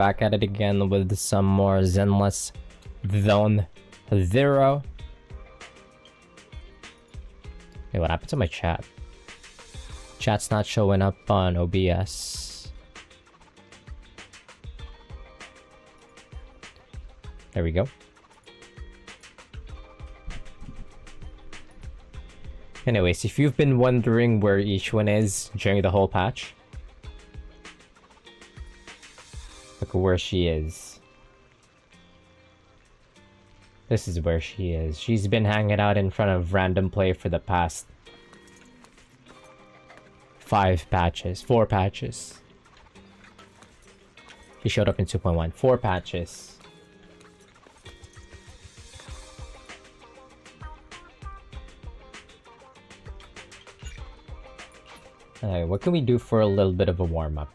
Back at it again with some more Zenless Zone Zero. Hey, what happened to my chat? Chat's not showing up on OBS. There we go. Anyways, if you've been wondering where each one is during the whole patch, look where she is. This is where she is. She's been hanging out in front of random play for the past 4 patches. She showed up in 2.1. 4 patches. Alright, what can we do for a little bit of a warm-up?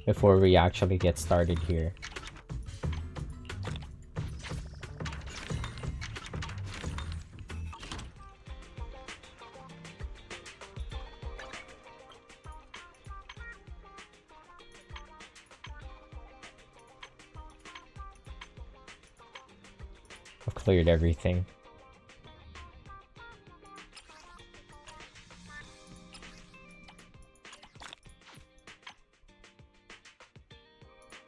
Before we actually get started here. I've cleared everything.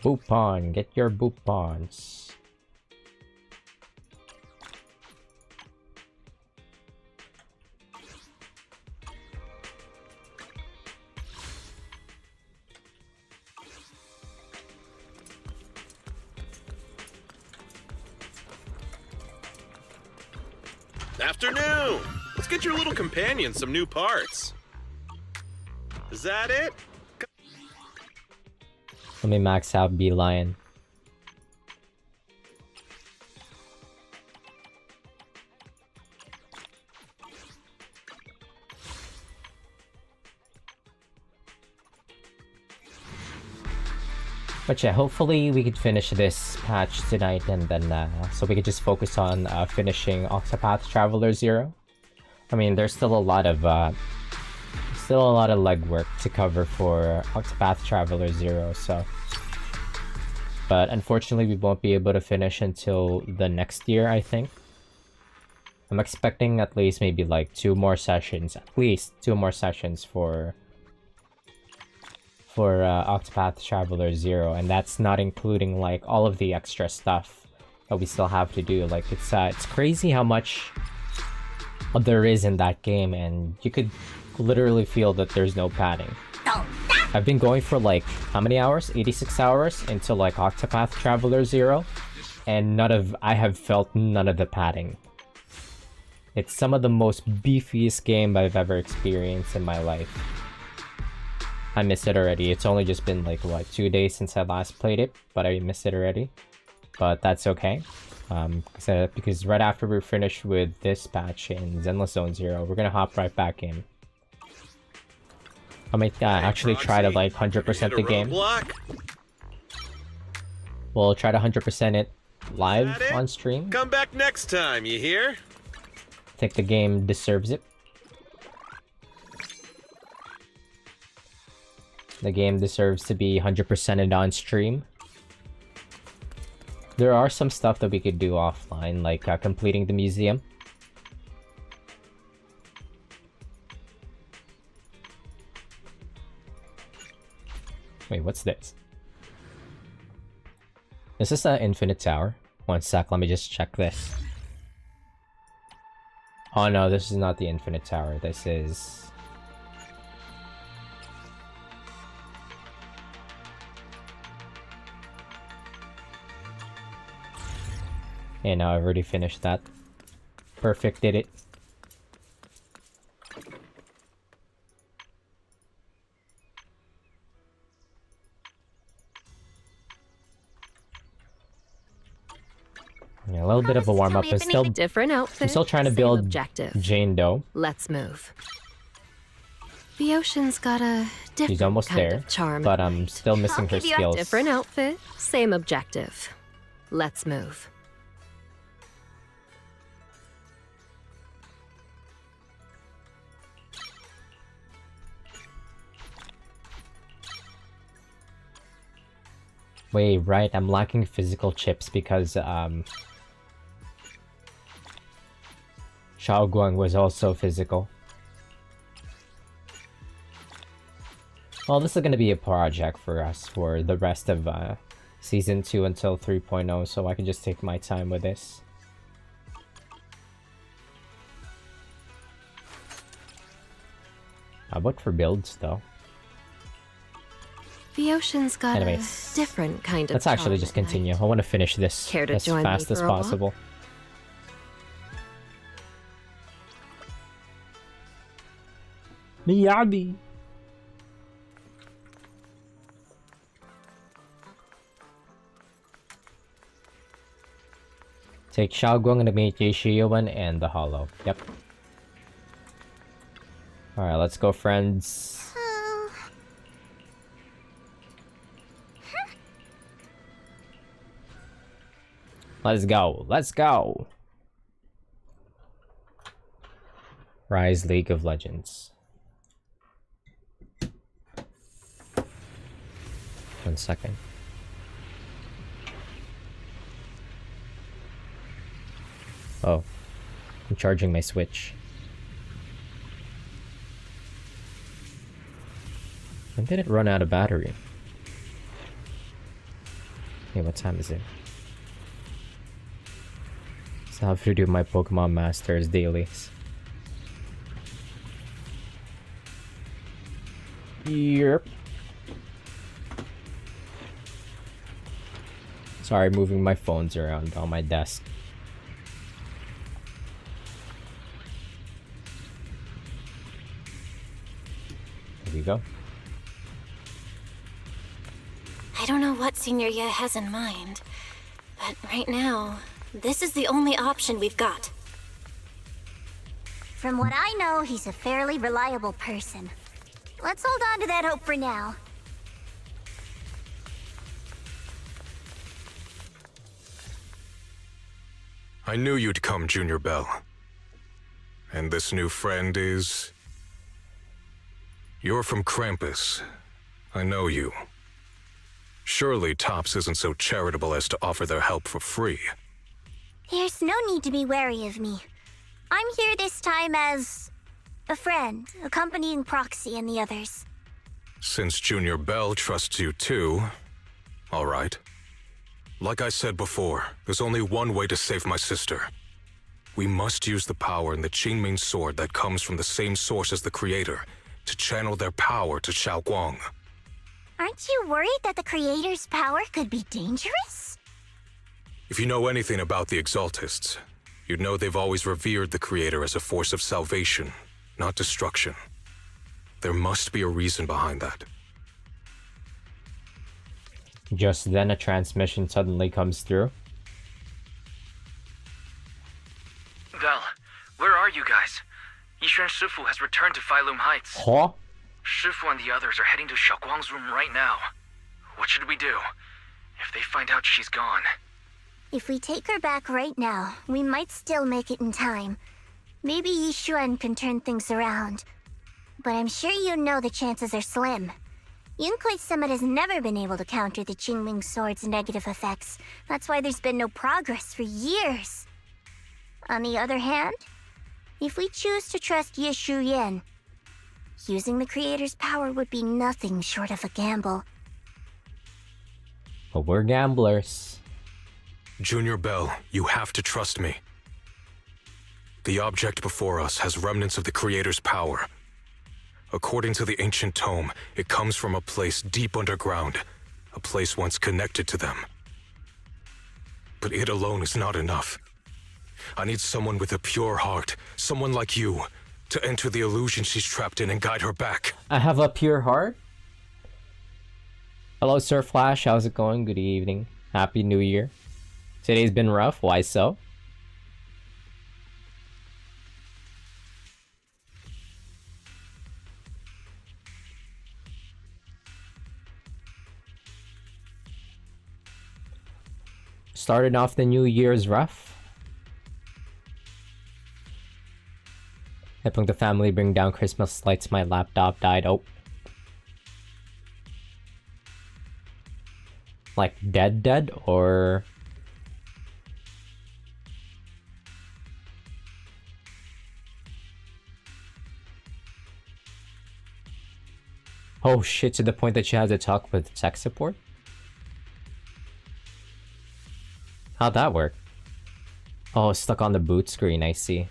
Boopon, get your boopons. Afternoon! Let's get your little companion some new parts. Is that it? Let me max out Beeline. But yeah, hopefully we could finish this patch tonight, and then so we could just focus on finishing Octopath Traveler 0. I mean, there's still a lot of legwork to cover for Octopath Traveler 0, so. But unfortunately, we won't be able to finish until the next year, I think. I'm expecting at least maybe like 2 more sessions, at least 2 more sessions for Octopath Traveler 0, and that's not including like all of the extra stuff that we still have to do. Like it's crazy how much there is in that game, and you could literally feel that there's no padding. I've been going for like how many hours? 86 hours into like Octopath Traveler 0, and I have felt none of the padding. It's some of the most beefiest game I've ever experienced in my life. I miss it already. It's only just been like what, 2 days since I last played it, but I miss it already. But that's okay. Because right after we're finished with this patch in Zenless Zone 0, we're gonna hop right back in. I might actually try to like 100% the game. We'll try to 100% it live on stream. Come back next time, you hear? I think the game deserves it. The game deserves to be 100%ed on stream. There are some stuff that we could do offline, like completing the museum. Wait, what's this? Is this an infinite tower? One sec, let me just check this. Oh no, this is not the infinite tower. This is... Okay, now I've already finished that. Perfect, did it. Yeah, a little bit of a warm-up. I'm still trying to build Jane Doe. Let's move. The ocean's got a different She's almost kind there, of charm. but I'm still missing her skills. Different outfit, same objective. Let's move. Wait, right, I'm lacking physical chips because Xiao Guang was also physical. Well, this is gonna be a project for us for the rest of Season 2 until 3.0, so I can just take my time with this. How about for builds, though? The ocean's got Anyway, a different kind of let's actually just continue. I want to finish this Care to as join me fast as for a walk? possible. Miyabi! Take Xiaoguang and make Yeishiyuan and the Hollow. Yep. Alright, let's go, friends. Let's go. Let's go. Rise League of Legends. 1 second. Oh, I'm charging my Switch. When did it run out of battery? Hey, what time is it? So I have to do my Pokemon Masters dailies. Yep. Sorry, moving my phones around on my desk. There we go. I don't know what Senior Ye has in mind, but right now, this is the only option we've got. From what I know, he's a fairly reliable person. Let's hold on to that hope for now. I knew you'd come, Junior Bell. And this new friend is... You're from Krampus. I know you. Surely Tops isn't so charitable as to offer their help for free. There's no need to be wary of me. I'm here this time as... a friend, accompanying Proxy and the others. Since Junior Bell trusts you too... all right. Like I said before, there's only one way to save my sister. We must use the power in the QINGMING sword that comes from the same source as the Creator to channel their power to Xiao Guang. Aren't you worried that the Creator's power could be dangerous? If you know anything about the Exaltists, you'd know they've always revered the Creator as a force of salvation, not destruction. There must be a reason behind that. Just then a transmission suddenly comes through. Val, where are you guys? Yishuan Shifu has returned to Failum Heights. Huh? Shifu and the others are heading to Xiaoguang's room right now. What should we do? If they find out she's gone... If we take her back right now, we might still make it in time. Maybe Yishuan can turn things around. But I'm sure you know the chances are slim. Yunkai Summit has never been able to counter the QINGMING sword's negative effects. That's why there's been no progress for years. On the other hand, if we choose to trust Ye Shuyan, using the Creator's power would be nothing short of a gamble. But we're gamblers. Junior Bell, you have to trust me. The object before us has remnants of the Creator's power. According to the ancient tome, it comes from a place deep underground, a place once connected to them. But it alone is not enough. I need someone with a pure heart, someone like you, to enter the illusion she's trapped in and guide her back. I have a pure heart. Hello, Sir Flash. How's it going? Good evening. Happy New Year. Today's been rough. Why so? Started off the new year's rough. Helping the family bring down Christmas lights, my laptop died. Oh. Like dead or... Oh shit, to the point that you had to talk with tech support? How'd that work? Oh, stuck on the boot screen, I see.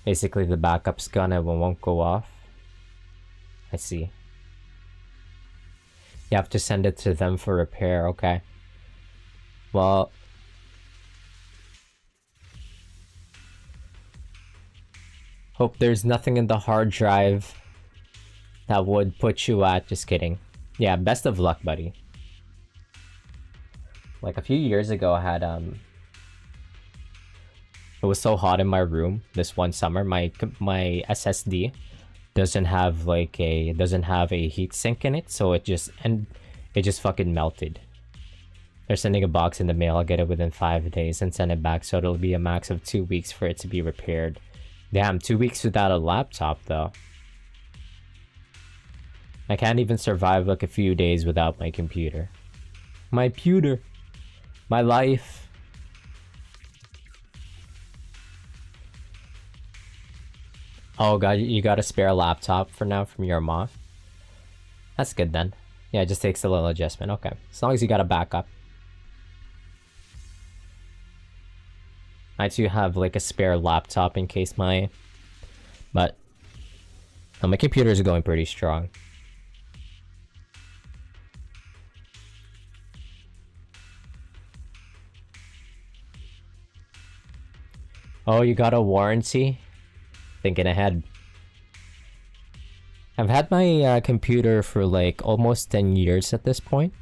Basically the backup's gone and won't go off. I see. You have to send it to them for repair, okay. Well... Hope there's nothing in the hard drive that would put you at... Just kidding. Yeah, best of luck, buddy. Like a few years ago I had it was so hot in my room this one summer. My SSD doesn't have like a heat sink in it, so it just fucking melted. They're sending a box in the mail. I'll get it within 5 days and send it back, so it'll be a max of 2 weeks for it to be repaired. Damn, 2 weeks without a laptop though. I can't even survive like a few days without my computer. My pewter. My life. Oh god, you got a spare laptop for now from your mom? That's good then. Yeah, it just takes a little adjustment. Okay, as long as you got a backup. I too have like a spare laptop in case my... But... my computers are going pretty strong. Oh, you got a warranty? Thinking ahead. I've had my computer for like almost 10 years at this point.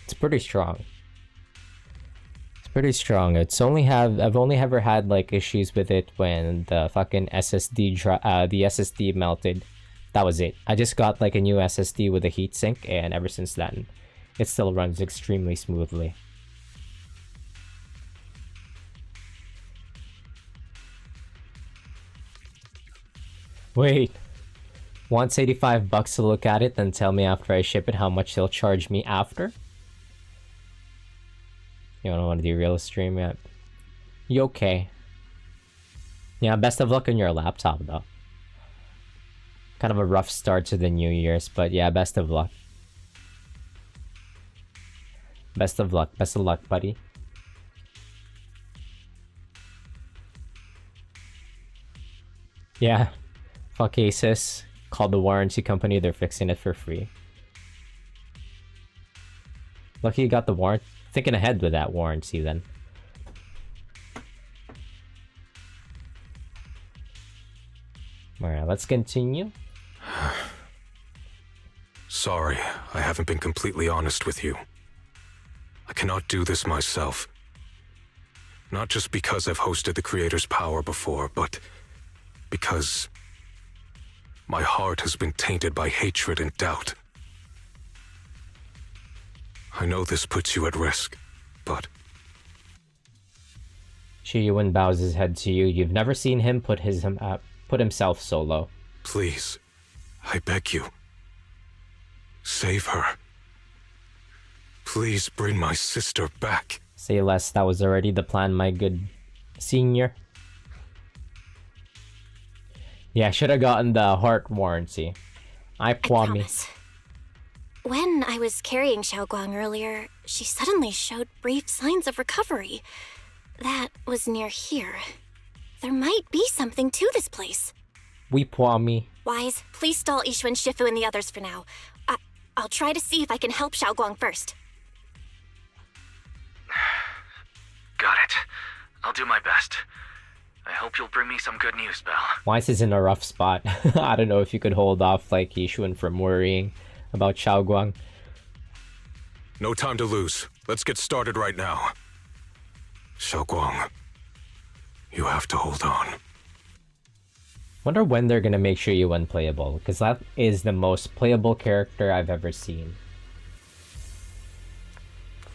It's pretty strong. It's pretty strong. I've only ever had like issues with it when the fucking SSD melted. That was it. I just got like a new SSD with a heatsink, and ever since then, it still runs extremely smoothly. Wait, wants $85 to look at it, then tell me after I ship it how much they'll charge me after? You don't want to do real stream yet? You okay? Yeah, best of luck on your laptop though. Kind of a rough start to the New Year's, but yeah, best of luck. Best of luck, buddy. Yeah. Fuck Asus. Call the warranty company, they're fixing it for free. Lucky you got the warrant. Thinking ahead with that warranty then. Alright, let's continue. Sorry, I haven't been completely honest with you. I cannot do this myself. Not just because I've hosted the Creator's power before, but because my heart has been tainted by hatred and doubt. I know this puts you at risk, but... Shiyuin bows his head to you. You've never seen him put himself so low. Please, I beg you. Save her. Please bring my sister back. Say less, that was already the plan, my good senior. Yeah, I should have gotten the heart warranty. I promise. When I was carrying Xiaoguang earlier, she suddenly showed brief signs of recovery. That was near here. There might be something to this place. We promise. Wise, please stall Ishu and Shifu and the others for now. I'll try to see if I can help Xiaoguang first. Got it. I'll do my best. I hope you'll bring me some good news, Belle. Weiss is in a rough spot. I don't know if you could hold off like Yishuan from worrying about Xiaoguang. No time to lose. Let's get started right now. Xiaoguang, you have to hold on. Wonder when they're gonna make Shiyuin unplayable, because that is the most playable character I've ever seen.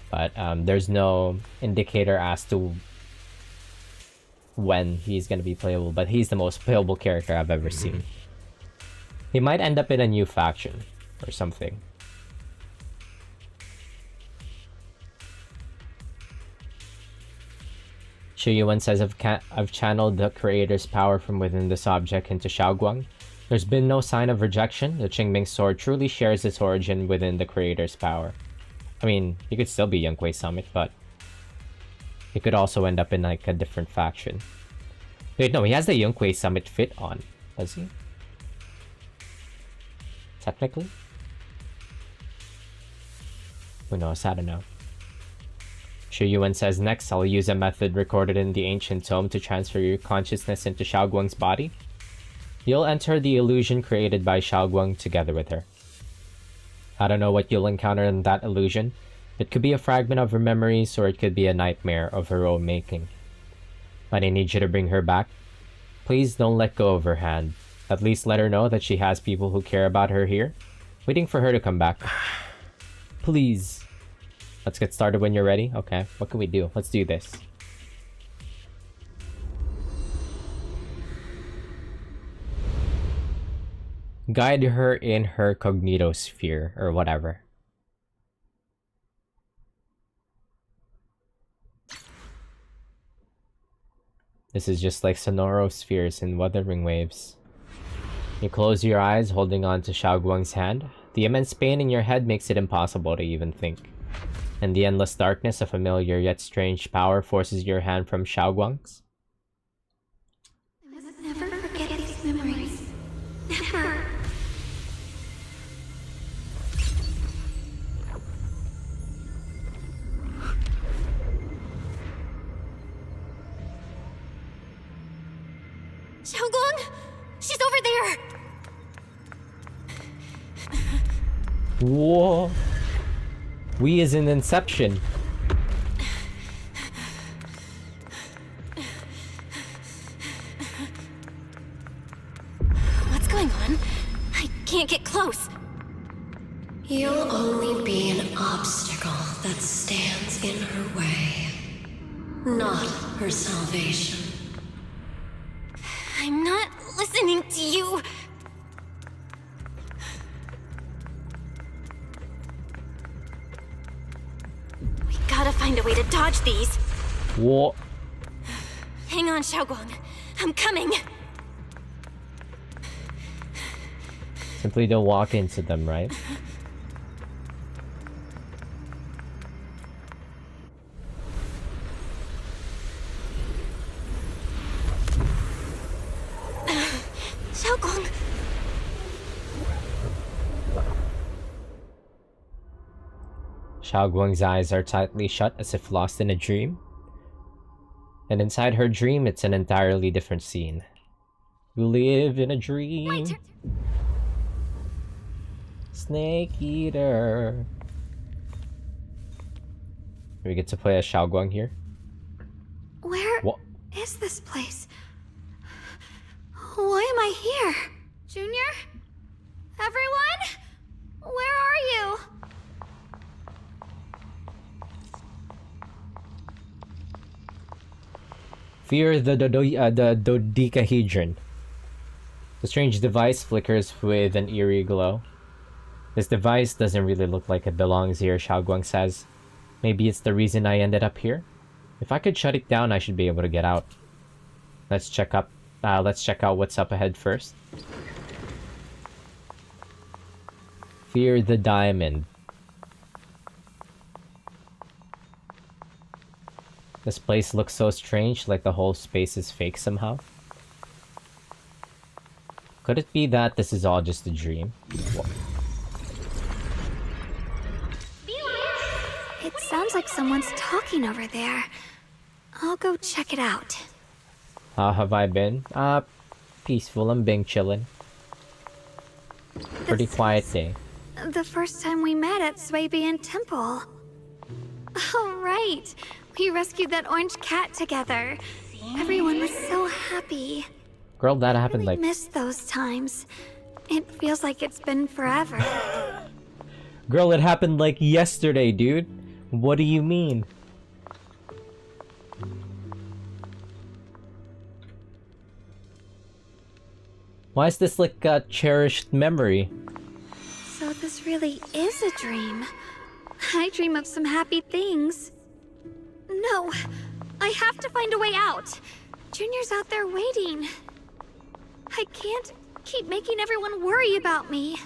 But there's no indicator as to when he's gonna be playable, but he's the most playable character I've ever seen. He might end up in a new faction or something. Shuyuan says, I've channeled the creator's power from within this object into Xiaoguang. There's been no sign of rejection. The Qingming sword truly shares its origin within the creator's power. I mean, he could still be Yunque Summit, but he could also end up in like a different faction. Wait, no, he has the Yunque Summit fit on, does he? Technically? Who knows? I don't know. Shuyuan says, next I'll use a method recorded in the ancient tome to transfer your consciousness into Xiaoguang's body. You'll enter the illusion created by Xiaoguang together with her. I don't know what you'll encounter in that illusion. It could be a fragment of her memories, or it could be a nightmare of her own making. But I need you to bring her back. Please don't let go of her hand. At least let her know that she has people who care about her here, waiting for her to come back. Please. Let's get started when you're ready. Okay, what can we do? Let's do this. Guide her in her cognitosphere, or whatever. This is just like sonorospheres in Wuthering Waves. You close your eyes, holding on to Xiaoguang's hand. The immense pain in your head makes it impossible to even think. And the endless darkness, a familiar yet strange power, forces your hand from Xiaoguang's. I must never forget these memories. Never. Xiaoguang! She's over there! Whoa! We is in Inception. What's going on? I can't get close. You'll only be an obstacle that stands in her way, not her salvation. I'm not listening to you. We gotta find a way to dodge these. What? Hang on, Xiaoguang. I'm coming. Simply don't walk into them, right? Xiaoguang. Xiaoguang's eyes are tightly shut as if lost in a dream. And inside her dream, it's an entirely different scene. You live in a dream. Snake Eater. We get to play as Xiaoguang here. Where What? is this place? Why am I here? Junior? Everyone? Where are you? Fear the dodecahedron. The strange device flickers with an eerie glow. This device doesn't really look like it belongs here, Xiaoguang says. Maybe it's the reason I ended up here? If I could shut it down, I should be able to get out. Let's check out what's up ahead first. Fear the diamond. This place looks so strange, like the whole space is fake somehow. Could it be that this is all just a dream? It sounds like someone's talking over there. I'll go check it out. How have I been? Peaceful. I'm being chillin'. Pretty quiet day. The first time we met at Swabian Temple. Oh, right. We rescued that orange cat together. Everyone was so happy. Girl, that happened I like... missed those times. It feels like it's been forever. Girl, it happened like yesterday, dude. What do you mean? Why is this like a cherished memory? So this really is a dream. I dream of some happy things. No, I have to find a way out. Junior's out there waiting. I can't keep making everyone worry about me.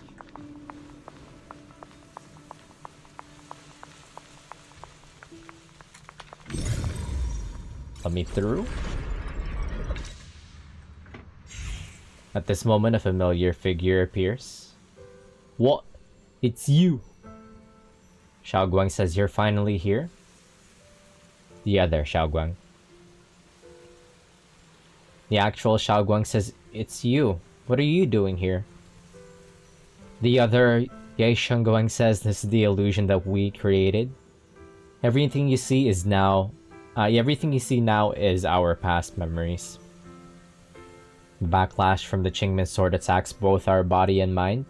Let me through. At this moment, a familiar figure appears. What? It's you! Xiaoguang says, you're finally here? The other Xiaoguang. The actual Xiaoguang says, it's you. What are you doing here? The other Ye Shengguang says, this is the illusion that we created. Everything you see is now... everything you see now is our past memories. The backlash from the Qingmin sword attacks both our body and mind.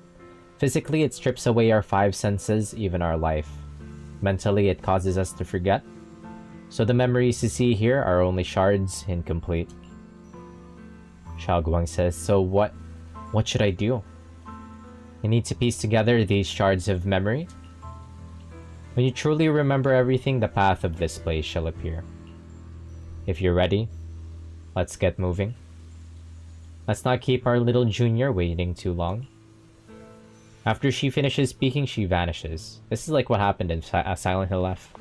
Physically, it strips away our 5 senses, even our life. Mentally, it causes us to forget. So the memories you see here are only shards, incomplete. Xiaoguang says, so what should I do? I need to piece together these shards of memory. When you truly remember everything, the path of this place shall appear. If you're ready, let's get moving. Let's not keep our little junior waiting too long. After she finishes speaking, she vanishes. This is like what happened in Silent Hill F.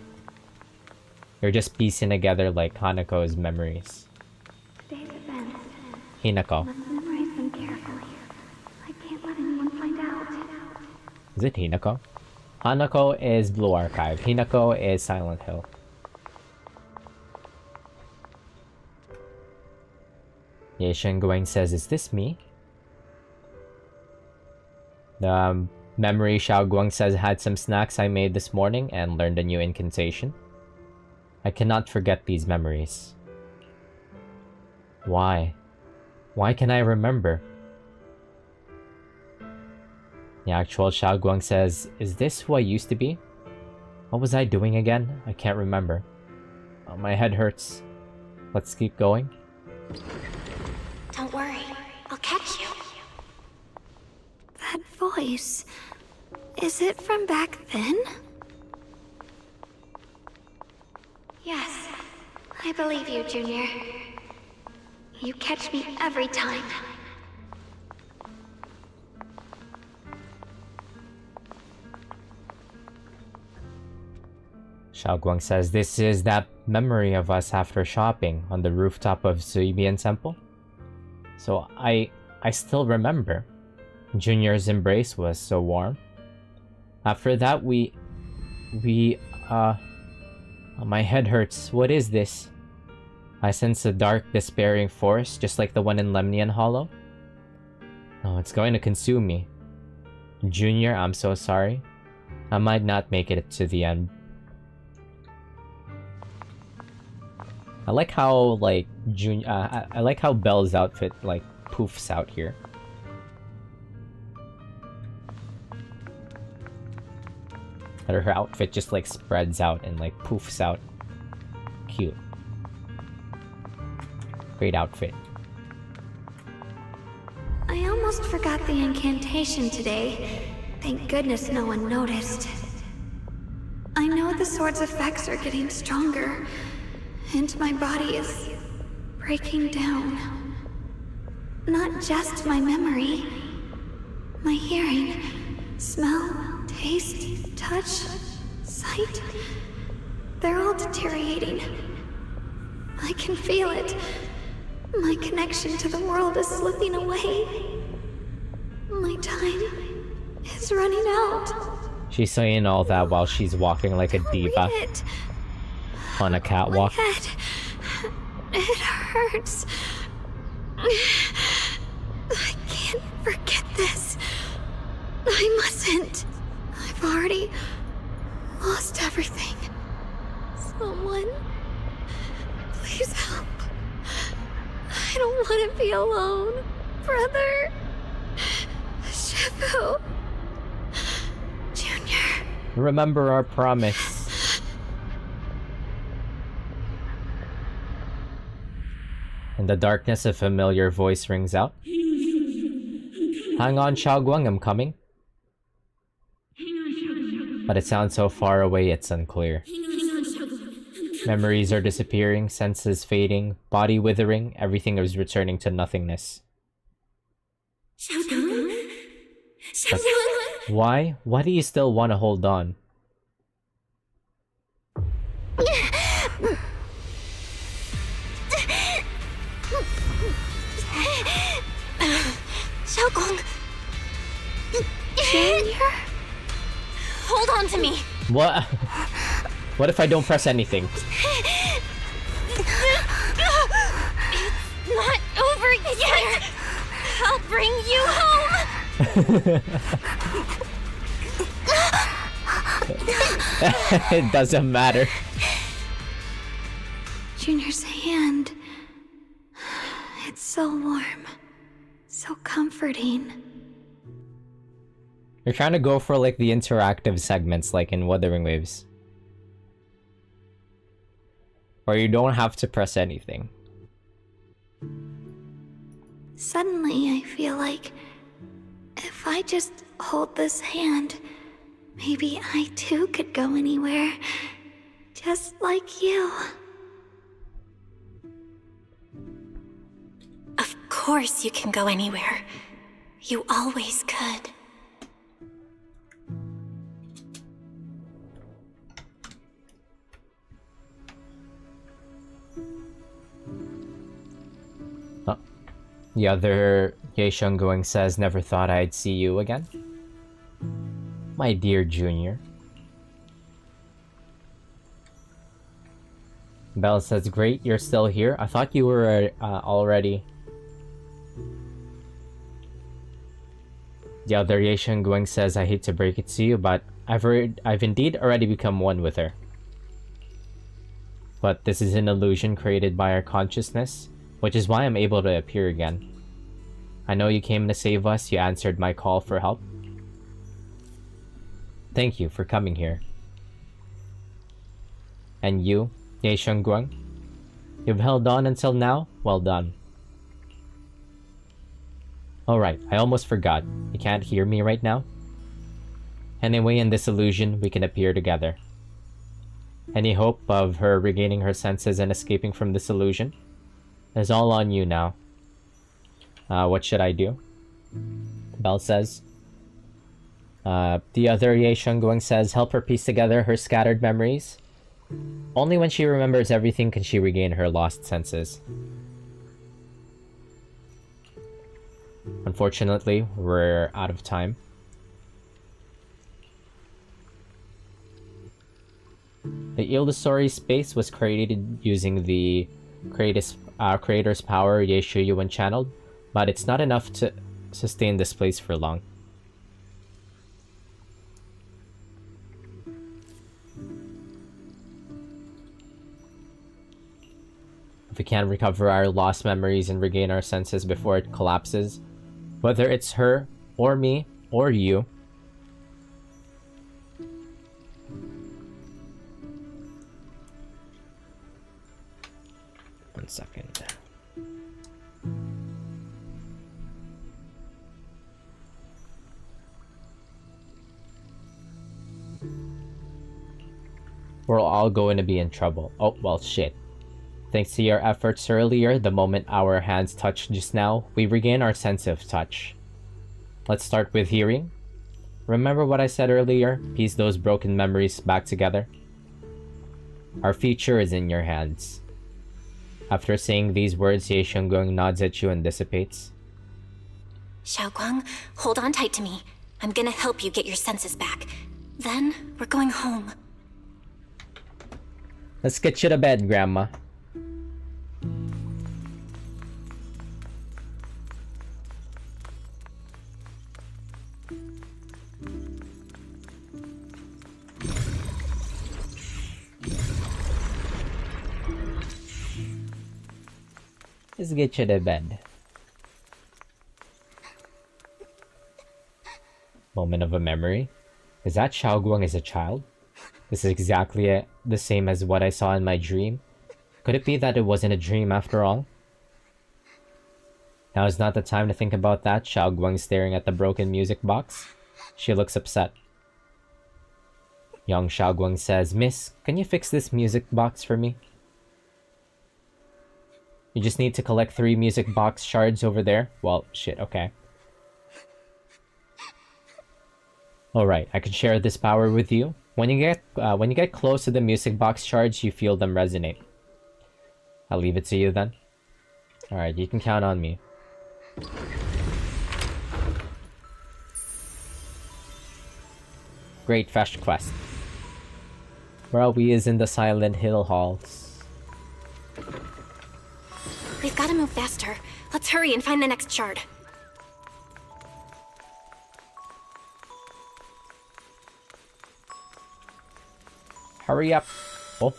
You're just piecing together like Hanako's memories. Today's events. Hinako. Must memorize them carefully. I can't let anyone find out. Is it Hinako? Hanako is Blue Archive. Hinako is Silent Hill. Ye Shengguang says, is this me? The memory Xiaoguang says had some snacks I made this morning and learned a new incantation. I cannot forget these memories. Why? Why can I remember? The actual Xiaoguang says, is this who I used to be? What was I doing again? I can't remember. Oh, my head hurts. Let's keep going. Don't worry, I'll catch you. That voice. Is it from back then? Yes, I believe you, Junior. You catch me every time. Xiaoguang says, this is that memory of us after shopping on the rooftop of Suibian Temple. So I still remember. Junior's embrace was so warm. After that, my head hurts. What is this? I sense a dark, despairing force, just like the one in Lemnian Hollow. Oh, it's going to consume me. Junior, I'm so sorry. I might not make it to the end. I like how, like, I like how Belle's outfit, like, poofs out here. But her outfit just, like, spreads out and, like, poofs out. Cute. Great outfit. I almost forgot the incantation today. Thank goodness no one noticed. I know the sword's effects are getting stronger, and my body is breaking down. Not just my memory. My hearing, smell, taste, touch, sight. They're all deteriorating. I can feel it. My connection to the world is slipping away. My time is running out. She's saying all that while she's walking like a diva on a catwalk. My head. It hurts. I can't forget this. I mustn't. I've already lost everything. Someone, please help. I don't want to be alone. Brother. Shifu. Junior. Remember our promise. In the darkness, a familiar voice rings out. Hang on, Xiaoguang, I'm coming. But it sounds so far away, it's unclear. Memories are disappearing, senses fading, body withering, everything is returning to nothingness. But why? Why do you still want to hold on? Xiaogong! Junior? Hold on to me! What? What if I don't press anything? It's not over yet! I'll bring you home! It doesn't matter. Junior's hand. It's so warm. So comforting. You're trying to go for like the interactive segments like in Wuthering Waves. Or you don't have to press anything. Suddenly, I feel like if I just hold this hand, maybe I too could go anywhere. Just like you. Of course you can go anywhere. You always could. The other Ye Shengguang says, never thought I'd see you again. My dear Junior. Belle says, great, you're still here. I thought you were already. The other Ye Shengguang says, I hate to break it to you, but I've indeed already become one with her. But this is an illusion created by our consciousness, which is why I'm able to appear again. I know you came to save us, you answered my call for help. Thank you for coming here. And you, Ye Shengguang, you've held on until now? Well done. Alright, I almost forgot. You can't hear me right now? Anyway, in this illusion, we can appear together. Any hope of her regaining her senses and escaping from this illusion? It's all on you now. What should I do? Belle says. The other Ye Shengguang says, help her piece together her scattered memories. Only when she remembers everything can she regain her lost senses. Unfortunately, we're out of time. The illusory space was created using the creator's power Ye Shuyu when channeled, but it's not enough to sustain this place for long. If we can't recover our lost memories and regain our senses before it collapses, whether it's her, or me, or you, one second. We're all going to be in trouble. Oh, well, shit. Thanks to your efforts earlier, the moment our hands touched just now, we regain our sense of touch. Let's start with hearing. Remember what I said earlier? Piece those broken memories back together. Our future is in your hands. After saying these words, Ye Shengguang nods at you and dissipates. Xiaoguang, hold on tight to me. I'm gonna help you get your senses back. Then, we're going home. Let's get you to bed, Grandma. Let's get you to bed. Moment of a memory. Is that Xiaoguang as a child? This is exactly the same as what I saw in my dream. Could it be that it wasn't a dream after all? Now is not the time to think about that. Xiao Guang staring at the broken music box. She looks upset. Young Xiao Guang says, Miss, can you fix this music box for me? You just need to collect 3 music box shards over there. Well, shit, okay. Alright, I can share this power with you. When you get close to the music box shards, you feel them resonate. I'll leave it to you then. Alright, you can count on me. Great fetch quest. Where are we is in the Silent Hill halls. We've got to move faster. Let's hurry and find the next shard. Hurry up. Oh,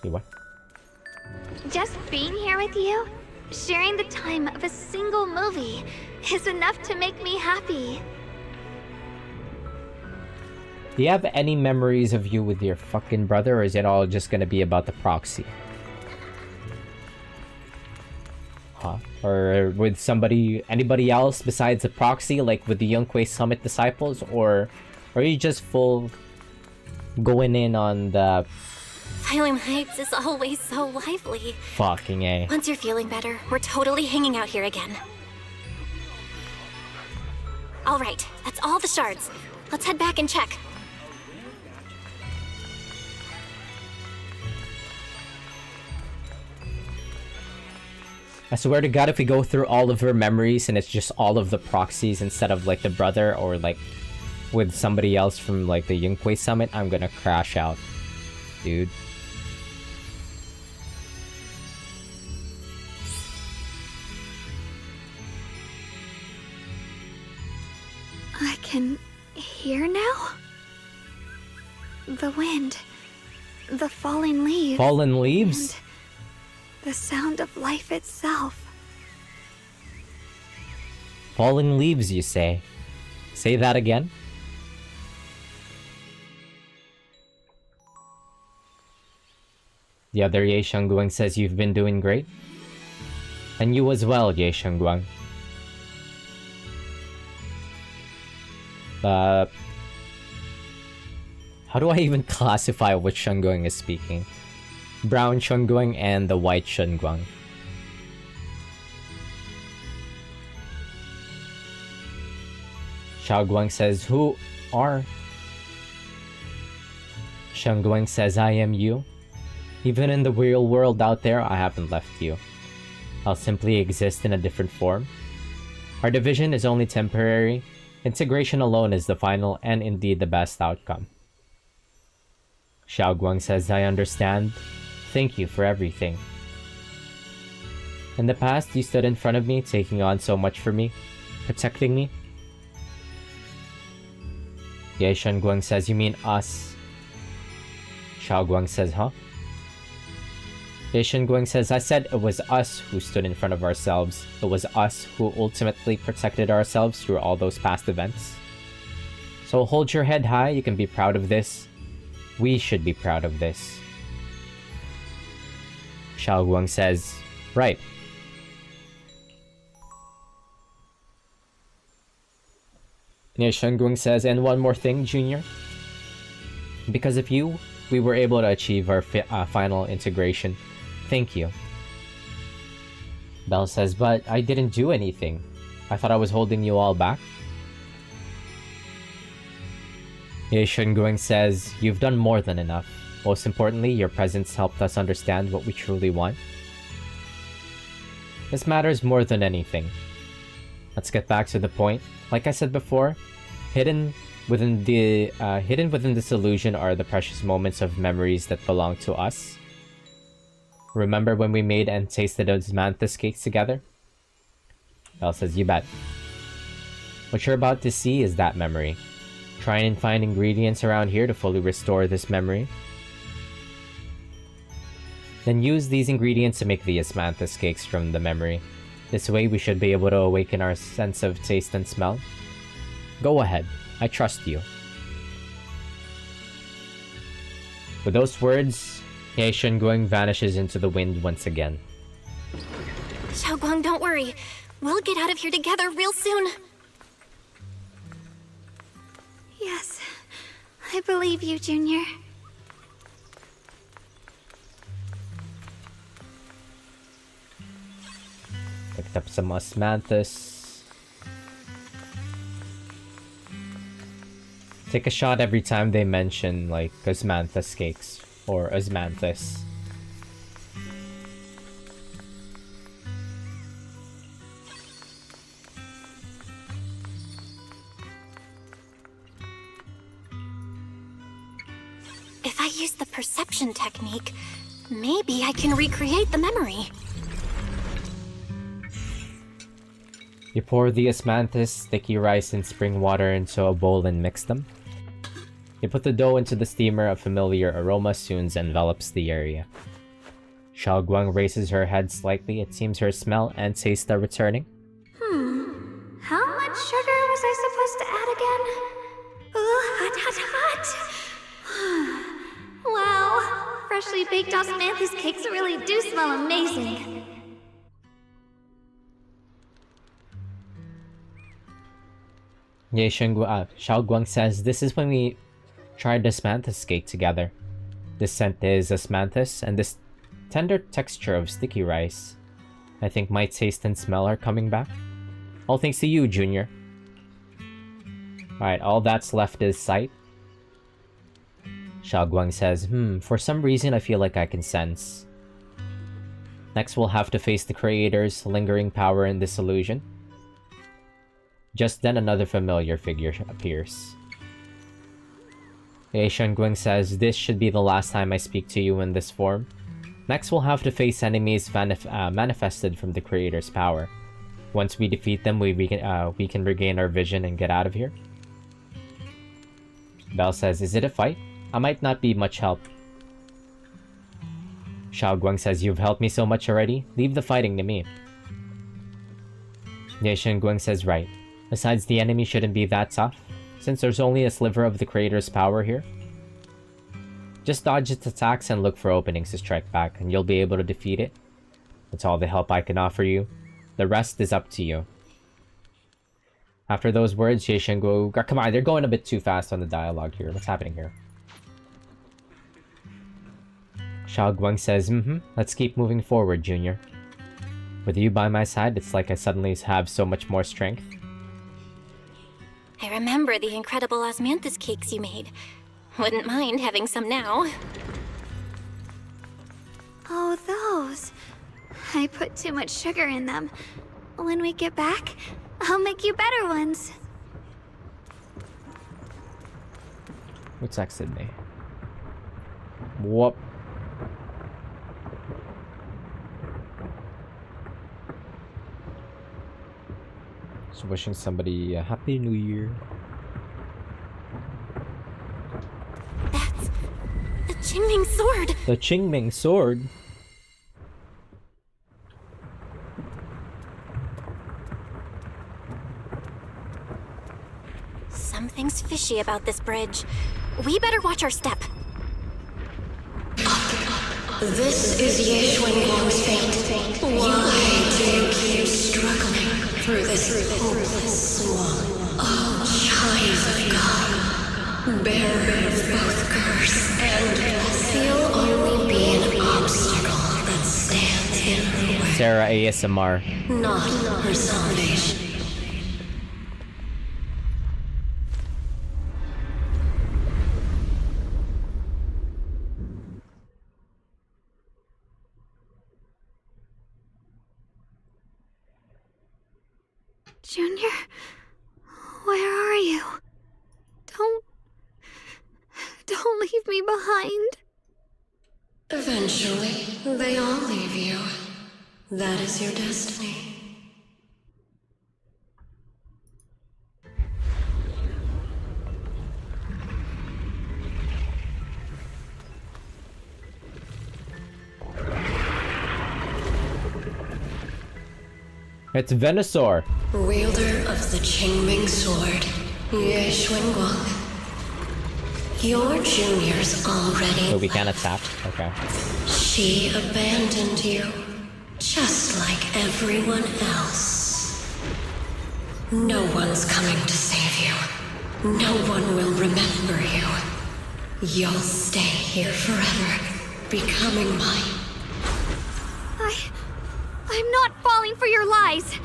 you what? Just being here with you, sharing the time of a single movie, is enough to make me happy. Do you have any memories of you with your fucking brother, or is it all just gonna be about the proxy? Huh? Or with anybody else besides the proxy, like with the Yunque Summit disciples, or are you just full going in on the... Phylum Heights is always so lively. Fucking A. Once you're feeling better, we're totally hanging out here again. Alright, that's all the shards. Let's head back and check. I swear to God, if we go through all of her memories and it's just all of the proxies instead of like the brother or like with somebody else from like the Yunque Summit, I'm gonna crash out, dude. I can hear now? The wind, the falling leaves. Fallen leaves? And the sound of life itself. Fallen leaves, you say? Say that again? The other Ye Shengguang says you've been doing great. And you as well, Ye Shengguang. How do I even classify which Shengguang is speaking? Brown Shengguang and the white Shengguang. Xiaoguang says, who are? Shengguang says, I am you. Even in the real world out there, I haven't left you. I'll simply exist in a different form. Our division is only temporary. Integration alone is the final and indeed the best outcome. Xiaoguang says, I understand. Thank you for everything. In the past, you stood in front of me, taking on so much for me, protecting me. Ye Shengguang says, you mean us? Xiaoguang says, huh? Ye Shengguang says, I said it was us who stood in front of ourselves. It was us who ultimately protected ourselves through all those past events. So hold your head high, you can be proud of this. We should be proud of this. Xiaoguang says, right. Ye Shengguang says, and one more thing, Junior. Because of you, we were able to achieve our final integration. Thank you. Belle says, but I didn't do anything. I thought I was holding you all back. Ye Shengguang says, you've done more than enough. Most importantly, your presence helped us understand what we truly want. This matters more than anything. Let's get back to the point. Like I said before, hidden within this illusion are the precious moments of memories that belong to us. Remember when we made and tasted those mantis cakes together? Belle says, you bet. What you're about to see is that memory. Try and find ingredients around here to fully restore this memory. Then use these ingredients to make the mantis cakes from the memory. This way we should be able to awaken our sense of taste and smell. Go ahead, I trust you. With those words, Ye Shengguang vanishes into the wind once again. Xiaoguang, don't worry. We'll get out of here together real soon. Yes, I believe you, Junior. Picked up some osmanthus. Take a shot every time they mention like osmanthus cakes or osmanthus. If I use the perception technique, maybe I can recreate the memory. You pour the osmanthus, sticky rice, and spring water into a bowl and mix them. You put the dough into the steamer. A familiar aroma soon envelops the area. Xiaoguang raises her head slightly. It seems her smell and taste are returning. How much sugar was I supposed to add again? Ooh, hot, hot, hot! Wow, freshly baked osmanthus cakes really do smell amazing. Xiaoguang says, this is when we tried the osmanthus cake together. This scent is osmanthus, and this tender texture of sticky rice. I think my taste and smell are coming back. All thanks to you, Junior. Alright, all that's left is sight. Xiaoguang says, for some reason I feel like I can sense. Next we'll have to face the creator's lingering power and disillusion. Just then another familiar figure appears. Shenguang says, this should be the last time I speak to you in this form. Next we'll have to face enemies manifested from the creator's power. Once we defeat them, we can regain our vision and get out of here. Belle says, is it a fight? I might not be much help. Xiaoguang says, you've helped me so much already. Leave the fighting to me. Shenguang says, right. Besides, the enemy shouldn't be that tough, since there's only a sliver of the creator's power here. Just dodge its attacks and look for openings to strike back, and you'll be able to defeat it. That's all the help I can offer you. The rest is up to you. After those words, Shenguang... Come on, they're going a bit too fast on the dialogue here. What's happening here? Xiaoguang says, let's keep moving forward, Junior. With you by my side, it's like I suddenly have so much more strength. I remember the incredible osmanthus cakes you made. Wouldn't mind having some now. Oh, those. I put too much sugar in them. When we get back, I'll make you better ones. Who texted me? Whoop. Just wishing somebody a happy new year. That's the QINGMING sword. The QINGMING sword. Something's fishy about this bridge. We better watch our step. This is Ye Xuanguang's fate. Why do you keep struggling through this hopeless swamp? Oh, child of God, bearer of both curse and blessing, you'll only be an obstacle that stands in her way. Sarah ASMR. Not her salvation. Junior, where are you? Don't leave me behind. Eventually, they all leave you. That is your destiny. It's Venusaur. Wielder of the QINGMING sword, Ye Xuanguang. Your junior's already So we can attack. Okay. She abandoned you, just like everyone else. No one's coming to save you. No one will remember you. You'll stay here forever, becoming mine. I'm not falling for your lies.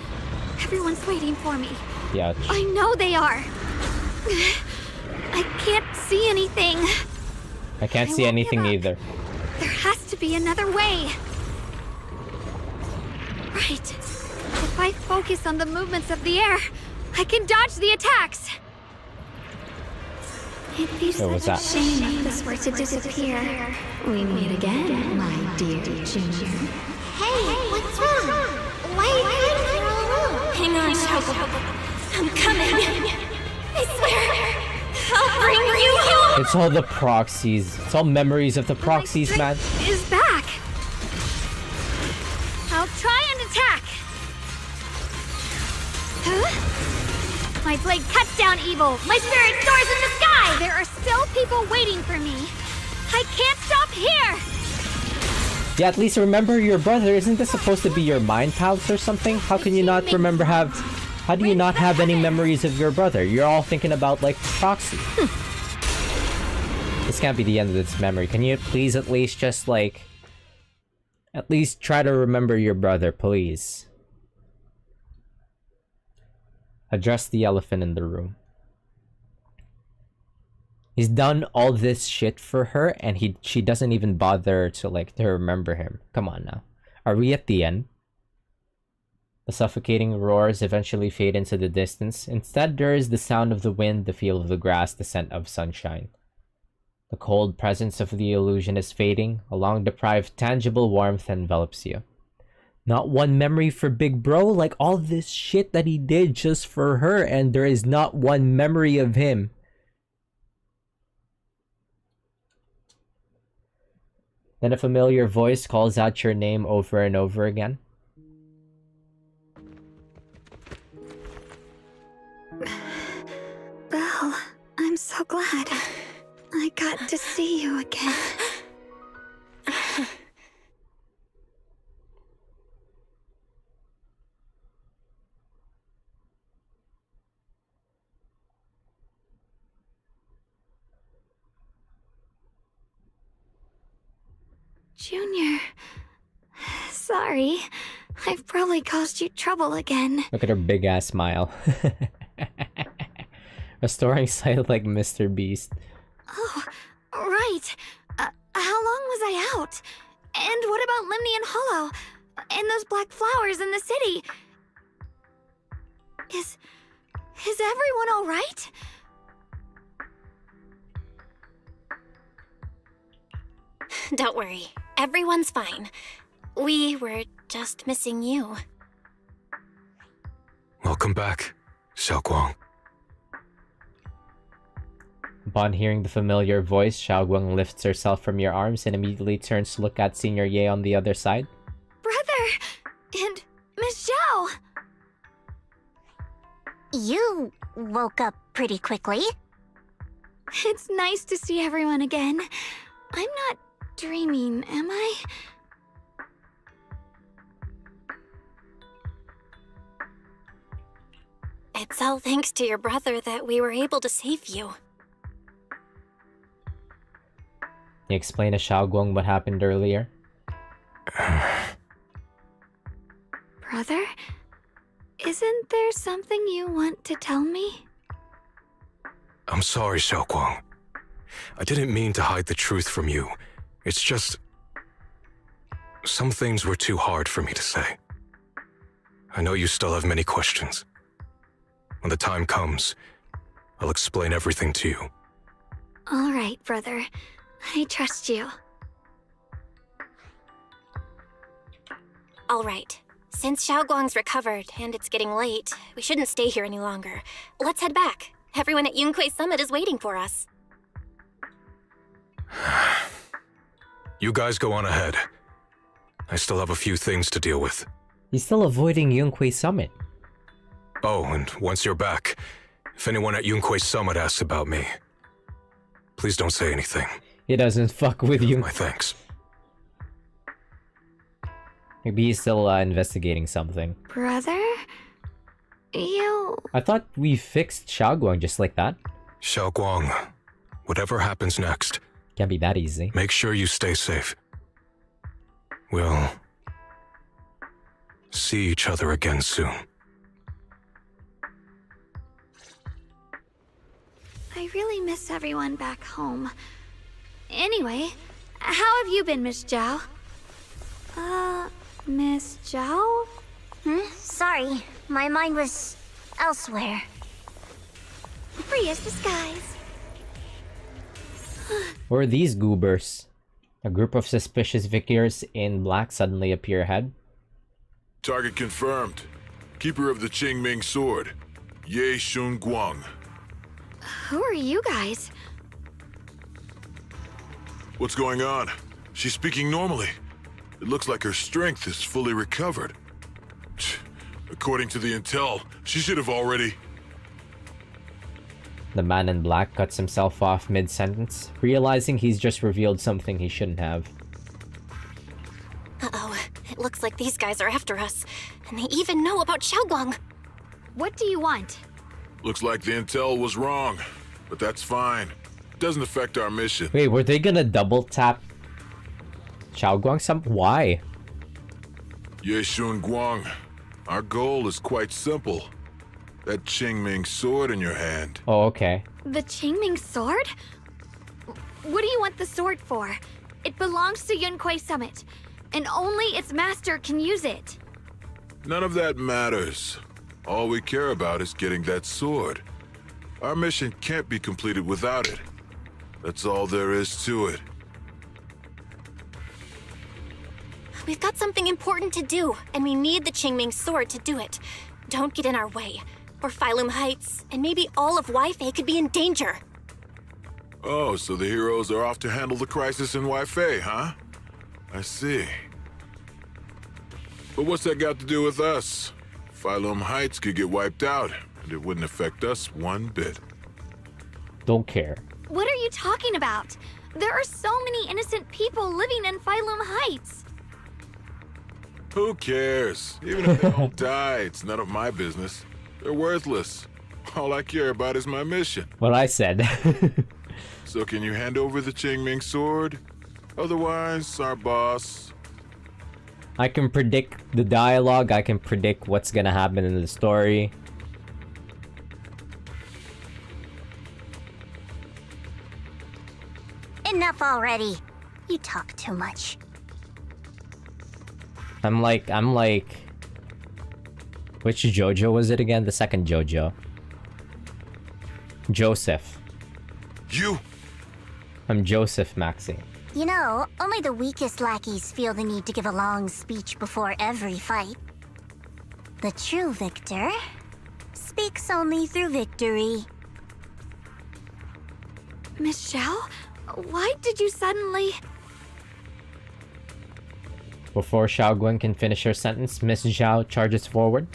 Everyone's waiting for me. Yeah. I know they are. I can't see anything. I can't see won't anything give up. either. There has to be another way. Right. If I focus on the movements of the air, I can dodge the attacks. It'd be What was such a that? shame if this were to disappear. We meet again, my dear Junior. Hey, what's wrong? Why are you here all alone? Hang on, Xiaoguang. I'm coming. I swear, I'll bring you home. It's all the proxies. It's all memories of the proxies, My man. strength is back. I'll try and attack. Huh? My blade cuts down evil. My spirit soars in the sky. There are still people waiting for me. I can't stop here. Yeah, at least remember your brother. Isn't this supposed to be your mind palace or something? How can you not remember how do you not have any memories of your brother? You're all thinking about, like, proxy. This can't be the end of this memory. Can you please at least just, like... At least try to remember your brother, please. Address the elephant in the room. He's done all this shit for her, and she doesn't even bother to, like, to remember him. Come on now. Are we at the end? The suffocating roars eventually fade into the distance. Instead, there is the sound of the wind, the feel of the grass, the scent of sunshine. The cold presence of the illusion is fading. A long-deprived, tangible warmth envelops you. Not one memory for Big Bro? Like, all this shit that he did just for her, and there is not one memory of him. Then a familiar voice calls out your name over and over again. Belle, I'm so glad. I got to see you again. Junior, sorry. I've probably caused you trouble again. Look at her big ass smile. Restoring sight like Mr. Beast. Oh, right. How long was I out? And what about Limnian Hollow? And those black flowers in the city? Is everyone all right? Don't worry. Everyone's fine. We were just missing you. Welcome back, Xiaoguang. Upon hearing the familiar voice, Xiaoguang lifts herself from your arms and immediately turns to look at Senior Ye on the other side. Brother! And Miss Zhao! You woke up pretty quickly. It's nice to see everyone again. I'm not dreaming, am I? It's all thanks to your brother that we were able to save you. Can you explain to Xiaoguang what happened earlier? Brother? Isn't there something you want to tell me? I'm sorry, Xiaoguang. I didn't mean to hide the truth from you. It's just... some things were too hard for me to say. I know you still have many questions. When the time comes, I'll explain everything to you. All right, brother. I trust you. All right. Since Xiaoguang's recovered and it's getting late, we shouldn't stay here any longer. Let's head back. Everyone at Yunquei Summit is waiting for us. You guys go on ahead. I still have a few things to deal with. He's still avoiding Yunquei Summit. Oh, and once you're back, if anyone at Yunquei Summit asks about me, please don't say anything. He doesn't fuck with you. My thanks. Maybe he's still investigating something. Brother? You... I thought we fixed Xiaoguang just like that. Xiaoguang, whatever happens next, Can't be that easy. make sure you stay safe. We'll see each other again soon. I really miss everyone back home. Anyway, how have you been, Miss Zhao? Miss Zhao? Sorry, my mind was elsewhere. Free as the skies. Who are these goobers? A group of suspicious figures in black suddenly appear ahead. Target confirmed. Keeper of the Qingming sword, Ye Shun Guang. Who are you guys? What's going on? She's speaking normally. It looks like her strength is fully recovered. According to the intel, she should have already... The man in black cuts himself off mid-sentence, realizing he's just revealed something he shouldn't have. Uh-oh. It looks like these guys are after us. And they even know about Xiaoguang. What do you want? Looks like the intel was wrong, but that's fine. Doesn't affect our mission. Wait, were they gonna double tap Xiaoguang? Why? Ye Shun Guang, our goal is quite simple. That Qingming sword in your hand. Oh, okay. The Qingming sword? What do you want the sword for? It belongs to Yunquai Summit, and only its master can use it. None of that matters. All we care about is getting that sword. Our mission can't be completed without it. That's all there is to it. We've got something important to do, and we need the Qingming sword to do it. Don't get in our way, or Phylum Heights, and maybe all of Wi-Fei could be in danger. Oh, so the heroes are off to handle the crisis in Wi-Fei, huh? I see. But what's that got to do with us? Phylum Heights could get wiped out, and it wouldn't affect us one bit. Don't care. What are you talking about? There are so many innocent people living in Phylum Heights. Who cares? Even if they all die, it's none of my business. They're worthless. All I care about is my mission. What I said. So can you hand over the Qingming sword? Otherwise, our boss... I can predict the dialogue, I can predict what's gonna happen in the story. Enough already. You talk too much. I'm like... Which JoJo was it again? The second JoJo. Joseph. You! I'm Joseph Maxi. You know, only the weakest lackeys feel the need to give a long speech before every fight. The true victor speaks only through victory. Miss Zhao? Why did you suddenly... Before Xiaoguang can finish her sentence, Miss Zhao charges forward.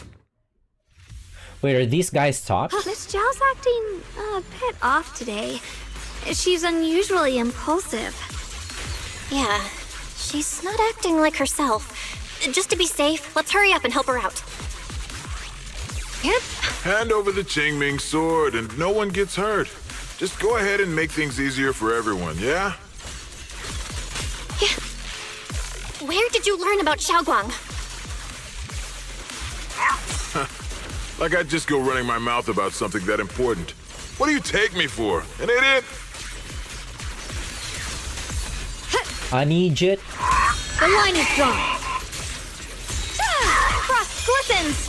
Wait, are these guys tops? Miss Zhao's acting a bit off today. She's unusually impulsive. Yeah, she's not acting like herself. Just to be safe, let's hurry up and help her out. Yep. Hand over the Qingming sword and no one gets hurt. Just go ahead and make things easier for everyone, yeah? Yeah. Where did you learn about Xiaoguang? Like I'd just go running my mouth about something that important. What do you take me for? An idiot? I need it. The line is drawn. Frost glistens!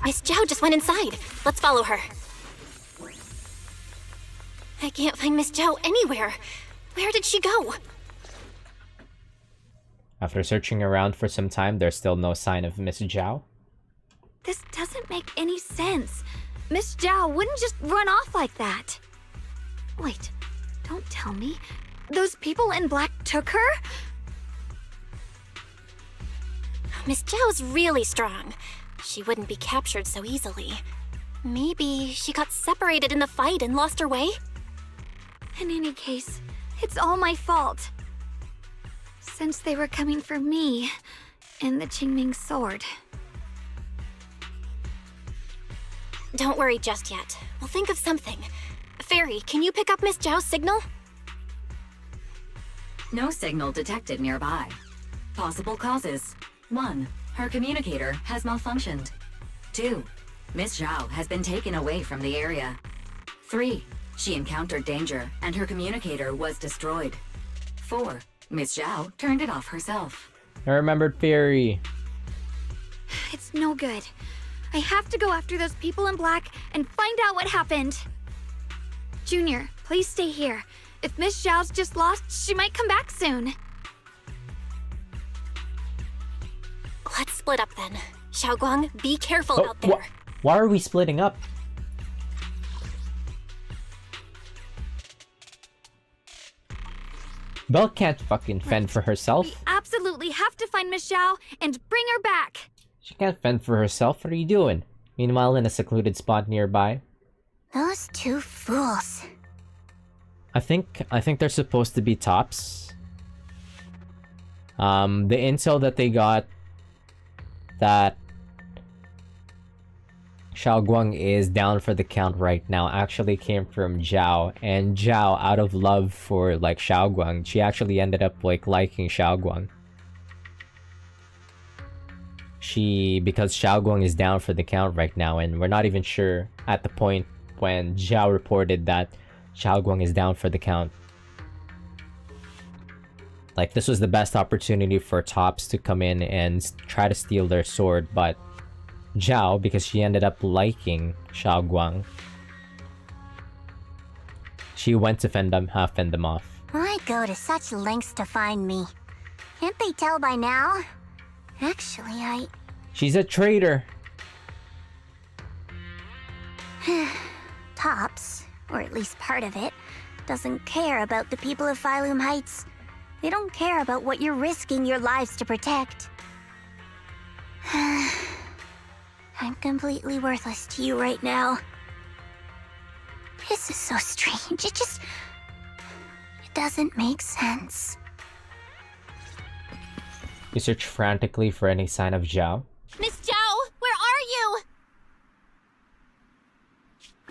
Miss Zhao just went inside. Let's follow her. I can't find Miss Zhao anywhere. Where did she go? After searching around for some time, there's still no sign of Miss Zhao. This doesn't make any sense. Miss Zhao wouldn't just run off like that. Wait, don't tell me. Those people in black took her? Miss Zhao's really strong. She wouldn't be captured so easily. Maybe she got separated in the fight and lost her way? In any case, it's all my fault. Since they were coming for me and the Qingming sword. Don't worry just yet. We'll think of something. Fairy, can you pick up Miss Zhao's signal? No signal detected nearby. Possible causes. 1. Her communicator has malfunctioned. 2. Miss Zhao has been taken away from the area. 3. She encountered danger and her communicator was destroyed. 4. Miss Zhao turned it off herself. I remembered Fairy. It's no good. I have to go after those people in black and find out what happened. Junior, please stay here. If Miss Zhao's just lost, she might come back soon. Let's split up then. Xiaoguang, be careful out there. Why are we splitting up? Belle can't fucking fend for herself. We absolutely have to find Miss Zhao and bring her back. She can't fend for herself. What are you doing? Meanwhile, in a secluded spot nearby. Those two fools. I think they're supposed to be tops. The intel that they got that Xiaoguang is down for the count right now actually came from Zhao, and Zhao, out of love for like Xiaoguang, she actually ended up like liking Xiaoguang. Because Xiaoguang is down for the count right now, and we're not even sure at the point when Zhao reported that Xiaoguang is down for the count. Like, this was the best opportunity for tops to come in and try to steal their sword, but Zhao, because she ended up liking Xiaoguang, she went to fend them off. Why go to such lengths to find me? Can't they tell by now? Actually, She's a traitor. Tops, or at least part of it, doesn't care about the people of Phylum Heights. They don't care about what you're risking your lives to protect. I'm completely worthless to you right now. This is so strange. It doesn't make sense. You search frantically for any sign of Zhao. Miss Zhao, where are you?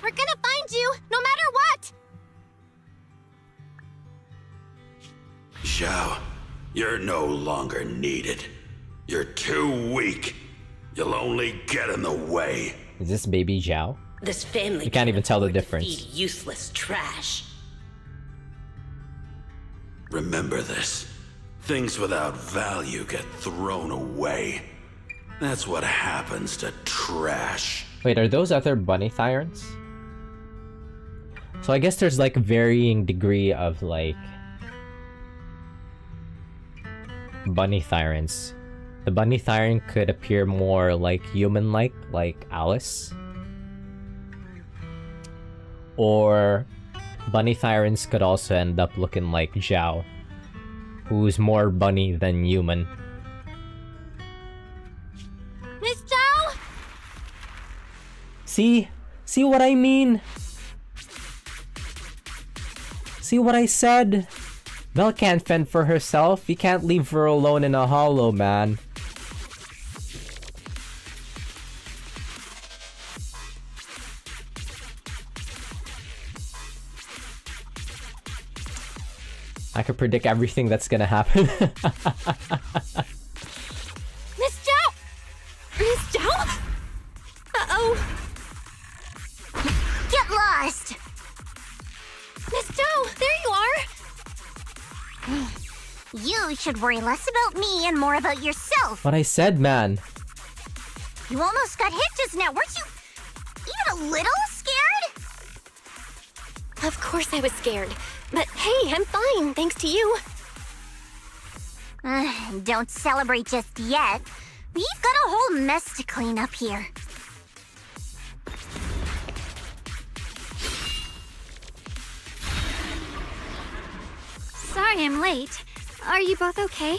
We're gonna find you, no matter what! Zhao, you're no longer needed. You're too weak. You'll only get in the way. Is this baby Zhao? This family You can't even tell the afford to difference. feed useless trash. Remember this. Things without value get thrown away. That's what happens to trash. Wait, are those other bunny thyrants? So I guess there's like varying degree of like bunny thyrants. The bunny tyrant could appear more like human-like, like Alice. Or bunny tyrants could also end up looking like Zhao, who's more bunny than human. Miss Zhao! See? See what I mean? See what I said? Belle can't fend for herself. You can't leave her alone in a hollow, man. I could predict everything that's gonna happen. Miss Zhao! Miss Zhao? Uh-oh. Get lost! Miss Zhao, there you are! You should worry less about me and more about yourself. What I said, man. You almost got hit just now. Weren't you even a little scared? Of course I was scared. But hey, I'm fine, thanks to you. Don't celebrate just yet. We've got a whole mess to clean up here. Sorry I'm late. Are you both okay?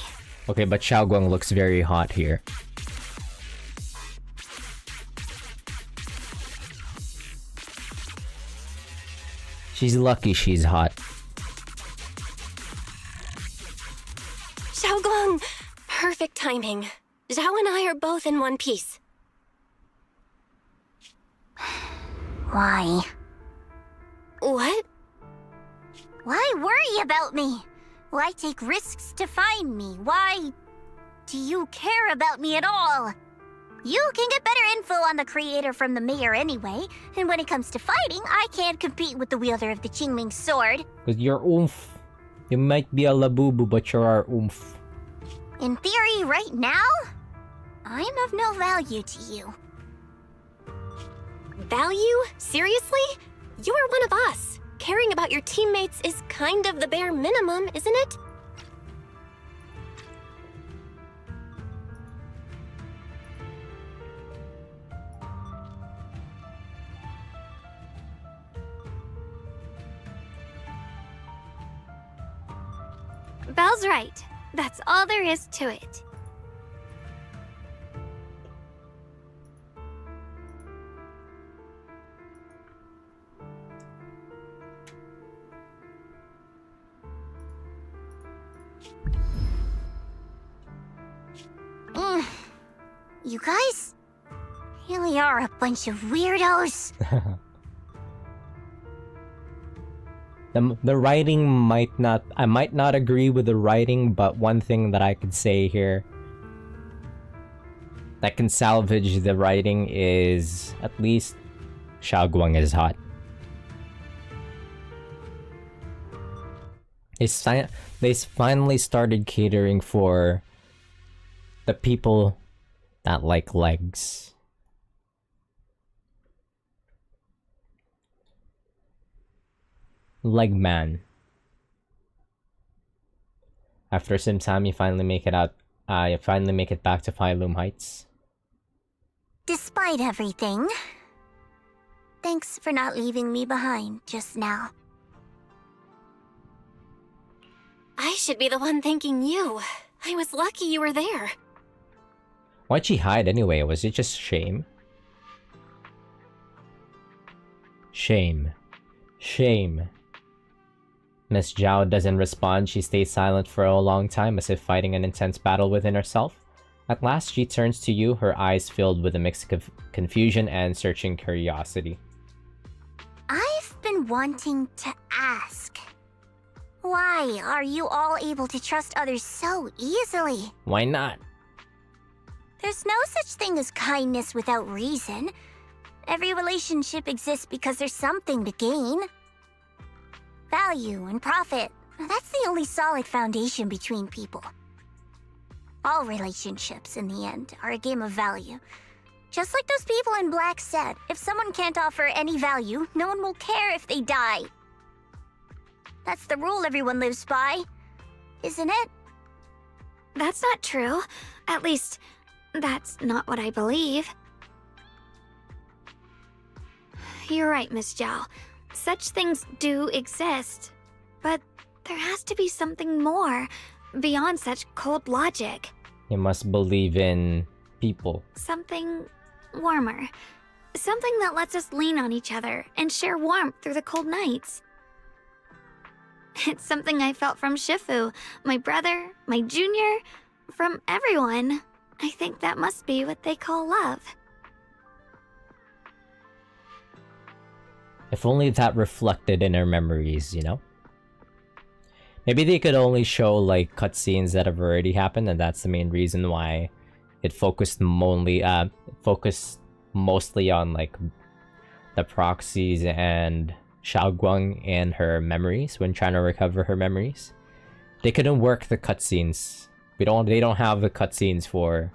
Okay, but Xiaoguang looks very hot here. She's lucky she's hot. Xiaoguang! Perfect timing. Zhao and I are both in one piece. Why? What? Why worry about me? Why take risks to find me? Why do you care about me at all? You can get better info on the creator from the mayor anyway, and when it comes to fighting, I can't compete with the wielder of the QINGMING sword. Because you're oomph. You might be a labubu, but you're our oomph. In theory, right now, I'm of no value to you. Value? Seriously? You're one of us. Caring about your teammates is kind of the bare minimum, isn't it? Belle's right. That's all there is to it. You guys really are a bunch of weirdos. The writing might not... I might not agree with the writing, but one thing that I could say here that can salvage the writing is at least Xiaoguang is hot. They finally started catering for the people that like legs. Leg man. After some time, you finally make it out. You finally make it back to Phylum Heights. Despite everything, thanks for not leaving me behind just now. I should be the one thanking you. I was lucky you were there. Why'd she hide anyway? Was it just shame? Shame. Shame. Miss Zhao doesn't respond. She stays silent for a long time, as if fighting an intense battle within herself. At last, she turns to you, her eyes filled with a mix of confusion and searching curiosity. I've been wanting to ask. Why are you all able to trust others so easily? Why not? There's no such thing as kindness without reason. Every relationship exists because there's something to gain. Value and profit. That's the only solid foundation between people. All relationships, in the end, are a game of value. Just like those people in Black said, if someone can't offer any value, no one will care if they die. That's the rule everyone lives by, isn't it? That's not true. At least, that's not what I believe. You're right, Miss Zhao. Such things do exist. But there has to be something more, beyond such cold logic. You must believe in people. Something warmer. Something that lets us lean on each other and share warmth through the cold nights. It's something I felt from Shifu, my brother, my junior, from everyone. I think that must be what they call love. If only that reflected in our memories, you know? Maybe they could only show, like, cutscenes that have already happened, and that's the main reason why it focused mostly on, like, the proxies and Xiaoguang and her memories when trying to recover her memories. They couldn't work the cutscenes. They don't have the cutscenes for...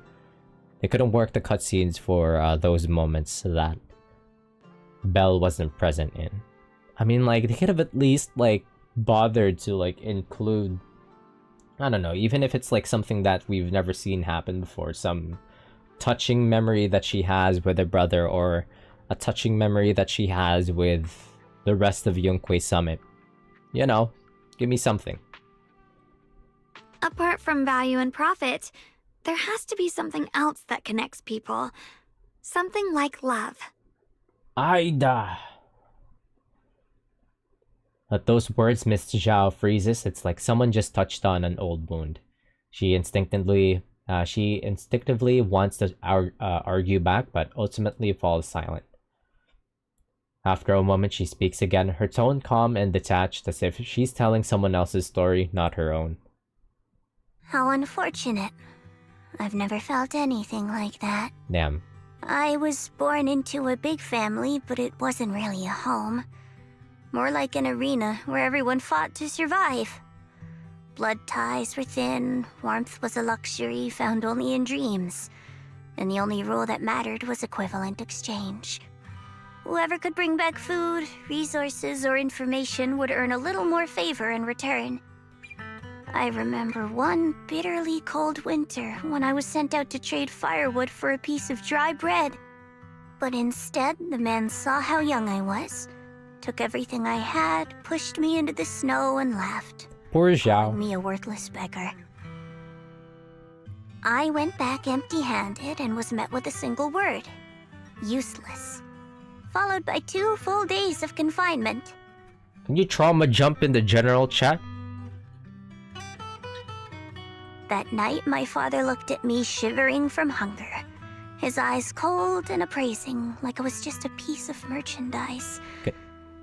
They couldn't work the cutscenes for those moments that Belle wasn't present in. I mean, like, they could have at least, like, bothered to, like, include, I don't know, even if it's, like, something that we've never seen happen before, some touching memory that she has with her brother, or a touching memory that she has with the rest of Yunque Summit. You know, give me something. Apart from value and profit, there has to be something else that connects people. Something like love. Aida. At those words, Miss Zhao freezes. It's like someone just touched on an old wound. She instinctively wants to argue back, but ultimately falls silent. After a moment, she speaks again, her tone calm and detached, as if she's telling someone else's story, not her own. How unfortunate. I've never felt anything like that. Damn. I was born into a big family, but it wasn't really a home. More like an arena where everyone fought to survive. Blood ties were thin, warmth was a luxury found only in dreams, and the only rule that mattered was equivalent exchange. Whoever could bring back food, resources, or information would earn a little more favor in return. I remember one bitterly cold winter when I was sent out to trade firewood for a piece of dry bread. But instead, the man saw how young I was, took everything I had, pushed me into the snow, and left. Poor Zhao. Calling me a worthless beggar. I went back empty-handed and was met with a single word. Useless. Followed by 2 full days of confinement. Can you trauma jump in the general chat? That night, my father looked at me shivering from hunger. His eyes cold and appraising, like I was just a piece of merchandise. Okay.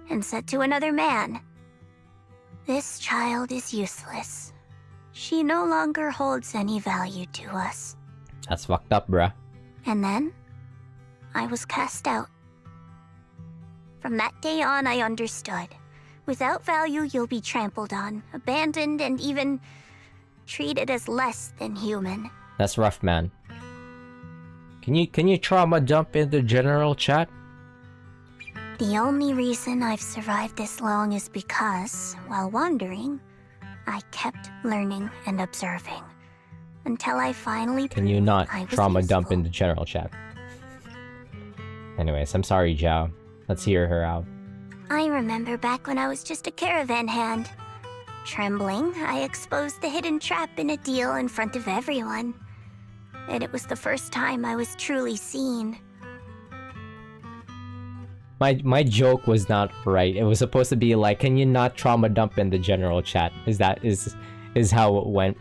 And said to another man, "This child is useless. She no longer holds any value to us." That's fucked up, bruh. And then, I was cast out. From that day on, I understood. Without value, you'll be trampled on, abandoned, and even treated as less than human. That's rough, man. Can you trauma jump in the general chat? The only reason I've survived this long is because, while wandering, I kept learning and observing. Until I finally Can you not I was trauma useful. dump in the general chat? Anyways, I'm sorry, Zhao. Let's hear her out. I remember back when I was just a caravan hand. Trembling, I exposed the hidden trap in a deal in front of everyone. And it was the first time I was truly seen. My joke was not right. It was supposed to be like, can you not trauma dump in the general chat? Is how it went.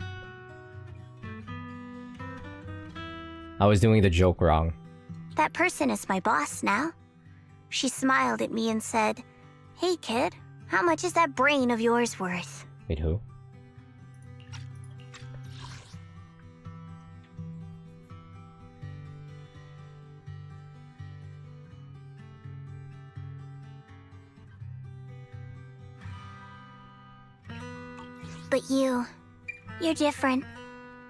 I was doing the joke wrong. That person is my boss now. She smiled at me and said, "Hey kid, how much is that brain of yours worth?" Wait, who? But you're different.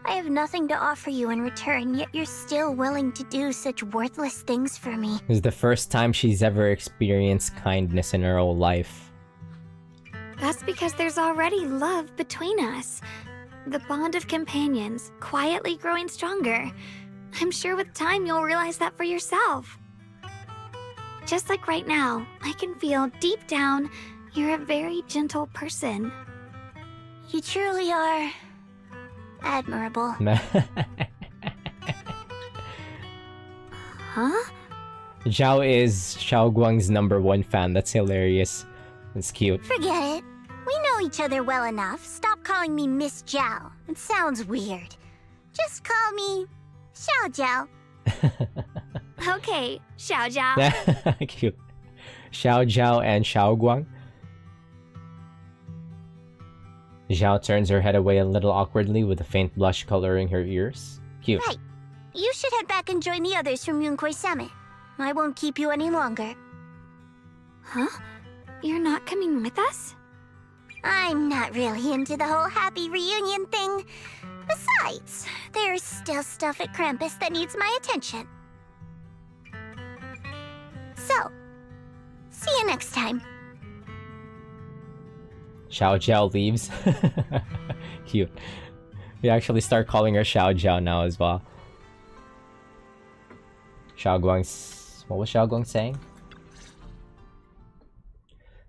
I have nothing to offer you in return, yet you're still willing to do such worthless things for me. This is the first time she's ever experienced kindness in her whole life. That's because there's already love between us. The bond of companions, quietly growing stronger. I'm sure with time you'll realize that for yourself. Just like right now, I can feel deep down you're a very gentle person. You truly are admirable. Huh? Zhao is Xiaoguang's #1 fan. That's hilarious. It's cute. Forget it. We know each other well enough. Stop calling me Miss Zhao. It sounds weird. Just call me Xiao Zhao. Okay, Xiao Zhao. Cute. Xiao Zhao and Xiaoguang. Zhao turns her head away a little awkwardly with a faint blush coloring her ears. Cute. Right. You should head back and join the others from Yunhui Summit. I won't keep you any longer. Huh? You're not coming with us? I'm not really into the whole happy reunion thing. Besides, there's still stuff at Krampus that needs my attention. So, see you next time. Xiao Zhao leaves. Cute. We actually start calling her Xiao Zhao now as well. What was Xiaoguang saying?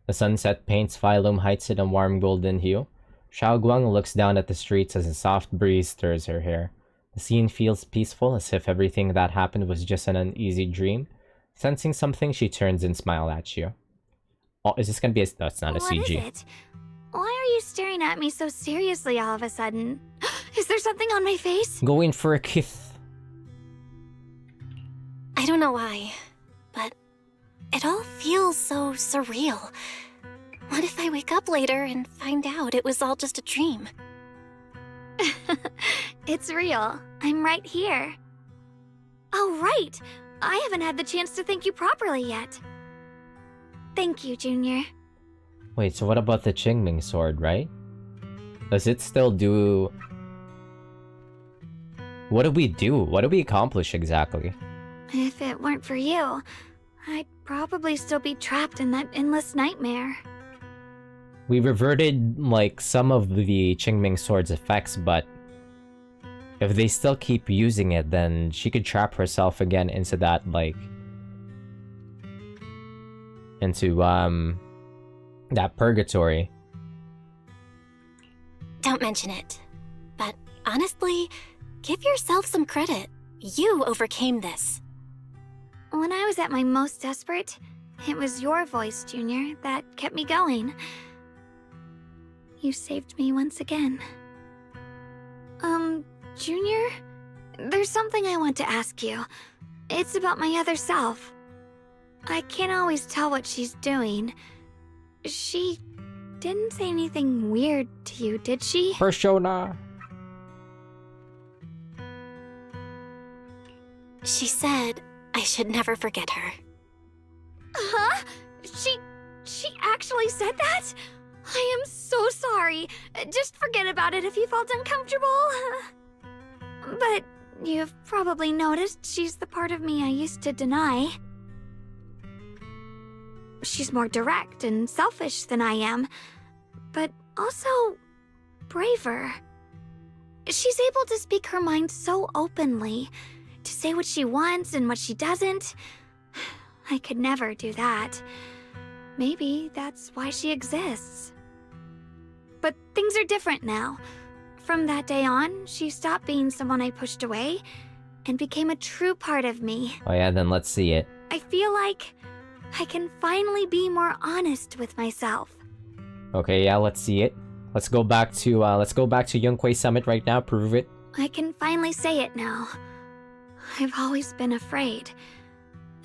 The sunset paints Phylum Heights in a warm golden hue. Xiaoguang looks down at the streets as a soft breeze stirs her hair. The scene feels peaceful, as if everything that happened was just an uneasy dream. Sensing something, she turns and smiles at you. Oh, is this gonna be a... No, it's not a CG. What is it? Why are you staring at me so seriously all of a sudden? Is there something on my face? Going for a kiss. I don't know why, but It all feels so surreal. What if I wake up later and find out it was all just a dream? It's real. I'm right here. Oh, right! I haven't had the chance to thank you properly yet. Thank you, Junior. Wait, so what about the QINGMING sword, right? Does it still do... What do we do? What do we accomplish exactly? If it weren't for you, I'd probably still be trapped in that endless nightmare. We reverted, like, some of the QINGMING sword's effects, but... if they still keep using it, then she could trap herself again into that, like... into, that purgatory. Don't mention it. But honestly, give yourself some credit. You overcame this. When I was at my most desperate, it was your voice, Junior, that kept me going. You saved me once again. Junior? There's something I want to ask you. It's about my other self. I can't always tell what she's doing. She didn't say anything weird to you, did she? Persona! She said I should never forget her. Huh? She actually said that? I am so sorry. Just forget about it if you felt uncomfortable. But you've probably noticed she's the part of me I used to deny. She's more direct and selfish than I am, but also braver. She's able to speak her mind so openly, to say what she wants and what she doesn't. I could never do that. Maybe that's why she exists. But things are different now. From that day on, she stopped being someone I pushed away and became a true part of me. Oh yeah, then let's see it. I feel like I can finally be more honest with myself. Okay, yeah, let's see it. Let's go back to Yunquay Summit right now, prove it. I can finally say it now. I've always been afraid.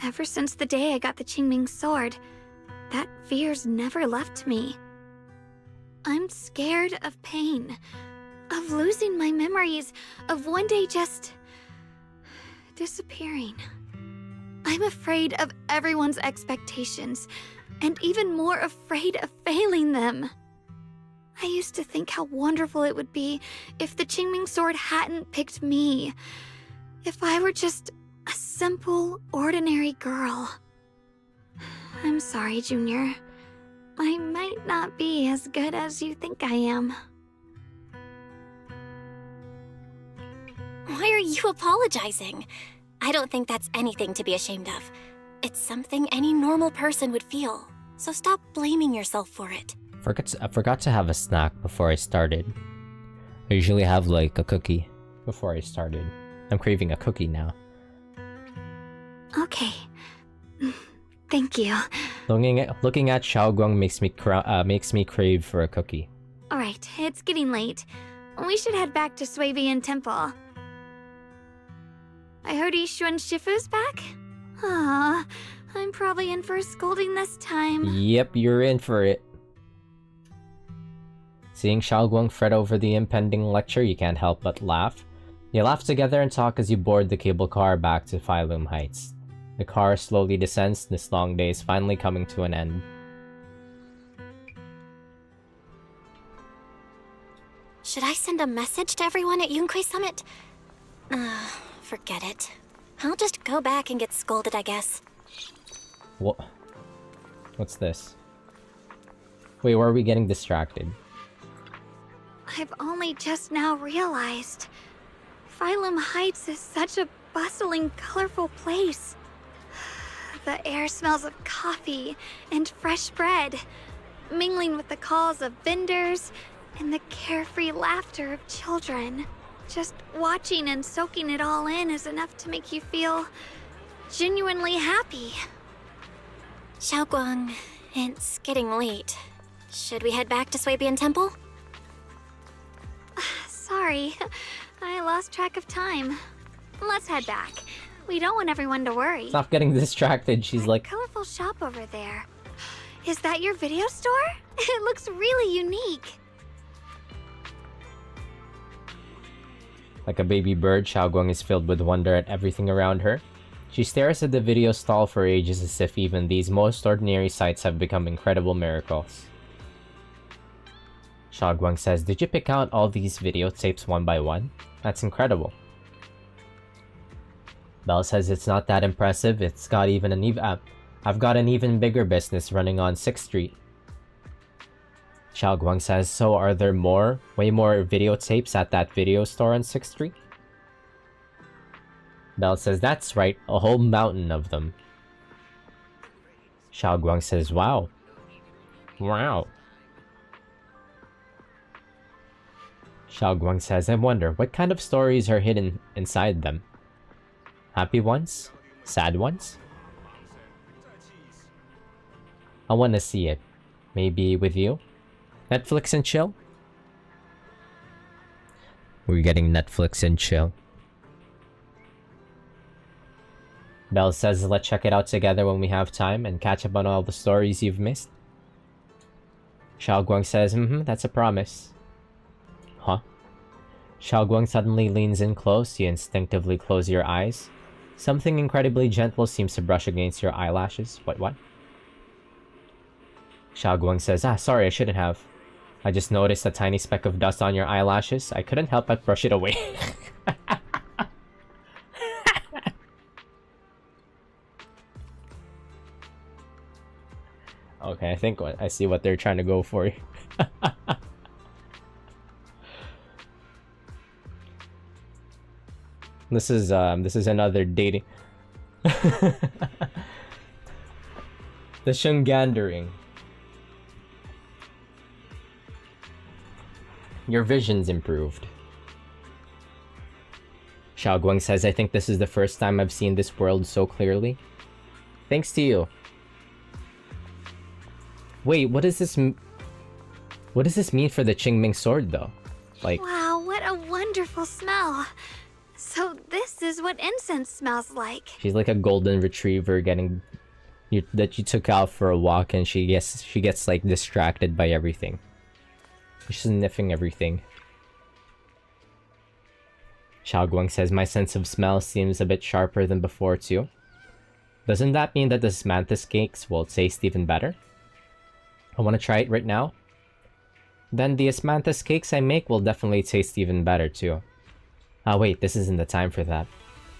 Ever since the day I got the QINGMING sword, that fear's never left me. I'm scared of pain, of losing my memories, of one day just disappearing. I'm afraid of everyone's expectations, and even more afraid of failing them. I used to think how wonderful it would be if the QINGMING sword hadn't picked me. If I were just a simple, ordinary girl. I'm sorry, Junior. I might not be as good as you think I am. Why are you apologizing? I don't think that's anything to be ashamed of. It's something any normal person would feel, so stop blaming yourself for it. I forgot to have a snack before I started. I usually have like a cookie before I started. I'm craving a cookie now. Okay. Thank you. Looking at Xiaoguang makes me crave for a cookie. Alright, it's getting late. We should head back to Swabian Temple. I heard Ishu and Shifu's back? Ah, I'm probably in for a scolding this time. Yep, you're in for it. Seeing Xiaoguang fret over the impending lecture, you can't help but laugh. You laugh together and talk as you board the cable car back to Phylum Heights. The car slowly descends, this long day is finally coming to an end. Should I send a message to everyone at Yunquay Summit? Forget it. I'll just go back and get scolded, I guess. What? What's this? Wait, where are we getting distracted? I've only just now realized. Phylum Heights is such a bustling, colorful place. The air smells of coffee and fresh bread, mingling with the calls of vendors and the carefree laughter of children. Just watching and soaking it all in is enough to make you feel genuinely happy. Xiaoguang, it's getting late. Should we head back to Swabian Temple? Sorry, I lost track of time. Let's head back. We don't want everyone to worry. Stop getting distracted. She's like, Colorful shop over there. Is that your video store? It looks really unique. like a baby bird, Xiaoguang is filled with wonder at everything around her. She stares at the video stall for ages as if even these most ordinary sights have become incredible miracles. Xiaoguang says, "Did you pick out all these videotapes one by one? That's incredible." Belle says it's not that impressive, I've got an even bigger business running on 6th Street. Xiaoguang says, "So are there way more videotapes at that video store on 6th Street?" Belle says, "That's right, a whole mountain of them." Xiaoguang says, "Wow. Wow." Xiaoguang says, "I wonder, what kind of stories are hidden inside them? Happy ones? Sad ones? I want to see it. Maybe with you? Netflix and chill?" We're getting Netflix and chill. Belle says, "Let's check it out together when we have time and catch up on all the stories you've missed." Xiaoguang says, "That's a promise." Huh? Xiaoguang suddenly leans in close. You instinctively close your eyes. Something incredibly gentle seems to brush against your eyelashes. What? Xiaoguang says, "Sorry, I shouldn't have. I just noticed a tiny speck of dust on your eyelashes. I couldn't help but brush it away." Okay, I think I see what they're trying to go for. This is another dating. The shungandering. Your vision's improved. Xiaoguang says, "I think this is the first time I've seen this world so clearly. Thanks to you." Wait, what does this mean for the QINGMING sword, though? Like, wow, what a wonderful smell. So this is what incense smells like. she's like a golden retriever that you took out for a walk, and she gets like distracted by everything. She's sniffing everything. Xiaoguang says, "My sense of smell seems a bit sharper than before too. Doesn't that mean that the mantis cakes will taste even better? I want to try it right now. Then the mantis cakes I make will definitely taste even better too." Wait, this isn't the time for that.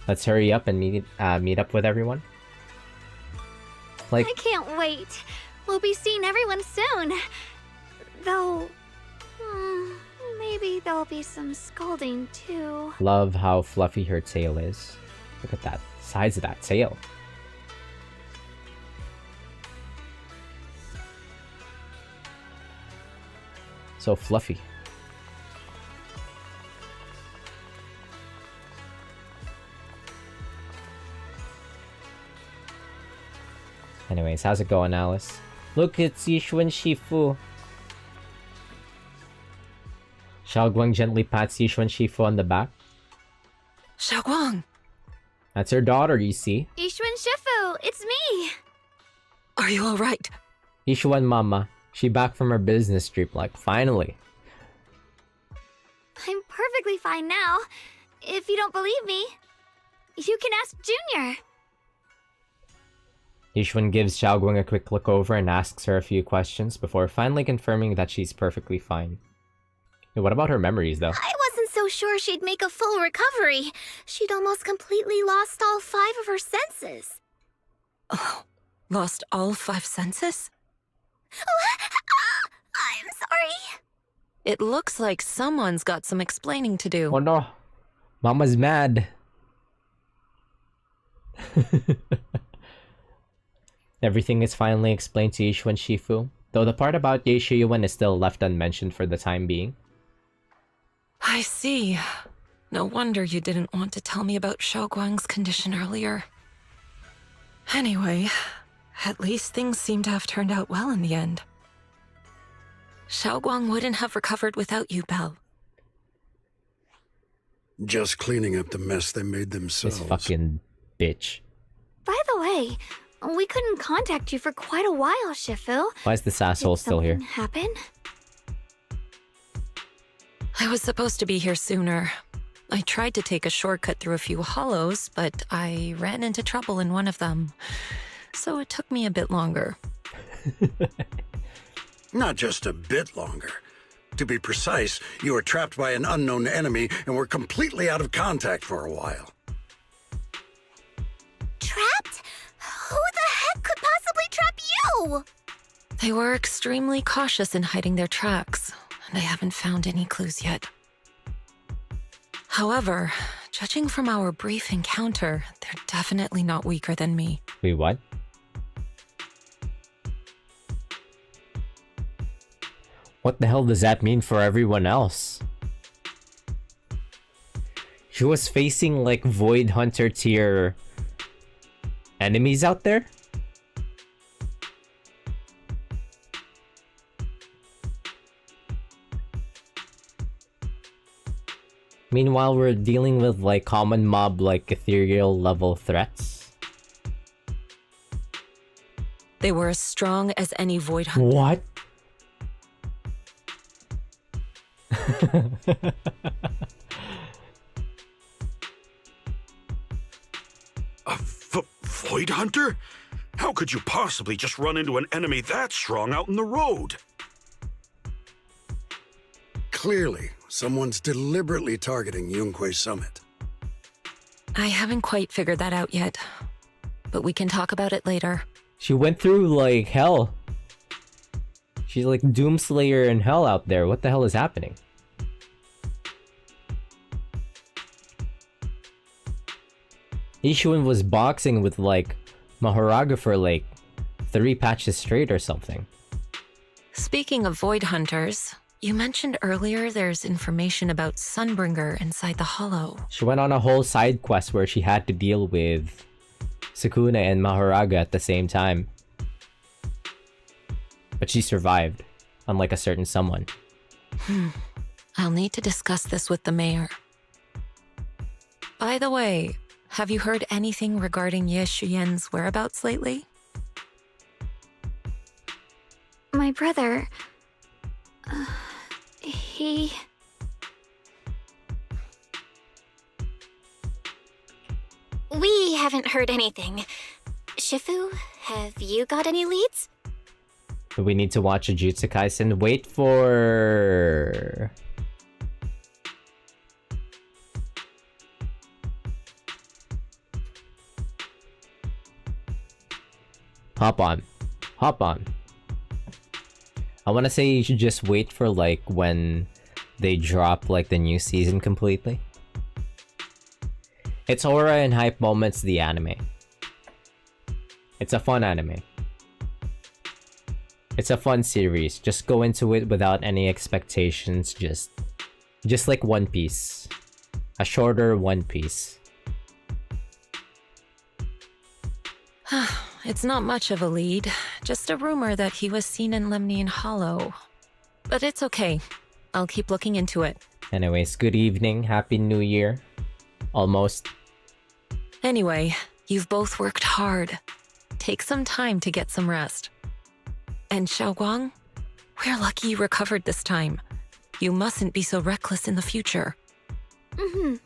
Let's hurry up and meet up with everyone. Like, I can't wait. We'll be seeing everyone soon. Though, maybe there'll be some scolding too. love how fluffy her tail is. Look at that size of that tail. So fluffy. Anyways, how's it going, Alice? Look, it's Yixuan Shifu. Xiaoguang gently pats Yixuan Shifu on the back. Xiaoguang! That's her daughter, you see. Yixuan Shifu, it's me! Are you alright? Yixuan Mama. She back from her business trip, like, finally. I'm perfectly fine now. If you don't believe me, you can ask Junior. Yixuan gives Xiaoguang a quick look over and asks her a few questions before finally confirming that she's perfectly fine. Hey, what about her memories, though? I wasn't so sure she'd make a full recovery. She'd almost completely lost all 5 of her senses. Oh, lost all 5 senses? I'm sorry. It looks like someone's got some explaining to do. Oh no. Mama's mad. Everything is finally explained to Yixuan Shifu, though the part about Ye Shiyuan is still left unmentioned for the time being. I see. No wonder you didn't want to tell me about Xiaoguang's condition earlier. Anyway, at least things seem to have turned out well in the end. Xiaoguang wouldn't have recovered without you, Belle. Just cleaning up the mess they made This themselves. fucking bitch. By the way, we couldn't contact you for quite a while, Shifu. Why is this asshole still here? Did something happen? I was supposed to be here sooner. I tried to take a shortcut through a few hollows, but I ran into trouble in one of them. So it took me a bit longer. Not just a bit longer. To be precise, you were trapped by an unknown enemy and were completely out of contact for a while. Trapped? Who the heck could possibly trap you? They were extremely cautious in hiding their tracks, and I haven't found any clues yet. However, judging from our brief encounter, they're definitely not weaker than me. Wait, what? What the hell does that mean for everyone else? She was facing like Void Hunter tier enemies out there? Meanwhile, we're dealing with like common mob like ethereal level threats. They were as strong as any Void Hunter. What? A Void Hunter? How could you possibly just run into an enemy that strong out in the road? Clearly, someone's deliberately targeting Yunque's summit. I haven't quite figured that out yet, but we can talk about it later. She went through like hell. She's like Doomslayer in hell out there. What the hell is happening? Ishuin was boxing with like Mahoraga for like 3 patches straight or something. Speaking of Void Hunters, you mentioned earlier there's information about Sunbringer inside the Hollow. She went on a whole side quest where she had to deal with Sukuna and Mahoraga at the same time. But she survived, unlike a certain someone. I'll need to discuss this with the mayor. By the way, have you heard anything regarding Ye Shuyen's whereabouts lately? My brother... he... We haven't heard anything. Shifu, have you got any leads? Do we need to watch a Jujutsu Kaisen? Wait for... Hop on. Hop on. I want to say you should just wait for like when they drop like the new season completely. It's aura and hype moments, the anime. It's a fun anime. It's a fun series. Just go into it without any expectations. Just like One Piece. A shorter One Piece. It's not much of a lead, just a rumor that he was seen in Lemnian Hollow. But it's okay. I'll keep looking into it. Anyways, good evening. Happy New Year. Almost. Anyway, you've both worked hard. Take some time to get some rest. And Xiaoguang, we're lucky you recovered this time. You mustn't be so reckless in the future.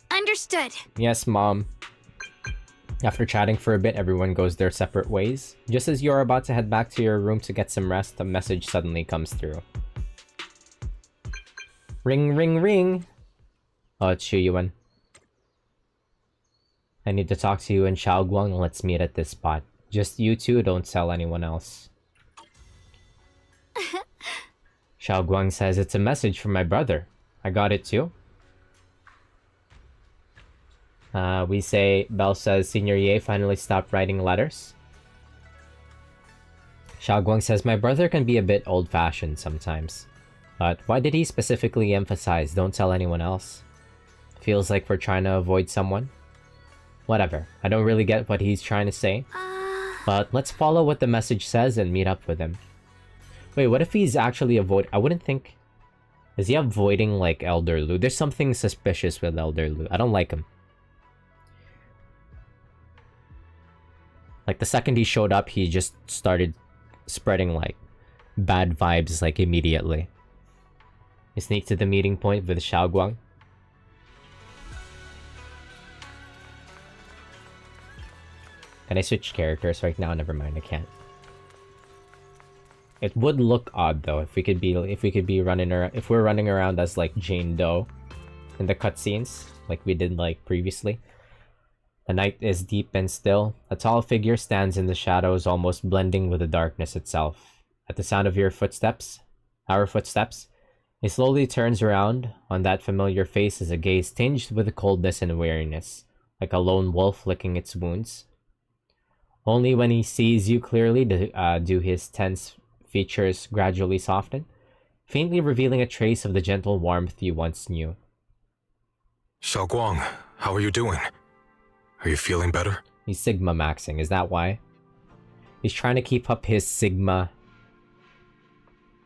Understood. Yes, Mom. After chatting for a bit, everyone goes their separate ways. Just as you're about to head back to your room to get some rest, a message suddenly comes through. Ring, ring, ring! Oh, it's Xu Yuan. I need to talk to you and Xiaoguang. Let's meet at this spot. Just you two, don't tell anyone else. Xiaoguang says it's a message from my brother. I got it too. We say, Belle says, Senior Ye finally stopped writing letters. Xiaoguang says, my brother can be a bit old-fashioned sometimes. But why did he specifically emphasize, don't tell anyone else? Feels like we're trying to avoid someone. Whatever, I don't really get what he's trying to say. But let's follow what the message says and meet up with him. Wait, what if he's actually I wouldn't think... Is he avoiding, like, Elder Lu? There's something suspicious with Elder Lu. I don't like him. Like the second he showed up, he just started spreading like bad vibes like immediately. You sneak to the meeting point with Xiaoguang. Can I switch characters right now? Never mind, I can't. It would look odd though if we could be running around, if we're running around as like Jane Doe in the cutscenes like we did like previously. The night is deep and still. A tall figure stands in the shadows, almost blending with the darkness itself. At the sound of our footsteps, he slowly turns around. On that familiar face is a gaze tinged with coldness and weariness, like a lone wolf licking its wounds. Only when he sees you clearly do his tense features gradually soften, faintly revealing a trace of the gentle warmth you once knew. Xiaoguang, how are you doing? Are you feeling better? He's Sigma maxing, is that why? He's trying to keep up his Sigma.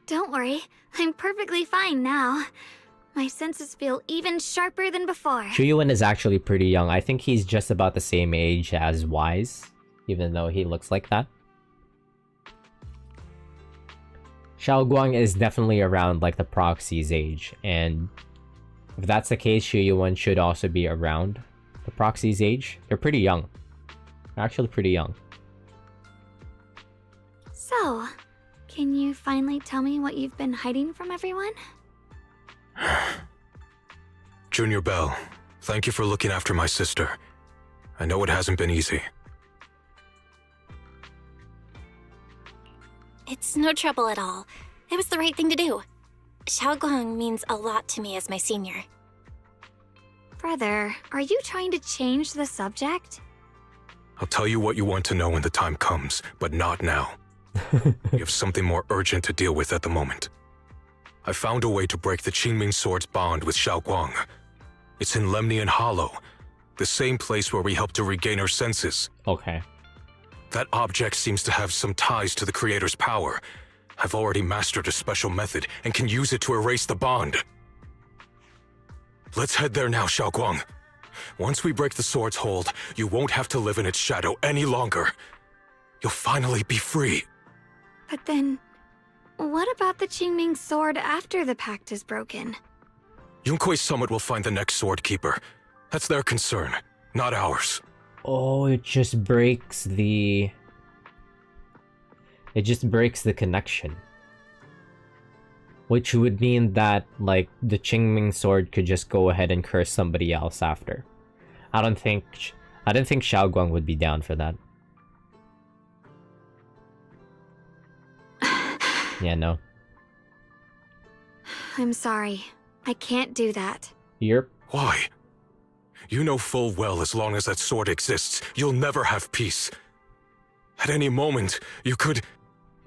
Don't worry, I'm perfectly fine now. My senses feel even sharper than before. Chuyuan is actually pretty young. I think he's just about the same age as Wise, even though he looks like that. Xiaoguang is definitely around like the proxy's age, and if that's the case, Chuyuan should also be around the proxy's age. They're pretty young. They're actually pretty young. So, can you finally tell me what you've been hiding from everyone? Junior Bell, thank you for looking after my sister. I know it hasn't been easy. It's no trouble at all. It was the right thing to do. Xiaoguang means a lot to me as my senior. Brother, are you trying to change the subject? I'll tell you what you want to know when the time comes, but not now. We have something more urgent to deal with at the moment. I found a way to break the QINGMING sword's bond with Xiaoguang. It's in Lemnian Hollow, the same place where we helped to regain her senses. Okay. That object seems to have some ties to the Creator's power. I've already mastered a special method and can use it to erase the bond. Let's head there now, Xiaoguang. Once we break the sword's hold, you won't have to live in its shadow any longer. You'll finally be free. But then, what about the QINGMING sword after the pact is broken? Yunkui's summit will find the next sword keeper. That's their concern, not ours. Oh, it just breaks the... It just breaks the connection. Which would mean that, like, the QINGMING sword could just go ahead and curse somebody else after. I don't think Xiaoguang would be down for that. Yeah, no. I'm sorry. I can't do that. Yep. Why? You know full well as long as that sword exists, you'll never have peace. At any moment, you could...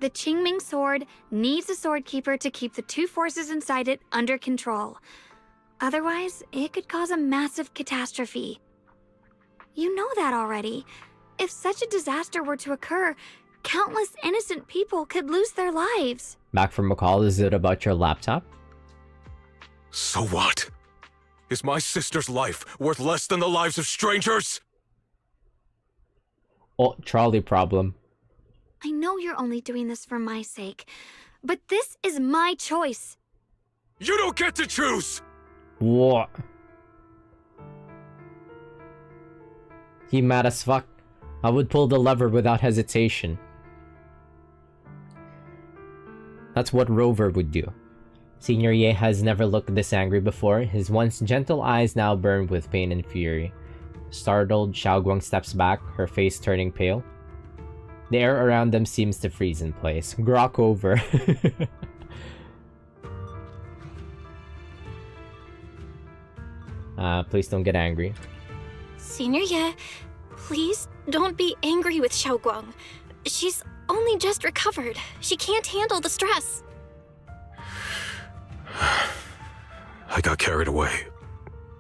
The QINGMING sword needs a sword keeper to keep the two forces inside it under control. Otherwise, it could cause a massive catastrophe. You know that already. If such a disaster were to occur, countless innocent people could lose their lives. Back from McCall, is it about your laptop? So what? Is my sister's life worth less than the lives of strangers? Oh, trolley problem. I know you're only doing this for my sake, but this is my choice. You don't get to choose! What? He mad as fuck. I would pull the lever without hesitation. That's what Rover would do. Senior Ye has never looked this angry before. His once gentle eyes now burn with pain and fury. Startled, Xiaoguang steps back, her face turning pale. The air around them seems to freeze in place. Grok over. Please don't get angry. Senior Ye, please don't be angry with Xiaoguang. She's only just recovered. She can't handle the stress. I got carried away.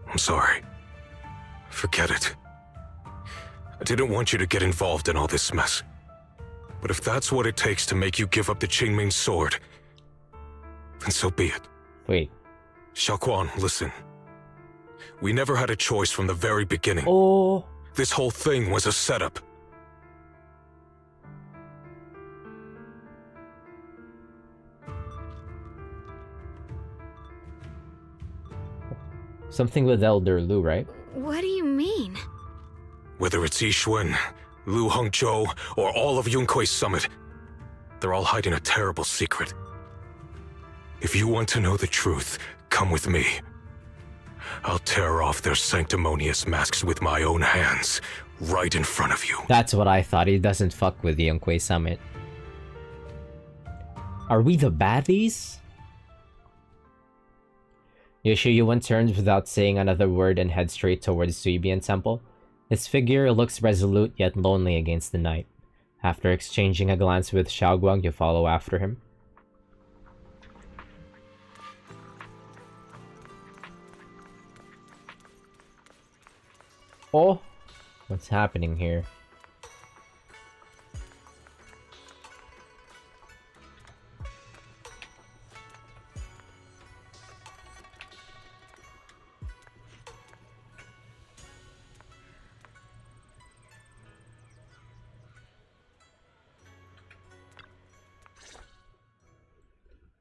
I'm sorry. Forget it. I didn't want you to get involved in all this mess. But if that's what it takes to make you give up the QINGMING sword, then so be it. Wait. Xiaoguang, listen. We never had a choice from the very beginning. Oh. This whole thing was a setup. Something with Elder Lu, right? What do you mean? Whether it's Yixuan, Lu Hongzhou, or all of Yunkui's summit, they're all hiding a terrible secret. If you want to know the truth, come with me. I'll tear off their sanctimonious masks with my own hands, right in front of you. That's what I thought. He doesn't fuck with the Yunque Summit. Are we the baddies? Yoshiyuan turns without saying another word and heads straight towards Suibian Temple. His figure looks resolute yet lonely against the night. After exchanging a glance with Xiaoguang, you follow after him. Oh, what's happening here?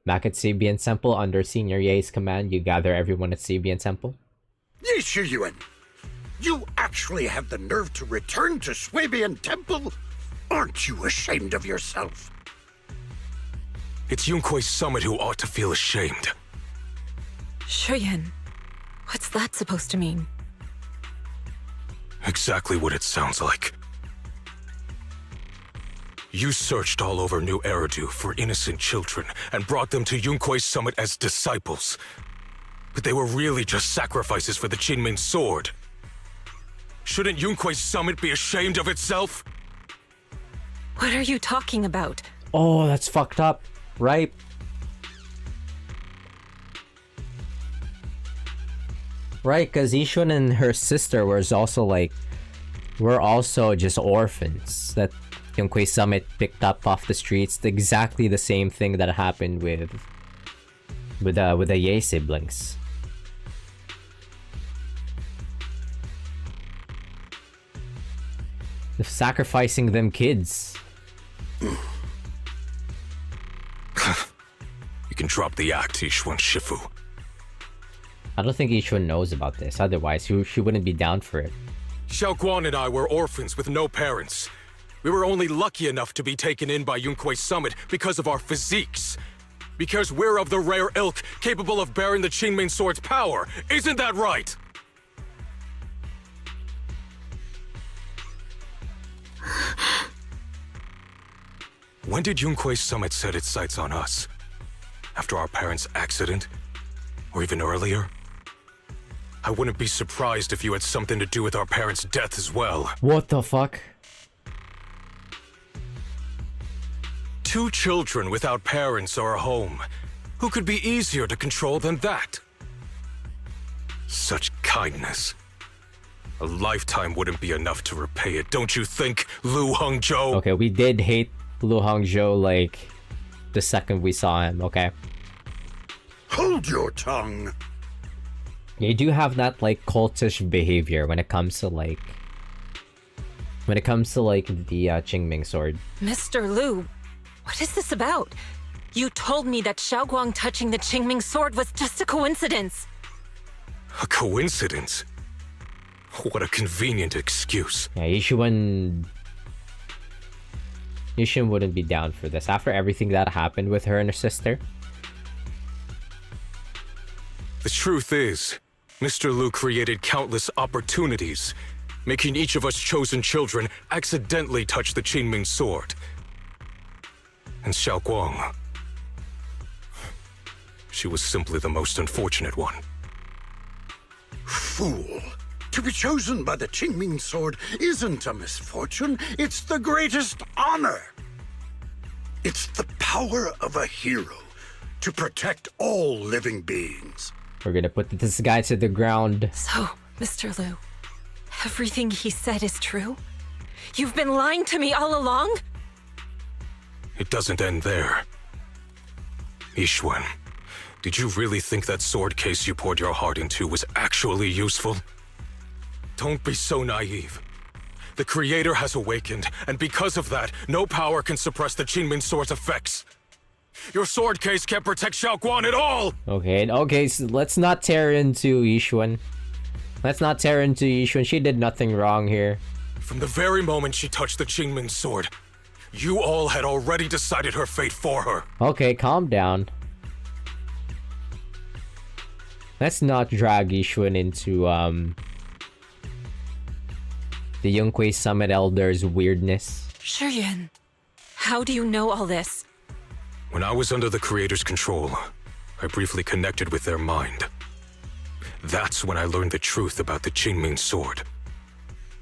Back at Suibian Temple, under Senior Ye's command, you gather everyone at Suibian Temple. Yixuan, you actually have the nerve to return to Suibian Temple? Aren't you ashamed of yourself? It's Yunkui's summit who ought to feel ashamed. Shuyan, what's that supposed to mean? Exactly what it sounds like. You searched all over New Eridu for innocent children and brought them to Yunkui's summit as disciples. But they were really just sacrifices for the Qingming sword. Shouldn't Yunkui's summit be ashamed of itself? What are you talking about? Oh, that's fucked up, right? Right, because Yixuan and her sister were also just orphans that Yunque Summit picked up off the streets. Exactly the same thing that happened with the Ye siblings. Sacrificing them kids. You can drop the act, Yixuan Shifu. I don't think Yixuan knows about this, otherwise she wouldn't be down for it. Xiaoguang and I were orphans with no parents. We were only lucky enough to be taken in by Yunkui's summit because of our physiques. Because we're of the rare ilk capable of bearing the Qingming sword's power. Isn't that right? When did Yunkui's summit set its sights on us? After our parents' accident? Or even earlier? I wouldn't be surprised if you had something to do with our parents' death as well. What the fuck? 2 children without parents or a home. Who could be easier to control than that? Such kindness. A lifetime wouldn't be enough to repay it, don't you think, Lu Hongzhou? Okay, we did hate Lu Hongzhou like the second we saw him, okay? Hold your tongue. You do have that like cultish behavior when it comes to the Qingming sword. Mr. Lu, what is this about? You told me that Xiaoguang touching the Qingming sword was just a coincidence. A coincidence? What a convenient excuse. Yeah, Yixuan wouldn't be down for this after everything that happened with her and her sister. The truth is, Mr. Lu created countless opportunities, making each of us chosen children accidentally touch the Qingming sword. And Xiaoguang, she was simply the most unfortunate one. Fool! To be chosen by the Qingming sword isn't a misfortune, it's the greatest honor. It's the power of a hero to protect all living beings. We're gonna put this guy to the ground. So, Mr. Lu, everything he said is true? You've been lying to me all along? It doesn't end there. Yixuan, did you really think that sword case you poured your heart into was actually useful? Don't be so naive. The Creator has awakened, and because of that, no power can suppress the Qingming sword's effects. Your sword case can't protect Xiaoguang at all! Okay, so let's not tear into Yishuan. She did nothing wrong here. From the very moment she touched the Qingming sword, you all had already decided her fate for her. Okay, calm down. Let's not drag Yishuan into, the Yunquei Summit Elders' weirdness. Shuyun, how do you know all this? When I was under the Creator's control, I briefly connected with their mind. That's when I learned the truth about the Qingming sword.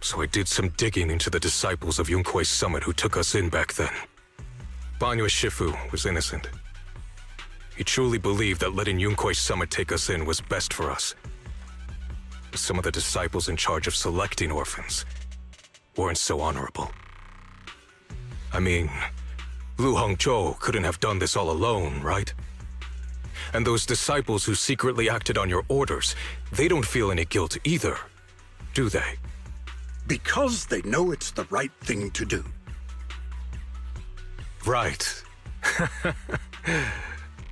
So I did some digging into the disciples of Yunquei Summit who took us in back then. Banyue Shifu was innocent. He truly believed that letting Yunquei Summit take us in was best for us. But some of the disciples in charge of selecting orphans weren't so honorable. I mean, Lu Hongzhou couldn't have done this all alone, right? And those disciples who secretly acted on your orders, they don't feel any guilt either, do they? Because they know it's the right thing to do. Right.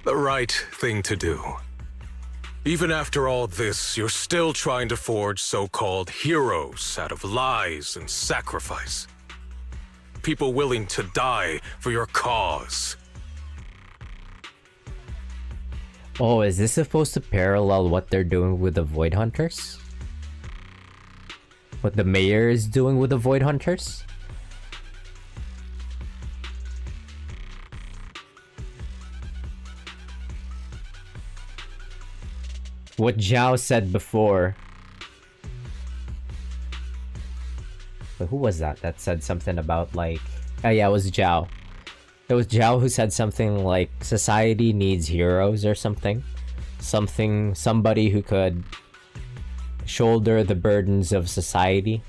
The right thing to do. Even after all this, you're still trying to forge so-called heroes out of lies and sacrifice. People willing to die for your cause. Oh, is this supposed to parallel what they're doing with the Void Hunters? What the mayor is doing with the Void Hunters? What Zhao said before. But who was that that said something about like... Oh yeah, it was Zhao. It was Zhao who said something like society needs heroes or something. Somebody who could shoulder the burdens of society.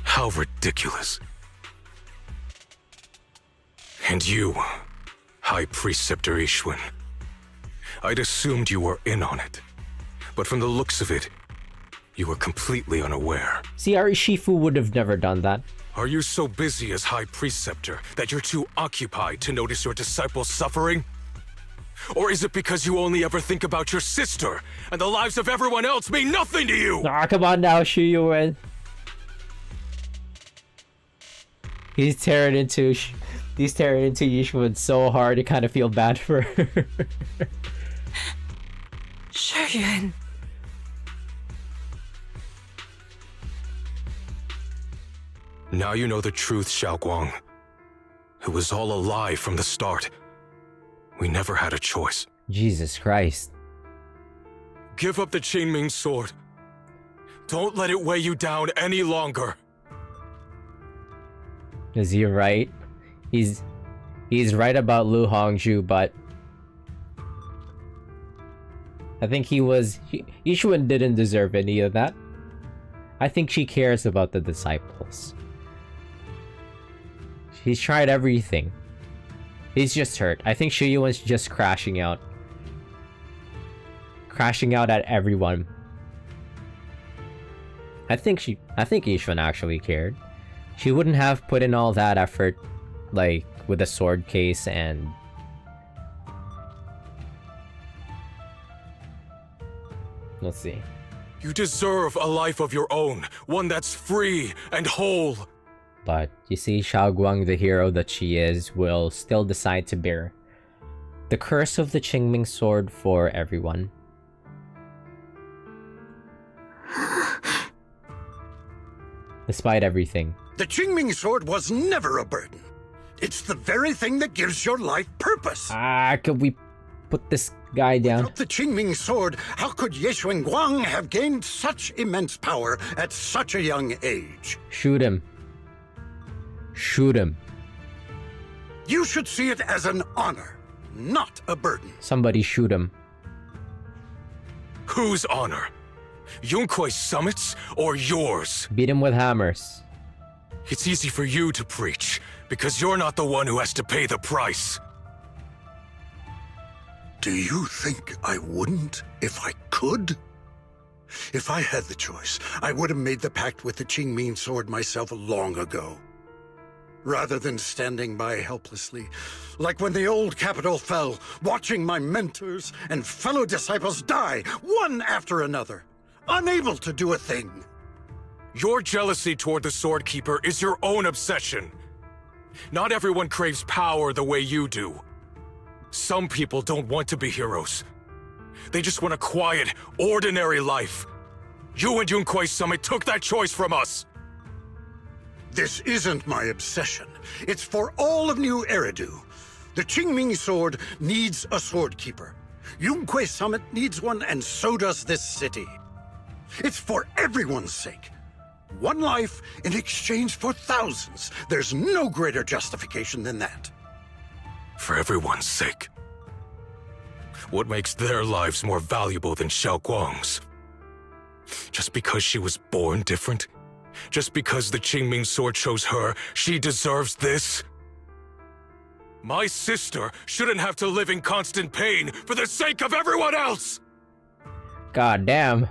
How ridiculous. And you, High Preceptor Yishuan. I'd assumed you were in on it. But from the looks of it, you were completely unaware. See, Shifu would have never done that. Are you so busy as High Preceptor that you're too occupied to notice your disciples suffering? Or is it because you only ever think about your sister, and the lives of everyone else mean nothing to you? Ah, come on now, Shu Yuan. He's tearing into Yishuan so hard, I kind of feel bad for her. Shuyun. Now you know the truth, Xiaoguang. It was all a lie from the start. We never had a choice. Jesus Christ. Give up the Qingming sword. Don't let it weigh you down any longer. Is he right? He's right about Lu Hongzhou, but I think Yishuan didn't deserve any of that. I think she cares about the disciples. He's tried everything. He's just hurt. I think Shu Yuan's just crashing out. Crashing out at everyone. I think Yishuan actually cared. She wouldn't have put in all that effort, like, with a sword case and... Let's see. You deserve a life of your own, one that's free and whole. But you see, Xiaoguang, the hero that she is, will still decide to bear the curse of the Qingming sword for everyone. Despite everything. The Qingming sword was never a burden. It's the very thing that gives your life purpose. Could we put this guy down? Without the Qingming sword, how could Ye Guang have gained such immense power at such a young age? Shoot him. Shoot him. You should see it as an honor, not a burden. Somebody shoot him. Whose honor? Yunquei Summit's or yours? Beat him with hammers. It's easy for you to preach, because you're not the one who has to pay the price. Do you think I wouldn't if I could? If I had the choice, I would have made the pact with the Qingming sword myself long ago. rather than standing by helplessly, like when the old capital fell, watching my mentors and fellow disciples die, one after another, unable to do a thing. Your jealousy toward the Sword Keeper is your own obsession. Not everyone craves power the way you do. Some people don't want to be heroes. They just want a quiet, ordinary life. You and Yunquei Summit took that choice from us. This isn't my obsession. It's for all of New Eridu. The QINGMING sword needs a sword keeper. Yunquei Summit needs one, and so does this city. It's for everyone's sake. One life in exchange for thousands. There's no greater justification than that. For everyone's sake. What makes their lives more valuable than Xiaoguang's? Just because she was born different? Just because the QINGMING sword chose her, she deserves this? My sister shouldn't have to live in constant pain for the sake of everyone else! God damn.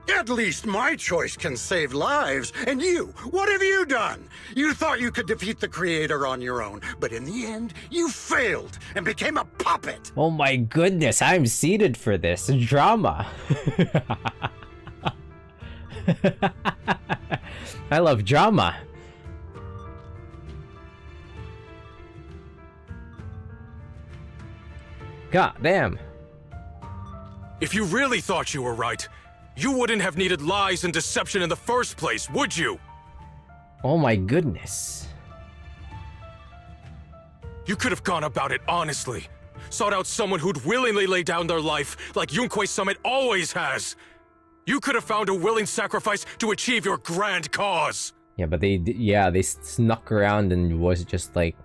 At least my choice can save lives. And you, what have you done? You thought you could defeat the Creator on your own, but in the end, you failed and became a puppet. Oh my goodness, I'm seated for this drama. I love drama. God damn. If you really thought you were right, you wouldn't have needed lies and deception in the first place, would you? Oh my goodness. You could have gone about it honestly. Sought out someone who'd willingly lay down their life like Yunquei Summit always has. You could have found a willing sacrifice to achieve your grand cause. Yeah, but they snuck around and was just like...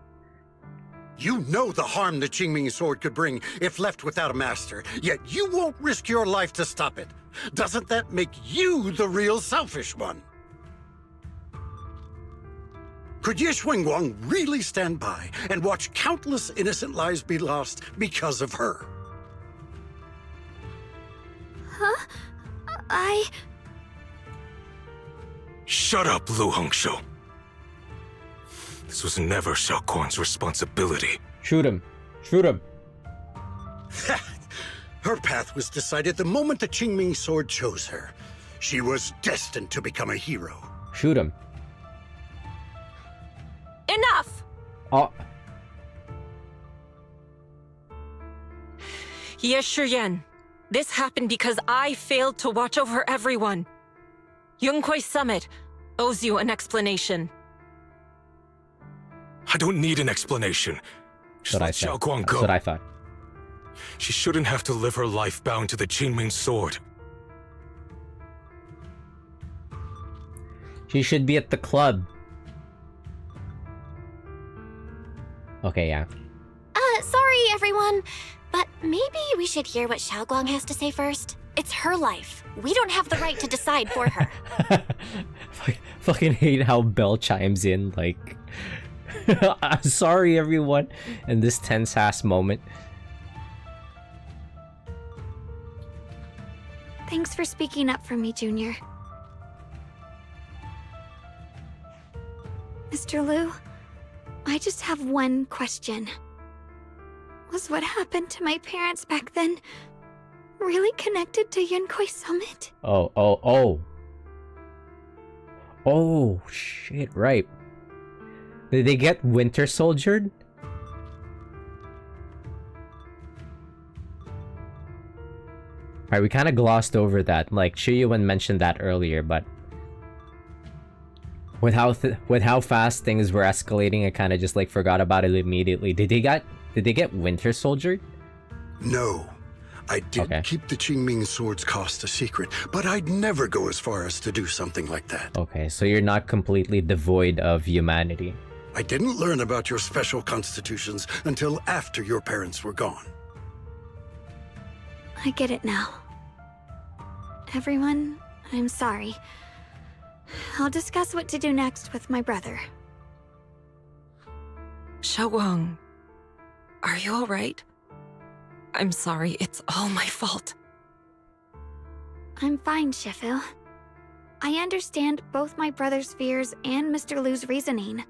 You know the harm the QINGMING sword could bring if left without a master, yet you won't risk your life to stop it. Doesn't that make you the real selfish one? Could Ye Xuanguang really stand by and watch countless innocent lives be lost because of her? Huh? Shut up, Lu Hongshou. This was never Xiaoguang's responsibility. Shoot him. Shoot him. Her path was decided the moment the QINGMING sword chose her. She was destined to become a hero. Shoot him. Enough! Oh. Ye Shiyan, this happened because I failed to watch over everyone. Yunquei Summit owes you an explanation. I don't need an explanation. Just let Xiaoguang go. That's what I thought. She shouldn't have to live her life bound to the QINGMING sword. She should be at the club. Okay, yeah. Sorry, everyone, but maybe we should hear what Xiaoguang has to say first. It's her life. We don't have the right to decide for her. Fucking hate how Bell chimes in, like... Sorry, everyone, in this tense-ass moment. Thanks for speaking up for me, Junior. Mr. Liu, I just have one question. Was what happened to my parents back then really connected to Yunquei Summit? Oh, shit, right. Did they get winter soldiered? Alright, we kind of glossed over that. Like, Shiyuan mentioned that earlier, but... With how fast things were escalating, I kind of just, like, forgot about it immediately. Did they get winter soldiered? No. I did keep the QINGMING sword's cost a secret, but I'd never go as far as to do something like that. Okay, so you're not completely devoid of humanity. I didn't learn about your special constitutions until after your parents were gone. I get it now. Everyone, I'm sorry. I'll discuss what to do next with my brother. Xiaoguang, are you alright? I'm sorry, it's all my fault. I'm fine, Shifu. I understand both my brother's fears and Mr. Liu's reasoning.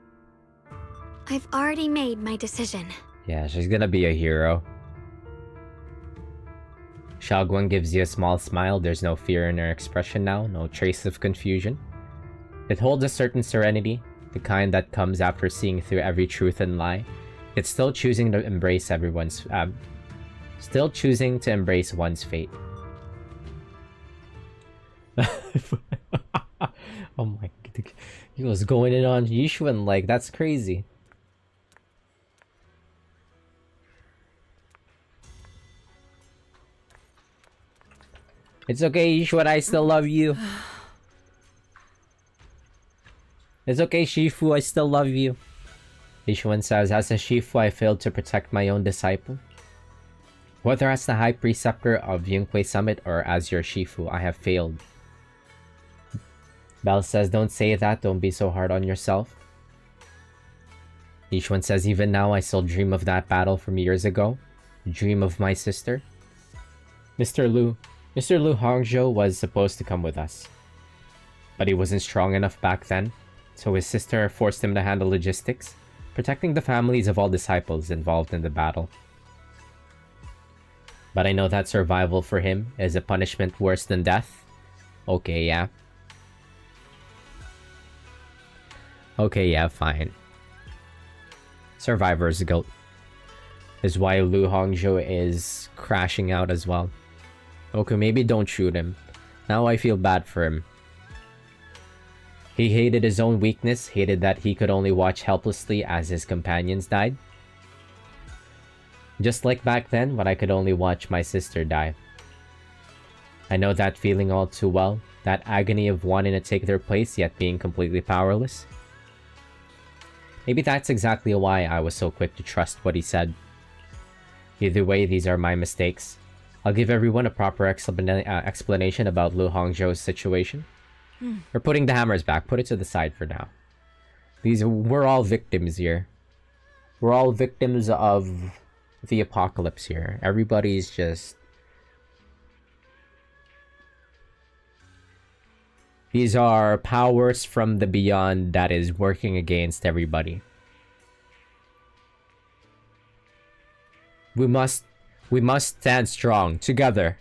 I've already made my decision. Yeah, she's gonna be a hero. Xiaoguang gives you a small smile. There's no fear in her expression now, no trace of confusion. It holds a certain serenity, the kind that comes after seeing through every truth and lie. It's still choosing to embrace one's fate. Oh my god, he was going in on Yishuan, like, that's crazy. It's okay, Yishuan, I still love you. It's okay, Shifu, I still love you. Yishuan says, as a Shifu, I failed to protect my own disciple. Whether as the High Preceptor of Yunkwei Summit or as your Shifu, I have failed. Belle says, don't say that, don't be so hard on yourself. Yishuan says, even now I still dream of that battle from years ago. Dream of my sister. Mr. Lu Hongzhou was supposed to come with us. But he wasn't strong enough back then, so his sister forced him to handle logistics, protecting the families of all disciples involved in the battle. But I know that survival for him is a punishment worse than death. Okay, yeah. Okay, yeah, fine. Survivor's guilt is why Lu Hongzhou is crashing out as well. Okay, maybe don't shoot him. Now I feel bad for him. He hated his own weakness, hated that he could only watch helplessly as his companions died. Just like back then, when I could only watch my sister die. I know that feeling all too well, that agony of wanting to take their place yet being completely powerless. Maybe that's exactly why I was so quick to trust what he said. Either way, these are my mistakes. I'll give everyone a proper explanation about Lu Hongzhou's situation. We're putting the hammers back. Put it to the side for now. We're all victims here. We're all victims of the apocalypse here. Everybody's just... These are powers from the beyond that is working against everybody. We must stand strong together.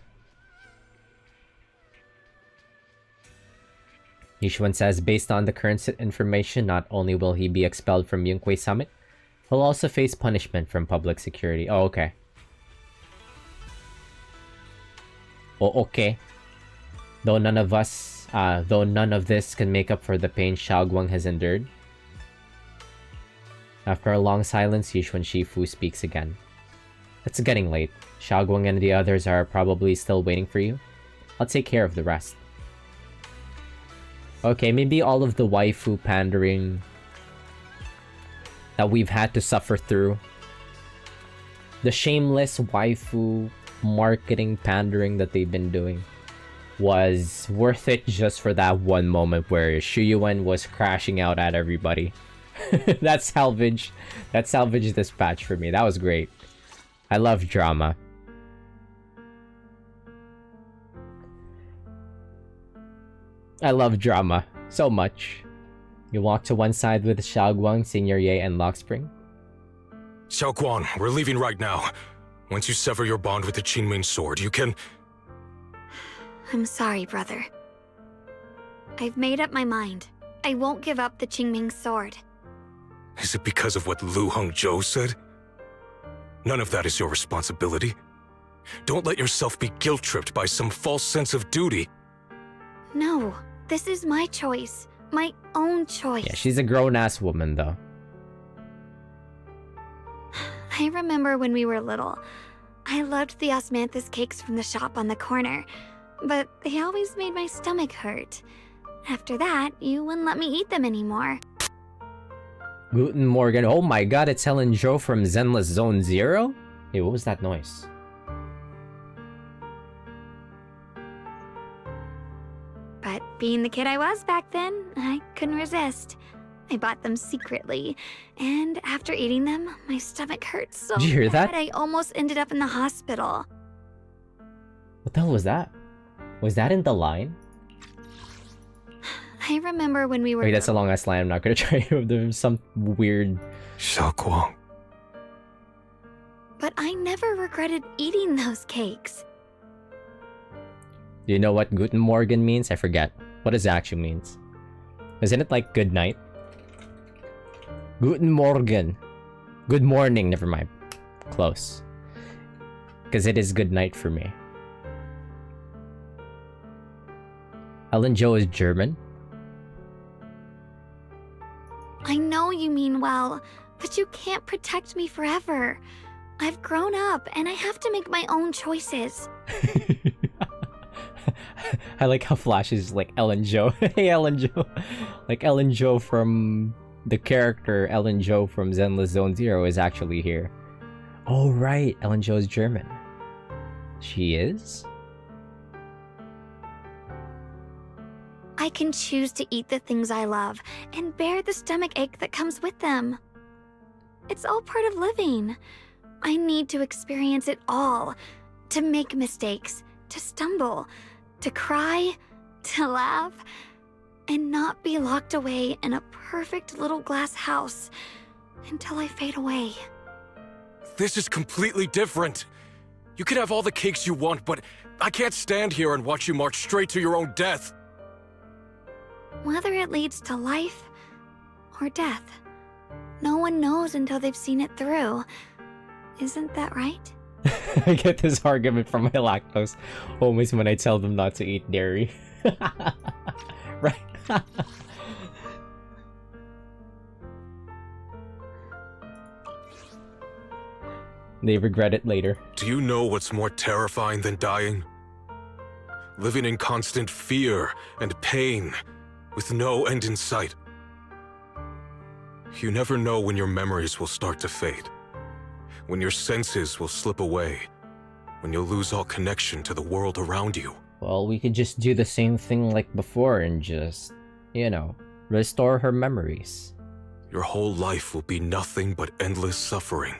Yishuan says, based on the current information, not only will he be expelled from Yunkwei Summit, he'll also face punishment from public security. Oh, okay. Oh, okay. Though none of this can make up for the pain Xiaoguang has endured. After a long silence, Yishuan Shifu speaks again. It's getting late. Xiaoguang and the others are probably still waiting for you. I'll take care of the rest. Okay, maybe all of the waifu pandering that we've had to suffer through. The shameless waifu marketing pandering that they've been doing was worth it just for that one moment where Shuyuan was crashing out at everybody. That's salvage dispatch for me. That was great. I love drama. I love drama so much. You walk to one side with Xiaoguang, Senior Ye, and Lockspring. Xiaoguang, we're leaving right now. Once you sever your bond with the QINGMING sword, you can... I'm sorry, brother. I've made up my mind. I won't give up the QINGMING sword. Is it because of what Lu Hongzhou said? None of that is your responsibility. Don't let yourself be guilt-tripped by some false sense of duty. No, this is my choice. My own choice. Yeah, she's a grown-ass woman, though. I remember when we were little. I loved the osmanthus cakes from the shop on the corner, but they always made my stomach hurt. After that, you wouldn't let me eat them anymore. Guten Morgen. Oh my god, it's Helen Zhou from Zenless Zone Zero? Hey, what was that noise? But being the kid I was back then, I couldn't resist. I bought them secretly, and after eating them, my stomach hurt so Did you hear bad that? I almost ended up in the hospital. What the hell was that? Was that in the line? I remember when we were... Wait, that's a long ass line. I'm not gonna try it. There's some weird... Xiaoguang. But I never regretted eating those cakes. Do you know what Guten Morgen means? I forget. What does it actually means? Isn't it like good night? Guten Morgen. Good morning, never mind. Close. Because it is good night for me. Ellen Jo is German? I know you mean well, but you can't protect me forever. I've grown up, and I have to make my own choices. I like how Flash is like Ellen Jo. Hey, Ellen Jo. Like Ellen Jo from... The character Ellen Jo from Zenless Zone Zero is actually here. Oh, right. Ellen Jo is German. She is? I can choose to eat the things I love and bear the stomach ache that comes with them. It's all part of living. I need to experience it all. To make mistakes, to stumble, to cry, to laugh, and not be locked away in a perfect little glass house until I fade away. This is completely different. You can have all the cakes you want, but I can't stand here and watch you march straight to your own death. Whether it leads to life or death, no one knows until they've seen it through. Isn't that right? I get this argument from my lactose homies when I tell them not to eat dairy. Right. They regret it later. Do you know what's more terrifying than dying? Living in constant fear and pain, with no end in sight. You never know when your memories will start to fade, when your senses will slip away, when you'll lose all connection to the world around you. Well, we could just do the same thing like before and just, you know, restore her memories. Your whole life will be nothing but endless suffering.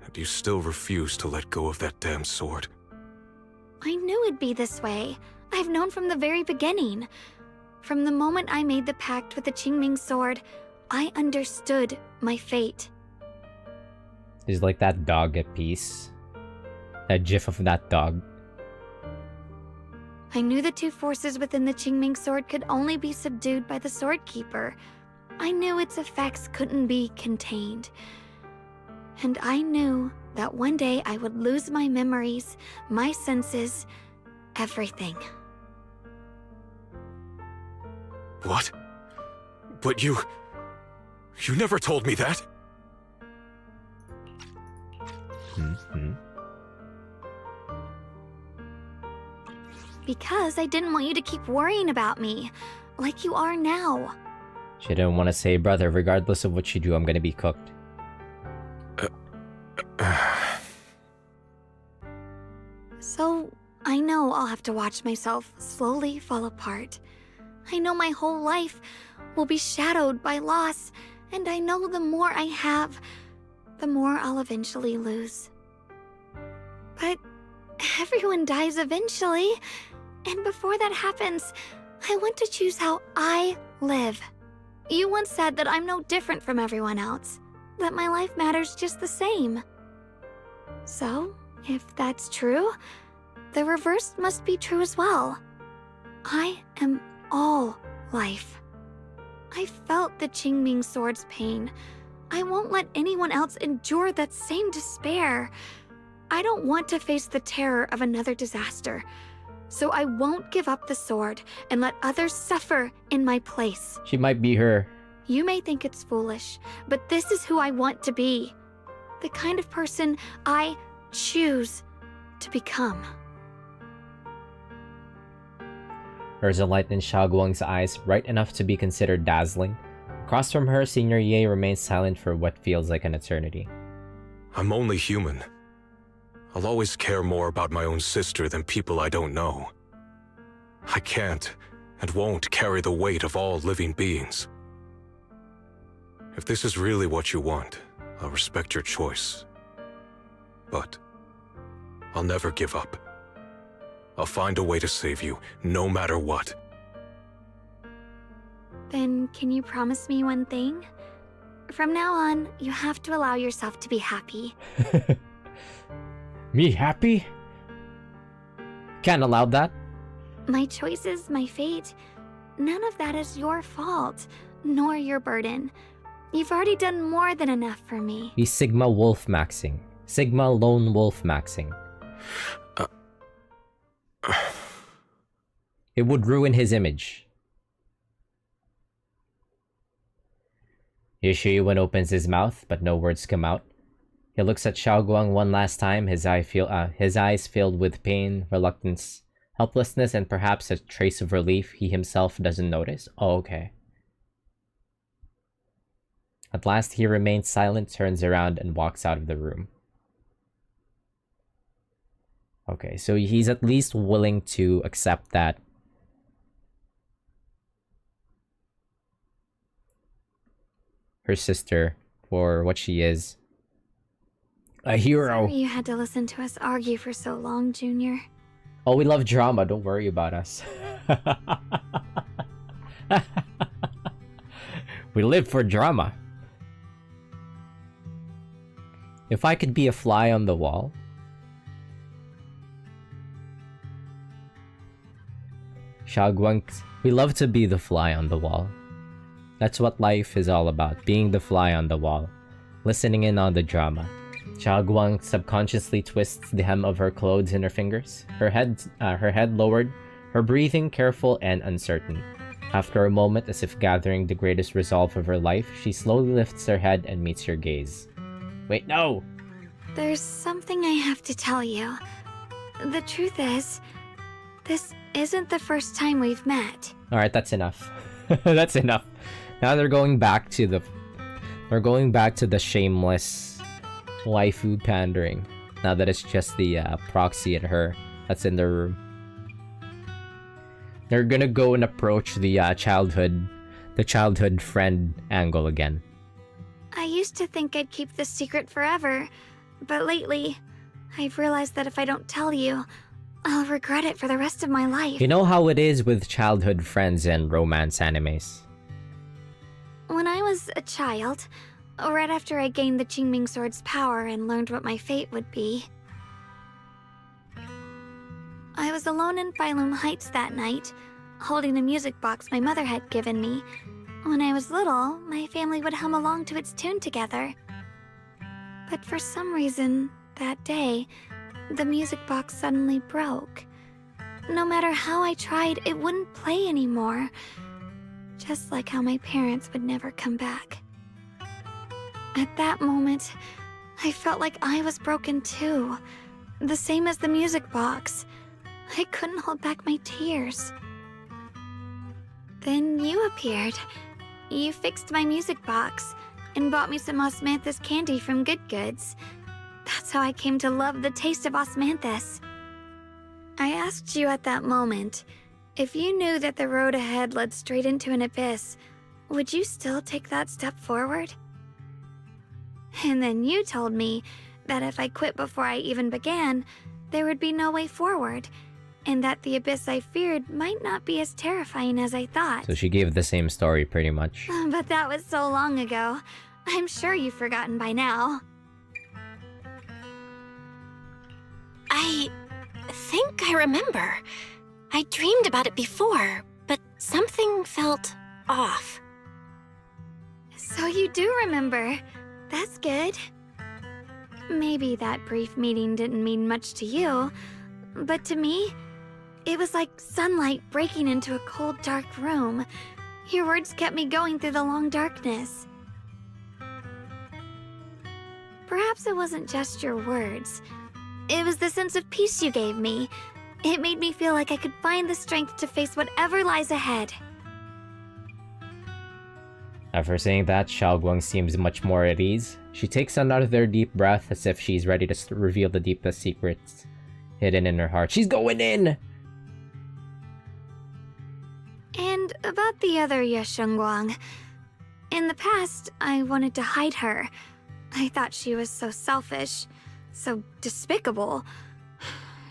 And you still refuse to let go of that damn sword. I knew it'd be this way. I've known from the very beginning. From the moment I made the pact with the QINGMING sword, I understood my fate. Is like that dog at peace. That gif of that dog. I knew the two forces within the QINGMING sword could only be subdued by the sword keeper. I knew its effects couldn't be contained. And I knew that one day I would lose my memories, my senses, everything. What? But you never told me that. Because I didn't want you to keep worrying about me, like you are now. She didn't want to say, brother, regardless of what you do, I'm gonna be cooked. So, I know I'll have to watch myself slowly fall apart. I know my whole life will be shadowed by loss, and I know the more I have, the more I'll eventually lose. But everyone dies eventually, and before that happens, I want to choose how I live. You once said that I'm no different from everyone else, that my life matters just the same. So, if that's true, the reverse must be true as well. I am all life. I felt the QINGMING sword's pain. I won't let anyone else endure that same despair. I don't want to face the terror of another disaster. So I won't give up the sword and let others suffer in my place. She might be her. You may think it's foolish, but this is who I want to be. The kind of person I choose to become. There's a light in Xiaoguang's eyes, bright enough to be considered dazzling. Across from her, Senior Ye remains silent for what feels like an eternity. I'm only human. I'll always care more about my own sister than people I don't know. I can't and won't carry the weight of all living beings. If this is really what you want, I'll respect your choice. But I'll never give up. I'll find a way to save you, no matter what. Then can you promise me one thing? From now on, you have to allow yourself to be happy. Me happy? Can't allow that. My choices, my fate, none of that is your fault, nor your burden. You've already done more than enough for me. He's Sigma Wolf Maxing. Sigma Lone Wolf Maxing. It would ruin his image. Yushuiwan opens his mouth, but no words come out. He looks at Xiaoguang one last time, his eyes filled with pain, reluctance, helplessness, and perhaps a trace of relief he himself doesn't notice. Oh, okay. At last he remains silent, turns around, and walks out of the room. Okay, so he's at least willing to accept that her sister for what she is. A hero. Sorry you had to listen to us argue for so long, Junior. Oh, we love drama. Don't worry about us. We live for drama. If I could be a fly on the wall. Xiaoguang, we love to be the fly on the wall. That's what life is all about, being the fly on the wall, listening in on the drama. Xiaoguang subconsciously twists the hem of her clothes in her fingers, her head lowered, her breathing careful and uncertain. After a moment, as if gathering the greatest resolve of her life, she slowly lifts her head and meets your gaze. Wait, no! There's something I have to tell you. The truth is, this isn't the first time we've met. Alright, that's enough. That's enough. Now they're going back to the shameless waifu pandering. Now that it's just the proxy and her that's in the room. They're gonna go and approach the childhood friend angle again. I used to think I'd keep this secret forever, but lately, I've realized that if I don't tell you, I'll regret it for the rest of my life. You know how it is with childhood friends and romance animes. When I was a child, right after I gained the QINGMING sword's power and learned what my fate would be, I was alone in Phylum Heights that night, holding the music box my mother had given me. When I was little, my family would hum along to its tune together. But for some reason, that day, the music box suddenly broke. No matter how I tried, it wouldn't play anymore. Just like how my parents would never come back. At that moment, I felt like I was broken too. The same as the music box. I couldn't hold back my tears. Then you appeared. You fixed my music box and bought me some osmanthus candy from Good Goods. That's how I came to love the taste of osmanthus. I asked you at that moment, if you knew that the road ahead led straight into an abyss, would you still take that step forward? And then you told me that if I quit before I even began, there would be no way forward, and that the abyss I feared might not be as terrifying as I thought. So she gave the same story pretty much. But that was so long ago. I'm sure you've forgotten by now. I think I remember. I dreamed about it before, but something felt off. So you do remember. That's good. Maybe that brief meeting didn't mean much to you, but to me, it was like sunlight breaking into a cold, dark room. Your words kept me going through the long darkness. Perhaps it wasn't just your words. It was the sense of peace you gave me. It made me feel like I could find the strength to face whatever lies ahead. After saying that, Xiaoguang seems much more at ease. She takes another deep breath as if she's ready to reveal the deepest secrets hidden in her heart. She's going in! And about the other Yeshengguang. In the past, I wanted to hide her. I thought she was so selfish, so despicable.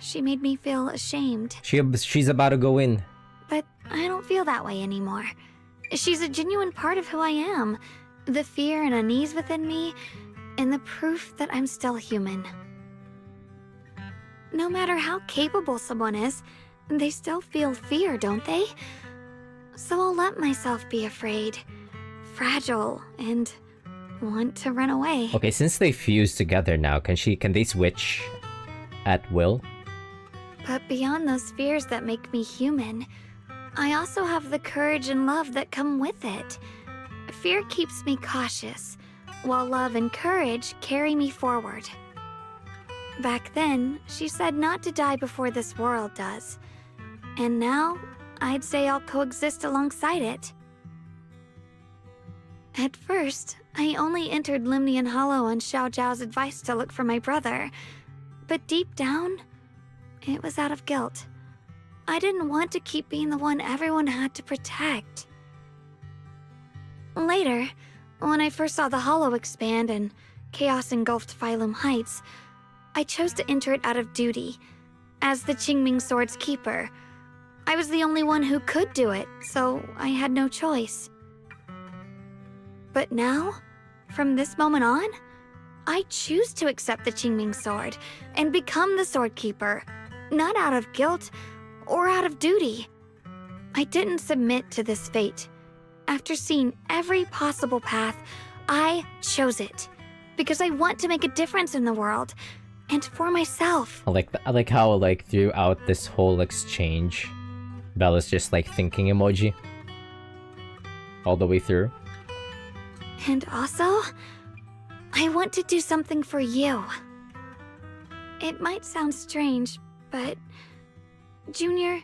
She made me feel ashamed. She's about to go in. But I don't feel that way anymore. She's a genuine part of who I am. The fear and unease within me, and the proof that I'm still human. No matter how capable someone is, they still feel fear, don't they? So I'll let myself be afraid, fragile, and want to run away. Okay, since they fuse together now, can they switch at will? But beyond those fears that make me human, I also have the courage and love that come with it. Fear keeps me cautious, while love and courage carry me forward. Back then, she said not to die before this world does. And now, I'd say I'll coexist alongside it. At first, I only entered Limnian Hollow on Xiao Zhao's advice to look for my brother. But deep down, it was out of guilt. I didn't want to keep being the one everyone had to protect. Later, when I first saw the Hollow expand and chaos engulfed Phylum Heights, I chose to enter it out of duty. As the QINGMING Sword's keeper, I was the only one who could do it, so I had no choice. But now, from this moment on, I choose to accept the QINGMING Sword and become the Sword Keeper, not out of guilt or out of duty. I didn't submit to this fate. After seeing every possible path, I chose it because I want to make a difference in the world and for myself. I like how like throughout this whole exchange, Bella's just like thinking emoji all the way through. And also, I want to do something for you. It might sound strange, but Junior,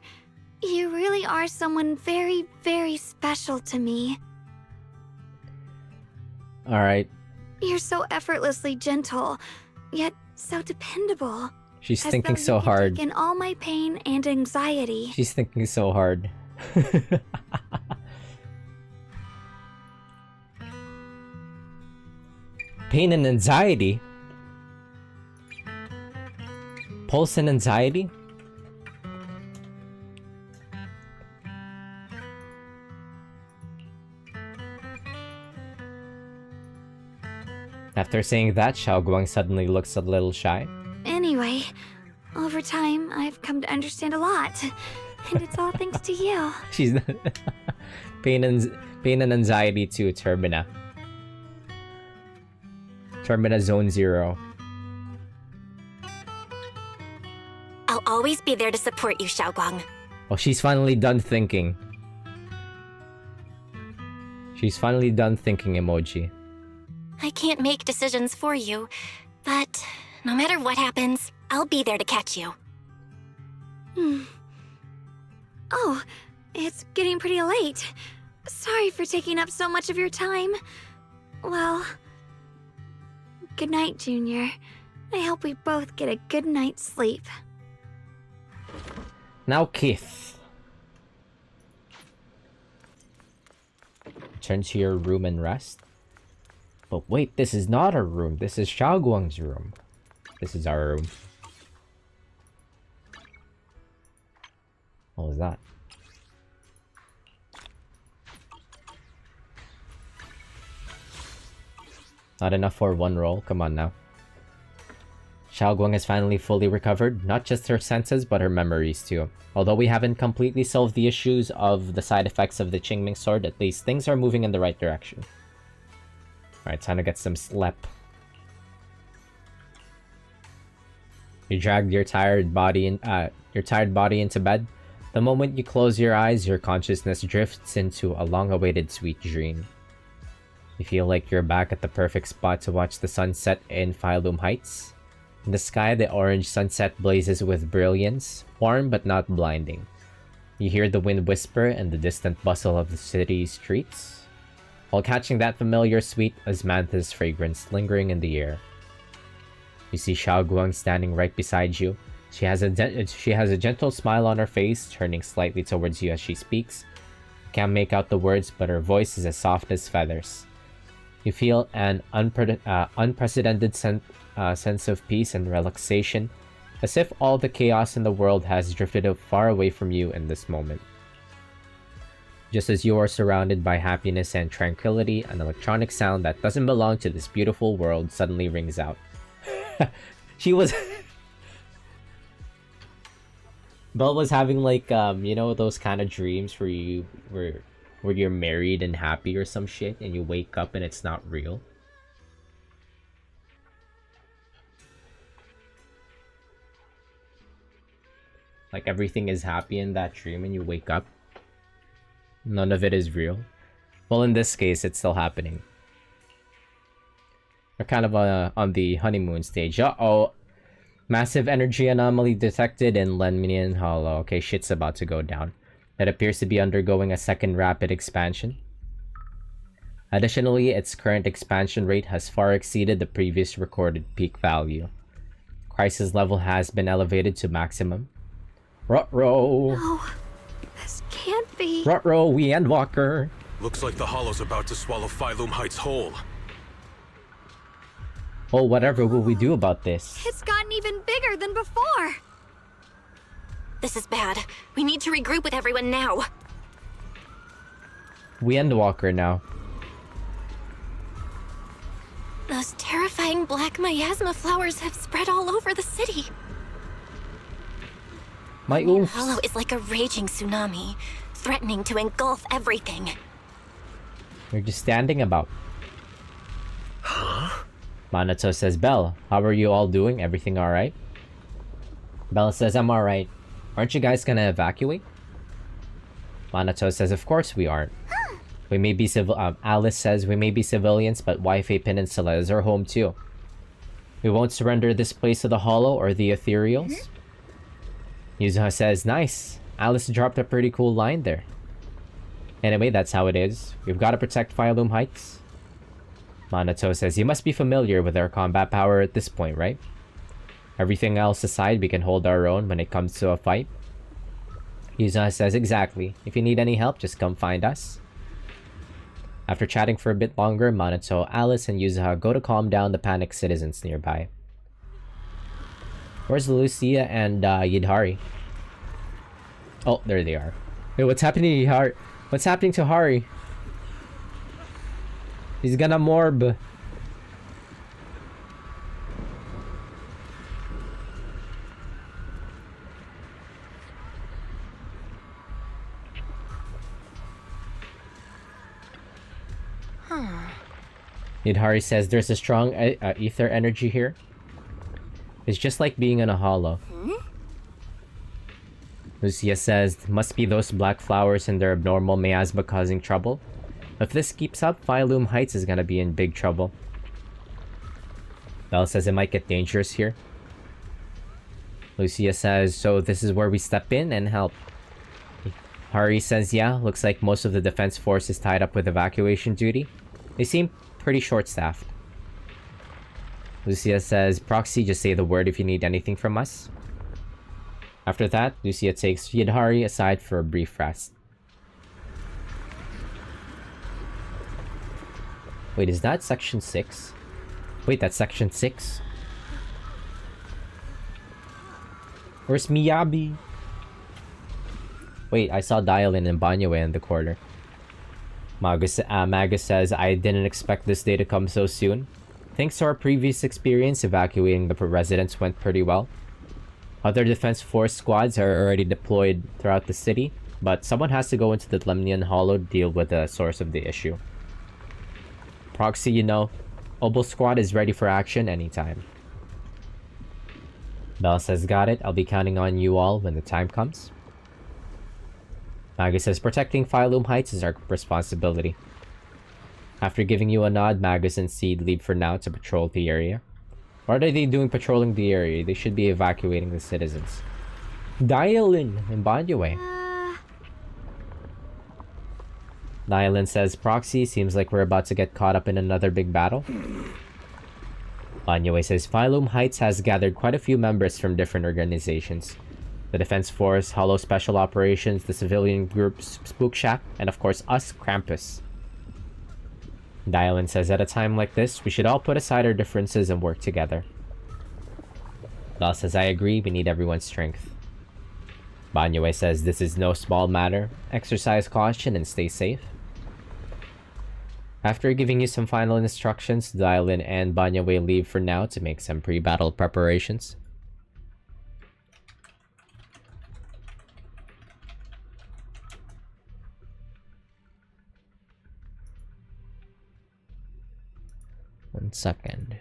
you really are someone very, very special to me. Alright. You're so effortlessly gentle, yet so dependable. She's thinking so hard. In all my pain and anxiety. She's thinking so hard. Pain and anxiety? Pulse and anxiety? After saying that, Xiaoguang suddenly looks a little shy. Anyway, over time, I've come to understand a lot. And it's all thanks to you. She's pain and anxiety to Turbina. Turbina Zone 0. I'll always be there to support you, Xiaoguang. Oh, she's finally done thinking. She's finally done thinking emoji. I can't make decisions for you, but no matter what happens, I'll be there to catch you. Oh, it's getting pretty late. Sorry for taking up so much of your time. Well, good night, Junior. I hope we both get a good night's sleep. Now, Keith. Return to your room and rest. But wait, this is not our room. This is Xiaoguang's room. This is our room. What was that? Not enough for one roll. Come on now. Xiaoguang has finally fully recovered, not just her senses, but her memories too. Although we haven't completely solved the issues of the side effects of the QINGMING Sword, at least things are moving in the right direction. Alright, time to get some sleep. You dragged your tired body into bed. The moment you close your eyes, your consciousness drifts into a long-awaited sweet dream. You feel like you're back at the perfect spot to watch the sunset in Phylum Heights. In the sky, the orange sunset blazes with brilliance, warm but not blinding. You hear the wind whisper and the distant bustle of the city's streets, while catching that familiar sweet osmanthus fragrance lingering in the air. You see Xiaoguang standing right beside you. She has a gentle smile on her face, turning slightly towards you as she speaks. You can't make out the words, but her voice is as soft as feathers. You feel an unprecedented sense of peace and relaxation, as if all the chaos in the world has drifted far away from you in this moment. Just as you are surrounded by happiness and tranquility, an electronic sound that doesn't belong to this beautiful world suddenly rings out. She was... Belle was having like, you know, those kind of dreams where you're married and happy or some shit, and you wake up and it's not real. Like everything is happy in that dream and you wake up. None of it is real. Well, in this case, it's still happening. We're kind of on the honeymoon stage. Uh-oh. Massive energy anomaly detected in Lemnian Hollow. Okay, shit's about to go down. It appears to be undergoing a second rapid expansion. Additionally, its current expansion rate has far exceeded the previous recorded peak value. Crisis level has been elevated to maximum. Ruh-roh! No, this can't be. Ruh-roh, we Endwalker! Looks like the Hollow's about to swallow Phylum Heights whole. Well, whatever will we do about this? It's gotten even bigger than before. This is bad. We need to regroup with everyone now. We Endwalker now. Those terrifying black miasma flowers have spread all over the city. My oof. Hollow is like a raging tsunami, threatening to engulf everything. We're just standing about. Huh? Minato says, Belle, how are you all doing? Everything alright? Belle says, I'm alright. Aren't you guys gonna evacuate? Minato says, of course we aren't. We may be Alice says, we may be civilians, but Waifei Peninsula is our home too. We won't surrender this place to the Hollow or the Ethereals. Yuzuha says, nice. Alice dropped a pretty cool line there. Anyway, that's how it is. We've got to protect Phylum Heights. Minato says, you must be familiar with our combat power at this point, right? Everything else aside, we can hold our own when it comes to a fight. Yuzuha says, exactly. If you need any help, just come find us. After chatting for a bit longer, Minato, Alice, and Yuzuha go to calm down the panicked citizens nearby. Where's Lucia and Yidhari? Oh, there they are. Wait, what's happening to Yidhari? What's happening to Hari? He's gonna morb. Yidhari says there's a strong ether energy here. It's just like being in a hollow. Lucia says, must be those black flowers and their abnormal miasma causing trouble. If this keeps up, Phylum Heights is gonna be in big trouble. Belle says it might get dangerous here. Lucia says, so this is where we step in and help. Hari says, yeah, looks like most of the defense force is tied up with evacuation duty. They seem pretty short-staffed. Lucia says, Proxy, just say the word if you need anything from us. After that, Lucia takes Yidhari aside for a brief rest. Wait, is that section 6? Wait, that's section 6? Where's Miyabi? Wait, I saw Dial-In and Banyue in the corner. Magus says, I didn't expect this day to come so soon. Thanks to our previous experience, evacuating the residents went pretty well. Other defense force squads are already deployed throughout the city, but someone has to go into the Lemnian Hollow to deal with the source of the issue. Proxy, you know, Obel Squad is ready for action anytime. Belle says, got it, I'll be counting on you all when the time comes. Magus says, protecting Phylum Heights is our responsibility. After giving you a nod, Magus and Seed leave for now to patrol the area. What are they doing patrolling the area? They should be evacuating the citizens. Dial-In and Banyue. Dial-In says, Proxy, seems like we're about to get caught up in another big battle. Banyue says, Phylum Heights has gathered quite a few members from different organizations. The Defense Force, Hollow Special Operations, the civilian groups, Spook Shack, and of course us, Krampus. Dial-In says, at a time like this, we should all put aside our differences and work together. Belle says, I agree, we need everyone's strength. Banyue says this is no small matter. Exercise caution and stay safe. After giving you some final instructions, Dylan and Banyue leave for now to make some pre-battle preparations. One second.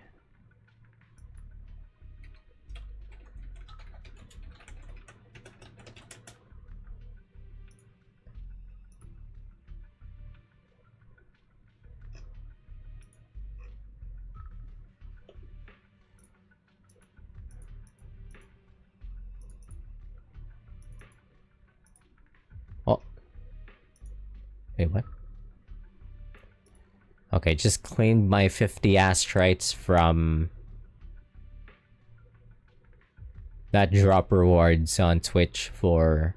Oh. Wait, what? Okay, just claimed my 50 astrites from that drop rewards on Twitch for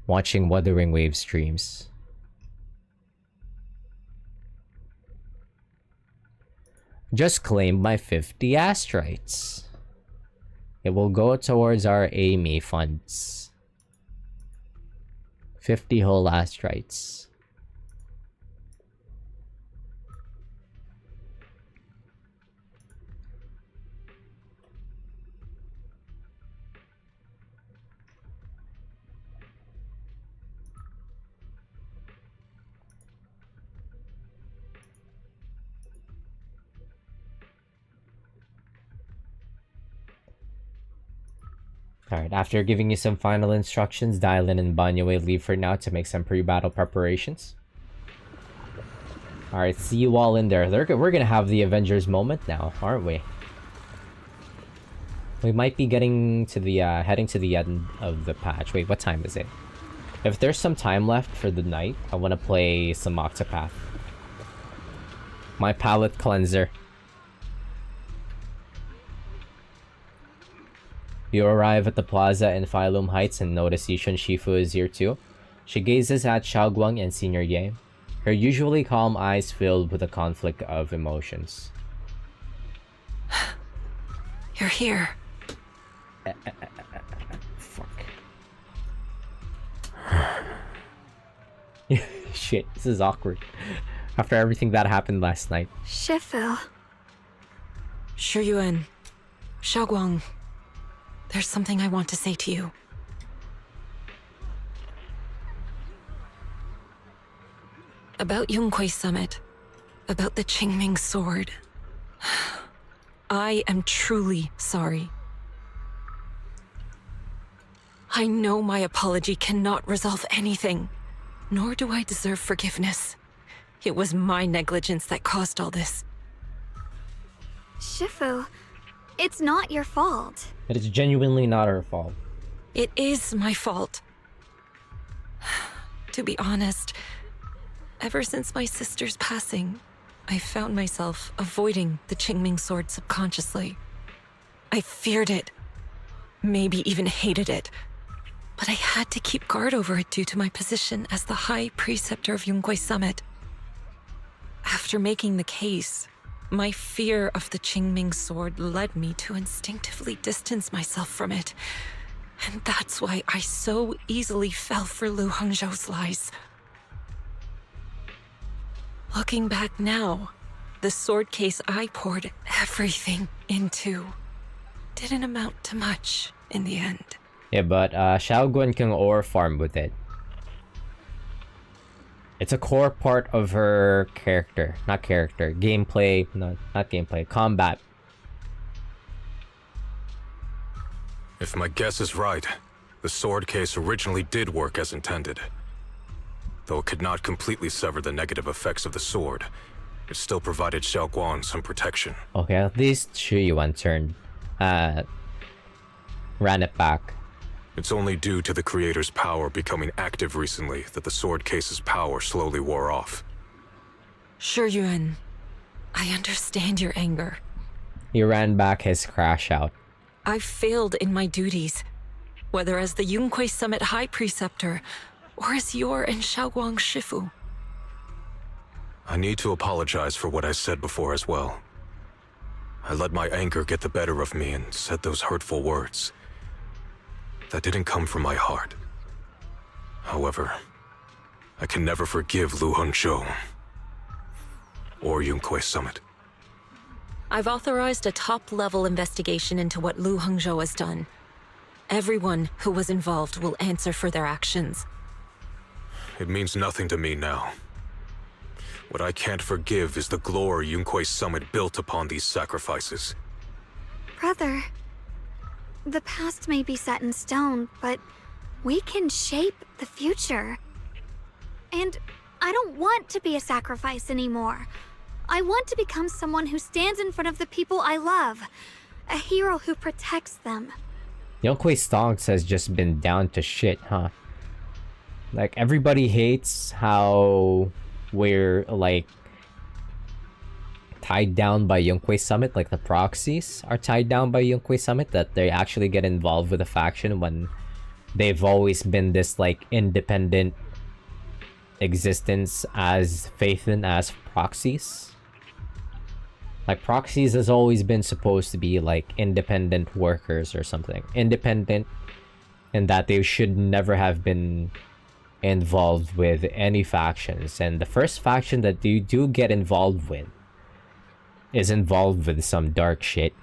watching Wuthering Wave streams. Just claimed my 50 astrites. It will go towards our Amy funds. 50 whole astrites. Alright, after giving you some final instructions, Dylan and Banyue leave for now to make some pre-battle preparations. Alright, see you all in there. We're gonna have the Avengers moment now, aren't we? We might be getting to the, heading to the end of the patch. Wait, what time is it? If there's some time left for the night, I want to play some Octopath. My palate cleanser. You arrive at the plaza in Phylum Heights and notice Yishun Shifu is here too. She gazes at Xiaoguang and Senior Ye, her usually calm eyes filled with a conflict of emotions. You're here. Fuck. Shit, this is awkward. After everything that happened last night. Shifu. Shiyuan. Xiaoguang. There's something I want to say to you. About Yunquay Summit. About the QINGMING sword. I am truly sorry. I know my apology cannot resolve anything, nor do I deserve forgiveness. It was my negligence that caused all this. Shifu, it's not your fault. It is genuinely not her fault. It is my fault. To be honest, ever since my sister's passing, I found myself avoiding the QINGMING sword subconsciously. I feared it, maybe even hated it, but I had to keep guard over it due to my position as the High Preceptor of Yunquay Summit. After making the case, my fear of the QINGMING sword led me to instinctively distance myself from it, and that's why I so easily fell for Lu Hangzhou's lies. Looking back now, the sword case I poured everything into didn't amount to much in the end. Yeah, but Xiaoguan can ore farm with it. It's a core part of her character. Not character. Gameplay. No, not gameplay. Combat. If my guess is right, the sword case originally did work as intended. Though it could not completely sever the negative effects of the sword, it still provided Xiaoguang some protection. Okay, at least Shiyuan turned. Ran it back. It's only due to the creator's power becoming active recently that the sword case's power slowly wore off. Shiyuan, I understand your anger. He ran back his crash out. I failed in my duties, whether as the Yunquay Summit High Preceptor or as your and Xiaoguang's Shifu. I need to apologize for what I said before as well. I let my anger get the better of me and said those hurtful words. That didn't come from my heart. However, I can never forgive Lu Hongzhou or Yunque Summit. I've authorized a top-level investigation into what Lu Hongzhou has done. Everyone who was involved will answer for their actions. It means nothing to me now. What I can't forgive is the glory Yunque Summit built upon these sacrifices. Brother, the past may be set in stone, but we can shape the future. And I don't want to be a sacrifice anymore. I want to become someone who stands in front of the people I love. A hero who protects them. Yunque Stonks has just been down to shit, huh? Like, everybody hates how we're, like, tied down by Yunque Summit, like the proxies are tied down by Yunque Summit, that they actually get involved with a faction when they've always been this, like, independent existence as faithen as proxies. Like, proxies has always been supposed to be like independent workers or something. Independent in that they should never have been involved with any factions. And the first faction that you do get involved with is involved with some dark shit.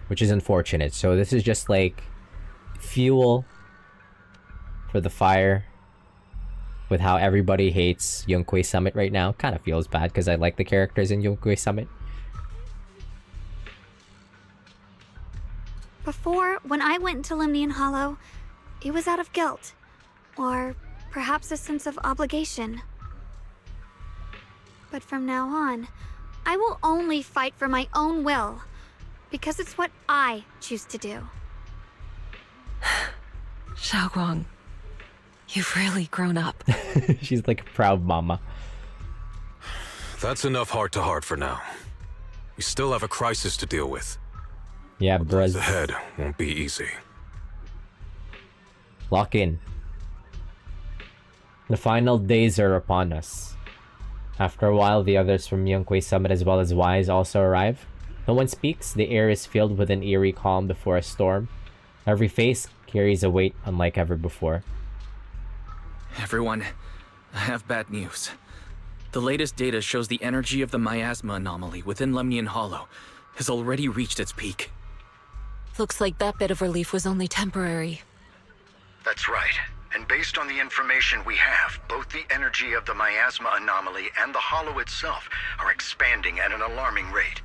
Which is unfortunate. So this is just like fuel for the fire with how everybody hates Yunque Summit right now. Kind of feels bad because I like the characters in Yunque Summit. Before, when I went into Limnian Hollow, it was out of guilt. Or perhaps a sense of obligation. But from now on, I will only fight for my own will. Because it's what I choose to do. Xiaoguang, you've really grown up. She's like a proud mama. That's enough heart-to-heart for now. We still have a crisis to deal with. Yeah, bruh. The head won't be easy. Lock in. The final days are upon us. After a while, the others from Yunque Summit as well as Wise also arrive. No one speaks. The air is filled with an eerie calm before a storm. Every face carries a weight unlike ever before. Everyone, I have bad news. The latest data shows the energy of the miasma anomaly within Lemnian Hollow has already reached its peak. Looks like that bit of relief was only temporary. That's right. And based on the information we have, both the energy of the miasma anomaly and the hollow itself are expanding at an alarming rate.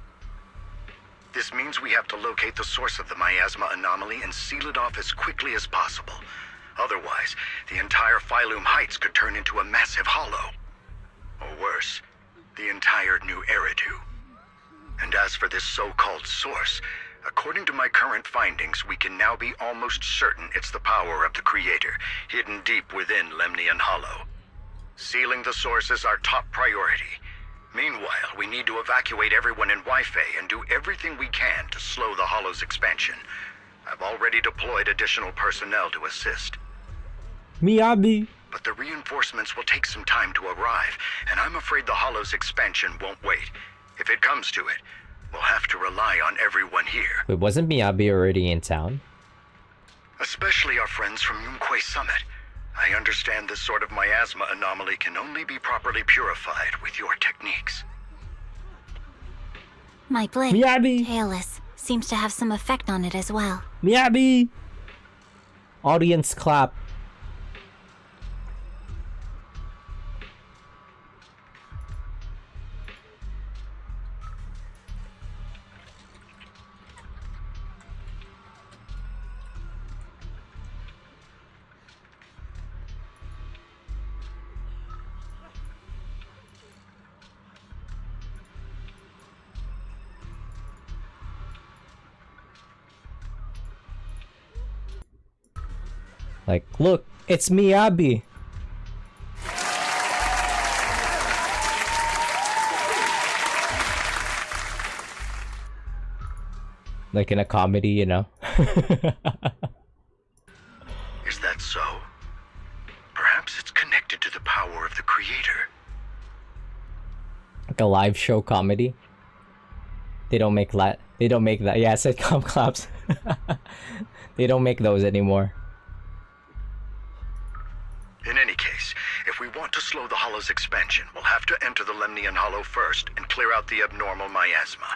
This means we have to locate the source of the miasma anomaly and seal it off as quickly as possible. Otherwise, the entire Phylum Heights could turn into a massive hollow. Or worse, the entire New Eridu. And as for this so-called source, according to my current findings, we can now be almost certain it's the power of the Creator, hidden deep within Lemnian Hollow. Sealing the source is our top priority. Meanwhile, we need to evacuate everyone in Wi-Fi and do everything we can to slow the Hollow's expansion. I've already deployed additional personnel to assist. Miyabi! But the reinforcements will take some time to arrive, and I'm afraid the Hollow's expansion won't wait. If it comes to it, we'll have to rely on everyone here. Wait, wasn't Miyabi already in town? Especially our friends from Yunque Summit. I understand this sort of miasma anomaly can only be properly purified with your techniques. My blade, Miyabi! tailless, seems to have some effect on it as well. Miyabi! Audience clap. Like, look, it's Miyabi. Like in a comedy, you know? Is that so? Perhaps it's connected to the power of the Creator. Like a live show comedy. They don't They don't make that. Yeah, sitcom claps. They don't make those anymore. In any case, if we want to slow the Hollow's expansion, we'll have to enter the Lemnian Hollow first and clear out the abnormal miasma.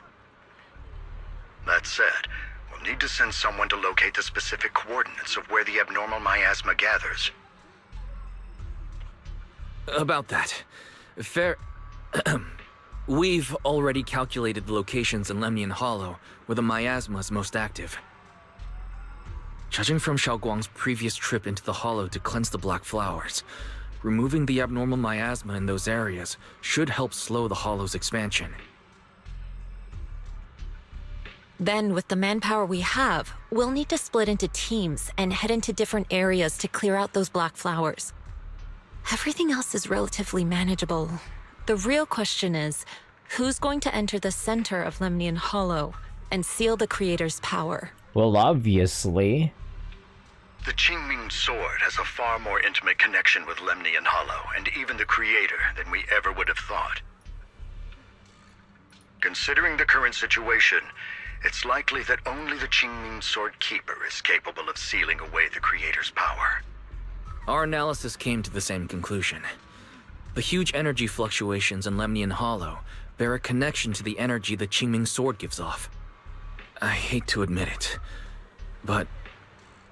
That said, we'll need to send someone to locate the specific coordinates of where the abnormal miasma gathers. About that. Fair... We've already calculated the locations in Lemnian Hollow where the miasma is most active. Judging from Xiaoguang's previous trip into the Hollow to cleanse the Black Flowers, removing the abnormal miasma in those areas should help slow the Hollow's expansion. Then, with the manpower we have, we'll need to split into teams and head into different areas to clear out those Black Flowers. Everything else is relatively manageable. The real question is, who's going to enter the center of Lemnian Hollow and seal the Creator's power? Well, obviously. The QINGMING sword has a far more intimate connection with Lemnian Hollow and even the Creator than we ever would have thought. Considering the current situation, it's likely that only the QINGMING sword keeper is capable of sealing away the Creator's power. Our analysis came to the same conclusion. The huge energy fluctuations in Lemnian Hollow bear a connection to the energy the QINGMING sword gives off. I hate to admit it, but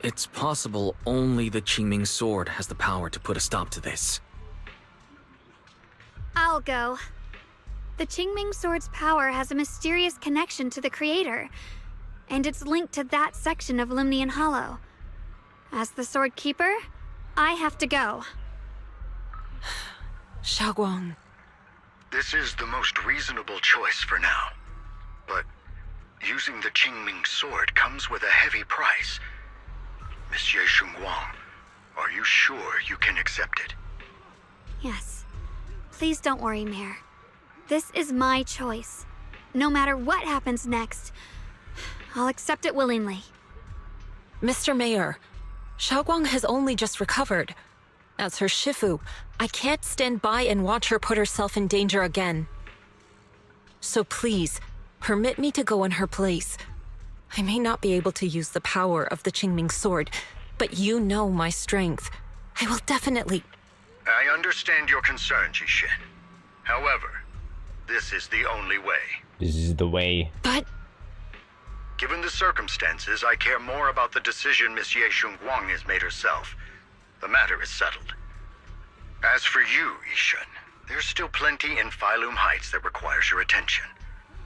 it's possible only the QINGMING sword has the power to put a stop to this. I'll go. The QINGMING sword's power has a mysterious connection to the Creator, and it's linked to that section of Lemnian Hollow. As the sword keeper, I have to go. Xiaoguang. This is the most reasonable choice for now. But using the QINGMING sword comes with a heavy price. Monsieur Xingguang, are you sure you can accept it? Yes. Please don't worry, Mayor. This is my choice. No matter what happens next, I'll accept it willingly. Mr. Mayor, Xiaoguang has only just recovered. As her Shifu, I can't stand by and watch her put herself in danger again. So please, permit me to go in her place. I may not be able to use the power of the QINGMING sword, but you know my strength. I will definitely... I understand your concern, Jishin. However, this is the only way. This is the way. But... Given the circumstances, I care more about the decision Miss Ye Xingguang has made herself. The matter is settled. As for you, Yishun, there's still plenty in Phylum Heights that requires your attention.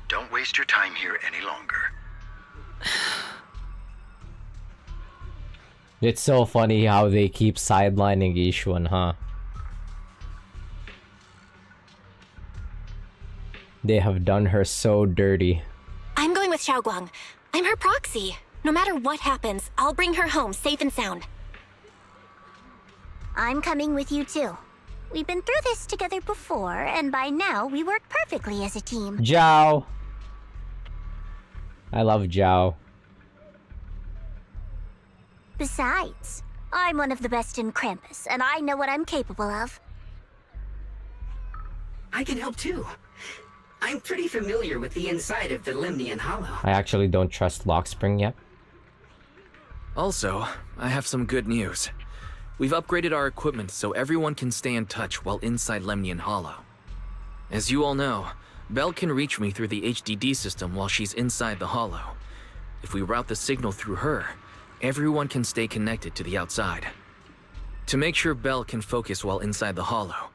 Don't waste your time here any longer. It's so funny how they keep sidelining Yishun, huh? They have done her so dirty. I'm going with Xiaoguang. I'm her proxy. No matter what happens, I'll bring her home safe and sound. I'm coming with you too. We've been through this together before, and by now we work perfectly as a team. Zhao. I love Zhao. Besides, I'm one of the best in Krampus, and I know what I'm capable of. I can help too. I'm pretty familiar with the inside of the Lemnian Hollow. I actually don't trust Lockspring yet. Also, I have some good news. We've upgraded our equipment so everyone can stay in touch while inside Lemnian Hollow. As you all know, Belle can reach me through the HDD system while she's inside the Hollow. If we route the signal through her, everyone can stay connected to the outside. To make sure Belle can focus while inside the Hollow,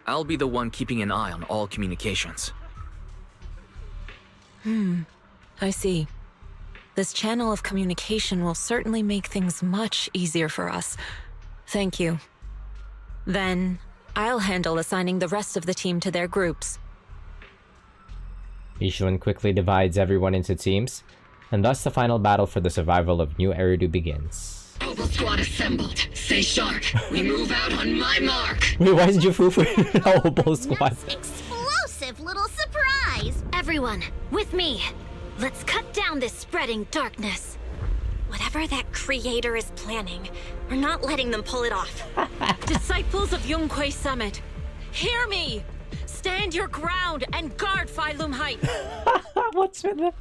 I'll be the one keeping an eye on all communications. I see. This channel of communication will certainly make things much easier for us. Thank you. Then, I'll handle assigning the rest of the team to their groups. Yishun quickly divides everyone into teams, and thus the final battle for the survival of New Eridu begins. Oval squad assembled. Stay sharp. We move out on my mark. Wait, why is Jufu Oval squad? Explosive little surprise! Everyone, with me. Let's cut down this spreading darkness. Whatever that Creator is planning, we're not letting them pull it off. Disciples of Yonghui Summit, hear me! Stand your ground and guard Phylum Heights! What's with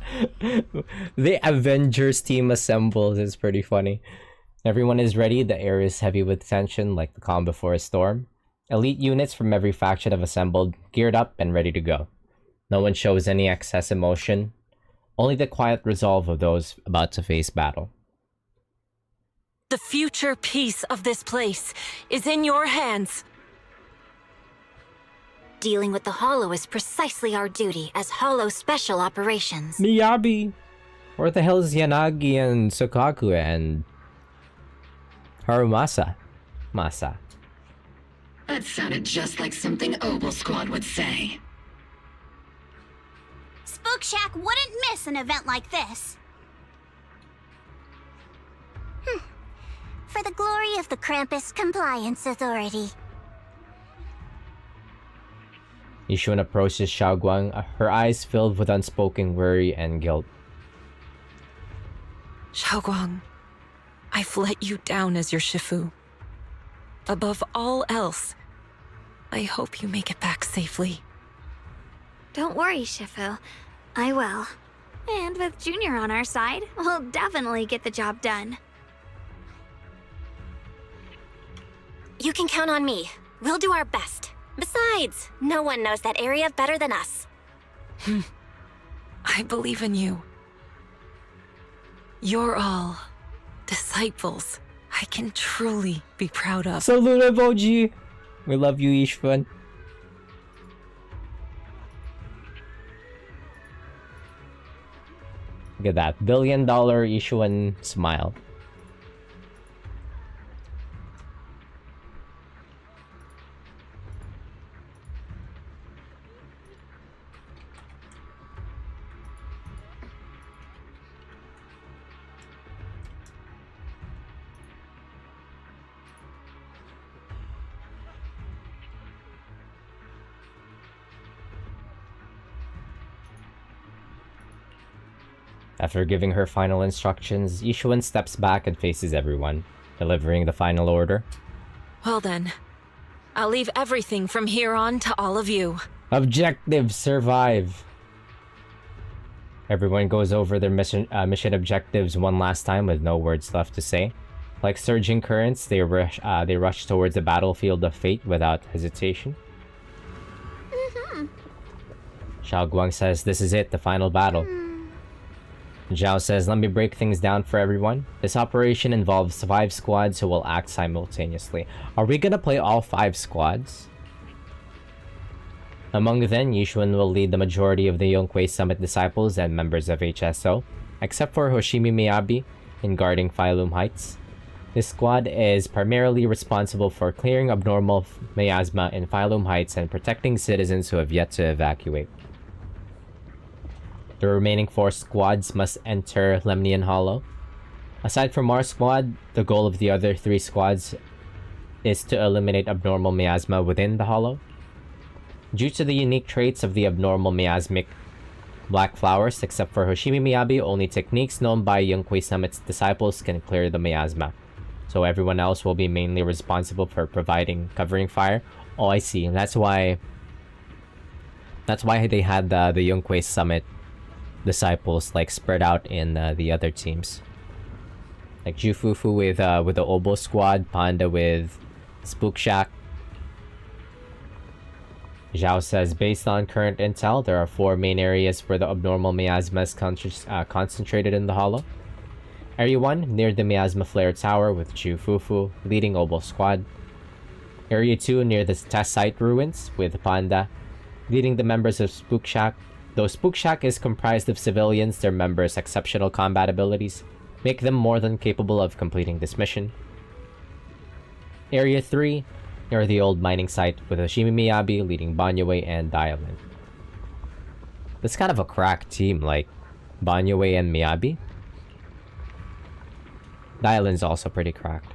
the Avengers team assembles is pretty funny. Everyone is ready. The air is heavy with tension, like the calm before a storm. Elite units from every faction have assembled, geared up, and ready to go. No one shows any excess emotion, only the quiet resolve of those about to face battle. The future peace of this place is in your hands. Dealing with the Hollow is precisely our duty as Hollow Special Operations. Miyabi! Where the hell is Yanagi and Sukaku and Harumasa? Masa. That sounded just like something Obel Squad would say. Spook Shack wouldn't miss an event like this. For the glory of the Krampus Compliance Authority. Yishuan approaches Xiaoguang, her eyes filled with unspoken worry and guilt. Xiaoguang, I've let you down as your Shifu. Above all else, I hope you make it back safely. Don't worry, Shifu. I will. And with Junior on our side, we'll definitely get the job done. You can count on me. We'll do our best. Besides, no one knows that area better than us. I believe in you. You're all disciples I can truly be proud of. Salute emoji! We love you, Yishuan. Look at that. $1 billion Yishuan smile. After giving her final instructions, Yishuan steps back and faces everyone, delivering the final order. Well then, I'll leave everything from here on to all of you. Objective survive. Everyone goes over their mission objectives one last time with no words left to say. Like surging currents, they rush towards the battlefield of fate without hesitation. Xiaoguang says, "This is it, the final battle." Zhao says, "Let me break things down for everyone. This operation involves 5 squads who will act simultaneously." Are we gonna play all 5 squads? Among them, Yishuan will lead the majority of the Yonkwei Summit disciples and members of HSO, except for Hoshimi Miyabi in guarding Phylum Heights. This squad is primarily responsible for clearing abnormal miasma in Phylum Heights and protecting citizens who have yet to evacuate. The remaining 4 squads must enter Lemnian Hollow. Aside from our squad, the goal of the other 3 squads is to eliminate abnormal miasma within the Hollow. Due to the unique traits of the abnormal miasmic black flowers, except for Hoshimi Miyabi, only techniques known by Yonkwei Summit's disciples can clear the miasma. So everyone else will be mainly responsible for providing covering fire. Oh, I see. That's why they had the Yonkwei Summit disciples like spread out in the other teams, like Jufufu with the Obo squad, Panda with Spook Shack. Zhao says, based on current intel, there are 4 main areas where the abnormal miasma is concentrated in the Hollow. Area 1 near the miasma flare tower with Jufufu leading Obo squad. Area 2 near the test site ruins with Panda leading the members of Spook Shack. Though Spook Shack is comprised of civilians, their members' exceptional combat abilities make them more than capable of completing this mission. Area 3, near the old mining site with Hoshimi Miyabi leading Banyue and Dialin. That's kind of a crack team, like Banyue and Miyabi. Dialin's also pretty cracked.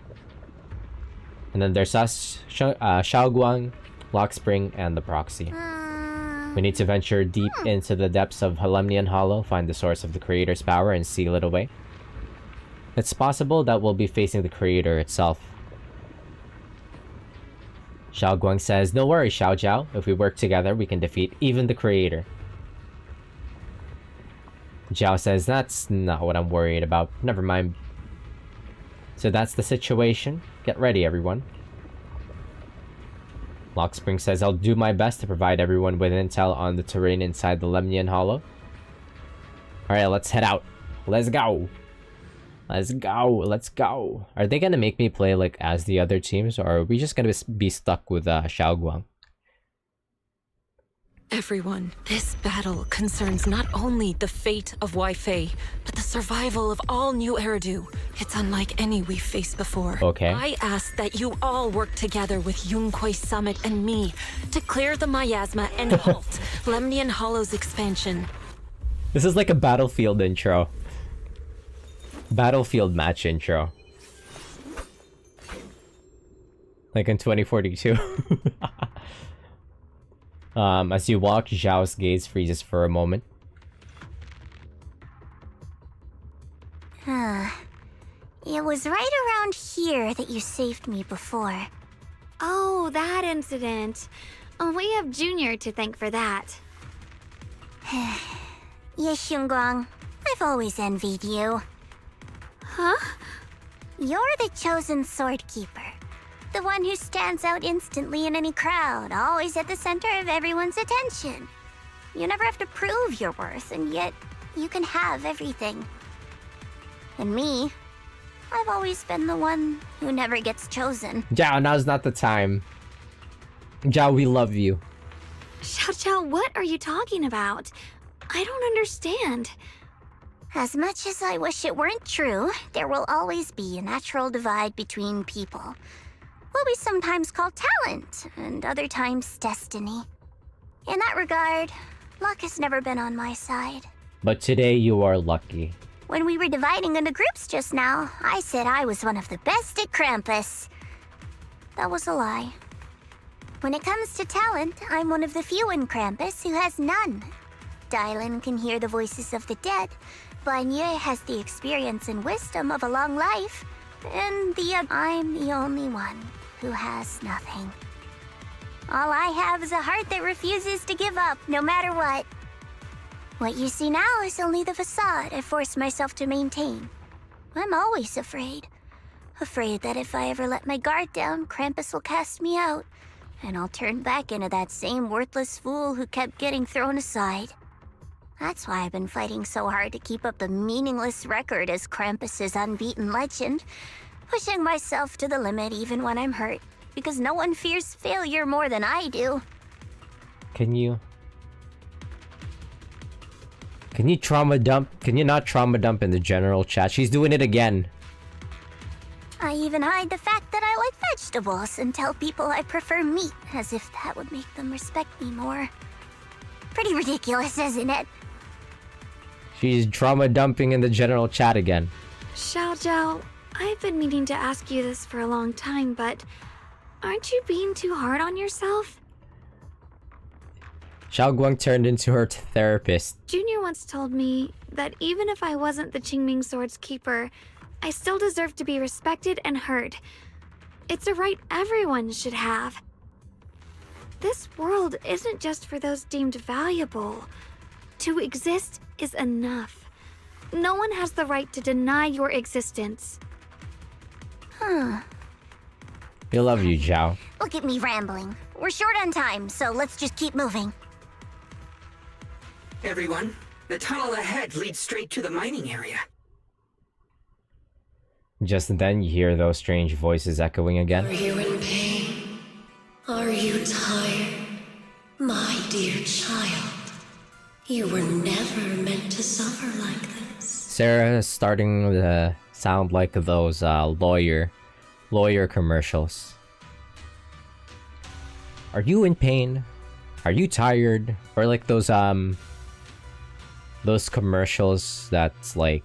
And then there's us, Xiaoguang, Lockspring, and the Proxy. We need to venture deep into the depths of Lemnian Hollow, find the source of the Creator's power, and seal it away. It's possible that we'll be facing the Creator itself. Xiaoguang says, "No worries, Xiao Jiao. If we work together, we can defeat even the Creator." Zhao says, that's not what I'm worried about. Never mind. So that's the situation. Get ready, everyone. Lockspring says, I'll do my best to provide everyone with intel on the terrain inside the Lemnian Hollow. Alright, let's head out. Let's go. Let's go. Let's go. Are they gonna make me play like as the other teams, or are we just gonna be stuck with Xiaoguang? Everyone, this battle concerns not only the fate of Wei-Fei, but the survival of all New Eridu. It's unlike any we've faced before. Okay. I ask that you all work together with Yunquei Summit and me to clear the miasma and halt Lemnian Hollow's expansion. This is like a Battlefield intro. Battlefield match intro. Like in 2042. As you walk, Zhao's gaze freezes for a moment. It was right around here that you saved me before. Oh, that incident. Oh, we have Junior to thank for that. Yes, Xinguang. I've always envied you. Huh? You're the chosen sword keeper. The one who stands out instantly in any crowd, always at the center of everyone's attention. You never have to prove your worth, and yet you can have everything. And me, I've always been the one who never gets chosen. Zhao, now's not the time. Zhao, we love you. Xiao, what are you talking about? I don't understand. As much as I wish it weren't true, there will always be a natural divide between people. What we sometimes call talent, and other times destiny. In that regard, luck has never been on my side. But today you are lucky. When we were dividing into groups just now, I said I was one of the best at Krampus. That was a lie. When it comes to talent, I'm one of the few in Krampus who has none. Dylan can hear the voices of the dead, Banye has the experience and wisdom of a long life, and I'm the only one who has nothing. All I have is a heart that refuses to give up, no matter what. What you see now is only the facade I've forced myself to maintain. I'm always afraid. Afraid that if I ever let my guard down, Krampus will cast me out, and I'll turn back into that same worthless fool who kept getting thrown aside. That's why I've been fighting so hard to keep up the meaningless record as Krampus's unbeaten legend, pushing myself to the limit even when I'm hurt, because no one fears failure more than I do. Can you trauma dump? Can you not trauma dump in the general chat? She's doing it again. I even hide the fact that I like vegetables and tell people I prefer meat, as if that would make them respect me more. Pretty ridiculous, isn't it? She's trauma dumping in the general chat again. Xiao, I've been meaning to ask you this for a long time, but aren't you being too hard on yourself? Xiaoguang turned into her therapist. Junior once told me that even if I wasn't the Qingming Sword's keeper, I still deserve to be respected and heard. It's a right everyone should have. This world isn't just for those deemed valuable. To exist is enough. No one has the right to deny your existence. We love you, Zhao. Look at me rambling. We're short on time, so let's just keep moving. Everyone, the tunnel ahead leads straight to the mining area. Just then, you hear those strange voices echoing again. Are you in pain? Are you tired? My dear child, you were never meant to suffer like this. Sarah is starting to sound like those lawyer commercials. Are you in pain? Are you tired? Or like those commercials that's like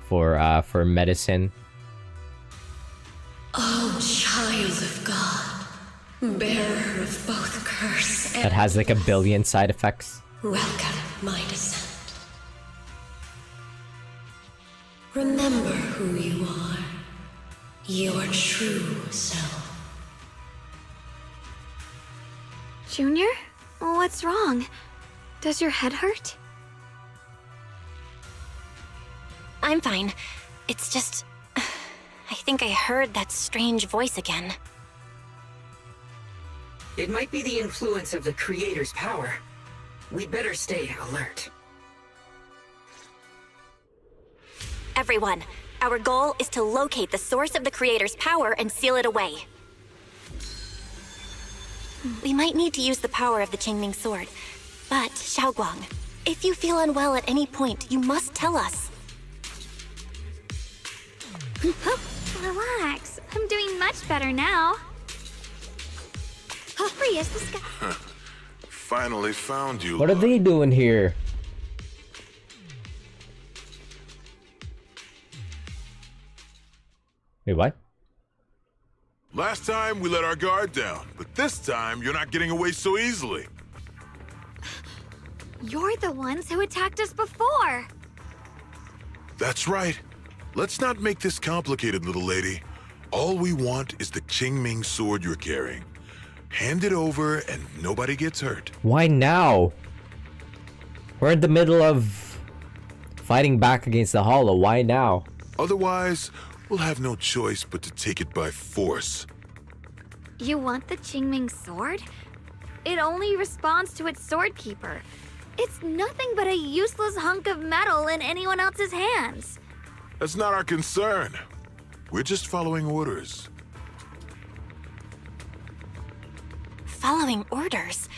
for medicine. Oh, child of God, bearer of both curse and That has like a billion side effects. welcome my descent. Remember who you are, your true self. Junior? What's wrong? Does your head hurt? I'm fine. It's just... I think I heard that strange voice again. It might be the influence of the Creator's power. We'd better stay alert. Everyone, our goal is to locate the source of the Creator's power and seal it away. We might need to use the power of the QINGMING sword, but Xiaoguang, if you feel unwell at any point, you must tell us. Relax. I'm doing much better now. Hurry, is this guy? Finally found you. What are they doing here? Wait, what? Last time we let our guard down, but this time you're not getting away so easily. You're the ones who attacked us before. That's right. Let's not make this complicated, little lady. All we want is the QINGMING sword you're carrying. Hand it over and nobody gets hurt. Why now? We're in the middle of fighting back against the Hollow. Why now? Otherwise, we'll have no choice but to take it by force. You want the QINGMING sword? It only responds to its sword keeper. It's nothing but a useless hunk of metal in anyone else's hands. That's not our concern. We're just following orders. Following orders?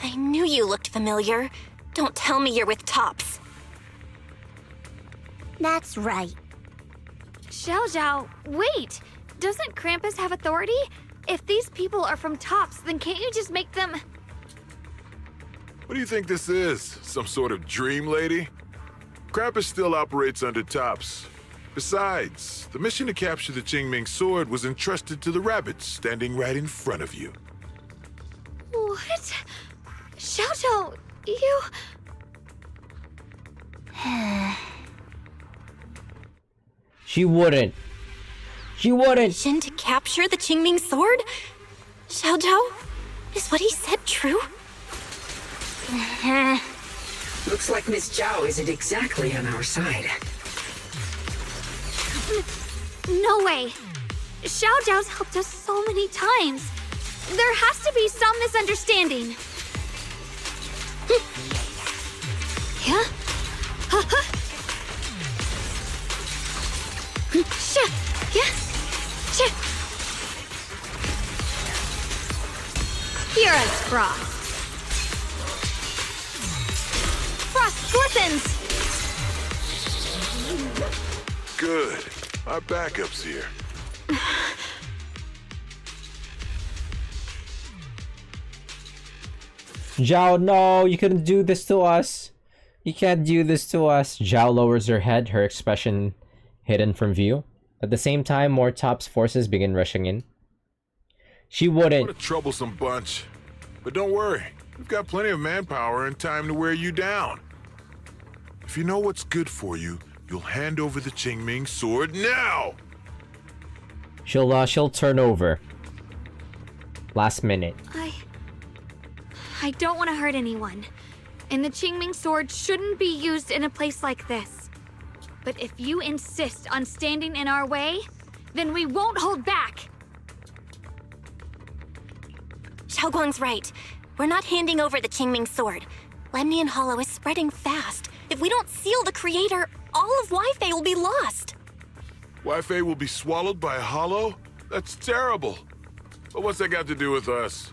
I knew you looked familiar. Don't tell me you're with Tops. That's right. Xiao, wait! Doesn't Krampus have authority? If these people are from Tops, then can't you just make them... What do you think this is? Some sort of dream lady? Krampus still operates under Tops. Besides, the mission to capture the QINGMING sword was entrusted to the rabbits standing right in front of you. What? Xiao, you... She wouldn't. She wouldn't. Mission to capture the QINGMING sword? Xiao Zhao? Is what he said true? Looks like Miss Zhao isn't exactly on our side. No way! Xiao Zhao's helped us so many times. There has to be some misunderstanding. Yeah? Here is Frost. Frost glistens! Good. Our backup's here. Zhao, no, you couldn't do this to us. You can't do this to us. Zhao lowers her head, her expression hidden from view. At the same time, more Tops forces begin rushing in. She wouldn't. What a troublesome bunch. But don't worry, we've got plenty of manpower and time to wear you down. If you know what's good for you, you'll hand over the QINGMING sword now! She'll turn over. Last minute. I don't want to hurt anyone. And the QINGMING sword shouldn't be used in a place like this. But if you insist on standing in our way, then we won't hold back. Xiaoguang's right. We're not handing over the QINGMING sword. Lemnian Hollow is spreading fast. If we don't seal the Creator, all of Wi-Fi will be lost. Wi-Fi will be swallowed by a hollow? That's terrible. But what's that got to do with us?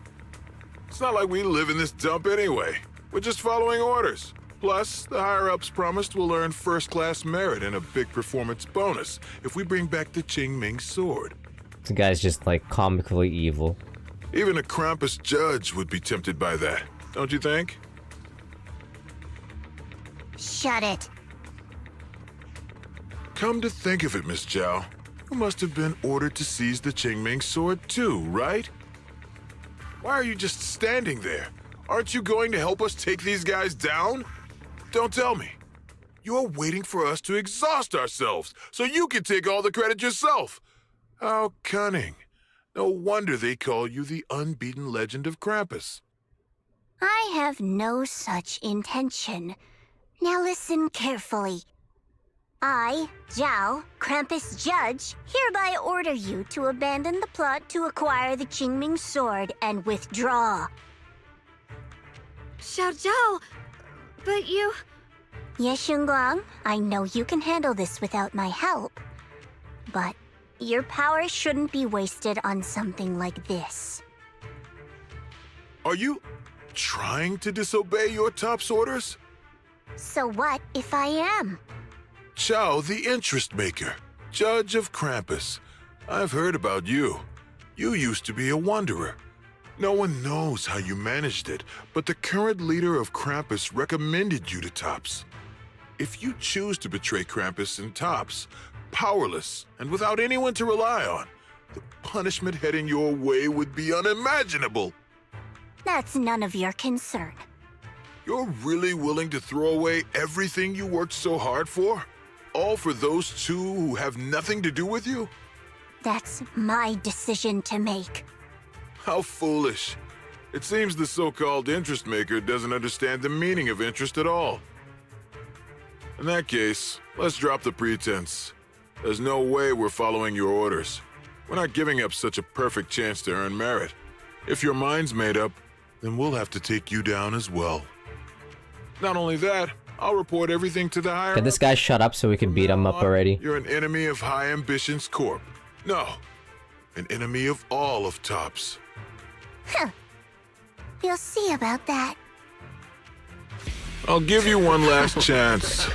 It's not like we live in this dump anyway. We're just following orders. Plus, the higher-ups promised we'll earn first-class merit and a big performance bonus if we bring back the QINGMING sword. This guy's just like comically evil. Even a Krampus judge would be tempted by that, don't you think? Shut it. Come to think of it, Miss Zhao, you must have been ordered to seize the QINGMING sword too, right? Why are you just standing there? Aren't you going to help us take these guys down? Don't tell me. You're waiting for us to exhaust ourselves so you can take all the credit yourself. How cunning. No wonder they call you the unbeaten legend of Krampus. I have no such intention. Now listen carefully. I, Zhao, Krampus Judge, hereby order you to abandon the plot to acquire the QINGMING sword and withdraw. Xiao Zhao, but you... Yes, Xingguang, I know you can handle this without my help. But your power shouldn't be wasted on something like this. Are you trying to disobey your top's orders? So what if I am? Chao, the interest maker, judge of Krampus. I've heard about you. You used to be a wanderer. No one knows how you managed it, but the current leader of Krampus recommended you to Tops. If you choose to betray Krampus and Tops, powerless and without anyone to rely on, the punishment heading your way would be unimaginable. That's none of your concern. You're really willing to throw away everything you worked so hard for? All for those two who have nothing to do with you? That's my decision to make. How foolish. It seems the so-called interest maker doesn't understand the meaning of interest at all. In that case, let's drop the pretense. There's no way we're following your orders. We're not giving up such a perfect chance to earn merit. If your mind's made up, then we'll have to take you down as well. Not only that, I'll report everything to the higher. Can this guy shut up so we can beat him up already? You're an enemy of High Ambitions Corp. No, an enemy of all of Tops. Huh. We'll see about that. I'll give you one last chance.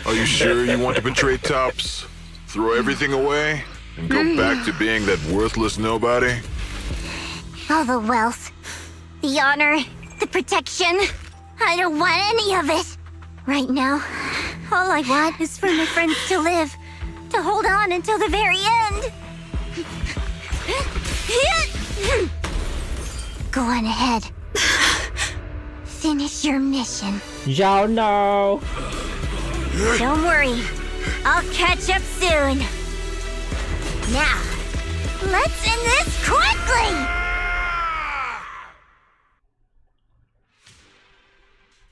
Are you sure you want to betray Tops? Throw everything away and go back to being that worthless nobody? All the wealth, the honor, the protection. I don't want any of it. Right now, all I want is for my friends to live, to hold on until the very end. Go on ahead. Finish your mission. Zhao, no. Don't worry. I'll catch up soon. Now, let's end this quickly!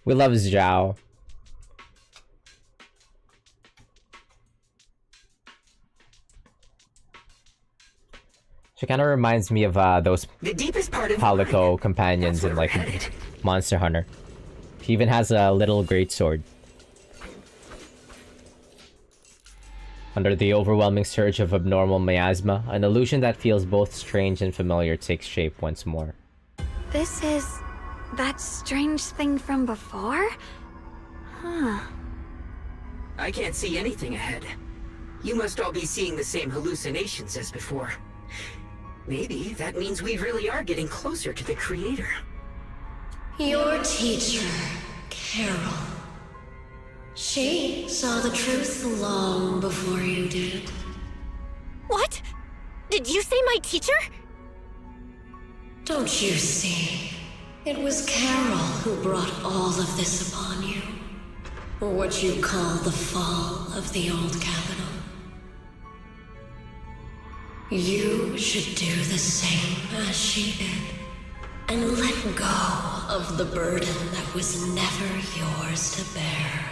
We love Zhao. She kind of reminds me of those The deepest part of Palico companions in like Monster Hunter. He even has a little greatsword. Under the overwhelming surge of abnormal miasma, an illusion that feels both strange and familiar takes shape once more. This is... that strange thing from before? Huh. I can't see anything ahead. You must all be seeing the same hallucinations as before. Maybe that means we really are getting closer to the Creator. Your teacher, Carol. She saw the truth long before you did. What? Did you say my teacher? Don't you see? It was Carol who brought all of this upon you. What you call the fall of the old capital. You should do the same as she did. And let go of the burden that was never yours to bear.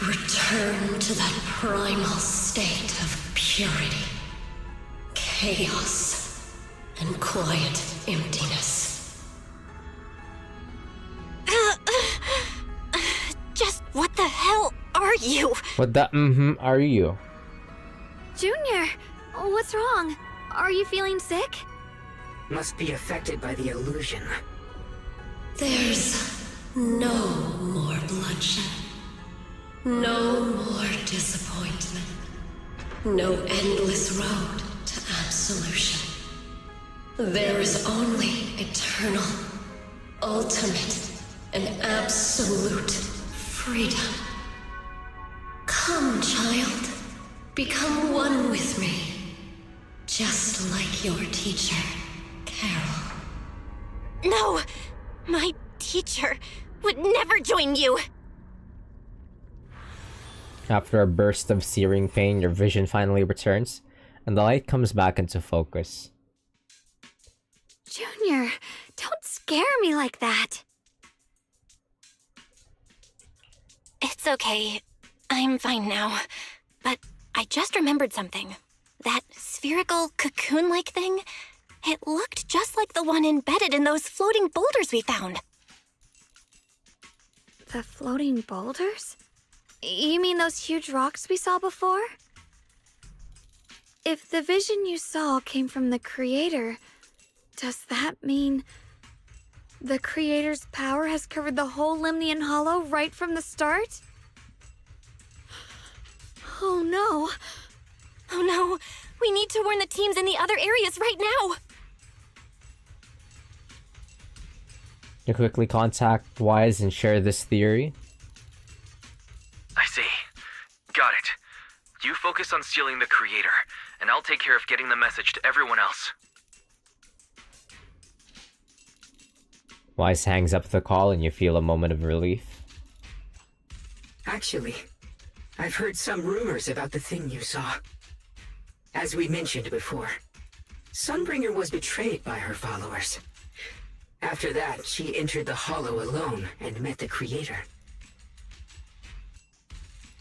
Return to that primal state of purity, chaos, and quiet emptiness. Just what the hell are you? What the are you? Junior, what's wrong? Are you feeling sick? Must be affected by the illusion. There's no more bloodshed. No more disappointment. No endless road to absolution. There is only eternal, ultimate, and absolute freedom. Come, child. Become one with me. Just like your teacher, Carol. No! My teacher would never join you! After a burst of searing pain, your vision finally returns, and the light comes back into focus. Junior, don't scare me like that. It's okay. I'm fine now. But I just remembered something. That spherical cocoon-like thing, it looked just like the one embedded in those floating boulders we found. The floating boulders? You mean those huge rocks we saw before? If the vision you saw came from the Creator, does that mean the Creator's power has covered the whole Lemnian Hollow right from the start? Oh no. Oh no, we need to warn the teams in the other areas right now. To quickly contact Wise and share this theory. I see. Got it. You focus on stealing the Creator, and I'll take care of getting the message to everyone else. Wise hangs up the call and you feel a moment of relief. Actually, I've heard some rumors about the thing you saw. As we mentioned before, Sunbringer was betrayed by her followers. After that, she entered the Hollow alone and met the Creator.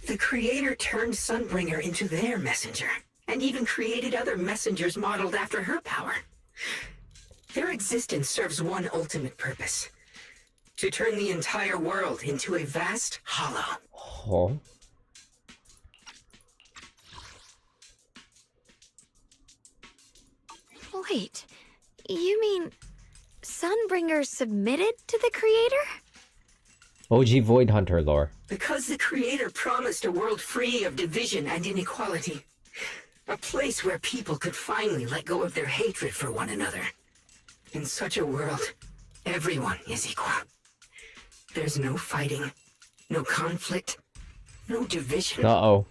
The Creator turned Sunbringer into their messenger, and even created other messengers modeled after her power. Their existence serves one ultimate purpose: to turn the entire world into a vast hollow. Oh. Wait, you mean Sunbringer submitted to the Creator? OG Void Hunter lore. Because the Creator promised a world free of division and inequality. A place where people could finally let go of their hatred for one another. In such a world, everyone is equal. There's no fighting, no conflict, no division. Uh-oh.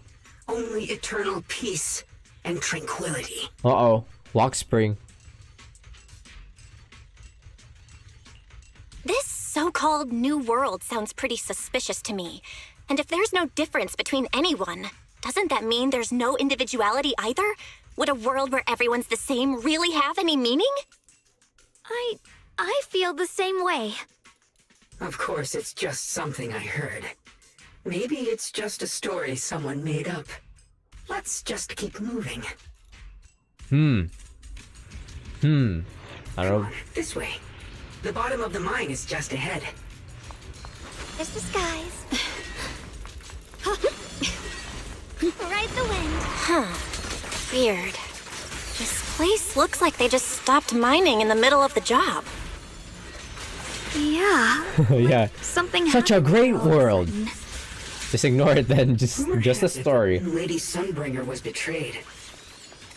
Only eternal peace and tranquility. Uh-oh. Lock spring. This so-called new world sounds pretty suspicious to me. And if there's no difference between anyone, doesn't that mean there's no individuality either? Would a world where everyone's the same really have any meaning? I feel the same way. Of course, it's just something I heard. Maybe it's just a story someone made up. Let's just keep moving. I don't know. This way. The bottom of the mine is just ahead. There's the skies. Ride the wind. Huh. Weird. This place looks like they just stopped mining in the middle of the job. Yeah. Yeah. Something Such a happened great all of a world. sudden. Just ignore it then. Just a story. Lady Sunbringer was betrayed.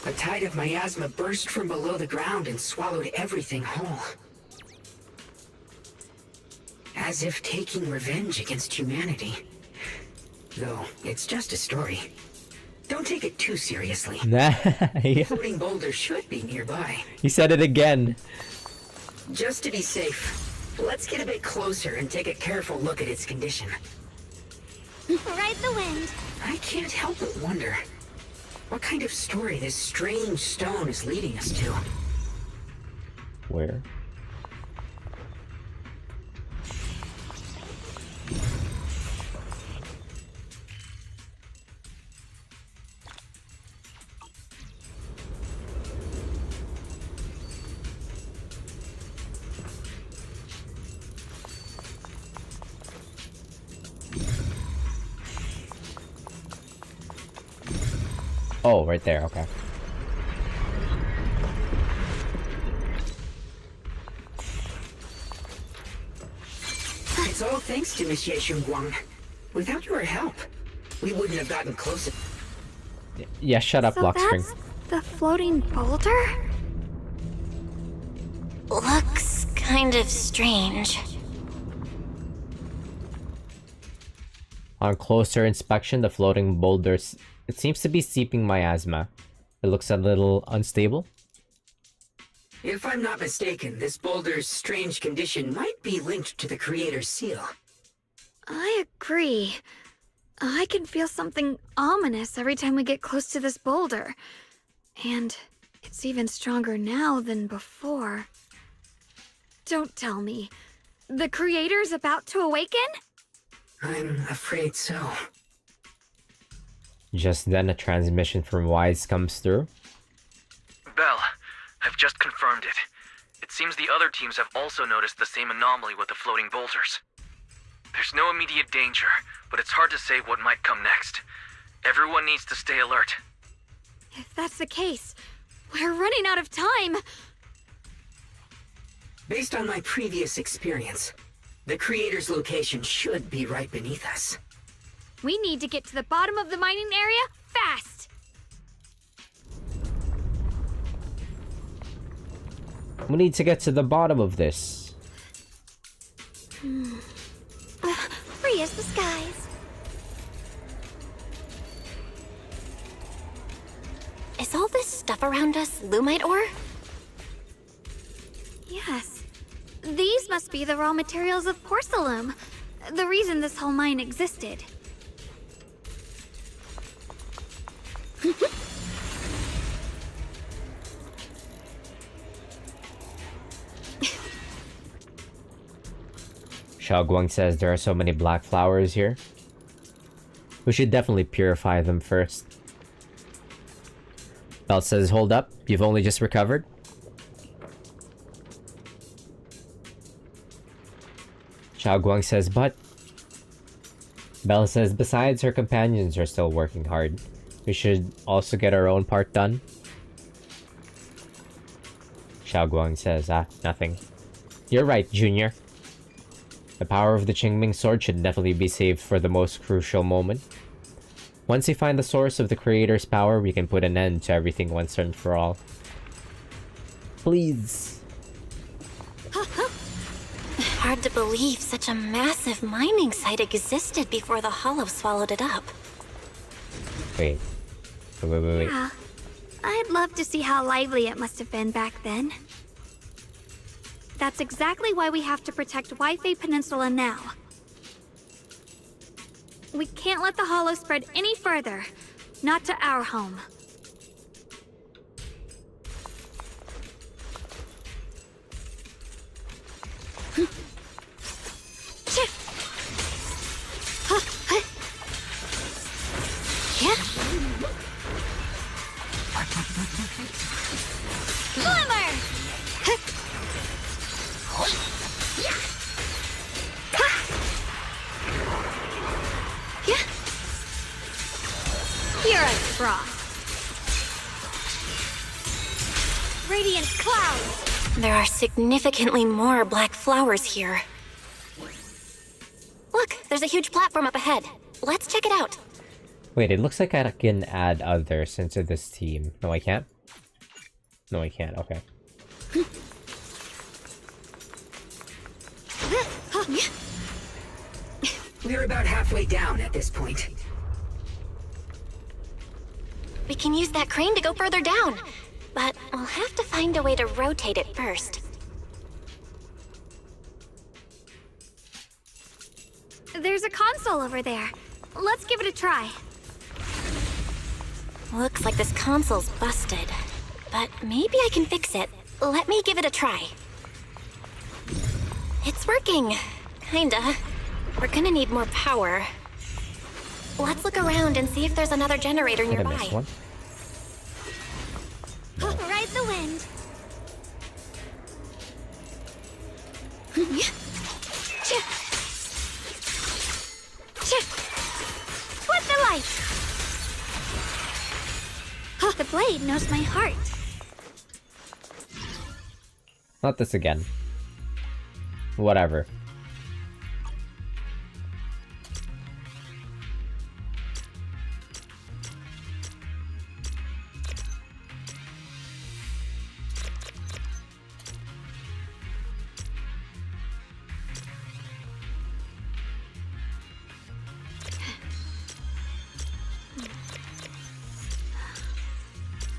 A tide of miasma burst from below the ground and swallowed everything whole. As if taking revenge against humanity. Though, it's just a story. Don't take it too seriously. Nah. Yeah. Floating boulder should be nearby. He said it again. Just to be safe, let's get a bit closer and take a careful look at its condition. Ride the wind. I can't help but wonder what kind of story this strange stone is leading us to. Where? Oh, right there, okay. It's all thanks to Miss Ye Guang. Without your help, we wouldn't have gotten closer. Yeah, shut up, So Lockspring. that's the floating boulder? Looks kind of strange. On closer inspection, the floating boulders, it seems to be seeping miasma. It looks a little unstable. If I'm not mistaken, this boulder's strange condition might be linked to the Creator's seal. I agree. I can feel something ominous every time we get close to this boulder. And it's even stronger now than before. Don't tell me. The Creator's about to awaken? I'm afraid so. Just then, a transmission from Wise comes through. Bell, I've just confirmed it. It seems the other teams have also noticed the same anomaly with the floating boulders. There's no immediate danger, but it's hard to say what might come next. Everyone needs to stay alert. If that's the case, we're running out of time. Based on my previous experience, the creator's location should be right beneath us. We need to get to the bottom of the mining area fast. We need to get to the bottom of this. Free as the skies. Is all this stuff around us Lumite ore? Yes. These must be the raw materials of Porcelain. The reason this whole mine existed. Xiaoguang says there are so many black flowers here. We should definitely purify them first. Bell says, hold up, you've only just recovered? Xiaoguang says, but... Bell says, besides, her companions are still working hard. We should also get our own part done. Xiaoguang says, nothing. You're right, Junior. The power of the QINGMING sword should definitely be saved for the most crucial moment. Once we find the source of the creator's power, we can put an end to everything once and for all. Please. Hard to believe such a massive mining site existed before the Hollow swallowed it up. Wait. Wait. Yeah. I'd love to see how lively it must have been back then. That's exactly why we have to protect Wi-Fi Peninsula now. We can't let the Hollow spread any further. Not to our home. Glimmer! You're a frost. Radiant clouds. There are significantly more black flowers here. Look, there's a huge platform up ahead. Let's check it out. Wait, it looks like I can add others into this team. No, I can't? No, I can't. Okay. We're about halfway down at this point. We can use that crane to go further down, but we'll have to find a way to rotate it first. There's a console over there. Let's give it a try. Looks like this console's busted, but maybe I can fix it. Let me give it a try. It's working. Kinda. We're gonna need more power. Let's look around and see if there's another generator nearby. I missed one. Ride the wind. With the light. The blade knows my heart. Not this again. Whatever.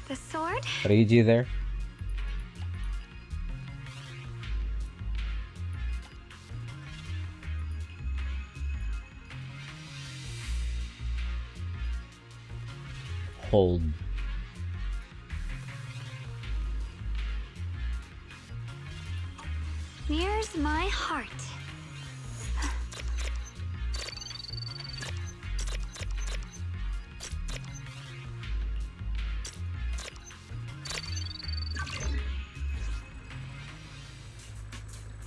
The sword? What do you do there? Hold. Here's my heart.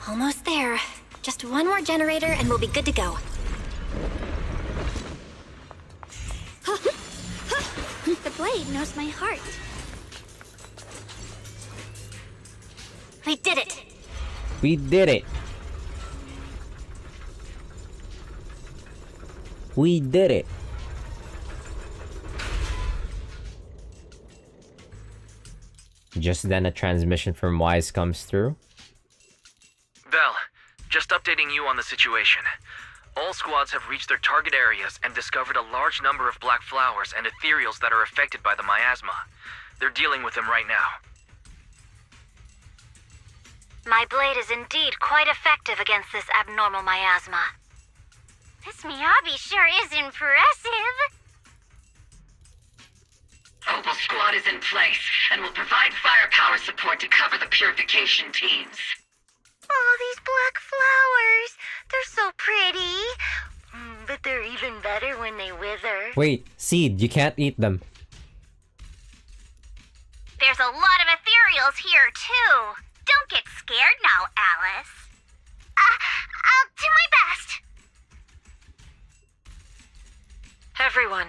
Almost there. Just one more generator and we'll be good to go. The blade knows my heart. We did it! We did it! We did it! Just then a transmission from Wise comes through. Bell, just updating you on the situation. All squads have reached their target areas and discovered a large number of black flowers and ethereals that are affected by the miasma. They're dealing with them right now. My blade is indeed quite effective against this abnormal miasma. This Miyabi sure is impressive. Opal Squad is in place and will provide firepower support to cover the purification teams. Oh, these black flowers. They're so pretty. But they're even better when they wither. Wait, Seed, you can't eat them. There's a lot of ethereals here, too. Don't get scared now, Alice. I'll do my best. Everyone,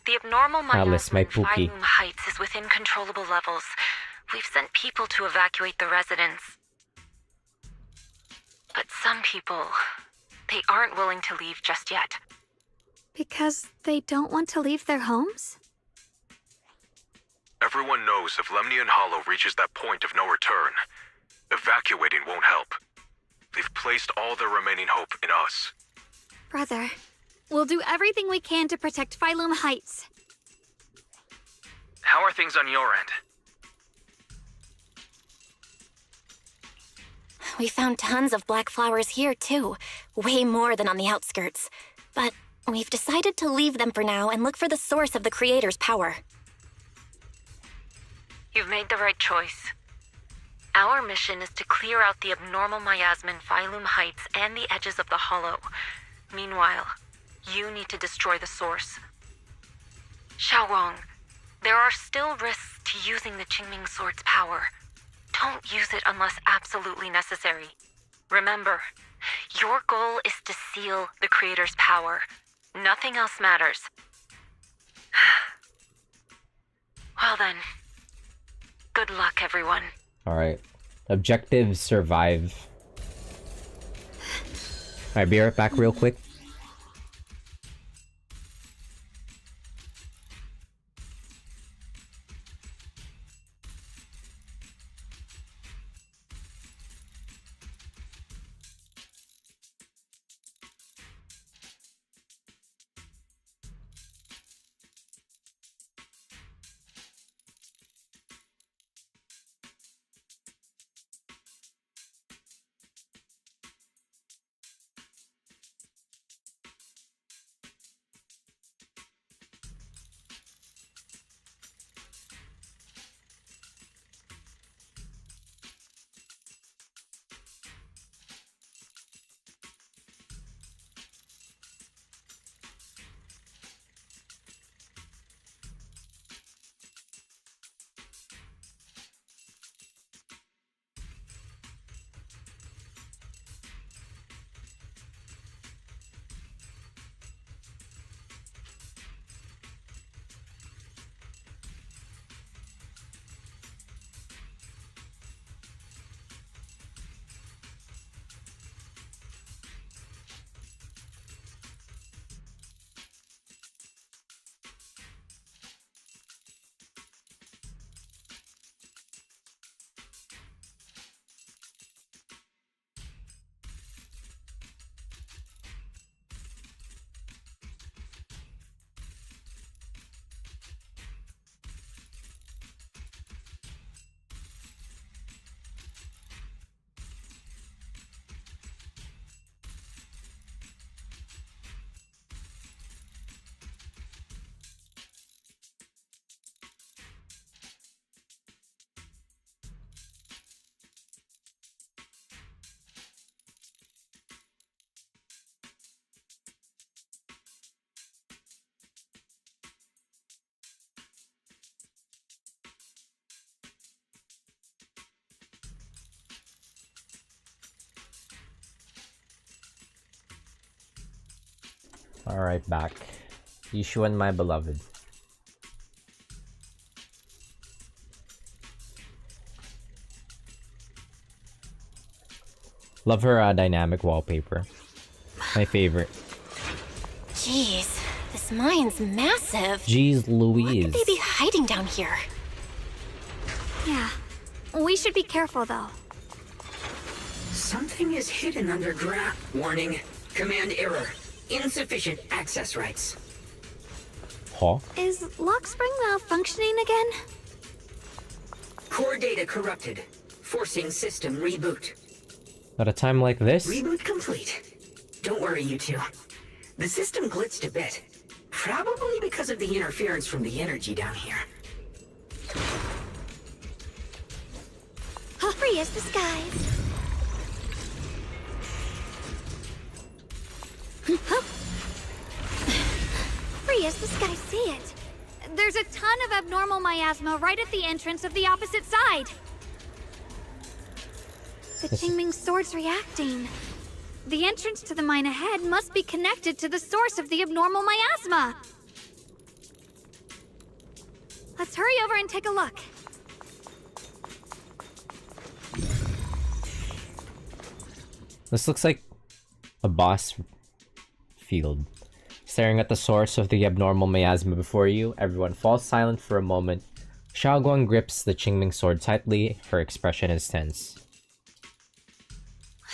the abnormal Alice, my miasma in pookie. Phylum Heights is within controllable levels. We've sent people to evacuate the residents. But some people, they aren't willing to leave just yet. Because they don't want to leave their homes? Everyone knows if Lemnian Hollow reaches that point of no return, evacuating won't help. They've placed all their remaining hope in us. Brother, we'll do everything we can to protect Phylum Heights. How are things on your end? We found tons of black flowers here, too. Way more than on the outskirts. But we've decided to leave them for now and look for the source of the Creator's power. You've made the right choice. Our mission is to clear out the abnormal miasma in Phylum Heights and the edges of the Hollow. Meanwhile, you need to destroy the source. Xiaowang, there are still risks to using the QINGMING sword's power. Don't use it unless absolutely necessary. Remember, your goal is to seal the Creator's power. Nothing else matters. Well then, good luck, everyone. Alright. Objective survive. Alright, be right back real quick. Alright, back. Yishu and my beloved. Love her dynamic wallpaper. My favorite. Jeez, this mine's massive. Jeez Louise. What could they be hiding down here? Yeah. We should be careful, though. Something is hidden underground. Warning. Command error. Insufficient access rights. Huh? Is Lockspring malfunctioning again? Core data corrupted. Forcing system reboot. At a time like this? Reboot complete. Don't worry, you two. The system glitched a bit. Probably because of the interference from the energy down here. Free as the skies. Free as the skies see it. There's a ton of abnormal miasma right at the entrance of the opposite side. The QINGMING sword's reacting. The entrance to the mine ahead must be connected to the source of the abnormal miasma. Let's hurry over and take a look. This looks like a boss field. Staring at the source of the abnormal miasma before you, everyone falls silent for a moment. Xiaoguang grips the QINGMING sword tightly, her expression is tense.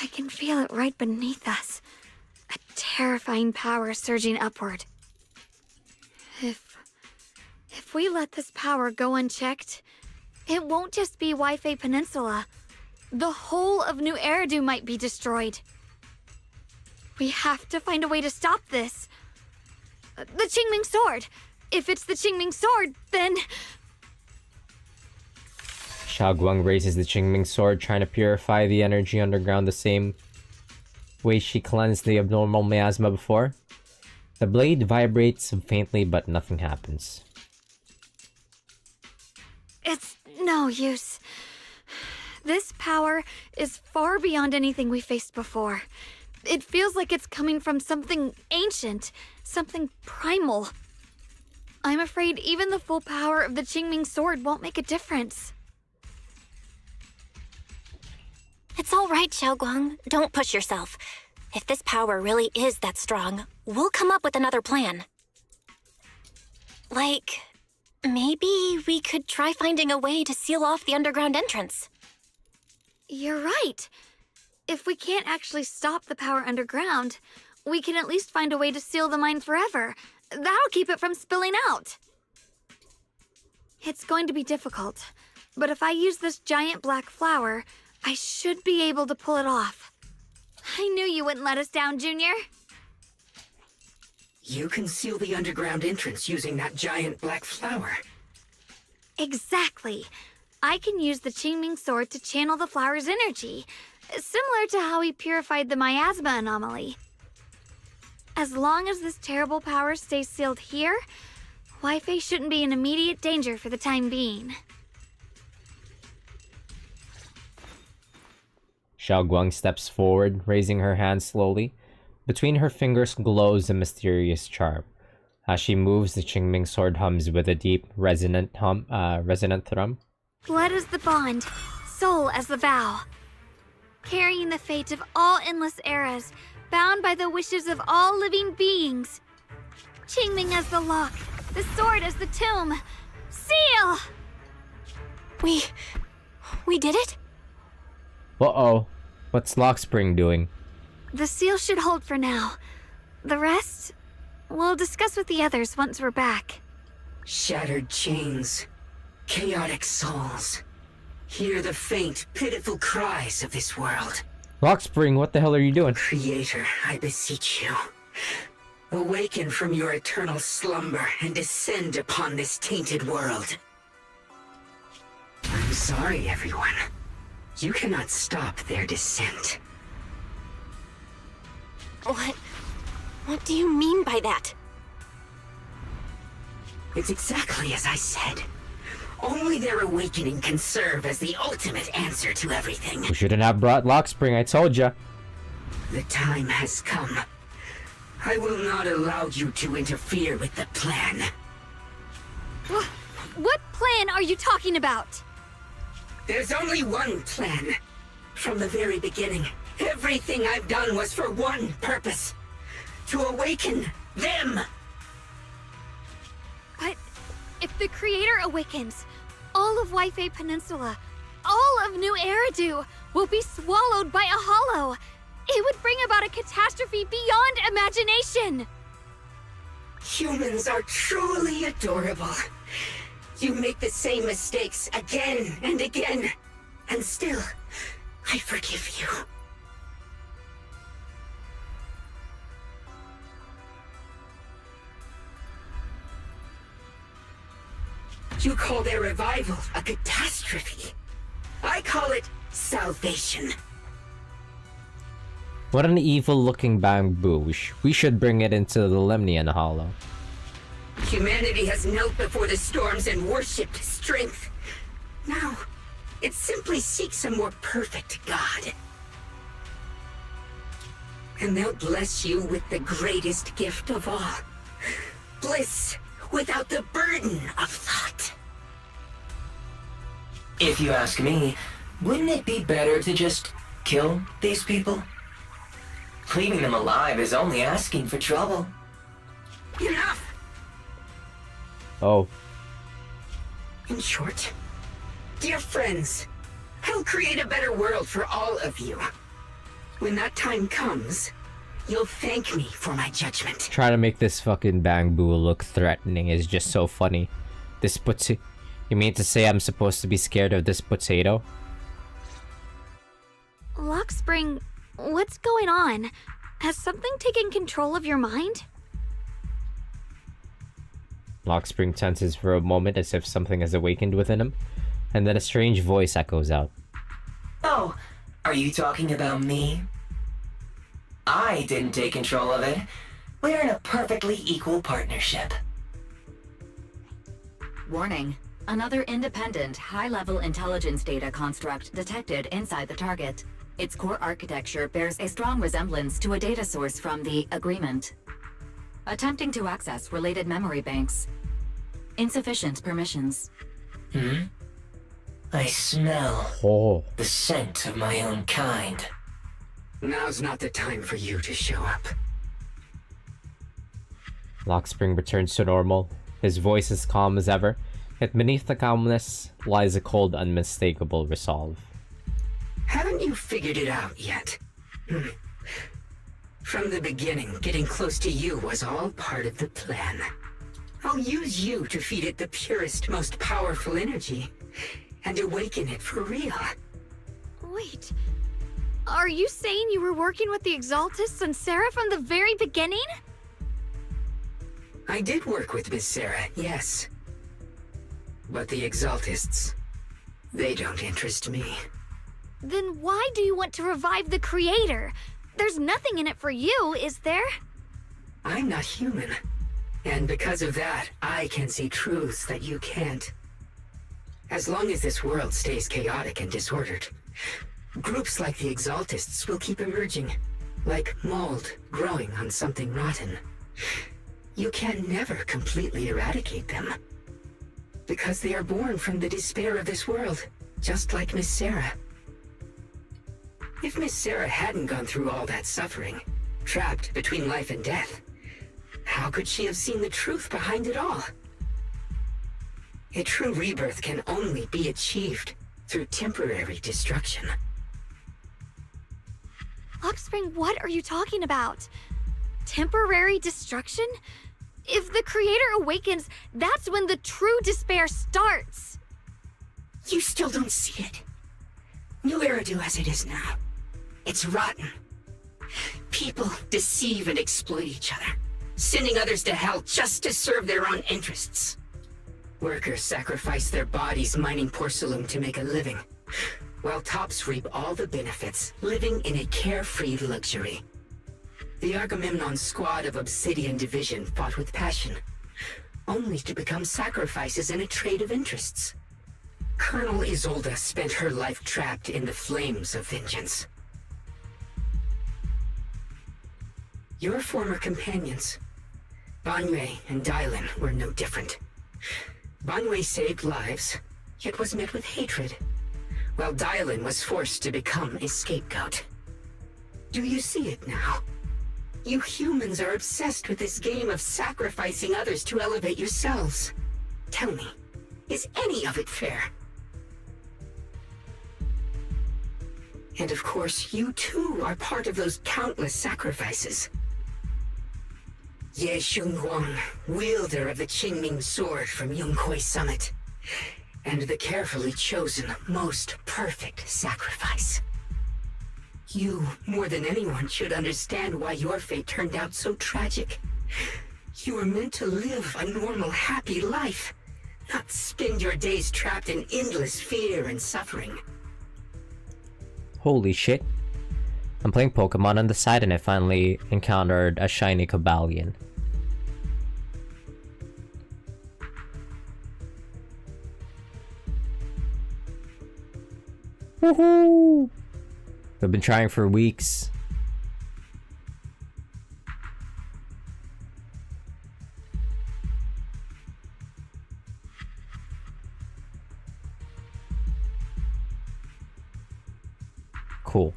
I can feel it right beneath us. A terrifying power surging upward. If we let this power go unchecked, it won't just be Wi-Fi Peninsula. The whole of New Eridu might be destroyed. We have to find a way to stop this. The QINGMING sword. If it's the QINGMING sword, then... Xiaoguang raises the QINGMING sword, trying to purify the energy underground the same way she cleansed the abnormal miasma before. The blade vibrates faintly, but nothing happens. It's no use. This power is far beyond anything we faced before. It feels like it's coming from something ancient, something primal. I'm afraid even the full power of the QINGMING sword won't make a difference. It's all right, Xiaoguang. Don't push yourself. If this power really is that strong, we'll come up with another plan. Like, maybe we could try finding a way to seal off the underground entrance. You're right. If we can't actually stop the power underground, we can at least find a way to seal the mine forever. That'll keep it from spilling out. It's going to be difficult, but if I use this giant black flower, I should be able to pull it off. I knew you wouldn't let us down, Junior. You can seal the underground entrance using that giant black flower. Exactly. I can use the QINGMING sword to channel the flower's energy, similar to how we purified the miasma anomaly. As long as this terrible power stays sealed here, Wi-Fi shouldn't be in immediate danger for the time being. Xiaoguang steps forward, raising her hand slowly. Between her fingers glows a mysterious charm. As she moves, the QINGMING sword hums with a deep, resonant thrum. Blood as the bond, soul as the vow. Carrying the fate of all endless eras, bound by the wishes of all living beings. QINGMING as the lock, the sword as the tomb. Seal! We did it? Uh-oh. What's Lockspring doing? The seal should hold for now. The rest, we'll discuss with the others once we're back. Shattered chains. Chaotic souls. Hear the faint, pitiful cries of this world. Lockspring, what the hell are you doing? Creator, I beseech you. Awaken from your eternal slumber and descend upon this tainted world. I'm sorry, everyone. You cannot stop their descent. What do you mean by that? It's exactly as I said. Only their awakening can serve as the ultimate answer to everything. We shouldn't have brought Lockspring, I told ya. The time has come. I will not allow you to interfere with the plan. What plan are you talking about? There's only one plan. From the very beginning, everything I've done was for one purpose. To awaken them! But if the Creator awakens, all of Waifei Peninsula, all of New Eridu will be swallowed by a hollow. It would bring about a catastrophe beyond imagination! Humans are truly adorable. You make the same mistakes again and again, and still, I forgive you. You call their revival a catastrophe. I call it salvation. What an evil-looking bamboo. We should bring it into the Lemnian Hollow. Humanity has knelt before the storms and worshipped strength. Now, it simply seeks a more perfect God. And they'll bless you with the greatest gift of all. Bliss without the burden of thought. If you ask me, wouldn't it be better to just kill these people? Leaving them alive is only asking for trouble. Enough! Oh. In short, dear friends, I'll create a better world for all of you. When that time comes, you'll thank me for my judgment. Try to make this fucking bamboo look threatening is just so funny. This potato. You mean to say I'm supposed to be scared of this potato? Lockspring, what's going on? Has something taken control of your mind? Lockspring tenses for a moment as if something has awakened within him, and then a strange voice echoes out. Oh, are you talking about me? I didn't take control of it. We're in a perfectly equal partnership. Warning. Another independent, high-level intelligence data construct detected inside the target. Its core architecture bears a strong resemblance to a data source from the Agreement. Attempting to access related memory banks. Insufficient permissions. I smell the scent of my own kind. Now's not the time for you to show up. Lockspring returns to normal, his voice as calm as ever, yet beneath the calmness lies a cold, unmistakable resolve. Haven't you figured it out yet? From the beginning, getting close to you was all part of the plan. I'll use you to feed it the purest, most powerful energy, and awaken it for real. Wait, are you saying you were working with the Exaltists and Sarah from the very beginning? I did work with Miss Sarah, yes. But the Exaltists, they don't interest me. Then why do you want to revive the Creator? There's nothing in it for you, is there? I'm not human. And because of that, I can see truths that you can't. As long as this world stays chaotic and disordered, groups like the Exaltists will keep emerging, like mold growing on something rotten. You can never completely eradicate them, because they are born from the despair of this world, just like Miss Sarah. If Miss Sarah hadn't gone through all that suffering, trapped between life and death, how could she have seen the truth behind it all? A true rebirth can only be achieved through temporary destruction. Lockspring, what are you talking about? Temporary destruction? If the Creator awakens, that's when the true despair starts. You still don't see it. New Eridu as it is now. It's rotten. People deceive and exploit each other, sending others to hell just to serve their own interests. Workers sacrifice their bodies mining porcelain to make a living, while tops reap all the benefits, living in a carefree luxury. The Agamemnon squad of Obsidian Division fought with passion, only to become sacrifices in a trade of interests. Colonel Isolde spent her life trapped in the flames of vengeance. Your former companions, Banwei and Dylan, were no different. Banwei saved lives, yet was met with hatred, while Dylan was forced to become a scapegoat. Do you see it now? You humans are obsessed with this game of sacrificing others to elevate yourselves. Tell me, is any of it fair? And of course, you too are part of those countless sacrifices. Ye Shunguang, wielder of the Qingming sword from Yongkoi Summit, and the carefully chosen, most perfect sacrifice. You, more than anyone, should understand why your fate turned out so tragic. You were meant to live a normal, happy life, not spend your days trapped in endless fear and suffering. Holy shit. I'm playing Pokemon on the side and I finally encountered a shiny Cobalion. Woohoo! I've been trying for weeks. Cool.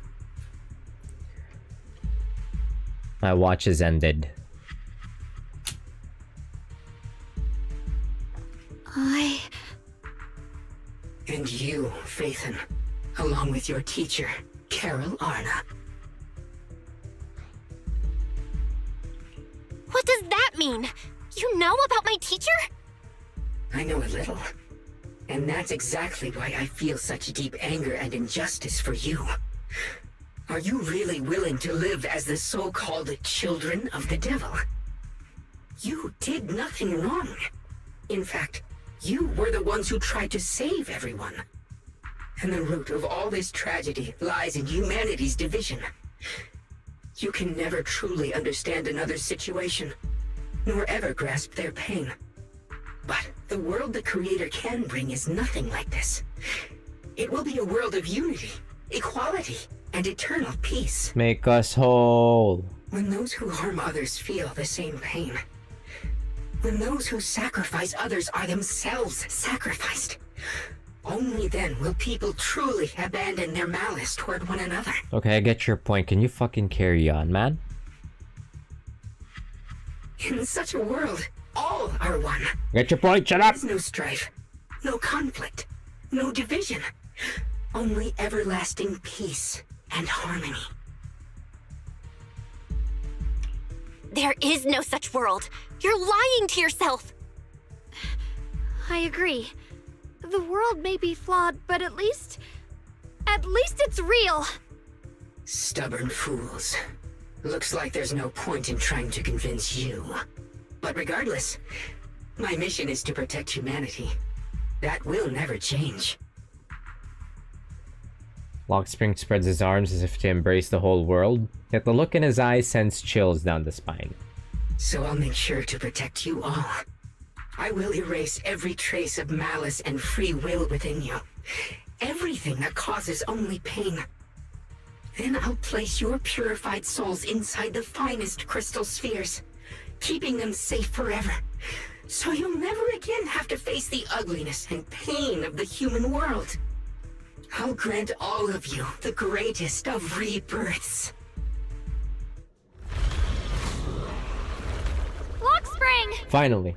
My watch is ended. And you, Phaethon, along with your teacher, Carol Arna. What does that mean? You know about my teacher? I know a little. And that's exactly why I feel such deep anger and injustice for you. Are you really willing to live as the so-called children of the devil? You did nothing wrong. In fact, you were the ones who tried to save everyone. And the root of all this tragedy lies in humanity's division. You can never truly understand another's situation, nor ever grasp their pain. But the world the Creator can bring is nothing like this. It will be a world of unity, equality, and eternal peace. Make us whole. When those who harm others feel the same pain. When those who sacrifice others are themselves sacrificed. Only then will people truly abandon their malice toward one another. Okay, I get your point. Can you fucking carry on, man? In such a world, all are one. Get your point, shut up! There's no strife, no conflict, no division. Only everlasting peace and harmony. There is no such world. You're lying to yourself. I agree. The world may be flawed, but at least it's real. Stubborn fools. Looks like there's no point in trying to convince you. But regardless, my mission is to protect humanity. That will never change. Lockspring spreads his arms as if to embrace the whole world, yet the look in his eyes sends chills down the spine. So I'll make sure to protect you all. I will erase every trace of malice and free will within you. Everything that causes only pain. Then I'll place your purified souls inside the finest crystal spheres, keeping them safe forever. So you'll never again have to face the ugliness and pain of the human world. I'll grant all of you the greatest of rebirths. Lockspring! Finally.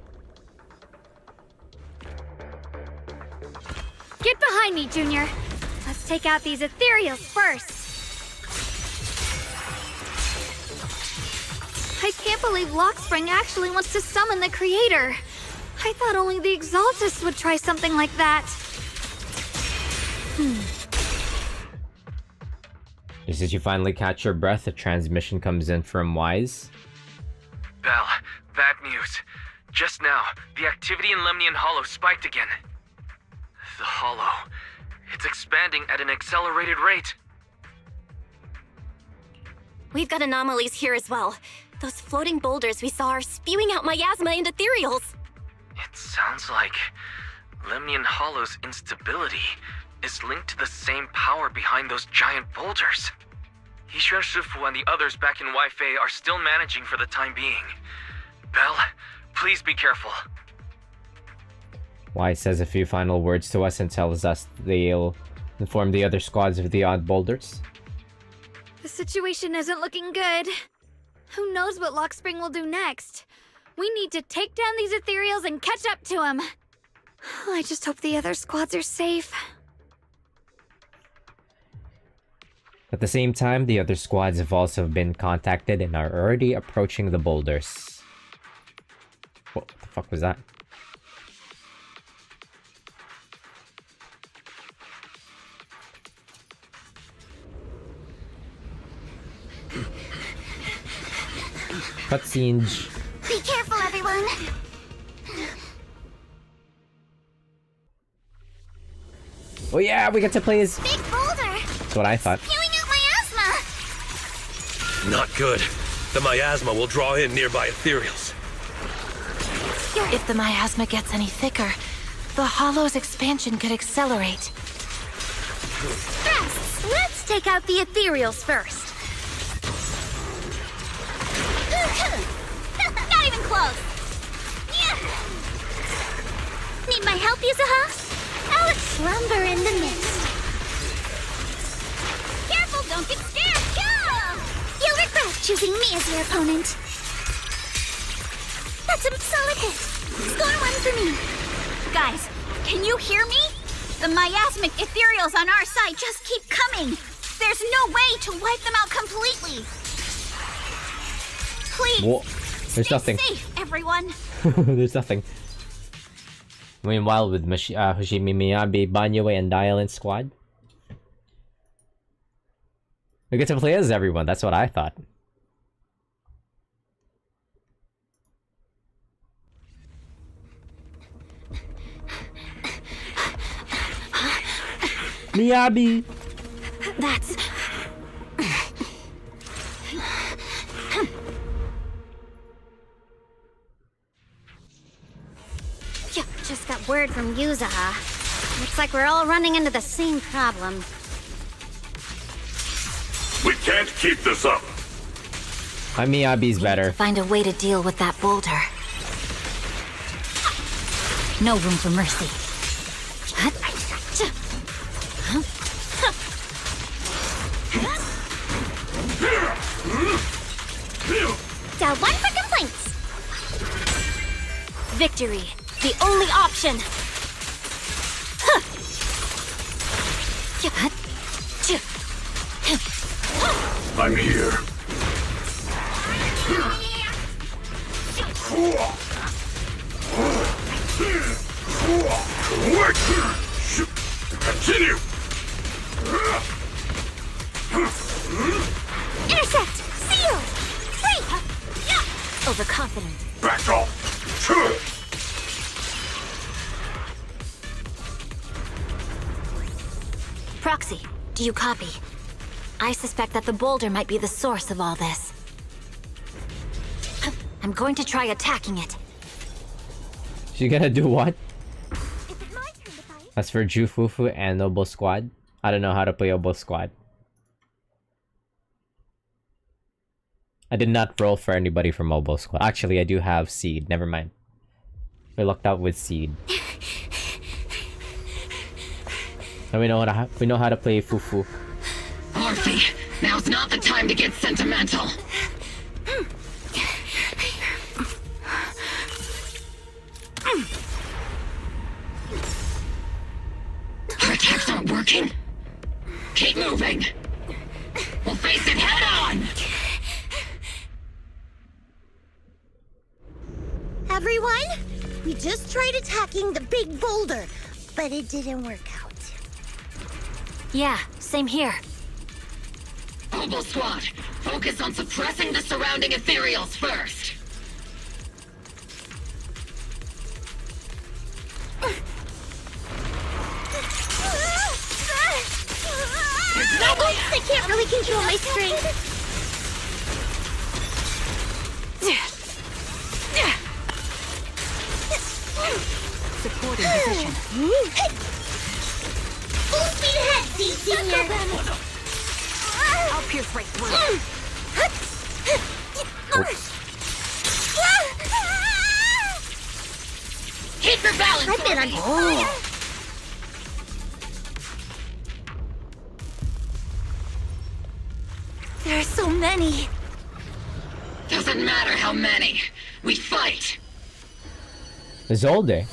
Get behind me, Junior. Let's take out these ethereals first. I can't believe Lockspring actually wants to summon the Creator. I thought only the Exaltists would try something like that. Just as you finally catch your breath, a transmission comes in from Wise. Belle, bad news. Just now, the activity in Lemnian Hollow spiked again. The Hollow. It's expanding at an accelerated rate. We've got anomalies here as well. Those floating boulders we saw are spewing out miasma and ethereals. It sounds like Lemnian Hollow's instability is linked to the same power behind those giant boulders. Yishuan Shifu and the others back in Wi-Fi are still managing for the time being. Belle, please be careful. Y says a few final words to us and tells us they'll inform the other squads of the odd boulders. The situation isn't looking good. Who knows what Lockspring will do next? We need to take down these ethereals and catch up to him. I just hope the other squads are safe. At the same time, the other squads have also been contacted and are already approaching the boulders. What the fuck was that? Cutscenes. Be careful, everyone. Oh yeah, we get to play as... Big boulder. That's what I thought. Spewing out miasma. Not good. The miasma will draw in nearby ethereals. If the miasma gets any thicker, the Hollow's expansion could accelerate. Fast. Let's take out the ethereals first. Not even close. Need my help, Yuzuha? I'll slumber in the mist. Careful, don't get scared. You'll regret choosing me as your opponent. That's a solid hit. Score one for me. Guys, can you hear me? The miasmic ethereals on our side just keep coming. There's no way to wipe them out completely. Please. Whoa. There's nothing. Safe, everyone. There's nothing. Meanwhile, with Hoshimi Miyabi, Banyue, and Dialin squad, we get to play as everyone. That's what I thought. Miyabi. That's... Just got word from Yuzuha. Looks like we're all running into the same problem. We can't keep this up. My Miyabi's better. Find a way to deal with that boulder. No room for mercy. Down one for complaints. Victory. The only option! I'm here. Continue! Intercept! Seal! Free! Overconfident. Back off! Proxy, do you copy? I suspect that the boulder might be the source of all this. I'm going to try attacking it. She gonna do what? As for Jufufu and Noble Squad, I don't know how to play Noble Squad. I did not roll for anybody from Mobile Squad. Actually, I do have Seed. Never mind. We lucked out with Seed. And we know how to play Fufu. Orphe, now's not the time to get sentimental. Our attacks aren't working. Keep moving. We'll face it head on. Everyone, we just tried attacking the big boulder, but it didn't work out. Yeah, same here. Mobile Squad, focus on suppressing the surrounding ethereals first. I can't really control my strength. Supporting position. Full speed ahead, Senior. I'll pierce right through. Keep your balance. I've been on fire. There are so many. Doesn't matter how many. We fight. Isolde.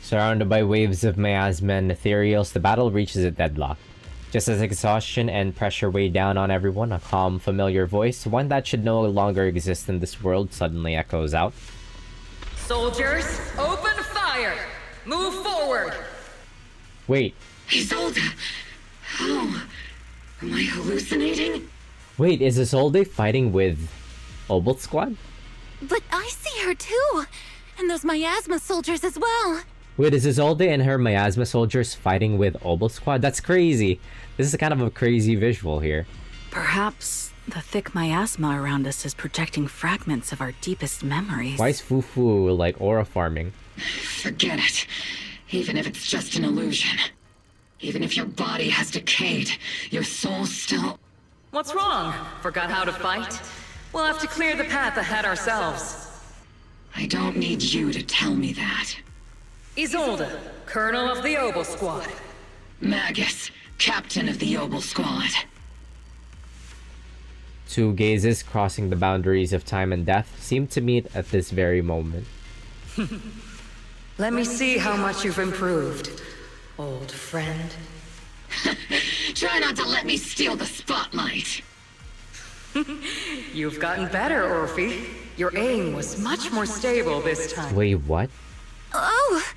Surrounded by waves of miasma and ethereals, the battle reaches a deadlock. Just as exhaustion and pressure weigh down on everyone, a calm, familiar voice, one that should no longer exist in this world, suddenly echoes out. Soldiers, open fire! Move forward! Wait. Isolde! How? Am I hallucinating? Wait, is Isolde fighting with Obel Squad? But I see her too! And those miasma soldiers as well! Wait, is Isolde and her miasma soldiers fighting with Obel Squad? That's crazy! This is kind of a crazy visual here. Perhaps the thick miasma around us is projecting fragments of our deepest memories. Why is Fufu like aura farming? Forget it. Even if it's just an illusion. Even if your body has decayed, your soul still... What's wrong? Forgot how to fight? We'll have to clear the path ahead ourselves. I don't need you to tell me that. Isolde, Colonel of the Obel Squad. Magus, Captain of the Obel Squad. Two gazes crossing the boundaries of time and death seem to meet at this very moment. Let me see how much you've improved, old friend. Try not to let me steal the spotlight. You've gotten better, Orphe. Your aim was much more stable this time. Wait, what? Oh!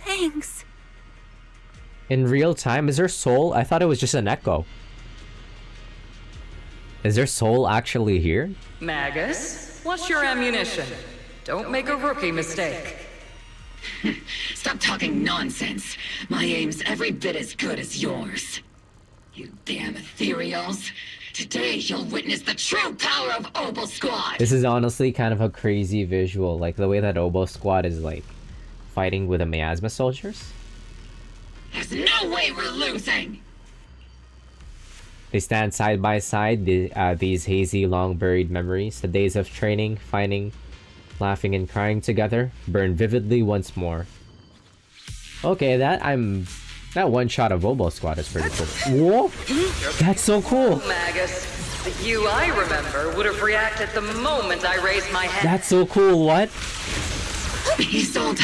Thanks. In real time? Is her soul? I thought it was just an echo. Is their soul actually here? Magus, what's your ammunition? Don't make a rookie mistake. Stop talking nonsense. My aim's every bit as good as yours. You damn ethereals. Today you'll witness the true power of Obel Squad. This is honestly kind of a crazy visual, like the way that Obel Squad is like fighting with the miasma soldiers. There's no way we're losing. They stand side by side, these hazy, long-buried memories. The days of training, fighting, laughing and crying together burn vividly once more. Okay, that one shot of Obel Squad is pretty cool. Whoa! That's so cool! Magus, the you I remember would have reacted the moment I raised my hand. That's so cool, what? Isolde.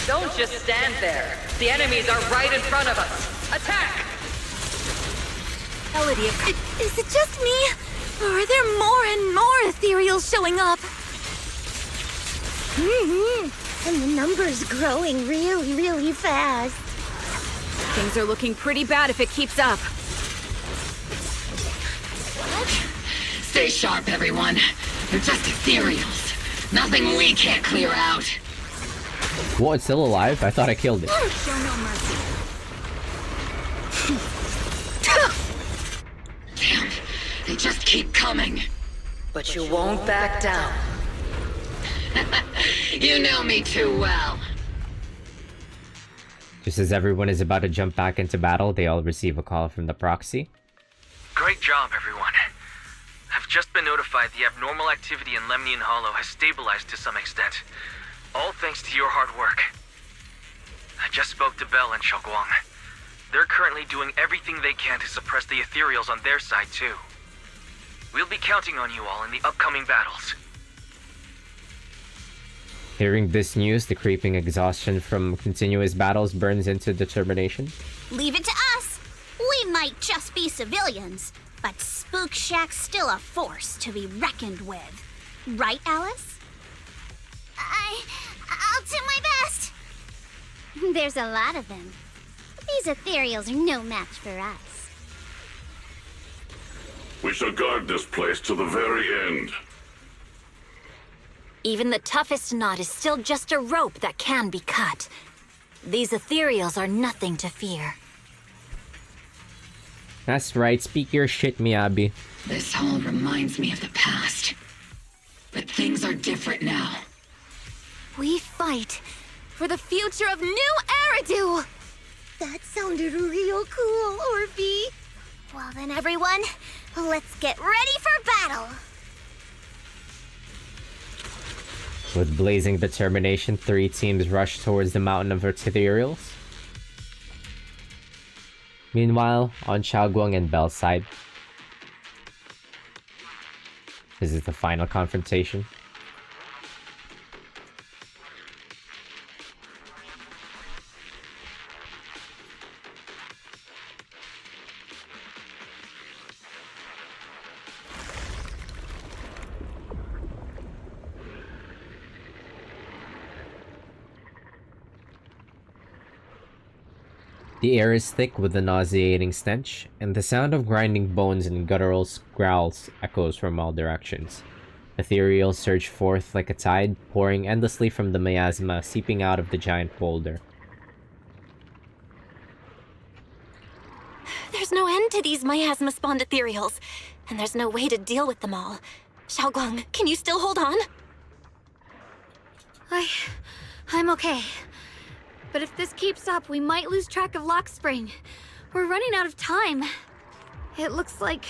Don't just stand there. The enemies are right in front of us. Attack! Melody, is it just me? Or are there more and more ethereals showing up? And the number's growing really, really fast. Things are looking pretty bad if it keeps up. Stay sharp, everyone. They're just ethereals. Nothing we can't clear out. What, it's still alive? I thought I killed it. Show no mercy. Damn, they just keep coming. But you won't back down. You know me too well. Just as everyone is about to jump back into battle, they all receive a call from the proxy. Great job, everyone. I've just been notified the abnormal activity in Lemnian Hollow has stabilized to some extent. All thanks to your hard work. I just spoke to Bell and Xiaoguang. They're currently doing everything they can to suppress the ethereals on their side, too. We'll be counting on you all in the upcoming battles. Hearing this news, the creeping exhaustion from continuous battles burns into determination. Leave it to us. We might just be civilians, but Spook Shack's still a force to be reckoned with. Right, Alice? I'll do my best. There's a lot of them. These ethereals are no match for us. We shall guard this place to the very end. Even the toughest knot is still just a rope that can be cut. These ethereals are nothing to fear. That's right, speak your shit, Miyabi. This all reminds me of the past. But things are different now. We fight for the future of New Eridu! That sounded real cool, Orphe. Well then, everyone, let's get ready for battle. With blazing determination, 3 teams rush towards the mountain of ethereals. Meanwhile, on Xiaoguang and Belle's side, this is the final confrontation. The air is thick with a nauseating stench, and the sound of grinding bones and guttural growls echoes from all directions. Ethereals surge forth like a tide, pouring endlessly from the miasma seeping out of the giant boulder. There's no end to these miasma-spawned ethereals, and there's no way to deal with them all. Xiaoguang, can you still hold on? I'm okay. But if this keeps up, we might lose track of Lock Spring. We're running out of time. It looks like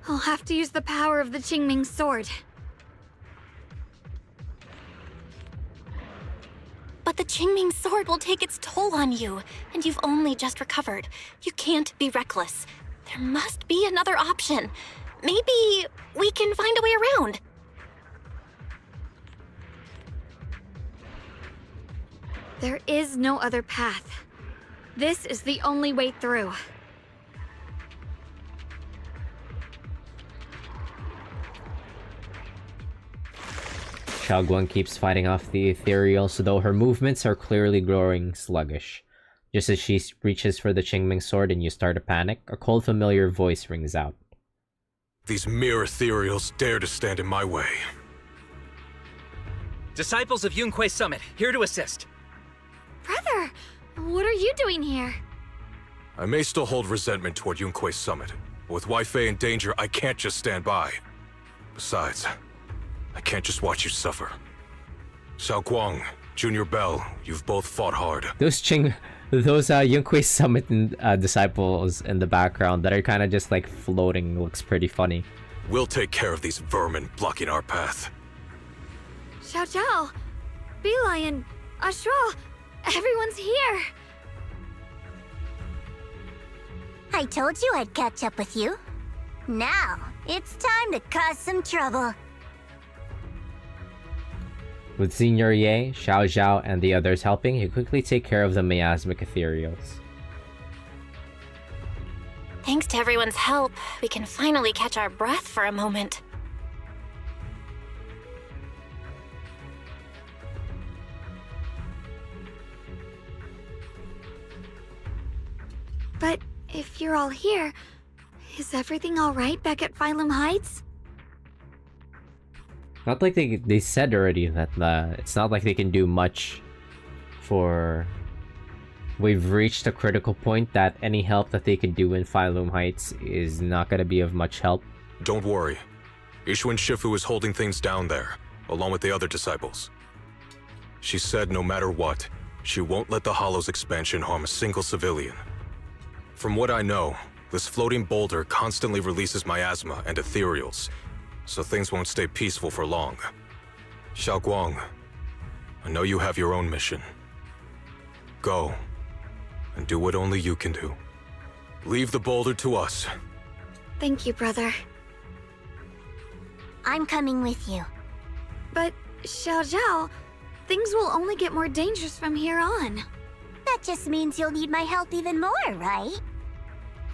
I'll have to use the power of the QINGMING sword. But the QINGMING sword will take its toll on you, and you've only just recovered. You can't be reckless. There must be another option. Maybe we can find a way around. There is no other path. This is the only way through. Xiaoguang keeps fighting off the ethereals, though her movements are clearly growing sluggish. Just as she reaches for the QINGMING sword and you start to panic, a cold familiar voice rings out. These mere ethereals dare to stand in my way. Disciples of Yunque Summit, here to assist. Brother, what are you doing here? I may still hold resentment toward Yunque Summit, but with Weifei in danger, I can't just stand by. Besides, I can't just watch you suffer. Xiaoguang, Junior Belle, you've both fought hard. Those Yunque Summit disciples in the background that are kind of just like floating looks pretty funny. We'll take care of these vermin blocking our path. Xiao Zhao, Lion, Astral, everyone's here. I told you I'd catch up with you. Now, it's time to cause some trouble. With Senior Ye, Xiao Zhao, and the others helping, you quickly take care of the miasmic ethereals. Thanks to everyone's help, we can finally catch our breath for a moment. But if you're all here, is everything all right back at Phylum Heights? Not like they said already that it's not like they can do much for... We've reached a critical point that any help that they can do in Phylum Heights is not going to be of much help. Don't worry. Ishwin Shifu is holding things down there, along with the other disciples. She said no matter what, she won't let the Hollow's expansion harm a single civilian. From what I know, this floating boulder constantly releases miasma and ethereals, so things won't stay peaceful for long. Xiaoguang, I know you have your own mission. Go, and do what only you can do. Leave the boulder to us. Thank you, brother. I'm coming with you. But, Xiao Zhao, things will only get more dangerous from here on. That just means you'll need my help even more, right?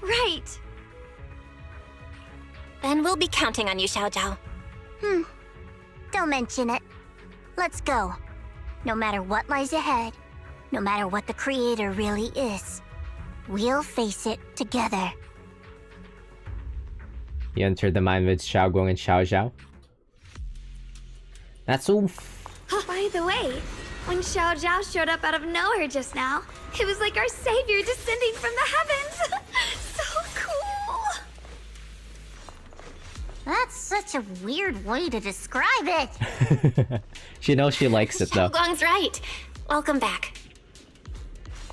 Right. Then we'll be counting on you, Xiao Zhao. Don't mention it. Let's go. No matter what lies ahead, no matter what the Creator really is, we'll face it together. You enter the mine with Xiaoguang and Xiao Zhao. That's all. By the way, when Xiao Zhao showed up out of nowhere just now, it was like our savior descending from the heavens. So cool. That's such a weird way to describe it. She knows she likes it though. Xiaoguang's right. Welcome back.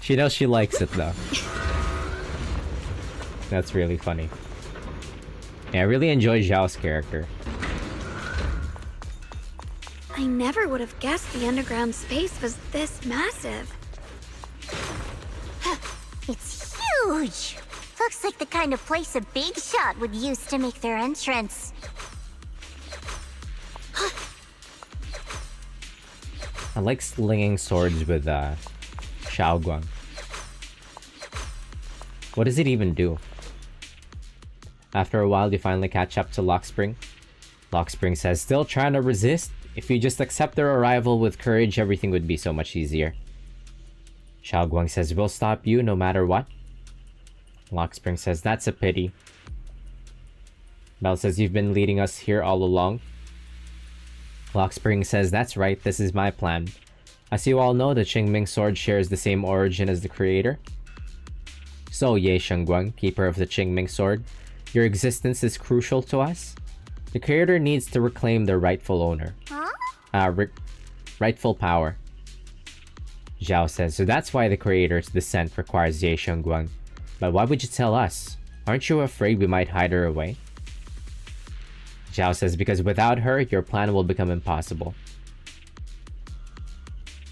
She knows she likes it though. That's really funny. Yeah, I really enjoy Zhao's character. I never would have guessed the underground space was this massive. It's huge! Looks like the kind of place a big shot would use to make their entrance. I like slinging swords with Xiaoguang. What does it even do? After a while, you finally catch up to Lockspring. Lockspring says, still trying to resist? If you just accept their arrival with courage, everything would be so much easier. Xiaoguang says, we'll stop you no matter what. Lockspring says, that's a pity. Belle says, you've been leading us here all along. Lockspring says, that's right, this is my plan. As you all know, the QINGMING sword shares the same origin as the creator. So, Ye Shengguang, keeper of the QINGMING sword, your existence is crucial to us. The creator needs to reclaim their rightful owner. Rightful power. Zhao says, so that's why the creator's descent requires Ye Shengguang. But why would you tell us? Aren't you afraid we might hide her away? Zhao says, because without her, your plan will become impossible.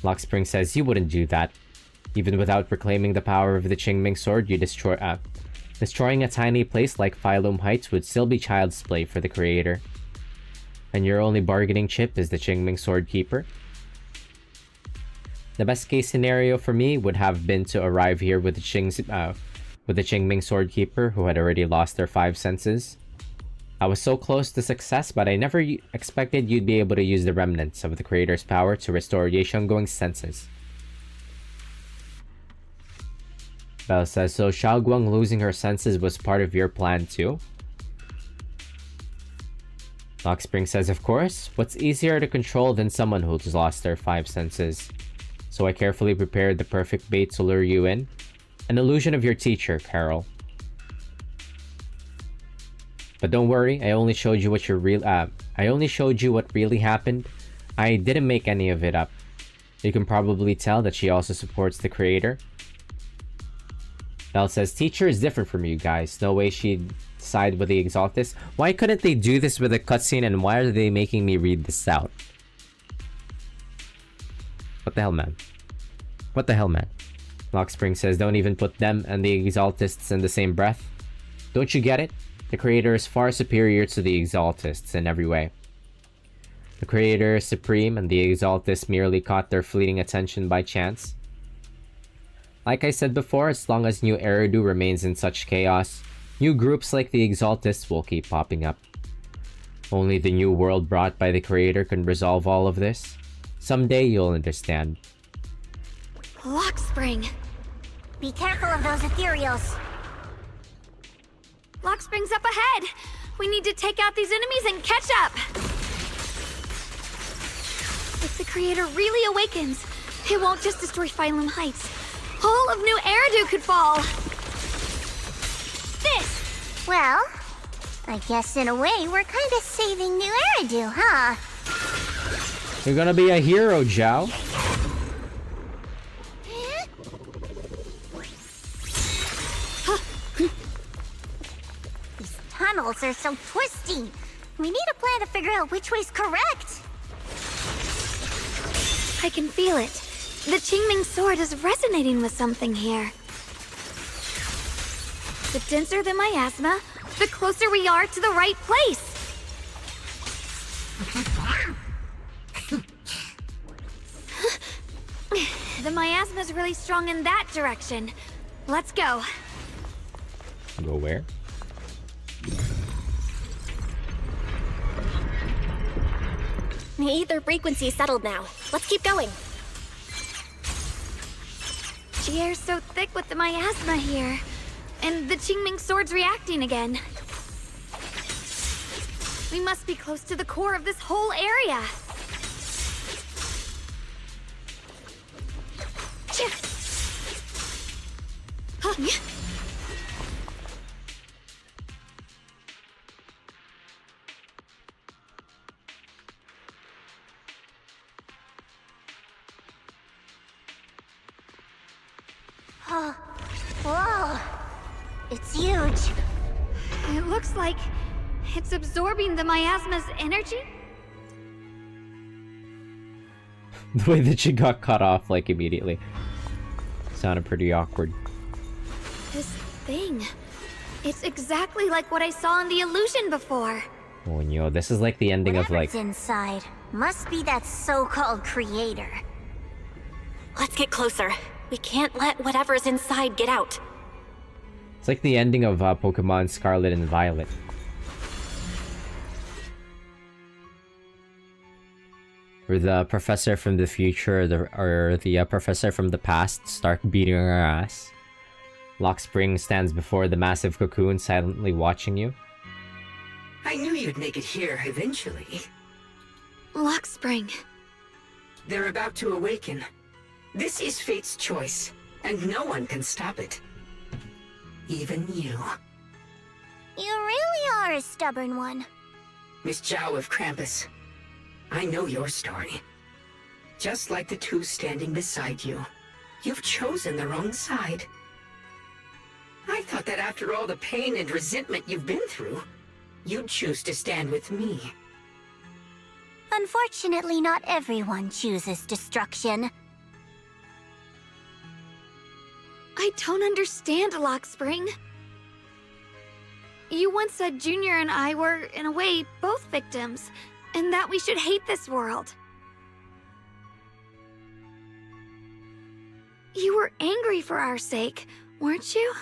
Lockspring says, you wouldn't do that. Even without reclaiming the power of the QINGMING sword, you destroying a tiny place like Phylum Heights would still be child's play for the creator. And your only bargaining chip is the QINGMING sword keeper? The best case scenario for me would have been to arrive here with the QINGMING sword keeper who had already lost their 5 senses. I was so close to success, but I never expected you'd be able to use the remnants of the creator's power to restore Ye Shengguang's senses. Belle says, so Xiaoguang losing her senses was part of your plan too? Lockspring says, of course. What's easier to control than someone who's lost their 5 senses? So I carefully prepared the perfect bait to lure you in. An illusion of your teacher, Carol. But don't worry, I only showed you what really happened. I didn't make any of it up. You can probably tell that she also supports the creator. Belle says, teacher is different from you guys. No way she'd side with the Exaltus. Why couldn't they do this with a cutscene, and why are they making me read this out? What the hell, man? What the hell, man? Lockspring says, don't even put them and the Exaltists in the same breath. Don't you get it? The creator is far superior to the Exaltists in every way. The creator is supreme, and the Exaltists merely caught their fleeting attention by chance. Like I said before, as long as New Eridu remains in such chaos, new groups like the Exaltists will keep popping up. Only the new world brought by the creator can resolve all of this. Someday you'll understand. Lockspring! Be careful of those ethereals. Lockspring's up ahead! We need to take out these enemies and catch up! If the creator really awakens, it won't just destroy Phylum Heights. All of New Eridu could fall! This! Well, I guess in a way we're kind of saving New Eridu, huh? You're gonna be a hero, Zhao. These tunnels are so twisty. We need a plan to figure out which way's correct. I can feel it. The QINGMING sword is resonating with something here. The denser the miasma, the closer we are to the right place. The miasma's really strong in that direction. Let's go. Go where? The ether frequency settled now. Let's keep going. The air's so thick with the miasma here. And the QINGMING sword's reacting again. We must be close to the core of this whole area. Whoa! It's huge. It looks like it's absorbing the miasma's energy? The way that she got cut off, like, immediately. Sounded pretty awkward. This thing. It's exactly like what I saw in the illusion before. Oh, yo, this is like the ending of, like... Whatever's inside must be that so-called creator. Let's get closer. We can't let whatever's inside get out. It's like the ending of Pokemon Scarlet and Violet. Where the professor from the future or the professor from the past start beating her ass. Lock Spring stands before the massive cocoon, silently watching you. I knew you'd make it here eventually. Lock Spring. They're about to awaken. This is fate's choice, and no one can stop it. Even you. You really are a stubborn one. Miss Zhao of Krampus. I know your story. Just like the two standing beside you, you've chosen the wrong side. I thought that after all the pain and resentment you've been through, you'd choose to stand with me. Unfortunately, not everyone chooses destruction. I don't understand, Lock Spring. You once said Junior and I were, in a way, both victims, and that we should hate this world. You were angry for our sake, weren't you?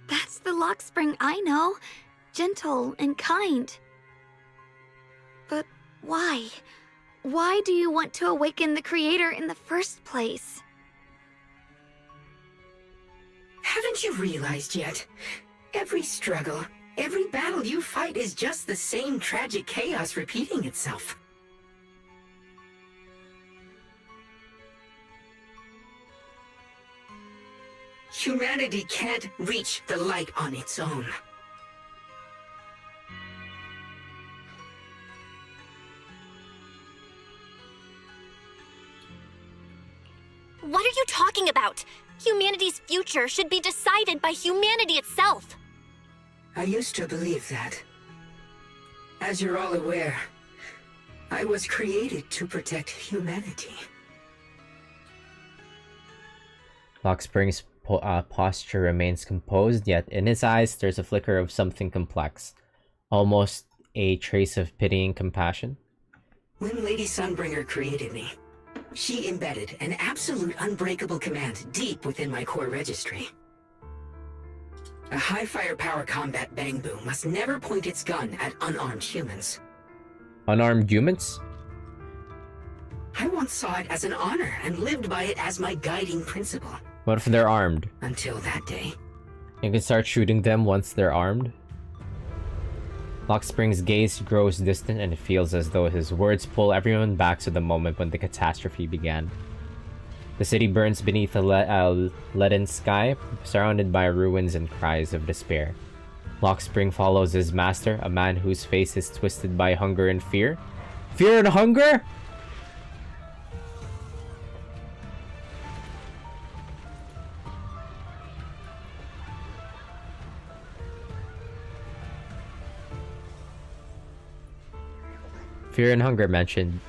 That's the Lock Spring I know. Gentle and kind. But why? Why do you want to awaken the Creator in the first place? Haven't you realized yet? Every struggle, every battle you fight is just the same tragic chaos repeating itself. Humanity can't reach the light on its own. What are you talking about? Humanity's future should be decided by humanity itself. I used to believe that. As you're all aware, I was created to protect humanity. Lock Spring's posture remains composed, yet in his eyes there's a flicker of something complex. Almost a trace of pitying compassion. When Lady Sunbringer created me, she embedded an absolute unbreakable command deep within my core registry. A high firepower combat bang-boom must never point its gun at unarmed humans. Unarmed humans? I once saw it as an honor and lived by it as my guiding principle. What if they're armed? Until that day. You can start shooting them once they're armed? Lock Spring's gaze grows distant and it feels as though his words pull everyone back to the moment when the catastrophe began. The city burns beneath a leaden sky, surrounded by ruins and cries of despair. Lock Spring follows his master, a man whose face is twisted by hunger and fear. Fear and hunger? Fear and hunger mentioned.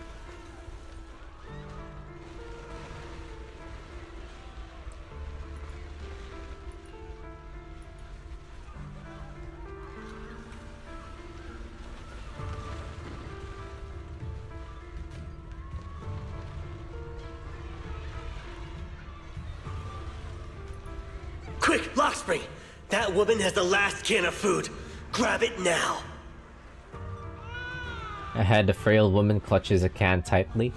Quick, Lockspring! That woman has the last can of food. Grab it now. Ahead, the frail woman clutches a can tightly.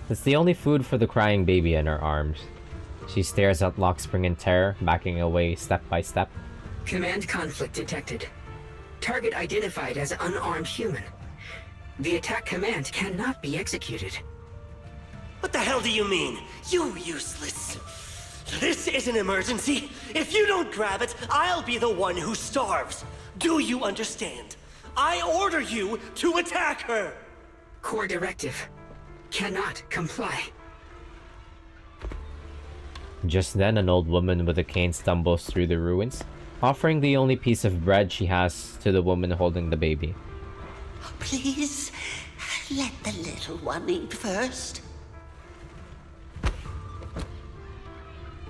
It's the only food for the crying baby in her arms. She stares at Lock Spring in terror, backing away step by step. Command conflict detected. Target identified as unarmed human. The attack command cannot be executed. What the hell do you mean? You useless. This is an emergency. If you don't grab it, I'll be the one who starves. Do you understand? I order you to attack her! Core directive. cannot comply. Just then, an old woman with a cane stumbles through the ruins, offering the only piece of bread she has to the woman holding the baby. Please, let the little one eat first.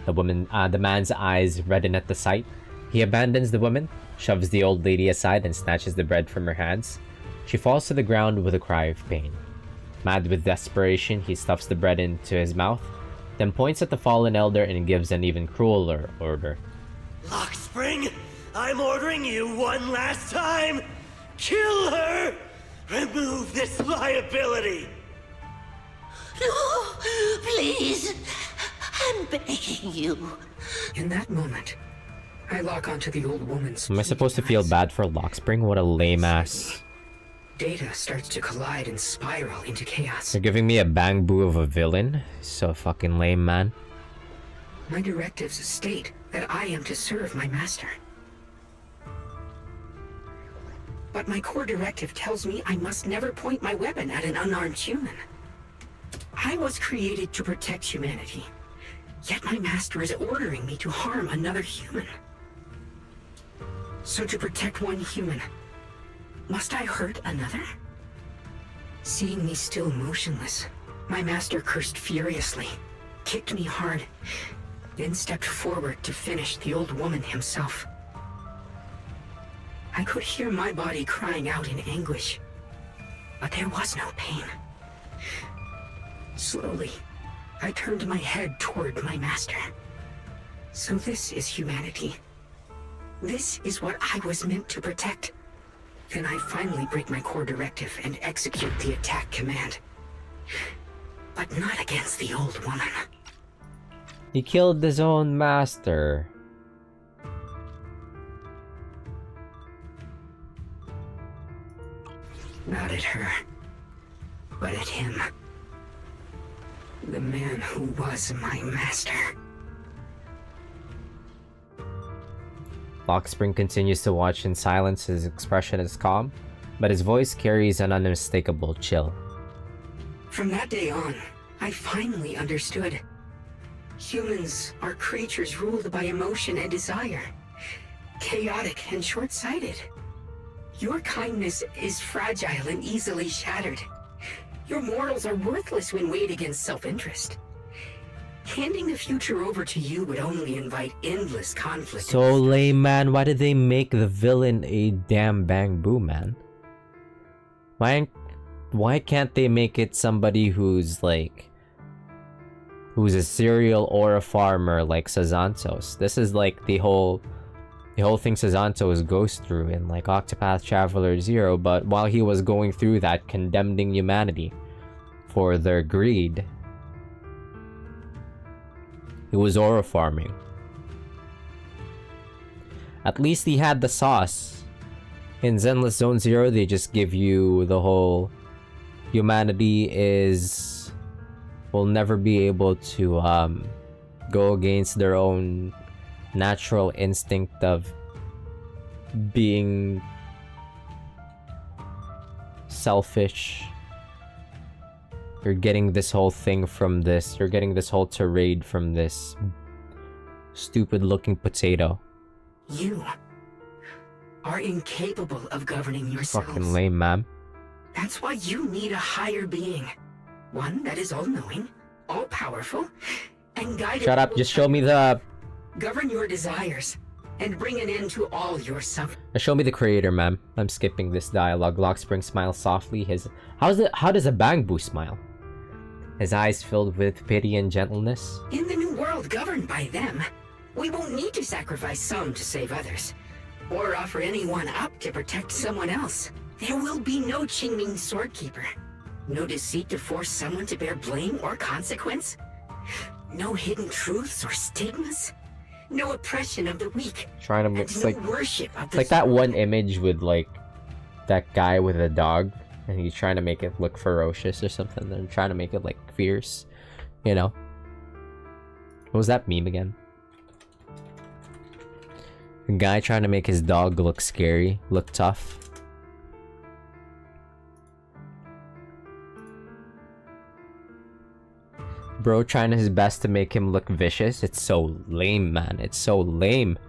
The man's eyes redden at the sight. He abandons the woman, shoves the old lady aside, and snatches the bread from her hands. She falls to the ground with a cry of pain. Mad with desperation, he stuffs the bread into his mouth, then points at the fallen elder and gives an even crueler order. Lockspring, I'm ordering you one last time. Kill her! Remove this liability! No, please. I'm begging you. In that moment, I lock onto the old woman's... Am I supposed to feel bad for Lockspring? What a lame ass. Data starts to collide and spiral into chaos. You're giving me a bang boo of a villain? So fucking lame, man. My directives state that I am to serve my master. But my core directive tells me I must never point my weapon at an unarmed human. I was created to protect humanity, yet my master is ordering me to harm another human. So to protect one human, must I hurt another? Seeing me still motionless, my master cursed furiously, kicked me hard, then stepped forward to finish the old woman himself. I could hear my body crying out in anguish, but there was no pain. Slowly, I turned my head toward my master. So this is humanity. This is what I was meant to protect. Then I finally break my core directive and execute the attack command. But not against the old woman. He killed his own master. Not at her, but at him. The man who was my master. Lockspring continues to watch in silence. His expression is calm, but his voice carries an unmistakable chill. From that day on, I finally understood. Humans are creatures ruled by emotion and desire. Chaotic and short-sighted. Your kindness is fragile and easily shattered. Your morals are worthless when weighed against self-interest. Handing the future over to you would only invite endless conflict. So lame, man. Why did they make the villain a damn bang boo, man? Why can't they make it somebody who's a serial or a farmer like Sazantos? This is like the whole thing Sazantos goes through in like Octopath Traveler 0, but while he was going through that, condemning humanity for their greed, he was ore farming. At least he had the sauce. In Zenless Zone 0, they just give you the whole humanity will never be able to go against their own natural instinct of being selfish. You're getting this whole thing from this. You're getting this whole tirade from this stupid looking potato. You are incapable of governing yourselves. Fucking lame, man. That's why you need a higher being. One that is all-knowing, all-powerful, and guided... Shut up, just show me the... Govern your desires, and bring an end to all your suffering. Show me the creator, ma'am. I'm skipping this dialogue. Lockspring smiles softly. How does a bang boo smile? His eyes filled with pity and gentleness. In the new world governed by them, we won't need to sacrifice some to save others, or offer anyone up to protect someone else. There will be no QINGMING Swordkeeper. No deceit to force someone to bear blame or consequence. No hidden truths or stigmas. No oppression of the weak. Trying to make worship of the like that one image with like that guy with a dog, and he's trying to make it look ferocious or something. They're trying to make it like fierce, you know. What was that meme again? A guy trying to make his dog look scary, look tough. Bro trying his best to make him look vicious. It's so lame, man. It's so lame.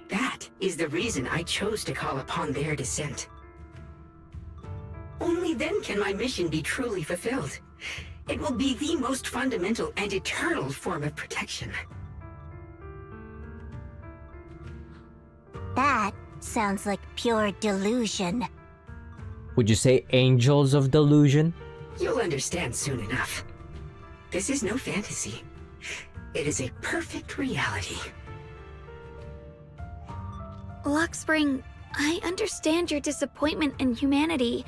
That is the reason I chose to call upon their descent. Only then can my mission be truly fulfilled. It will be the most fundamental and eternal form of protection. That sounds like pure delusion. Would you say angels of delusion? You'll understand soon enough. This is no fantasy. It is a perfect reality. Luxspring, I understand your disappointment in humanity,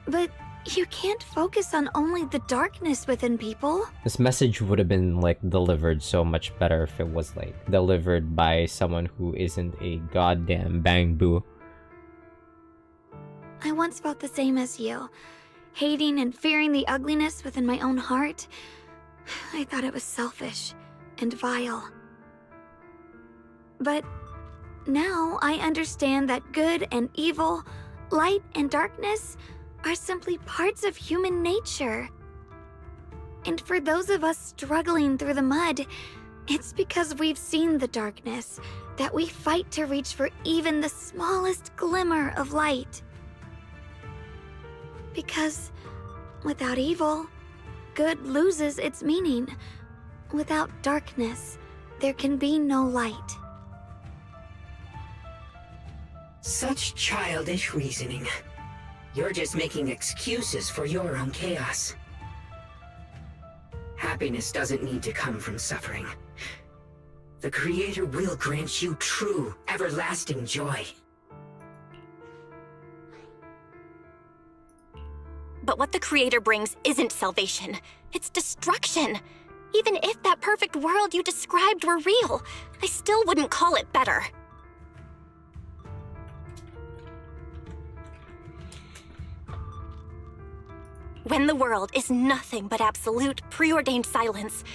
but you can't focus on only the darkness within people. This message would have been like delivered so much better if it was like delivered by someone who isn't a goddamn bang boo. I once felt the same as you, hating and fearing the ugliness within my own heart. I thought it was selfish and vile. But now I understand that good and evil, light and darkness are simply parts of human nature. And for those of us struggling through the mud, it's because we've seen the darkness that we fight to reach for even the smallest glimmer of light. Because without evil, good loses its meaning. Without darkness, there can be no light. Such childish reasoning. You're just making excuses for your own chaos. Happiness doesn't need to come from suffering. The Creator will grant you true, everlasting joy. But what the Creator brings isn't salvation. It's destruction. Even if that perfect world you described were real, I still wouldn't call it better. When the world is nothing but absolute, preordained silence,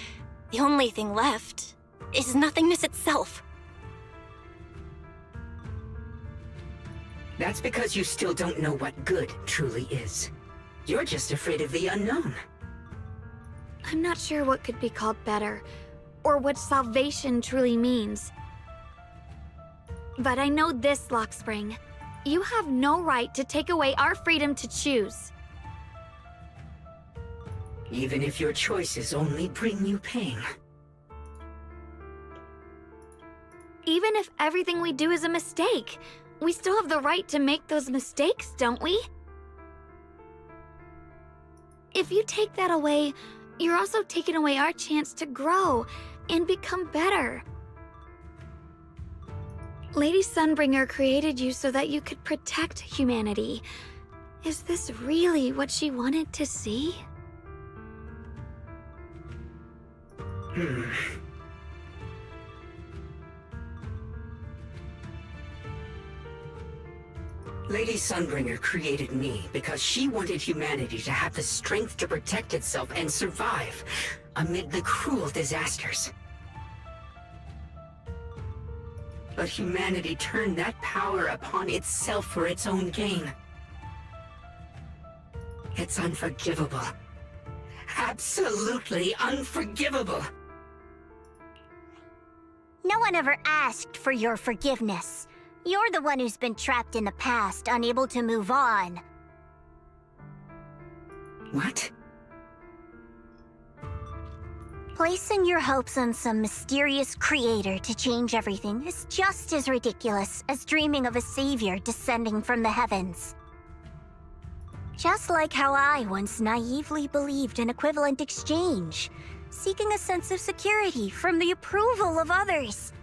the only thing left is nothingness itself. That's because you still don't know what good truly is. You're just afraid of the unknown. I'm not sure what could be called better, or what salvation truly means. But I know this, Luxspring. You have no right to take away our freedom to choose. Even if your choices only bring you pain. Even if everything we do is a mistake, we still have the right to make those mistakes, don't we? If you take that away, you're also taking away our chance to grow and become better. Lady Sunbringer created you so that you could protect humanity. Is this really what she wanted to see? Lady Sunbringer created me because she wanted humanity to have the strength to protect itself and survive amid the cruel disasters. But humanity turned that power upon itself for its own gain. It's unforgivable. Absolutely unforgivable. No one ever asked for your forgiveness. You're the one who's been trapped in the past, unable to move on. What? Placing your hopes on some mysterious creator to change everything is just as ridiculous as dreaming of a savior descending from the heavens. Just like how I once naively believed in equivalent exchange, seeking a sense of security from the approval of others.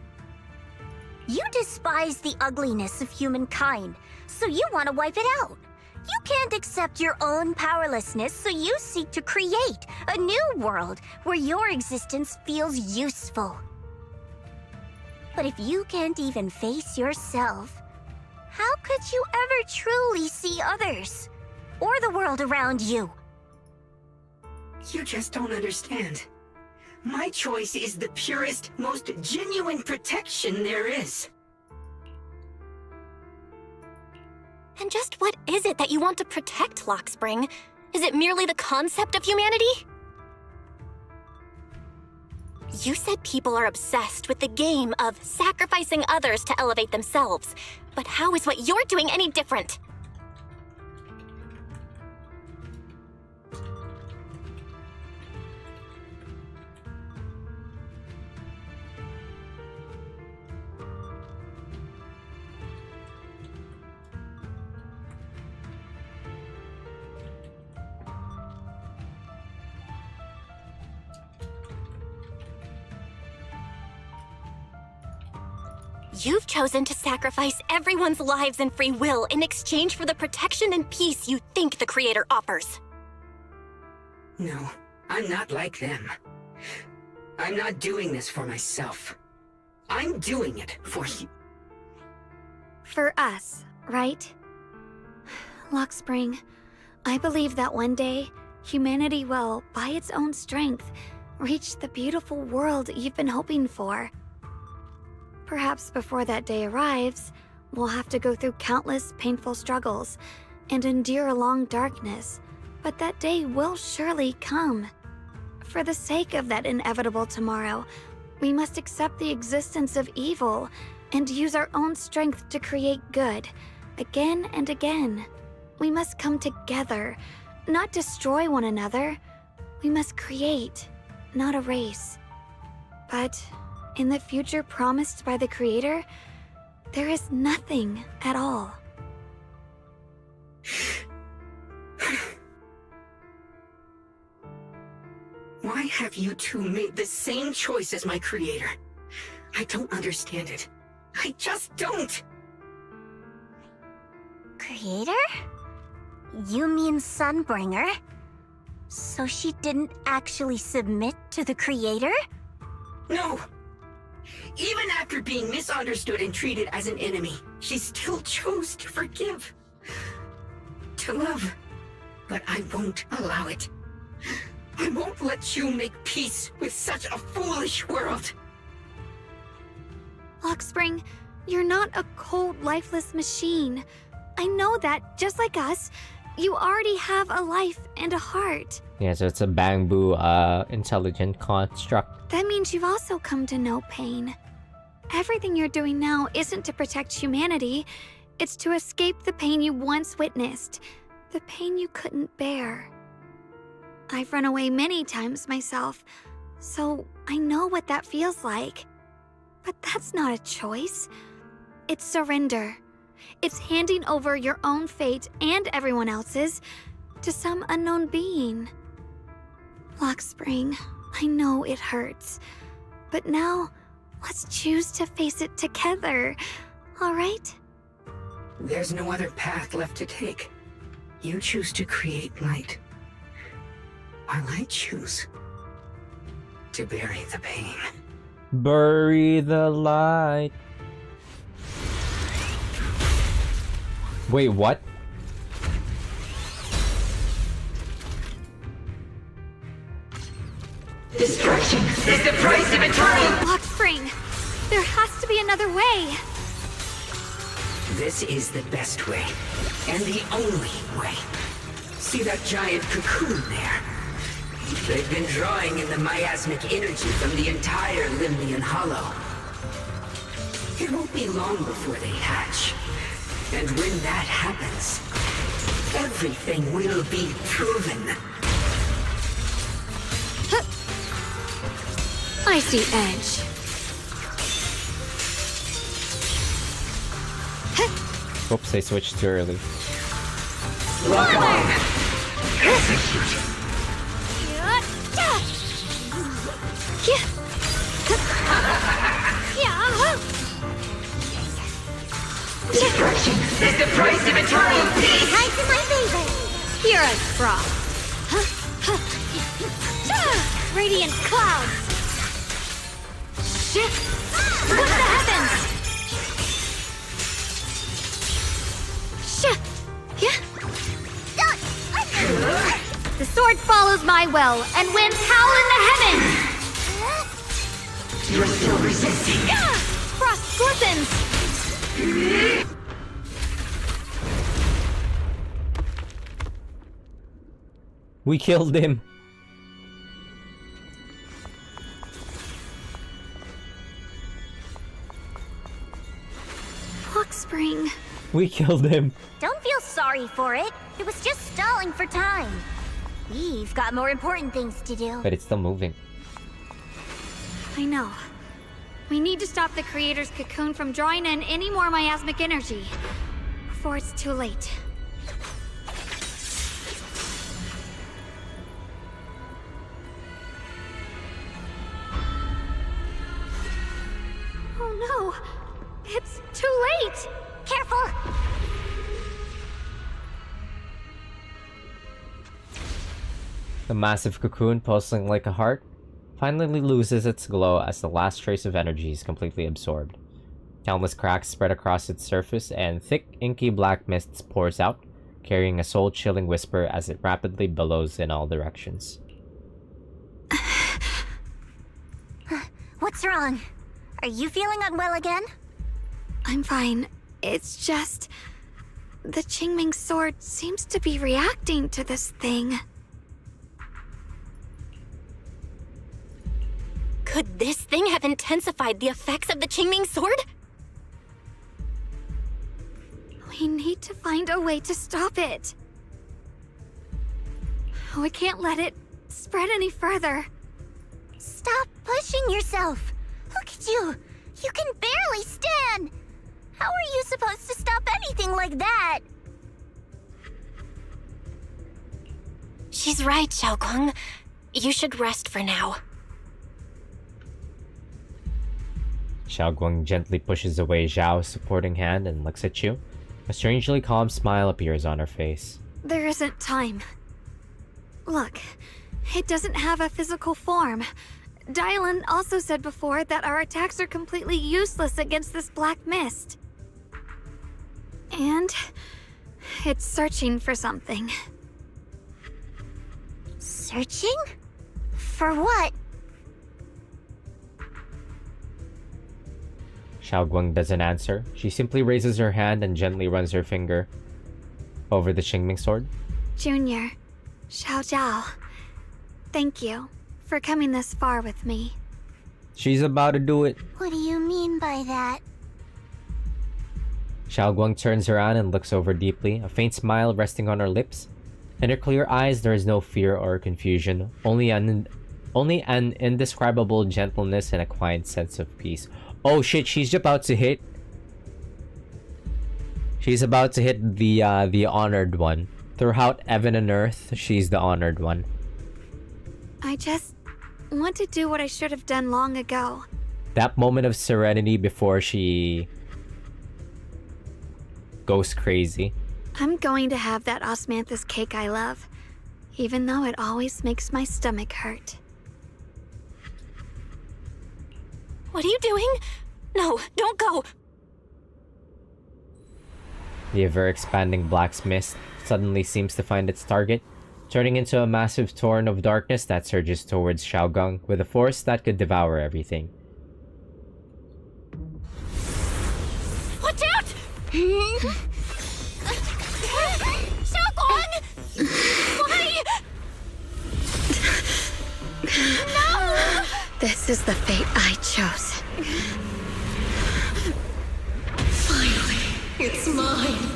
You despise the ugliness of humankind, so you want to wipe it out. You can't accept your own powerlessness, so you seek to create a new world where your existence feels useful. But if you can't even face yourself, how could you ever truly see others? Or the world around you? You just don't understand. My choice is the purest, most genuine protection there is. And just what is it that you want to protect, Lockspring? Is it merely the concept of humanity? You said people are obsessed with the game of sacrificing others to elevate themselves. But how is what you're doing any different? You've chosen to sacrifice everyone's lives and free will in exchange for the protection and peace you think the Creator offers. No, I'm not like them. I'm not doing this for myself. I'm doing it for you. For us, right? Lockspring, I believe that one day, humanity will, by its own strength, reach the beautiful world you've been hoping for. Perhaps before that day arrives, we'll have to go through countless painful struggles and endure a long darkness, but that day will surely come. For the sake of that inevitable tomorrow, we must accept the existence of evil and use our own strength to create good, again and again. We must come together, not destroy one another. We must create, not erase. But in the future promised by the Creator, there is nothing at all. Why have you two made the same choice as my Creator? I don't understand it. I just don't! Creator? You mean Sunbringer? So she didn't actually submit to the Creator? No! Even after being misunderstood and treated as an enemy, she still chose to forgive. To love. But I won't allow it. I won't let you make peace with such a foolish world. Lockspring, you're not a cold, lifeless machine. I know that, just like us, you already have a life and a heart. Yeah, so it's a bamboo intelligent construct. That means you've also come to know pain. Everything you're doing now isn't to protect humanity. It's to escape the pain you once witnessed. The pain you couldn't bear. I've run away many times myself, so I know what that feels like. But that's not a choice. It's surrender. It's handing over your own fate and everyone else's to some unknown being. Lockspring, I know it hurts, but now let's choose to face it together, all right? There's no other path left to take. You choose to create light, while I choose to bury the pain. Bury the light. Wait, what? Destruction is the price of eternal. Lockspring, there has to be another way. This is the best way, and the only way. See that giant cocoon there? They've been drawing in the miasmic energy from the entire Limnian Hollow. It won't be long before they hatch. And when that happens, everything will be proven. I see edge. Oops, I switched too early. Destruction is the price of eternal peace! Tied to my favor! Hear us, Frost! Radiant clouds! Shift! Split the heavens! The sword follows my will and wins howl in the heavens! You're still resisting. Frost glistens! We killed him. Spring. We killed him. Don't feel sorry for it. It was just stalling for time. We've got more important things to do. But it's still moving. I know. We need to stop the creator's cocoon from drawing in any more miasmic energy before it's too late. Oh no! It's too late! Careful! The massive cocoon, pulsing like a heart, finally loses its glow as the last trace of energy is completely absorbed. Countless cracks spread across its surface, and thick, inky black mist pours out, carrying a soul-chilling whisper as it rapidly billows in all directions. What's wrong? Are you feeling unwell again? I'm fine. It's just... the QINGMING sword seems to be reacting to this thing. Could this thing have intensified the effects of the QINGMING sword? We need to find a way to stop it. We can't let it spread any further. Stop pushing yourself. Look at you. You can barely stand. How are you supposed to stop anything like that? She's right, Xiaoguang. You should rest for now. Xiaoguang gently pushes away Zhao's supporting hand and looks at you. A strangely calm smile appears on her face. There isn't time. Look, it doesn't have a physical form. Dylan also said before that our attacks are completely useless against this black mist. And it's searching for something. Searching? For what? Xiaoguang doesn't answer. She simply raises her hand and gently runs her finger over the QINGMING sword. Junior, Xiao Zhao, thank you for coming this far with me. She's about to do it. What do you mean by that? Xiaoguang turns around and looks over deeply, a faint smile resting on her lips. In her clear eyes, there is no fear or confusion, only an indescribable gentleness and a quiet sense of peace. Oh shit, she's about to hit. She's about to hit the honored one. Throughout heaven and earth, she's the honored one. I just want to do what I should have done long ago. That moment of serenity before she goes crazy. I'm going to have that osmanthus cake I love, even though it always makes my stomach hurt. What are you doing? No, don't go! The ever-expanding black mist suddenly seems to find its target, turning into a massive torrent of darkness that surges towards Xiaoguang with a force that could devour everything. Watch out! Xiaoguang! Why? No! This is the fate I chose. Finally, it's mine.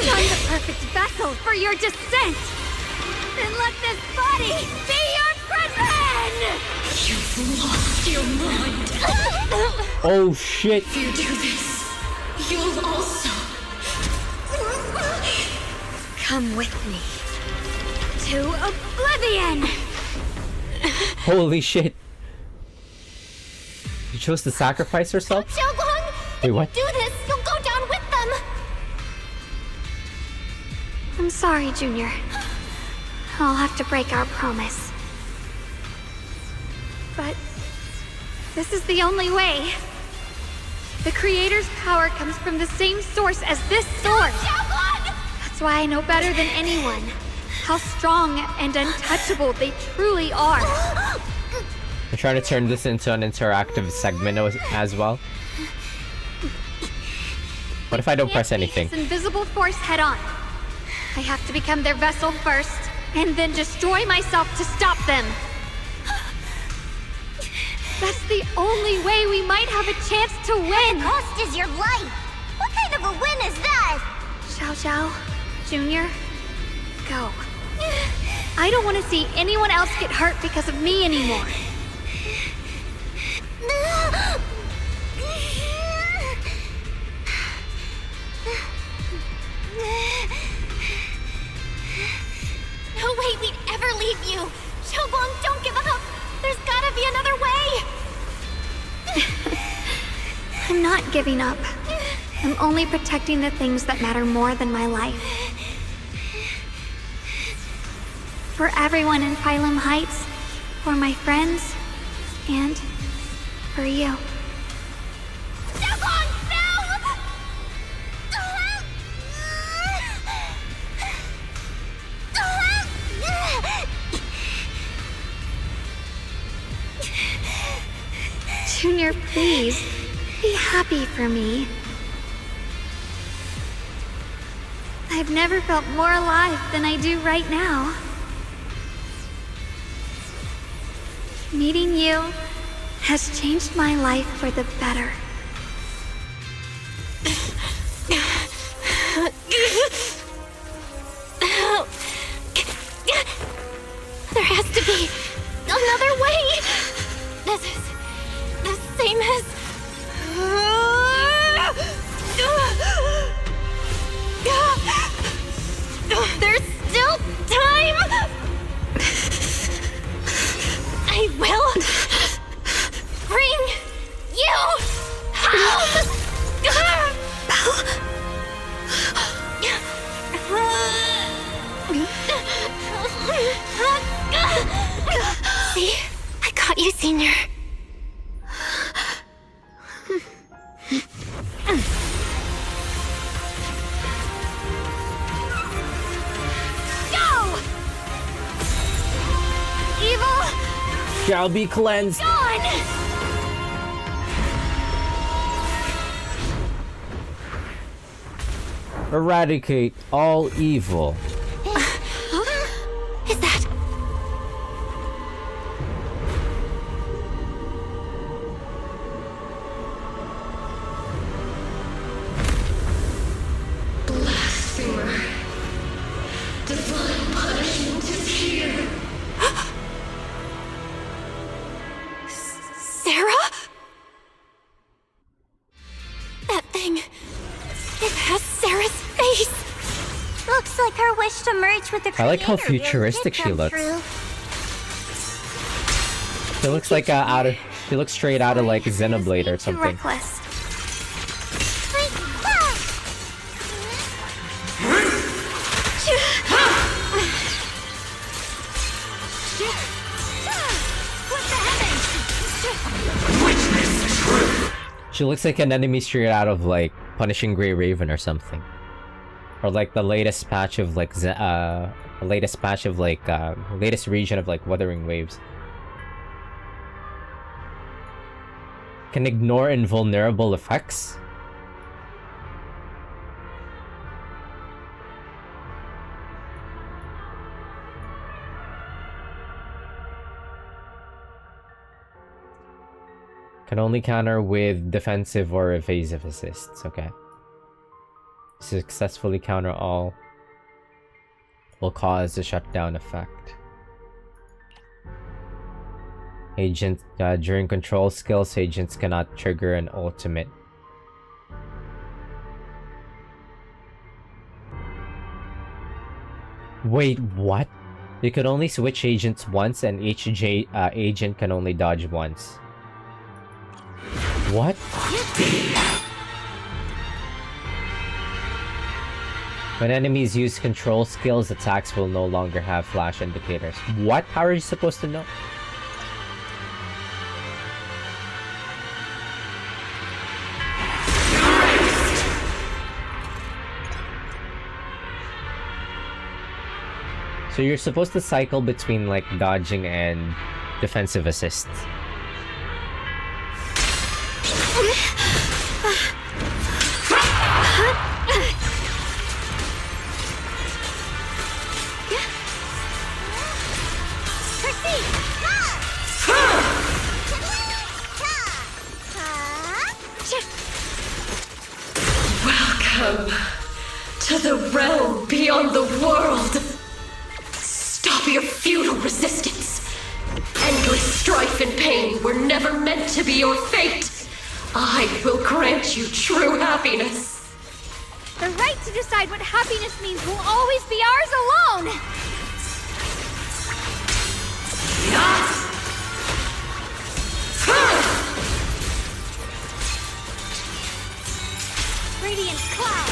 I'm the perfect vessel for your descent! Then let let this body be your prison! You've lost your mind. Oh shit! If you do this, you'll also Come with me. To oblivion! Holy shit! You chose to sacrifice herself? Xiaoguang! Wait, what? Do this, you'll go down with them! I'm sorry, Junior. I'll have to break our promise. But this is the only way. The Creator's power comes from the same source as this sword. That's why I know better than anyone how strong and untouchable they truly are. I'm trying to turn this into an interactive segment as well. What if I don't press anything? This invisible force head on. I have to become their vessel first, and then destroy myself to stop them. That's the only way we might have a chance to win. The cost is your life. What kind of a win is that? Xiao Xiao, Junior, go. I don't want to see anyone else get hurt because of me anymore. No way we'd ever leave you! Xiaoguang, don't give up! There's gotta be another way! I'm not giving up. I'm only protecting the things that matter more than my life. For everyone in Phylum Heights, for my friends, and for you. Xiaoguang, no! Junior, please, be happy for me. I've never felt more alive than I do right now. Meeting you has changed my life for the better. There has to be another way! This is the same as... There's still time! I will bring you home! See? I caught you, Senior. Go! Evil Shall be cleansed. gone! Eradicate all evil. Is that... blasphemer. Divine punishment is here. Sarah? That thing... it has Sarah's face! Looks like her wish to merge with the I like how Creator really futuristic did she come looks. true. She looks like she looks straight out of like Xenoblade or something. Reckless. She looks like an enemy straight out of like Punishing Grey Raven or something, or like the latest patch of like latest region of like Wuthering Waves. Can ignore invulnerable effects. Can only counter with defensive or evasive assists. Okay. Successfully counter all will cause a shutdown effect. Agent during control skills, agents cannot trigger an ultimate. Wait, what? You could only switch agents once, and each agent can only dodge once. What? When enemies use control skills, attacks will no longer have flash indicators. What? How are you supposed to know? So you're supposed to cycle between like dodging and defensive assists. Welcome to the realm beyond the world. Stop your futile resistance. Endless strife and pain were never meant to be your fate. I will grant you true happiness. The right to decide what happiness means will always be ours alone! Radiant cloud!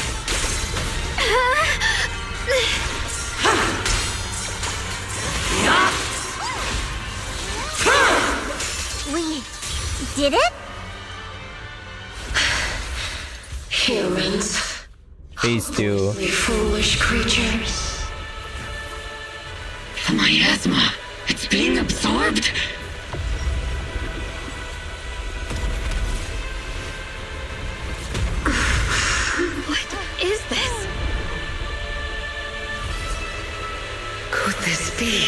We did it? Humans. Phase 2. Foolish creatures. The miasma. It's being absorbed. What is this? Could this be?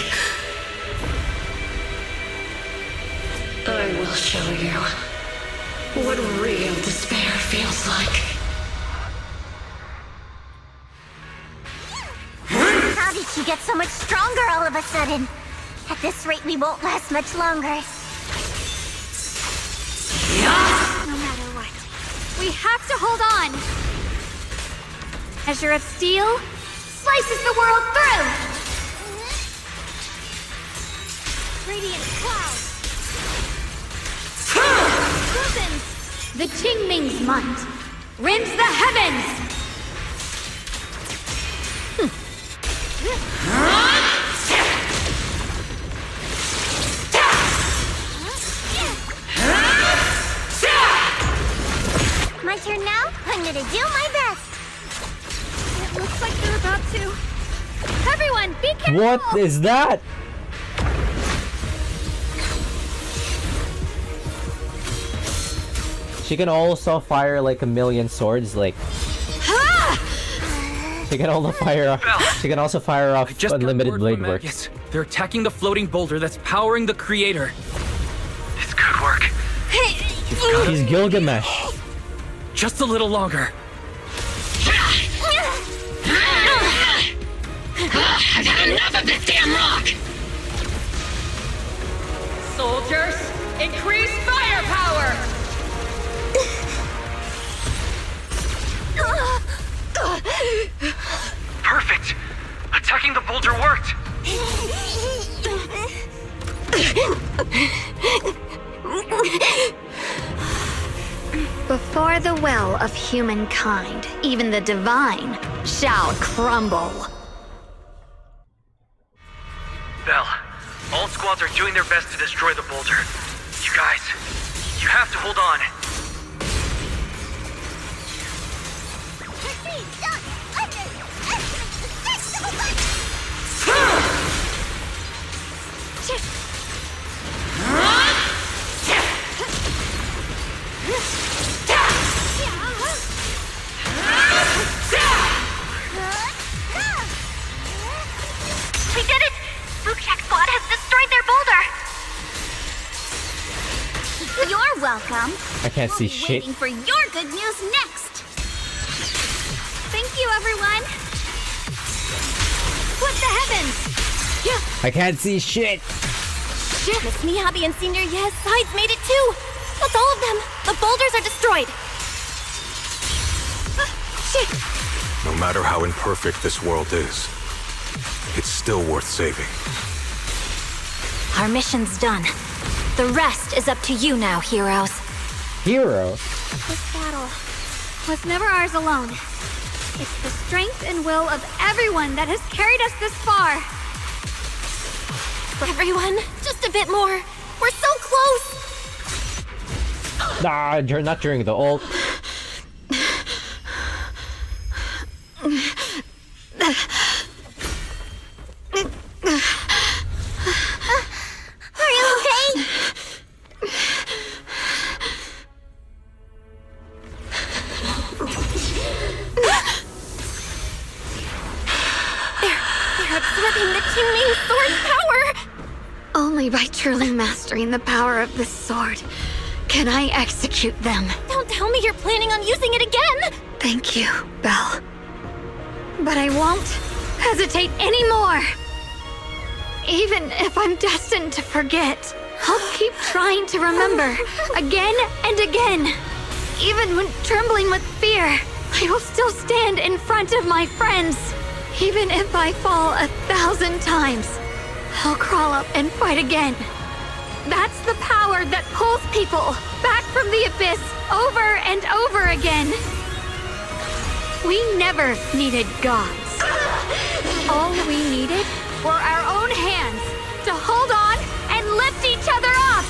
I will show you what real despair feels like. How did she get so much stronger all of a sudden? At this rate, we won't last much longer. No matter what, we have to hold on. Measure of steel slices the world through. Radiant cloud. Loosens the QINGMING's might. Rends the heavens. My turn now? I'm gonna do my best. It looks like they're about to. Everyone, be careful! What is that? She can also fire like a million swords, like. She can also fire off. She can also fire off unlimited blade work. Yes, they're attacking the floating boulder that's powering the creator. This could work. He's Gilgamesh. Just a little longer. I've had enough of this damn rock! Soldiers, increase firepower! Perfect! Attacking the boulder worked! Before the will of humankind, even the divine shall crumble. Bell, all squads are doing their best to destroy the boulder. You guys, you have to hold on. We did it! Bookcheck squad has destroyed their boulder! You're welcome. I can't see shit. Waiting for your good news next! Thank you, everyone! Split the heavens! I can't see shit. Shit! Miss Miyabi and Senior Ye's sides made it too! That's all of them! The boulders are destroyed! Shit! No matter how imperfect this world is, it's still worth saving. Our mission's done. The rest is up to you now, heroes. Hero? This battle was never ours alone. It's the strength and will of everyone that has carried us this far. Everyone, just a bit more. We're so close! Nah, you're not during the ult. Are you okay? They're absorbing the QINGMING sword's power! Only by truly mastering the power of this sword can I execute them. Don't tell me you're planning on using it again! Thank you, Belle. But I won't hesitate anymore. Even if I'm destined to forget, I'll keep trying to remember again and again. Even when trembling with fear, I will still stand in front of my friends. Even if I fall 1,000 times, I'll crawl up and fight again. That's the power that pulls people back from the abyss over and over again. We never needed gods. All we needed were our own hands to hold on and lift each other up.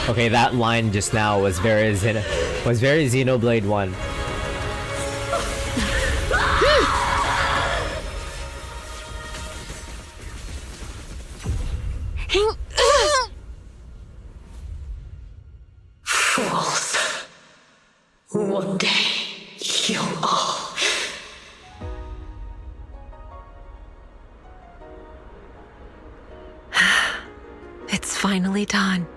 Okay, that line just now was very Xenoblade 1. Fools. One day, you'll all... It's finally done.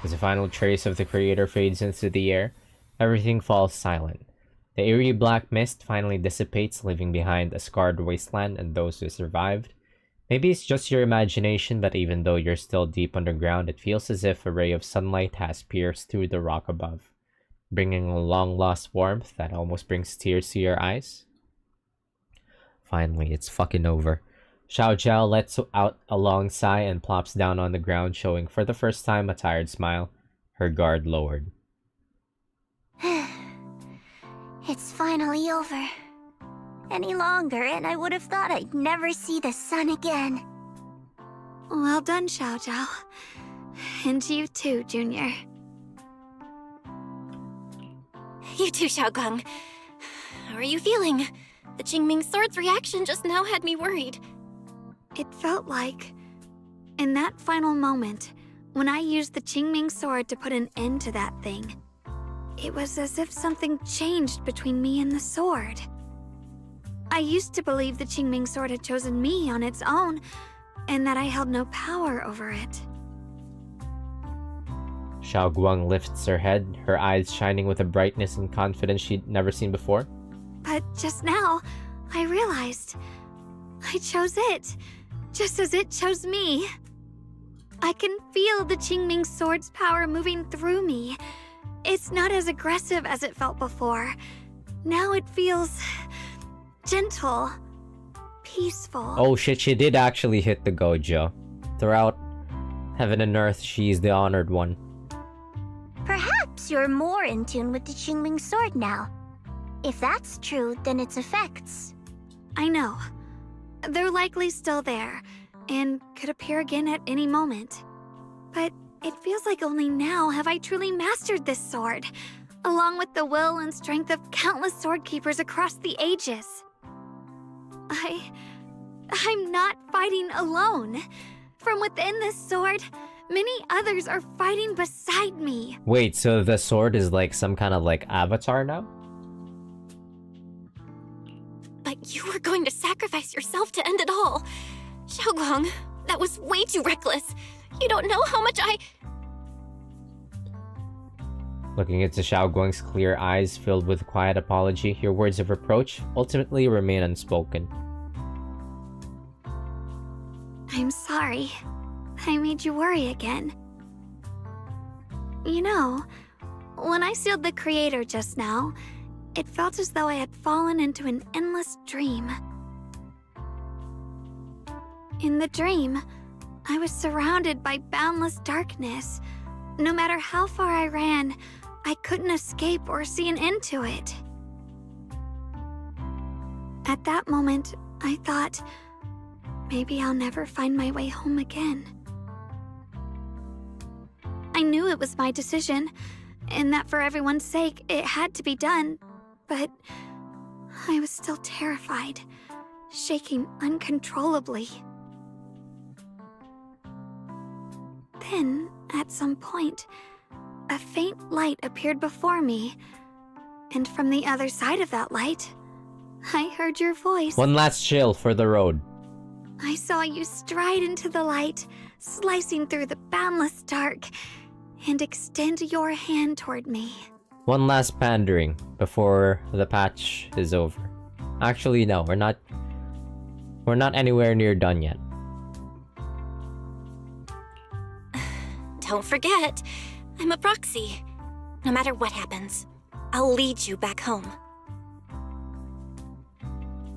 As a final trace of the creator fades into the air, everything falls silent. The eerie black mist finally dissipates, leaving behind a scarred wasteland and those who survived. Maybe it's just your imagination, but even though you're still deep underground, it feels as if a ray of sunlight has pierced through the rock above, bringing a long-lost warmth that almost brings tears to your eyes. Finally, it's fucking over. Xiao Jiao lets out a long sigh and plops down on the ground, showing for the first time a tired smile, her guard lowered. It's finally over. Any longer, and I would have thought I'd never see the sun again. Well done, Xiao Jiao. And you too, Junior. You too, Xiaoguang. How are you feeling? The QINGMING sword's reaction just now had me worried. It felt like, in that final moment, when I used the QINGMING sword to put an end to that thing, it was as if something changed between me and the sword. I used to believe the QINGMING sword had chosen me on its own, and that I held no power over it. Xiaoguang lifts her head, her eyes shining with a brightness and confidence she'd never seen before. But just now, I realized I chose it, just as it chose me. I can feel the QINGMING sword's power moving through me. It's not as aggressive as it felt before. Now it feels gentle, peaceful. Oh shit, she did actually hit the Gojo. Throughout heaven and earth, she's the honored one. Perhaps you're more in tune with the QINGMING sword now. If that's true, then its effects... I know. They're likely still there, and could appear again at any moment. But it feels like only now have I truly mastered this sword, along with the will and strength of countless sword keepers across the ages. I'm not fighting alone. From within this sword, many others are fighting beside me. Wait, so the sword is like some kind of like avatar now? But you were going to sacrifice yourself to end it all. Xiaoguang, that was way too reckless. You don't know how much Looking into Xiao Guang's clear eyes filled with quiet apology, your words of reproach ultimately remain unspoken. I'm sorry. I made you worry again. You know, when I sealed the Creator just now, it felt as though I had fallen into an endless dream. In the dream, I was surrounded by boundless darkness. No matter how far I ran, I couldn't escape or see an end to it. At that moment, I thought, maybe I'll never find my way home again. I knew it was my decision, and that for everyone's sake, it had to be done, but I was still terrified, shaking uncontrollably. Then, at some point, a faint light appeared before me, and from the other side of that light, I heard your voice. One last chill for the road. I saw you stride into the light, slicing through the boundless dark, and extend your hand toward me. One last pandering before the patch is over. Actually, no, we're not anywhere near done yet. Don't forget, I'm a proxy. No matter what happens, I'll lead you back home.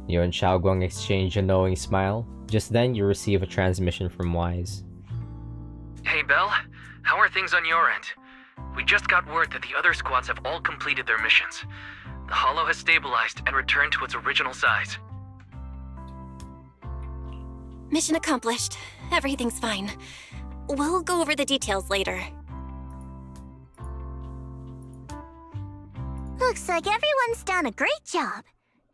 You and Xiao Guang exchange a knowing smile. Just then, you receive a transmission from Wise. Hey, Belle. How are things on your end? We just got word that the other squads have all completed their missions. The Hollow has stabilized and returned to its original size. Mission accomplished. Everything's fine. We'll go over the details later. Looks like everyone's done a great job.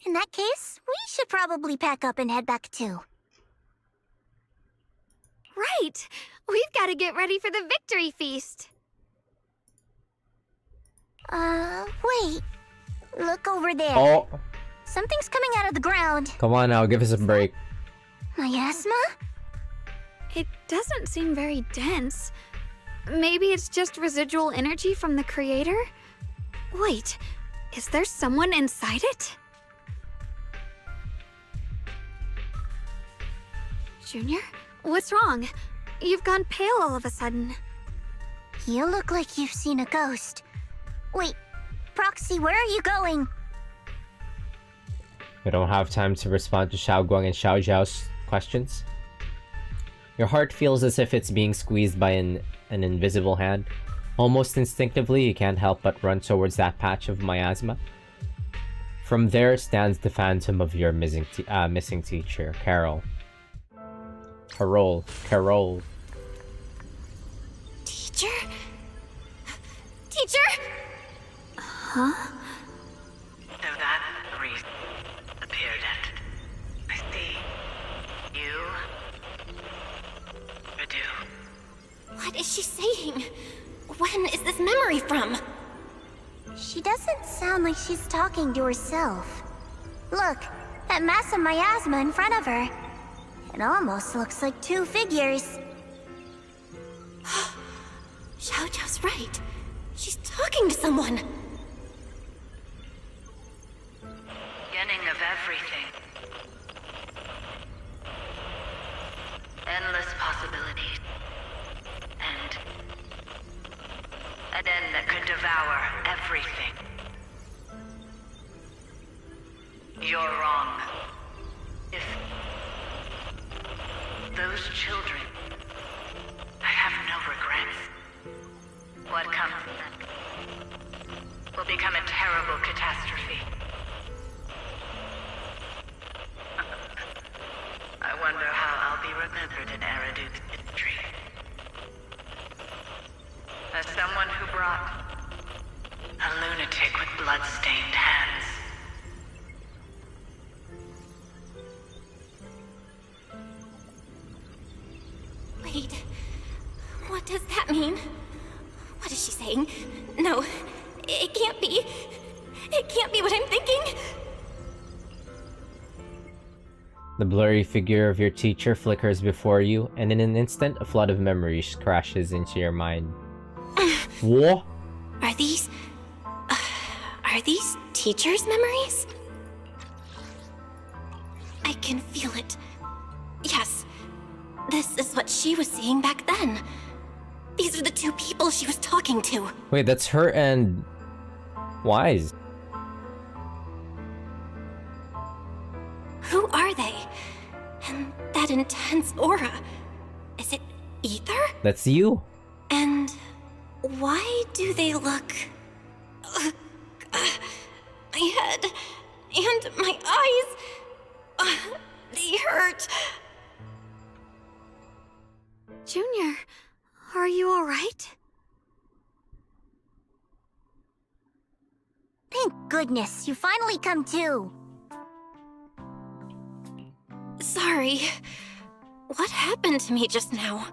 In that case, we should probably pack up and head back too. Right! We've got to get ready for the victory feast! Wait. Look over there. Oh! Something's coming out of the ground. Come on now, give us a break. Miasma? It doesn't seem very dense. Maybe it's just residual energy from the Creator? Wait, is there someone inside it? Junior? What's wrong? You've gone pale all of a sudden. You look like you've seen a ghost. Wait, Proxy, where are you going? We don't have time to respond to Xiao Guang and Xiao Zhao's questions. Your heart feels as if it's being squeezed by an invisible hand. Almost instinctively, you can't help but run towards that patch of miasma. From there stands the phantom of your missing teacher, Carol. Carol. Teacher? Teacher? Huh? So that reason appeared and I see you do. What is she saying? When is this memory from? She doesn't sound like she's talking to herself. Look, that mass of miasma in front of her. It almost looks like two figures. Xiao Zhao's right. She's talking to someone. Beginning of everything. Endless possibilities. And an end that could devour everything. You're wrong. If those children, I have no regrets. What comes next will become a terrible catastrophe. I wonder how I'll be remembered in Eridu's history. As someone who brought a lunatic with blood-stained hands. Wait, what does that mean? What is she saying? No, it can't be. It can't be what I'm thinking. The blurry figure of your teacher flickers before you, and in an instant, a flood of memories crashes into your mind. What? Are these teacher's memories? I can feel it. Yes, this is what she was seeing back then. These are the two people she was talking to. Wait, that's her and Wise. Who are they? And that intense aura. Is it ether? That's you. And why do they look... my head and my eyes... they hurt. Junior, are you alright? Thank goodness, you finally come to. Sorry. What happened to me just now?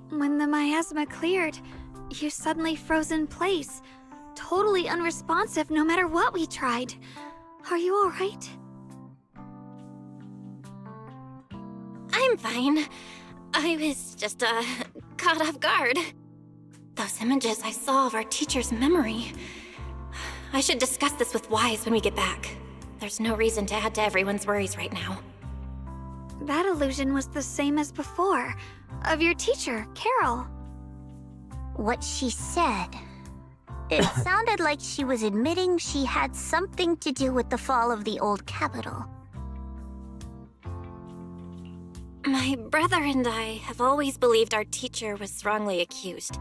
When the miasma cleared, you suddenly froze in place. Totally unresponsive no matter what we tried. Are you alright? I'm fine. I was just, caught off guard. Those images I saw of our teacher's memory. I should discuss this with Wise when we get back. There's no reason to add to everyone's worries right now. That illusion was the same as before, of your teacher, Carol. What she said... It sounded like she was admitting she had something to do with the fall of the old capital. My brother and I have always believed our teacher was wrongly accused.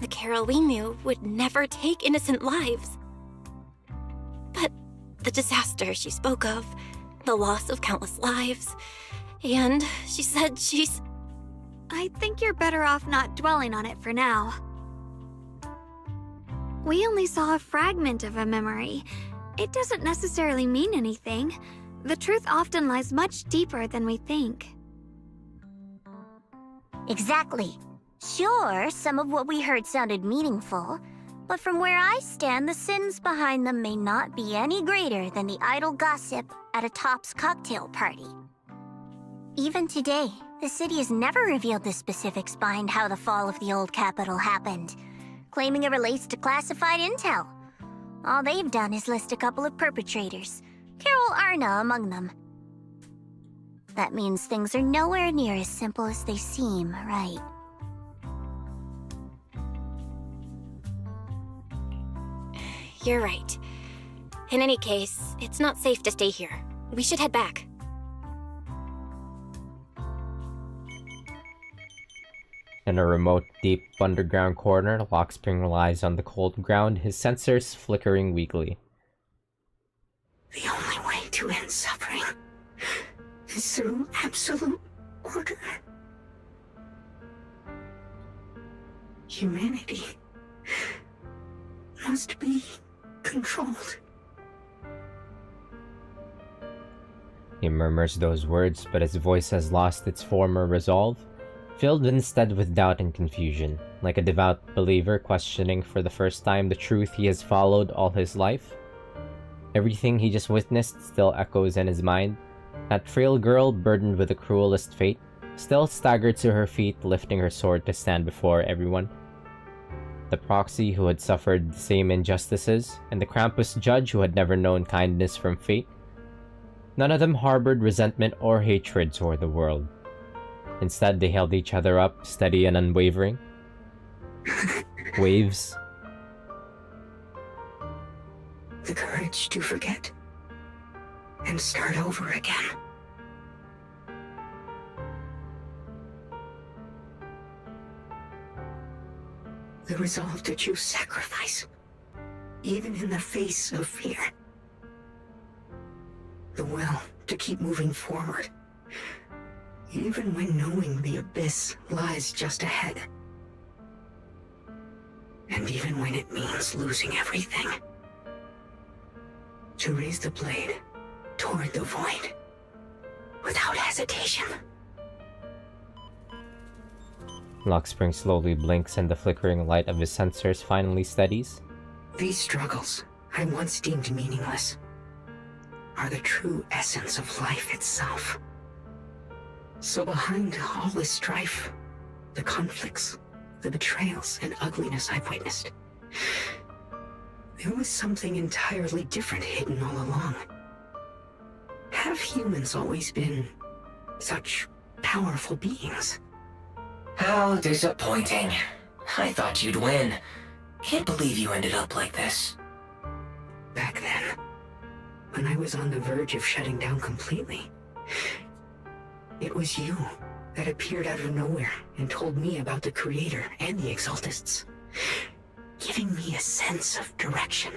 The Carol we knew would never take innocent lives. But the disaster she spoke of, the loss of countless lives, and she said she's... I think you're better off not dwelling on it for now. We only saw a fragment of a memory. It doesn't necessarily mean anything. The truth often lies much deeper than we think. Exactly. Sure, some of what we heard sounded meaningful, but from where I stand, the sins behind them may not be any greater than the idle gossip at a Top's cocktail party. Even today, the city has never revealed the specifics behind how the fall of the old capital happened, claiming it relates to classified intel. All they've done is list a couple of perpetrators, Carol Arna among them. That means things are nowhere near as simple as they seem, right? You're right. In any case, it's not safe to stay here. We should head back. In a remote, deep underground corner, Lockspring lies on the cold ground, his sensors flickering weakly. The only way to end suffering is through absolute order. Humanity must be controlled. He murmurs those words, but his voice has lost its former resolve, filled instead with doubt and confusion, like a devout believer questioning for the first time the truth he has followed all his life. Everything he just witnessed still echoes in his mind. That frail girl, burdened with the cruelest fate, still staggered to her feet, lifting her sword to stand before everyone. The proxy who had suffered the same injustices, and the Krampus judge who had never known kindness from fate. None of them harbored resentment or hatred toward the world. Instead, they held each other up, steady and unwavering. Waves. The courage to forget and start over again. The resolve to choose sacrifice, even in the face of fear. The will to keep moving forward, even when knowing the abyss lies just ahead. And even when it means losing everything. To raise the blade toward the void, without hesitation. Lockspring slowly blinks and the flickering light of his sensors finally steadies. These struggles, I once deemed meaningless, are the true essence of life itself. So behind all this strife, the conflicts, the betrayals and ugliness I've witnessed, There was something entirely different hidden all along. Have humans always been such powerful beings? How disappointing. I thought you'd win. Can't believe you ended up like this. Back then, when I was on the verge of shutting down completely, it was you that appeared out of nowhere and told me about the Creator and the Exaltists, giving me a sense of direction.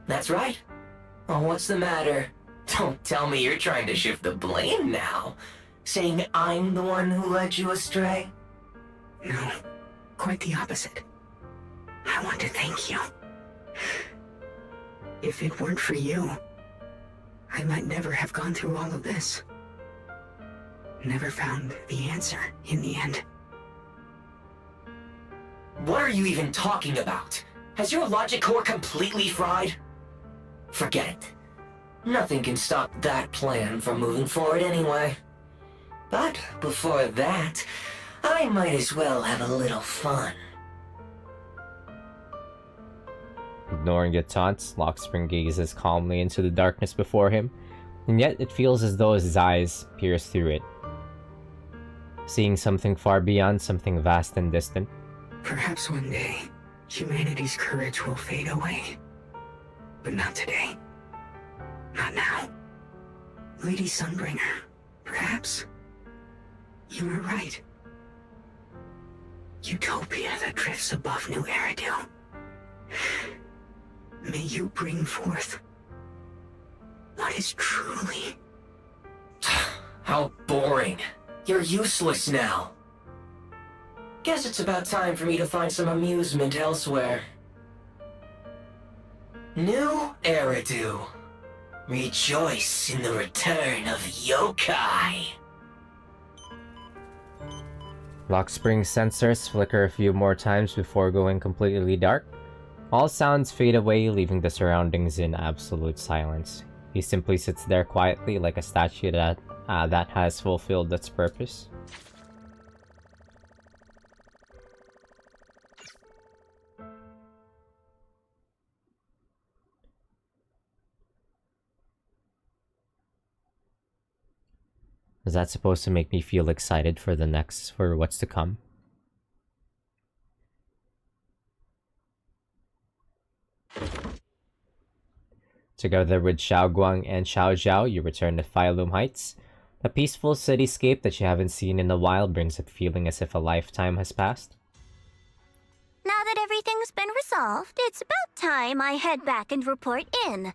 That's right. Oh, what's the matter? Don't tell me you're trying to shift the blame now, saying I'm the one who led you astray. No, quite the opposite. I want to thank you. If it weren't for you, I might never have gone through all of this. Never found the answer in the end. What are you even talking about? Has your logic core completely fried? Forget it. Nothing can stop that plan from moving forward anyway. But before that, I might as well have a little fun. Ignoring the taunts, Lockspring gazes calmly into the darkness before him, and yet it feels as though his eyes pierce through it, seeing something far beyond, something vast and distant. Perhaps one day, humanity's courage will fade away. But not today. Not now. Lady Sunbringer, perhaps you were right. Utopia that drifts above New Eridu. May you bring forth what is truly... How boring. You're useless now. Guess it's about time for me to find some amusement elsewhere. New Eridu. Rejoice in the return of yokai. Lockspring's sensors flicker a few more times before going completely dark. All sounds fade away, leaving the surroundings in absolute silence. He simply sits there quietly like a statue that has fulfilled its purpose. Is that supposed to make me feel excited for what's to come? Together with Xiaoguang and Xiaojiao, you return to Phylum Heights. The peaceful cityscape that you haven't seen in a while brings a feeling as if a lifetime has passed. Now that everything's been resolved, it's about time I head back and report in.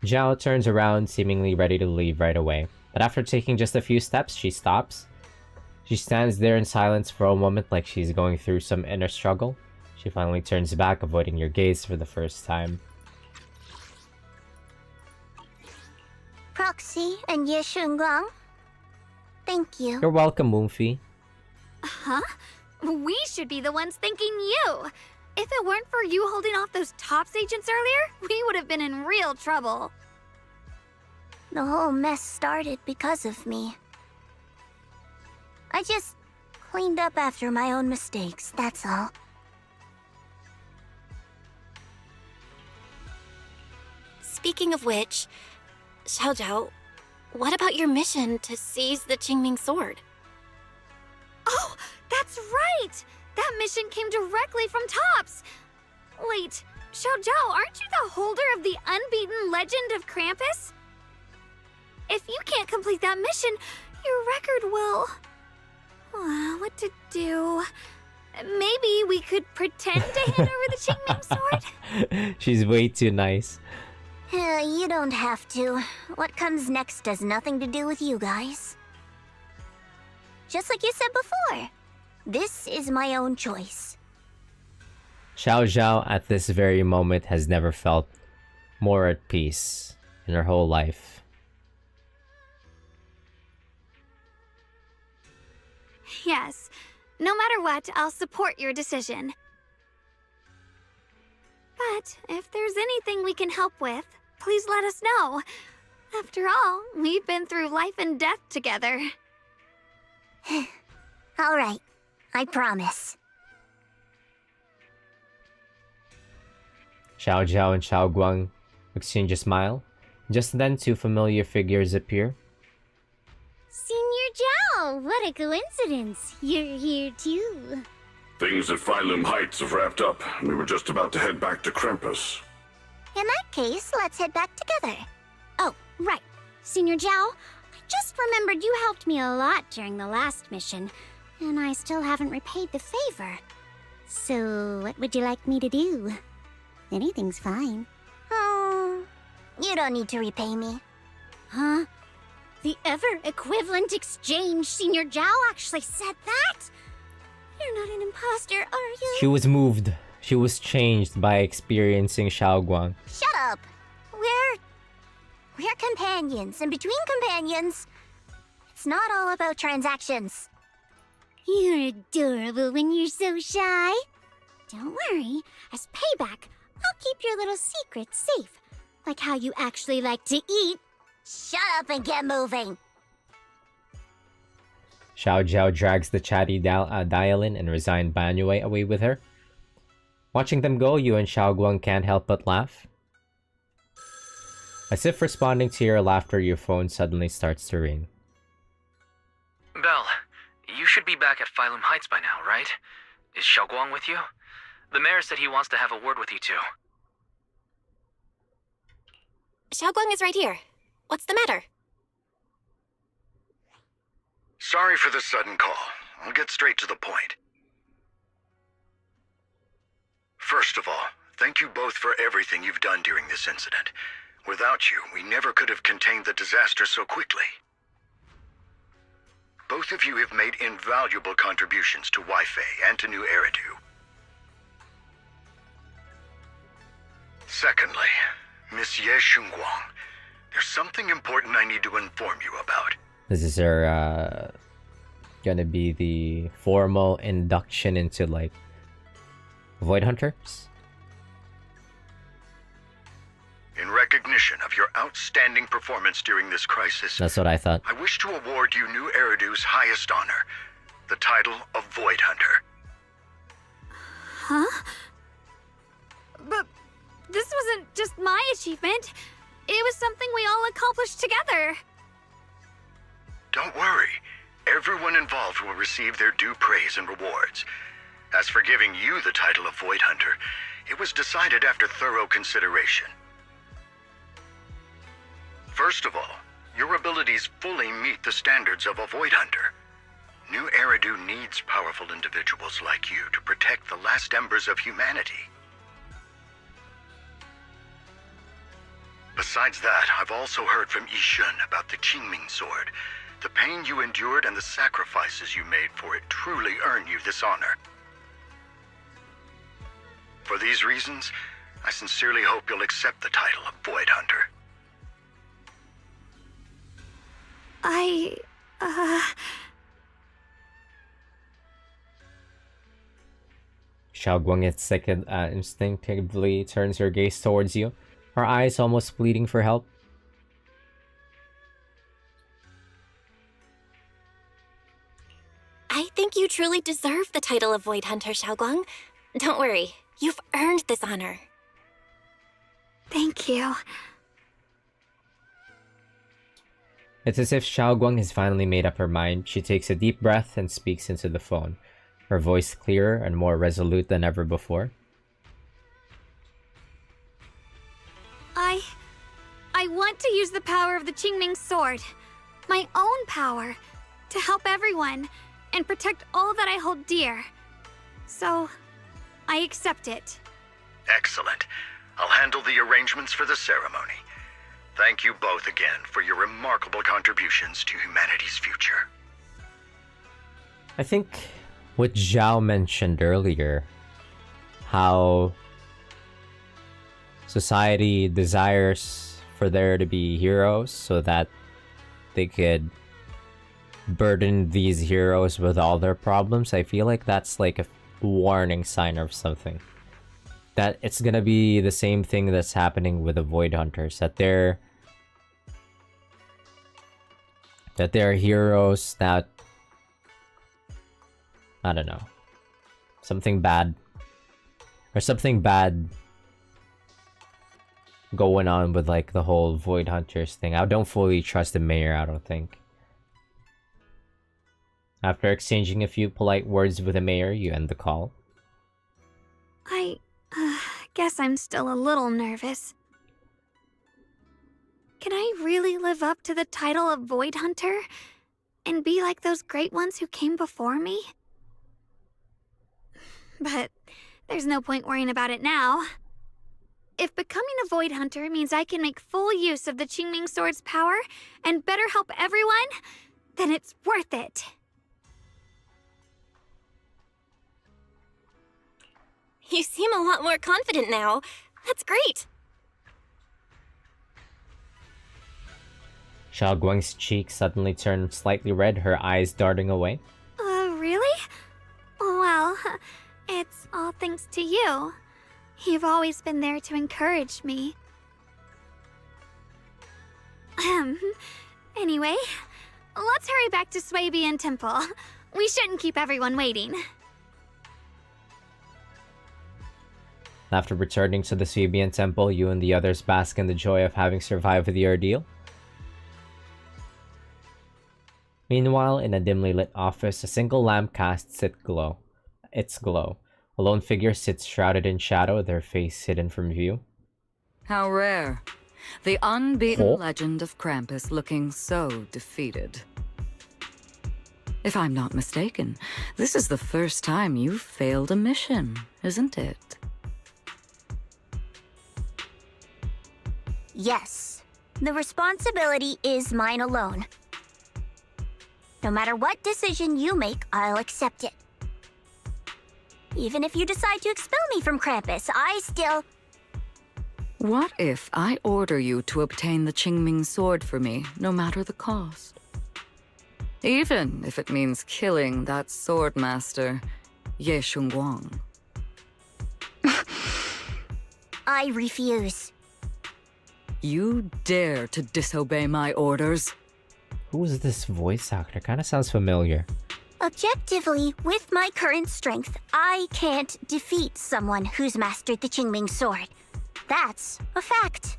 Zhao turns around, seemingly ready to leave right away. But after taking just a few steps, she stops. She stands there in silence for a moment like she's going through some inner struggle. She finally turns back, avoiding your gaze for the first time. Proxy and Ye Shunguang. Thank you. You're welcome, Moonfi. Huh? We should be the ones thanking you. If it weren't for you holding off those TOPS agents earlier, we would have been in real trouble. The whole mess started because of me. I just cleaned up after my own mistakes, that's all. Speaking of which, Xiaojiao, what about your mission to seize the QINGMING sword? Oh, that's right! That mission came directly from TOPS! Wait, Xiaojiao, aren't you the holder of the unbeaten legend of Krampus? If you can't complete that mission, your record will... what to do? Maybe we could pretend to hand over the QINGMING sword? She's way too nice. You don't have to. What comes next has nothing to do with you guys. Just like you said before, this is my own choice. Xiaojiao at this very moment has never felt more at peace in her whole life. Yes. No matter what, I'll support your decision. But if there's anything we can help with, please let us know. After all, we've been through life and death together. All right, I promise. Xiao Zhao and Xiao Guang exchange a smile. Just then, two familiar figures appear. Senior Zhao, what a coincidence. You're here too. Things at Phylum Heights have wrapped up. We were just about to head back to Krampus. In that case, let's head back together. Oh, right. Senior Zhao, I just remembered you helped me a lot during the last mission, and I still haven't repaid the favor. So, what would you like me to do? Anything's fine. You don't need to repay me. Huh? The ever-equivalent exchange, Senior Zhao actually said that? You're not an imposter, are you? She was moved. She was changed by experiencing Xiao Guang. Shut up! We're companions, and between companions, it's not all about transactions. You're adorable when you're so shy. Don't worry, as payback, I'll keep your little secrets safe. Like how you actually like to eat. Shut up and get moving! Xiao Zhao drags the chatty Dialin and resigned Banyue away with her. Watching them go, you and Xiao Guang can't help but laugh. As if responding to your laughter, your phone suddenly starts to ring. Belle, you should be back at Phylum Heights by now, right? Is Xiao Guang with you? The mayor said he wants to have a word with you two. Xiao Guang is right here. What's the matter? Sorry for the sudden call. I'll get straight to the point. First of all, thank you both for everything you've done during this incident. Without you, we never could have contained the disaster so quickly. Both of you have made invaluable contributions to Weifei and to New Eridu. Secondly, Miss Ye Shunguang, there's something important I need to inform you about. This is her, gonna be the formal induction into, like, Void Hunters? In recognition of your outstanding performance during this crisis, That's what I thought. I wish to award you New Eridu's highest honor, the title of Void Hunter. Huh? But this wasn't just my achievement. It was something we all accomplished together. Don't worry. Everyone involved will receive their due praise and rewards. As for giving you the title of Void Hunter, it was decided after thorough consideration. First of all, your abilities fully meet the standards of a Void Hunter. New Eridu needs powerful individuals like you to protect the last embers of humanity. Besides that, I've also heard from Yishun about the QINGMING sword. The pain you endured and the sacrifices you made for it truly earn you this honor. For these reasons, I sincerely hope you'll accept the title of Void Hunter. Xiao Guang instinctively turns her gaze towards you, her eyes almost pleading for help. I think you truly deserve the title of Void Hunter, Xiao Guang. Don't worry, you've earned this honor. Thank you. It's as if Xiao Guang has finally made up her mind. She takes a deep breath and speaks into the phone, her voice clearer and more resolute than ever before. I want to use the power of the QINGMING sword, my own power, to help everyone and protect all that I hold dear. So, I accept it. Excellent. I'll handle the arrangements for the ceremony. Thank you both again for your remarkable contributions to humanity's future. I think what Zhao mentioned earlier, how society desires for there to be heroes so that they could burden these heroes with all their problems. I feel like that's like a warning sign of something. That it's gonna be the same thing that's happening with the Void Hunters. That they're heroes that, I don't know, something bad going on with like the whole Void Hunters thing. I don't fully trust the mayor, I don't think. After exchanging a few polite words with the mayor, you end the call. I guess I'm still a little nervous. Can I really live up to the title of Void Hunter and be like those great ones who came before me? But there's no point worrying about it now. If becoming a Void Hunter means I can make full use of the QINGMING Sword's power and better help everyone, then it's worth it. You seem a lot more confident now. That's great. Xiaoguang's cheeks suddenly turned slightly red, her eyes darting away. Really? Well, it's all thanks to you. You've always been there to encourage me. Anyway, let's hurry back to Swabian Temple. We shouldn't keep everyone waiting. After returning to the Swabian Temple, you and the others bask in the joy of having survived the ordeal. Meanwhile, in a dimly lit office, a single lamp casts its glow. A lone figure sits shrouded in shadow, their face hidden from view. How rare. The unbeaten legend of Krampus looking so defeated. If I'm not mistaken, this is the first time you've failed a mission, isn't it? Yes. The responsibility is mine alone. No matter what decision you make, I'll accept it. Even if you decide to expel me from Krampus, I still... What if I order you to obtain the QINGMING sword for me, no matter the cost? Even if it means killing that sword master, Ye Shunguang. I refuse. You dare to disobey my orders? Who is this voice actor? Kinda sounds familiar. Objectively, with my current strength, I can't defeat someone who's mastered the QINGMING sword. That's a fact.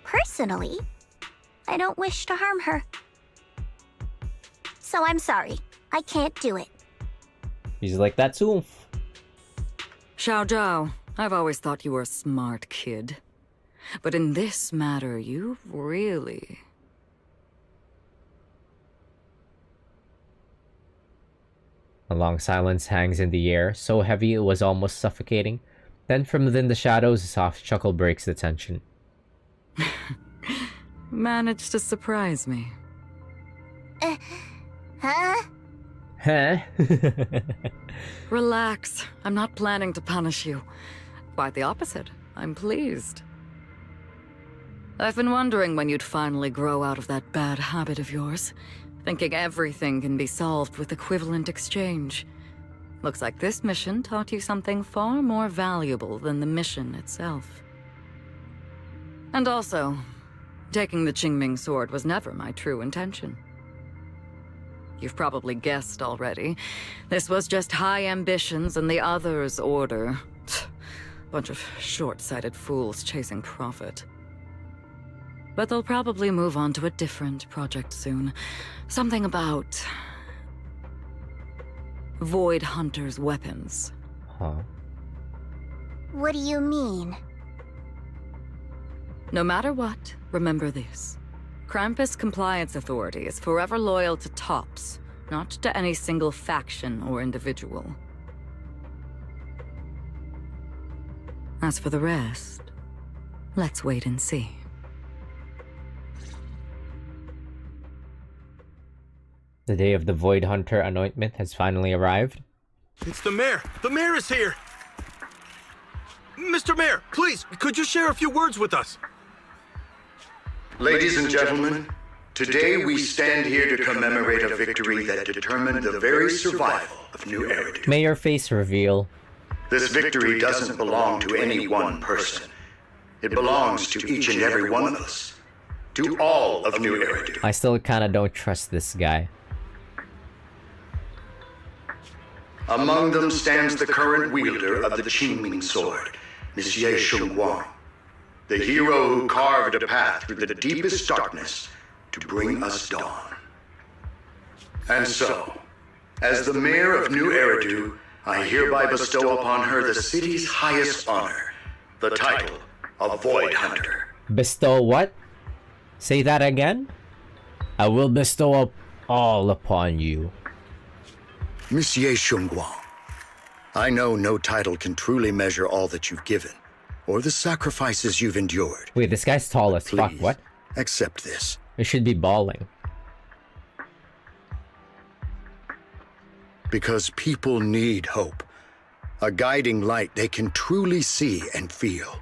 Personally, I don't wish to harm her. So I'm sorry, I can't do it. He's like, that's oomph. Xiao Zhao, I've always thought you were a smart kid. But in this matter, you really... A long silence hangs in the air, so heavy it was almost suffocating. Then from within the shadows, a soft chuckle breaks the tension. Managed to surprise me. Huh? Huh? Relax. I'm not planning to punish you. Quite the opposite. I'm pleased. I've been wondering when you'd finally grow out of that bad habit of yours, thinking everything can be solved with equivalent exchange. Looks like this mission taught you something far more valuable than the mission itself. And also, taking the QINGMING sword was never my true intention. You've probably guessed already. This was just high ambitions and the others' order. Bunch of short-sighted fools chasing profit. But they'll probably move on to a different project soon. Something about... Void Hunter's weapons. Huh? What do you mean? No matter what, remember this. Krampus Compliance Authority is forever loyal to TOPS, not to any single faction or individual. As for the rest, let's wait and see. The day of the Void Hunter anointment has finally arrived. It's the mayor! The mayor is here! Mr. Mayor, please, could you share a few words with us? Ladies and gentlemen, today we stand here to commemorate a victory that determined the very survival of New Eridu. Mayor face reveal. This victory doesn't belong to any one person. It belongs to each and every one of us. To all of New Eridu. I still kinda don't trust this guy. Among them stands the current wielder of the QINGMING sword, Monsieur Shunguang, the hero who carved a path through the deepest darkness to bring us dawn. And so, as the mayor of New Eridu, I hereby bestow upon her the city's highest honor, the title of Void Hunter. Bestow what? Say that again? I will bestow all upon you. Monsieur Shunguang, I know no title can truly measure all that you've given, or the sacrifices you've endured. Wait, this guy's tall as fuck, what? Accept this. It should be bawling. Because people need hope. A guiding light they can truly see and feel.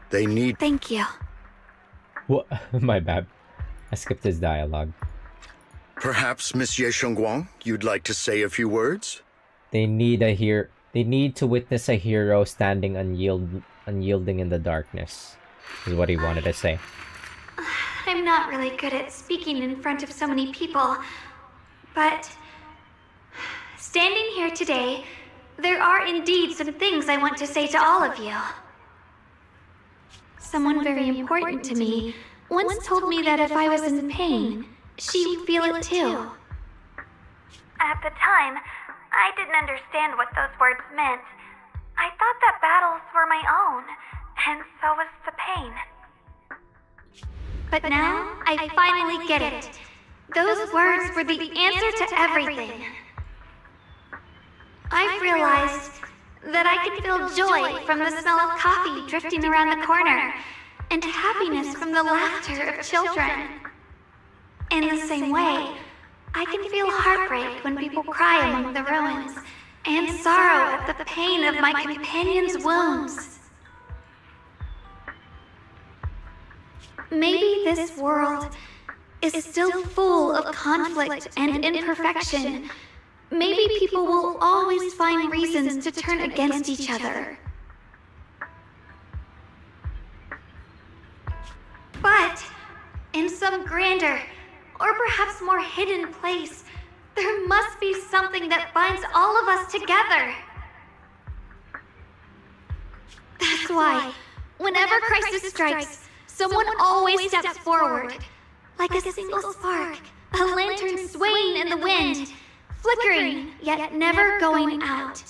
They need... Thank you. What? My bad. I skipped his dialogue. Perhaps, Monsieur Shunguang, you'd like to say a few words? They need to witness a hero standing unyielding in the darkness, is what he wanted to say. I'm not really good at speaking in front of so many people, but standing here today, there are indeed some things I want to say to all of you. Someone very important to me once told me that if I was in pain, she would feel it too. At the time, I didn't understand what those words meant. I thought that battles were my own, and so was the pain. But now, I finally get it. Those words were the answer to everything. I've realized that I can feel joy from the smell of coffee drifting around the corner, and happiness from the laughter of children. In the same way, I can feel heartbreak when people cry among the ruins, and sorrow at the pain of my companion's wounds. Maybe this world is still full of conflict and imperfection. Maybe people will always find reasons to turn against each other. But in some grander, or perhaps more hidden place, there must be something that binds all of us together. That's why, whenever crisis strikes, someone always steps forward. Like a single spark, a lantern swaying in the wind, flickering, yet never going out.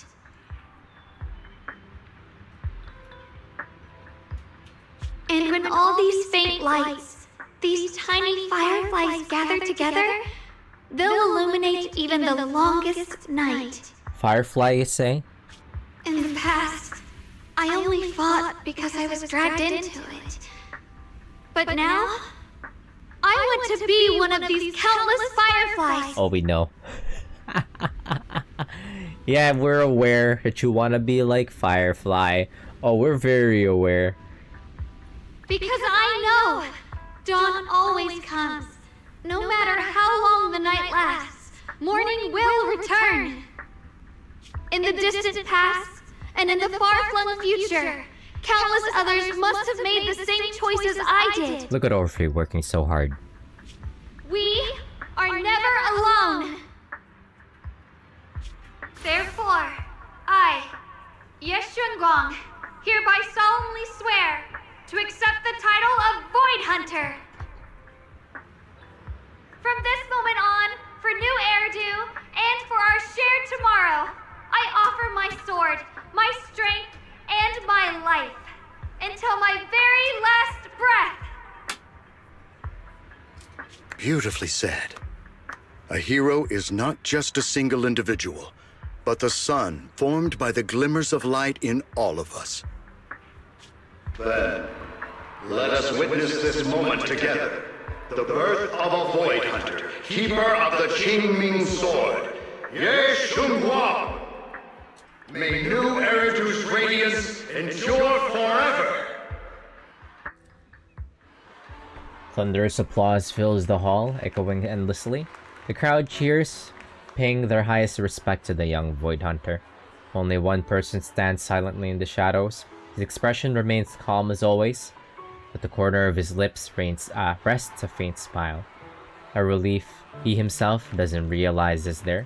And when all these faint lights, these tiny fireflies gather together, they'll illuminate even the longest night. Firefly, you say? In the past, I only fought because I was dragged into it. But now, I want to be one of these countless fireflies. Oh, we know. Yeah, we're aware that you want to be like Firefly. Oh, we're very aware. Because I know dawn always comes. No matter how long the night lasts, morning will return. In the distant past, and in the far-flung future, countless others must have made the same choices I did. Look at Orphe working so hard. We are never alone. Therefore, I, Yeshunguang, hereby solemnly swear to accept the title of Void Hunter. From this moment on, for New Eridu, and for our shared tomorrow, I offer my sword, my strength, and my life, until my very last breath. Beautifully said. A hero is not just a single individual, but the sun formed by the glimmers of light in all of us. Then, let us witness this moment together. The birth of a Void Hunter, keeper of the QINGMING sword, Ye Shunguang. May New Eridu's radiance endure forever. Thunderous applause fills the hall, echoing endlessly. The crowd cheers, paying their highest respect to the young Void Hunter. Only one person stands silently in the shadows. His expression remains calm as always, but the corner of his lips rests a faint smile. A relief he himself doesn't realize is there.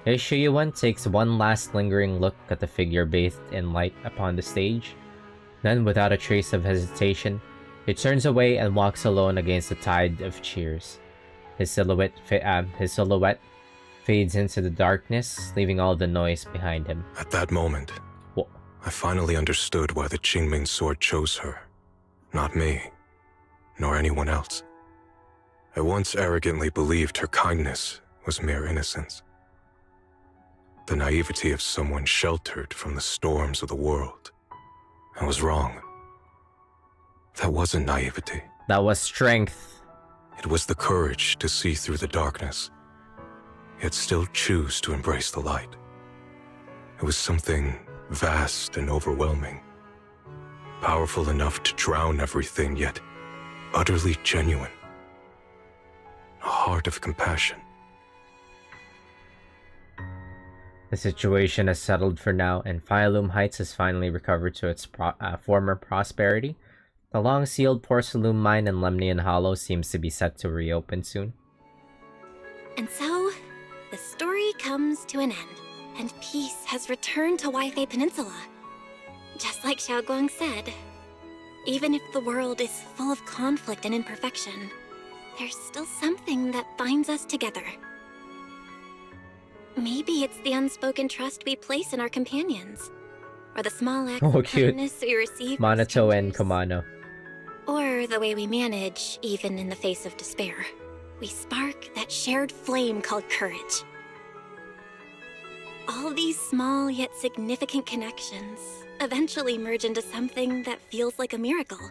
Shuyuan takes one last lingering look at the figure bathed in light upon the stage. Then, without a trace of hesitation, he turns away and walks alone against the tide of cheers. His silhouette fades into the darkness, leaving all the noise behind him. At that moment, I finally understood why the Qingming sword chose her. Not me, nor anyone else. I once arrogantly believed her kindness was mere innocence. The naivety of someone sheltered from the storms of the world. I was wrong. That wasn't naivety. That was strength. It was the courage to see through the darkness, yet still choose to embrace the light. It was something vast and overwhelming, powerful enough to drown everything, yet utterly genuine. A heart of compassion. The situation has settled for now, and Phylum Heights has finally recovered to its former prosperity. The long-sealed porcelain mine in Lemnian Hollow seems to be set to reopen soon. And so, the story comes to an end, and peace has returned to Wi-Fi Peninsula. Just like Xiaoguang said, even if the world is full of conflict and imperfection, there's still something that binds us together. Maybe it's the unspoken trust we place in our companions, or the small acts of kindness we receive from Monato and Kamano. or the way we manage, even in the face of despair. We spark that shared flame called courage. All these small yet significant connections eventually merge into something that feels like a miracle.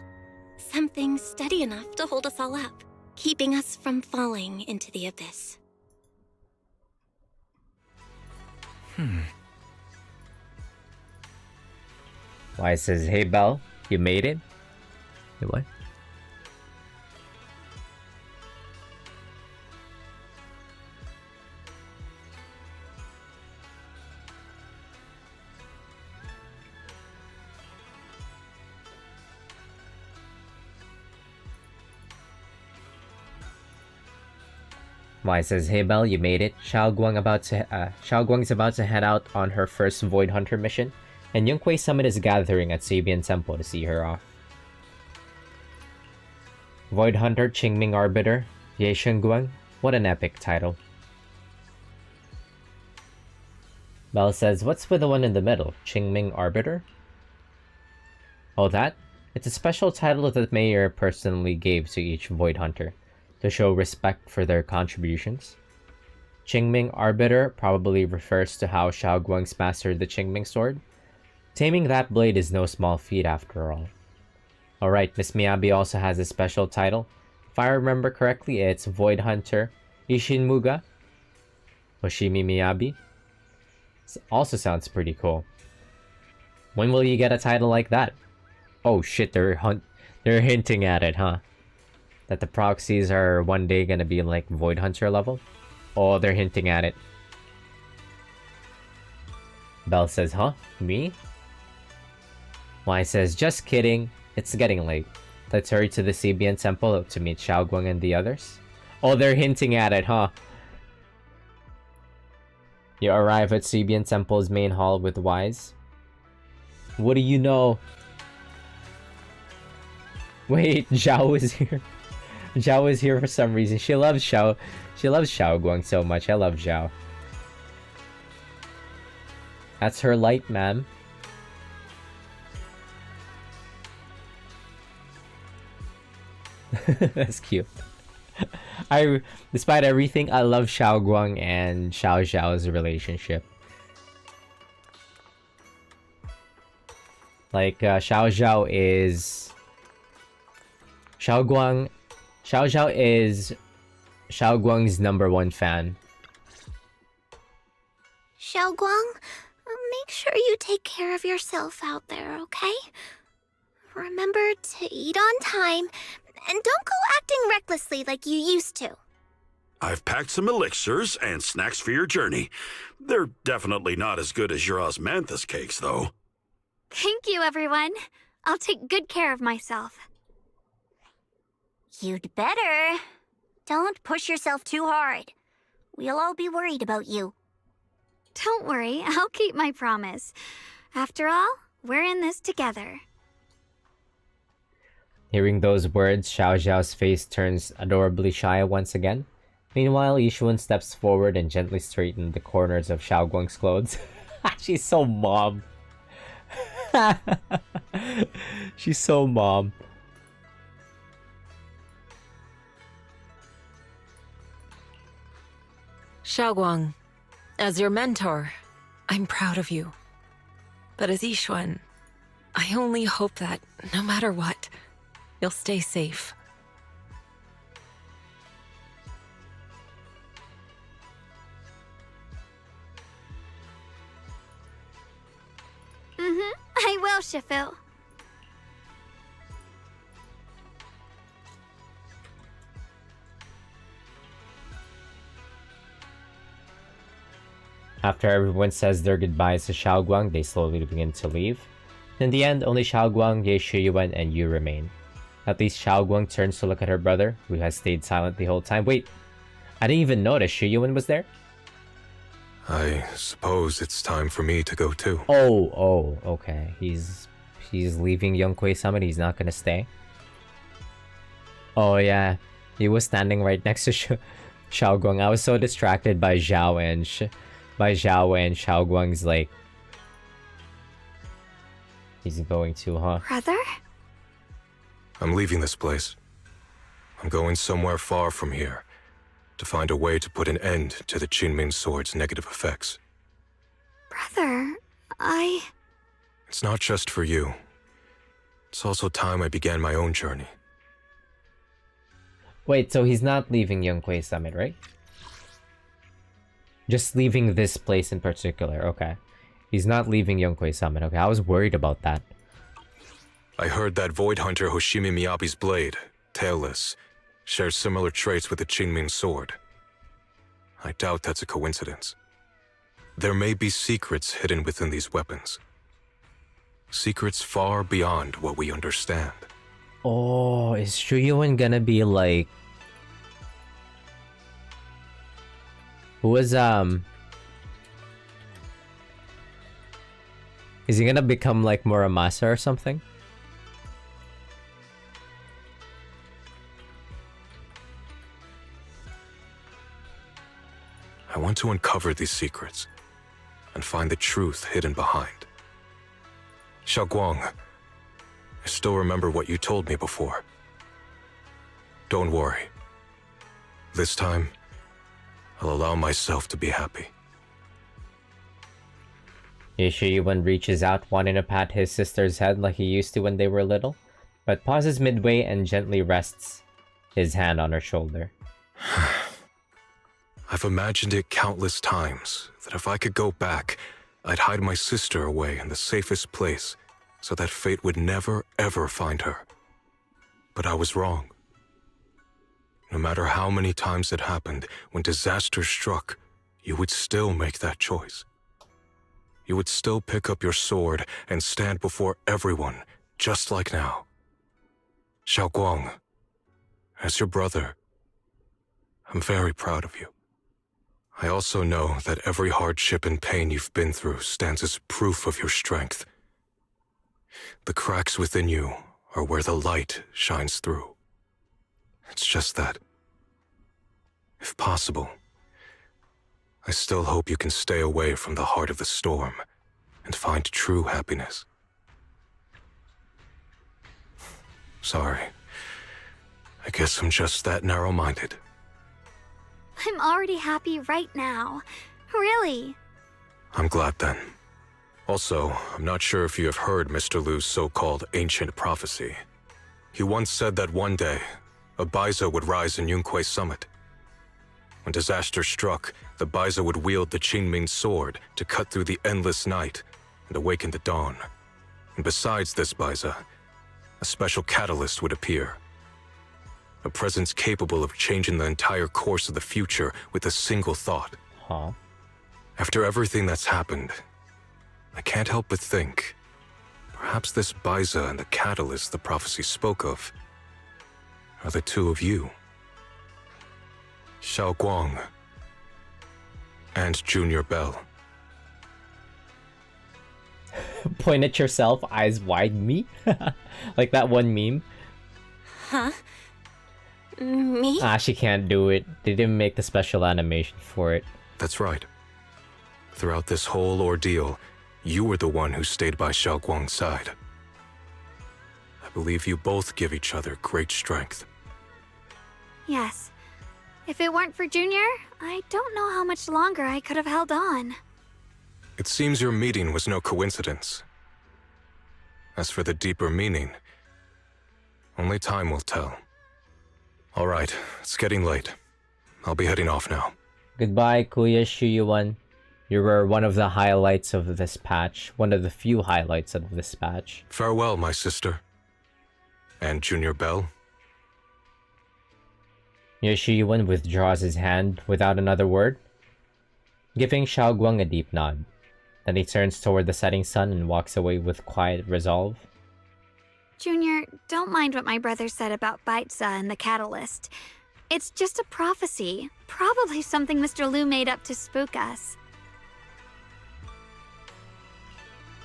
Something steady enough to hold us all up, keeping us from falling into the abyss. Why says, "Hey Belle, you made it?" Hey, what? Mai says, "Hey Belle, you made it. Xiaoguang's about to head out on her first Void Hunter mission, and Yunquei Summit is gathering at Sabian Temple to see her off." Void Hunter, Qingming Arbiter, Ye Shenguang. What an epic title. Belle says, "What's with the one in the middle? Qingming Arbiter?" Oh, that? It's a special title that the mayor personally gave to each Void Hunter, to show respect for their contributions. Qingming Arbiter probably refers to how Xiaoguang's mastered the Qingming sword. Taming that blade is no small feat after all. Alright, Miss Miyabi also has a special title. If I remember correctly, it's Void Hunter Ishinmuga Hoshimi Miyabi. Also sounds pretty cool. When will you get a title like that? Oh shit, they're hinting at it, huh? That the proxies are one day gonna be like Void Hunter level? Oh, they're hinting at it. Belle says, "Huh? Me?" Mai says, "Just kidding. It's getting late. Let's hurry to the Sabian Temple to meet Xiaoguang and the others." Oh, they're hinting at it, huh? You arrive at Sabian Temple's main hall with Wise. What do you know? Wait, Zhao is here. Zhao is here for some reason. She loves Xiaoguang so much. I love Zhao. That's her light, ma'am. That's cute. Despite everything, I love Xiaoguang and Xiao Zhao's relationship. Like, Xiao Zhao is Xiaoguang's #1 fan. Xiaoguang, make sure you take care of yourself out there, okay? Remember to eat on time, and don't go acting recklessly like you used to. I've packed some elixirs and snacks for your journey. They're definitely not as good as your osmanthus cakes, though. Thank you, everyone. I'll take good care of myself. You'd better. Don't push yourself too hard. We'll all be worried about you. Don't worry, I'll keep my promise. After all, we're in this together. Hearing those words, Xiao Xiao's face turns adorably shy once again. Meanwhile, Yishuan steps forward and gently straightens the corners of Xiao Guang's clothes. She's so mom. She's so mom. Xiaoguang, as your mentor, I'm proud of you. But as Yishuan, I only hope that, no matter what, you'll stay safe. I will, Shifu. After everyone says their goodbyes to Xiaoguang, they slowly begin to leave. In the end, only Xiaoguang, Ye Shiyuan, and Yu remain. At least Xiaoguang turns to look at her brother, who has stayed silent the whole time. Wait, I didn't even notice Shiyuan was there? I suppose it's time for me to go too. Oh, okay. He's leaving Yonghui Summit, he's not gonna stay. Oh yeah, he was standing right next to Xiaoguang. I was so distracted by Zhao and Xiaoguang's like... He's going to, huh? Brother? I'm leaving this place. I'm going somewhere far from here to find a way to put an end to the QINGMING sword's negative effects. Brother, It's not just for you. It's also time I began my own journey. Wait, so he's not leaving Yonghui Summit, right? Just leaving this place in particular, okay. He's not leaving Yonghui Summit, okay. I was worried about that. I heard that Void Hunter Hoshimi Miyabi's blade, Tailless, shares similar traits with the QINGMING sword. I doubt that's a coincidence. There may be secrets hidden within these weapons. Secrets far beyond what we understand. Oh, is Shuyuan gonna be like... Who was, Is he gonna become like Muramasa or something? I want to uncover these secrets and find the truth hidden behind. Xiaoguang, I still remember what you told me before. Don't worry. This time, I'll allow myself to be happy. Yishiyuan reaches out, wanting to pat his sister's head like he used to when they were little, but pauses midway and gently rests his hand on her shoulder. I've imagined it countless times, that if I could go back, I'd hide my sister away in the safest place, so that fate would never, ever find her. But I was wrong. No matter how many times it happened, when disaster struck, you would still make that choice. You would still pick up your sword and stand before everyone, just like now. Xiaoguang, as your brother, I'm very proud of you. I also know that every hardship and pain you've been through stands as proof of your strength. The cracks within you are where the light shines through. It's just that, if possible, I still hope you can stay away from the heart of the storm and find true happiness. Sorry. I guess I'm just that narrow-minded. I'm already happy right now. Really. I'm glad then. Also, I'm not sure if you have heard Mr. Liu's so-called ancient prophecy. He once said that one day, a Baiza would rise in Yonghui Summit. When disaster struck, the Baiza would wield the QINGMING sword to cut through the endless night and awaken the dawn. And besides this Baiza, a special catalyst would appear. A presence capable of changing the entire course of the future with a single thought. Huh? After everything that's happened, I can't help but think, perhaps this Baiza and the catalyst the prophecy spoke of are the two of you. Xiaoguang and Junior Bell. Point at yourself, eyes wide me? Like that one meme. Huh? Me? Ah, she can't do it. They didn't make the special animation for it. That's right. Throughout this whole ordeal, you were the one who stayed by Xiao Guang's side. I believe you both give each other great strength. Yes. If it weren't for Junior, I don't know how much longer I could have held on. It seems your meeting was no coincidence. As for the deeper meaning, only time will tell. All right, it's getting late. I'll be heading off now. Goodbye, Kuya Shuyuan. You were one of the highlights of this patch. One of the few highlights of this patch. Farewell, my sister. And Junior Bell. Shuyuan withdraws his hand without another word, giving Xiao Guang a deep nod. Then he turns toward the setting sun and walks away with quiet resolve. Junior, don't mind what my brother said about Baitza and the catalyst. It's just a prophecy. Probably something Mr. Liu made up to spook us.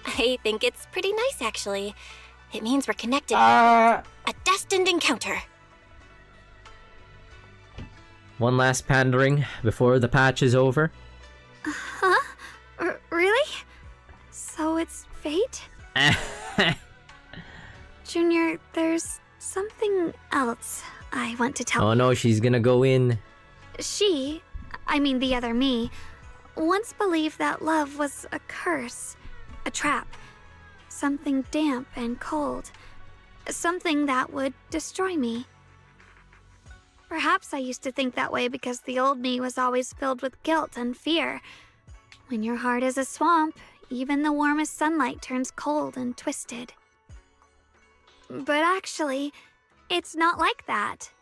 I think it's pretty nice, actually. It means we're connected. A destined encounter. One last pandering before the patch is over. Huh? Really? So it's fate? Junior, there's something else I want to tell you. Oh no, she's gonna go in. She, I mean the other me, once believed that love was a curse, a trap, something damp and cold, something that would destroy me. Perhaps I used to think that way because the old me was always filled with guilt and fear. When your heart is a swamp, even the warmest sunlight turns cold and twisted. But actually, it's not like that.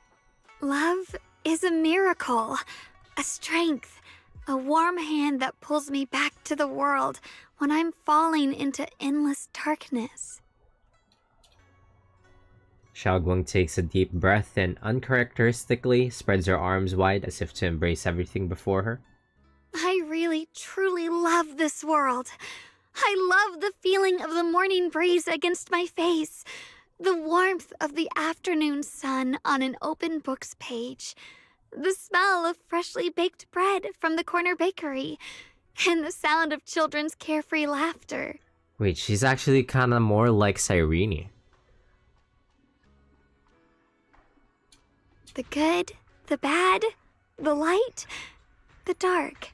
Love is a miracle, a strength, a warm hand that pulls me back to the world when I'm falling into endless darkness. Xiao Guang takes a deep breath and uncharacteristically spreads her arms wide as if to embrace everything before her. I really, truly love this world. I love the feeling of the morning breeze against my face, the warmth of the afternoon sun on an open book's page, the smell of freshly baked bread from the corner bakery, and the sound of children's carefree laughter. Wait, she's actually kinda more like Cyrene. The good, the bad, the light, the dark.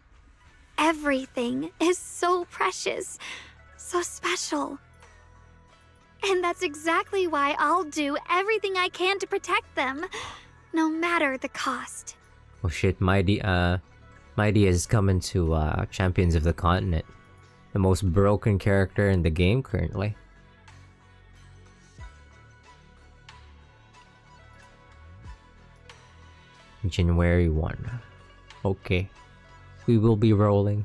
Everything is so precious, so special. And that's exactly why I'll do everything I can to protect them, no matter the cost. Oh shit, Mighty is coming to Champions of the Continent. The most broken character in the game currently. January 1. Okay. We will be rolling.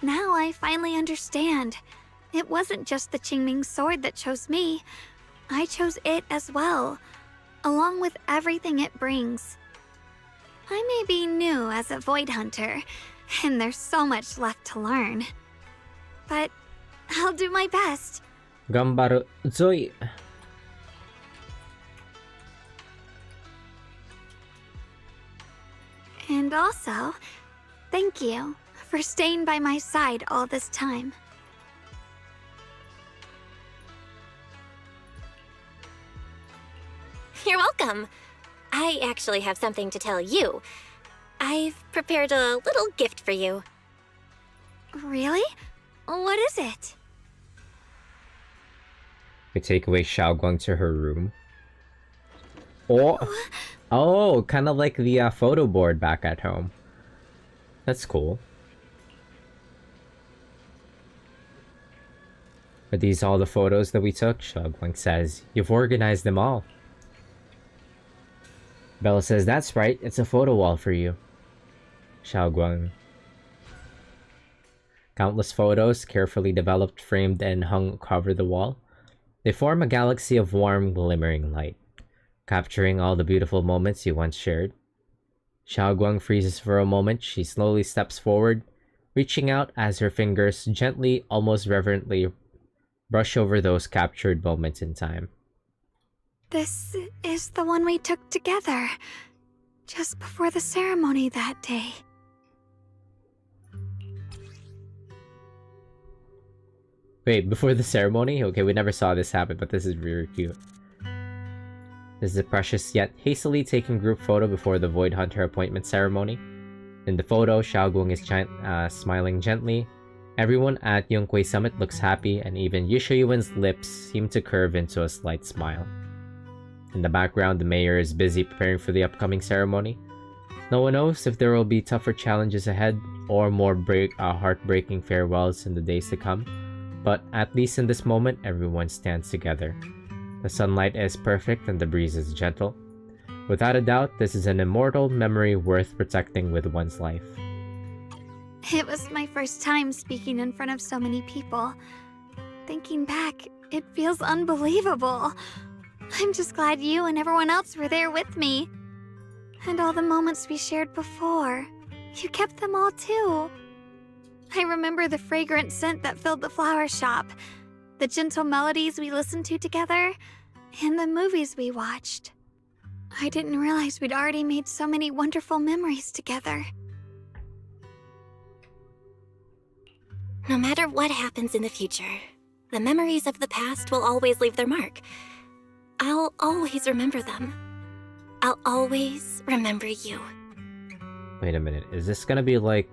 Now I finally understand. It wasn't just the QINGMING sword that chose me. I chose it as well, along with everything it brings. I may be new as a Void Hunter, and there's so much left to learn. But I'll do my best. Gambaru Zoi. And also, thank you for staying by my side all this time. You're welcome. I actually have something to tell you. I've prepared a little gift for you. Really? What is it? We take away Xiao Guang to her room. Oh, kind of like the photo board back at home. That's cool. Are these all the photos that we took? Xiao Guang says, you've organized them all. Bella says, that's right, it's a photo wall for you. Xiao Guang. Countless photos, carefully developed, framed, and hung cover the wall. They form a galaxy of warm, glimmering light, capturing all the beautiful moments you once shared. Xiaoguang freezes for a moment. She slowly steps forward, reaching out as her fingers gently, almost reverently, brush over those captured moments in time. This is the one we took together, just before the ceremony that day. Wait, before the ceremony? Okay, we never saw this happen, but this is really cute. This is a precious yet hastily taken group photo before the Void Hunter appointment ceremony. In the photo, Xiaoguang is smiling gently. Everyone at Yonghui Summit looks happy, and even Yushoyuan's lips seem to curve into a slight smile. In the background, the mayor is busy preparing for the upcoming ceremony. No one knows if there will be tougher challenges ahead or more heartbreaking farewells in the days to come, but at least in this moment, everyone stands together. The sunlight is perfect and the breeze is gentle. Without a doubt, this is an immortal memory worth protecting with one's life. It was my first time speaking in front of so many people. Thinking back, it feels unbelievable. I'm just glad you and everyone else were there with me. And all the moments we shared before. You kept them all too. I remember the fragrant scent that filled the flower shop, the gentle melodies we listened to together, and the movies we watched. I didn't realize we'd already made so many wonderful memories together. No matter what happens in the future, the memories of the past will always leave their mark. I'll always remember them. I'll always remember you. Wait a minute, is this gonna be like...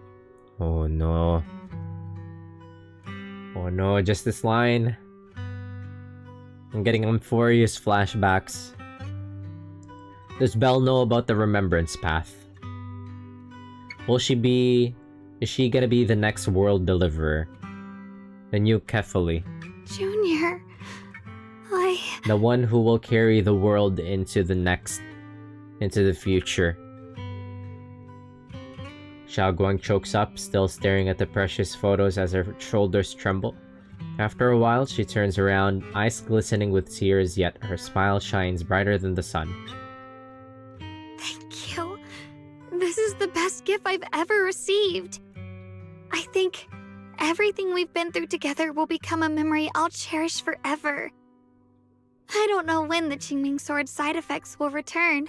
Oh no. Oh no, just this line. I'm getting furious flashbacks. Does Belle know about the remembrance path? Will she be... Is she gonna be the next world deliverer? The new Kefali? Junior... The one who will carry the world into the future. Xiaoguang chokes up, still staring at the precious photos as her shoulders tremble. After a while, she turns around, eyes glistening with tears, yet her smile shines brighter than the sun. Thank you. This is the best gift I've ever received. I think everything we've been through together will become a memory I'll cherish forever. I don't know when the QINGMING sword side effects will return,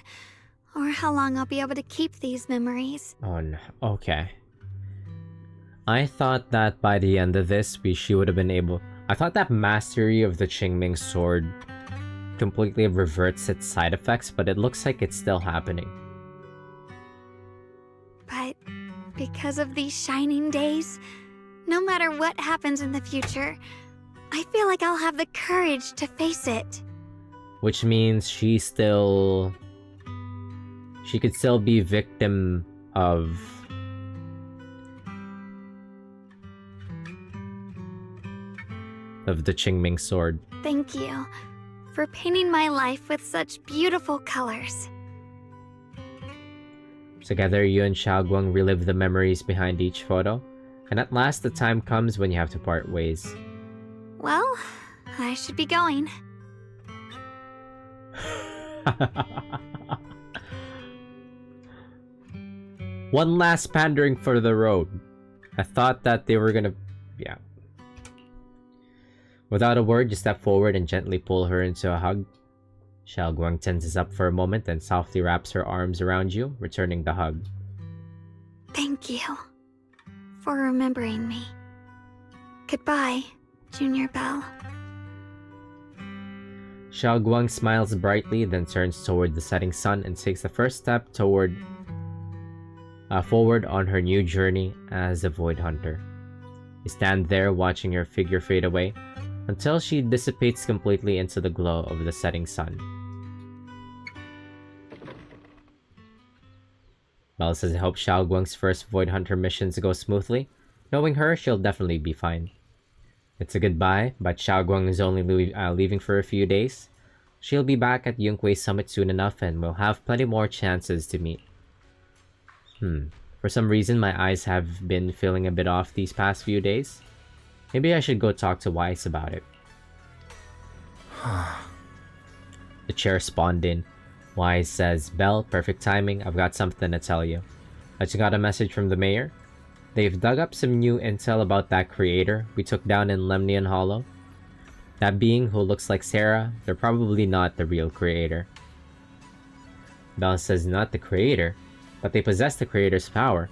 or how long I'll be able to keep these memories. Oh no, okay. I thought that by the end of this, she would have been able... I thought that mastery of the QINGMING sword completely reverts its side effects, but it looks like it's still happening. But because of these shining days, no matter what happens in the future, I feel like I'll have the courage to face it. Which means she could still be victim of... the QINGMING sword. Thank you for painting my life with such beautiful colors. Together, you and Xiaoguang relive the memories behind each photo, and at last the time comes when you have to part ways. Well, I should be going. One last pandering for the road. I thought that they were gonna... Yeah. Without a word, you step forward and gently pull her into a hug. Xiaoguang tenses up for a moment, then softly wraps her arms around you, returning the hug. Thank you for remembering me. Goodbye, Junior Belle. Xiaoguang smiles brightly, then turns toward the setting sun and takes the first step forward on her new journey as a Void Hunter. You stand there watching her figure fade away until she dissipates completely into the glow of the setting sun. Belle says I hope Xiaoguang's first Void Hunter missions go smoothly. Knowing her, she'll definitely be fine. It's a goodbye, but Xiaoguang is only leaving for a few days. She'll be back at Yonghui Summit soon enough, and we'll have plenty more chances to meet. For some reason, my eyes have been feeling a bit off these past few days. Maybe I should go talk to Weiss about it. The chair spawned in. Wise says, Belle, perfect timing, I've got something to tell you. I just got a message from the mayor. They've dug up some new intel about that creator we took down in Lemnian Hollow. That being who looks like Sarah, they're probably not the real creator. Belle says not the creator, but they possess the creator's power.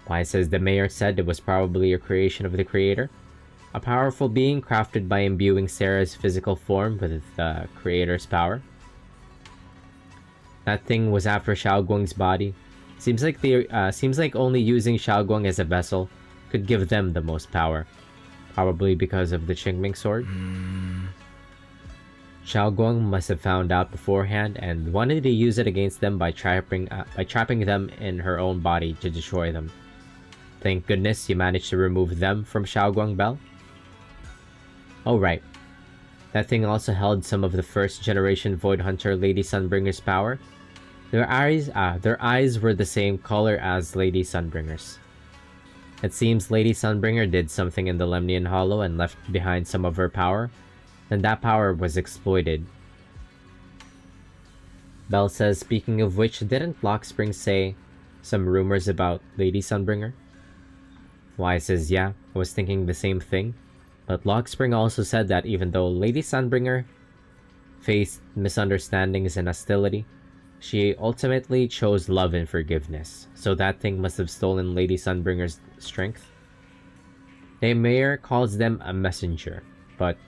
Wise says the mayor said it was probably a creation of the creator, a powerful being crafted by imbuing Sarah's physical form with the creator's power. That thing was after Xiaoguang's body. Seems like only using Xiaoguang as a vessel could give them the most power. Probably because of the QINGMING sword. Xiaoguang must have found out beforehand and wanted to use it against them by trapping them in her own body to destroy them. Thank goodness you managed to remove them from Xiaoguang, Belle. Oh right. That thing also held some of the first generation Void Hunter Lady Sunbringer's power. Their eyes were the same color as Lady Sunbringer's. It seems Lady Sunbringer did something in the Lemnian Hollow and left behind some of her power, and that power was exploited. Belle says, speaking of which, didn't Lockspring say some rumors about Lady Sunbringer? Wise says, yeah, I was thinking the same thing. But Lockspring also said that even though Lady Sunbringer faced misunderstandings and hostility, she ultimately chose love and forgiveness, so that thing must have stolen Lady Sunbringer's strength. The mayor calls them a messenger, but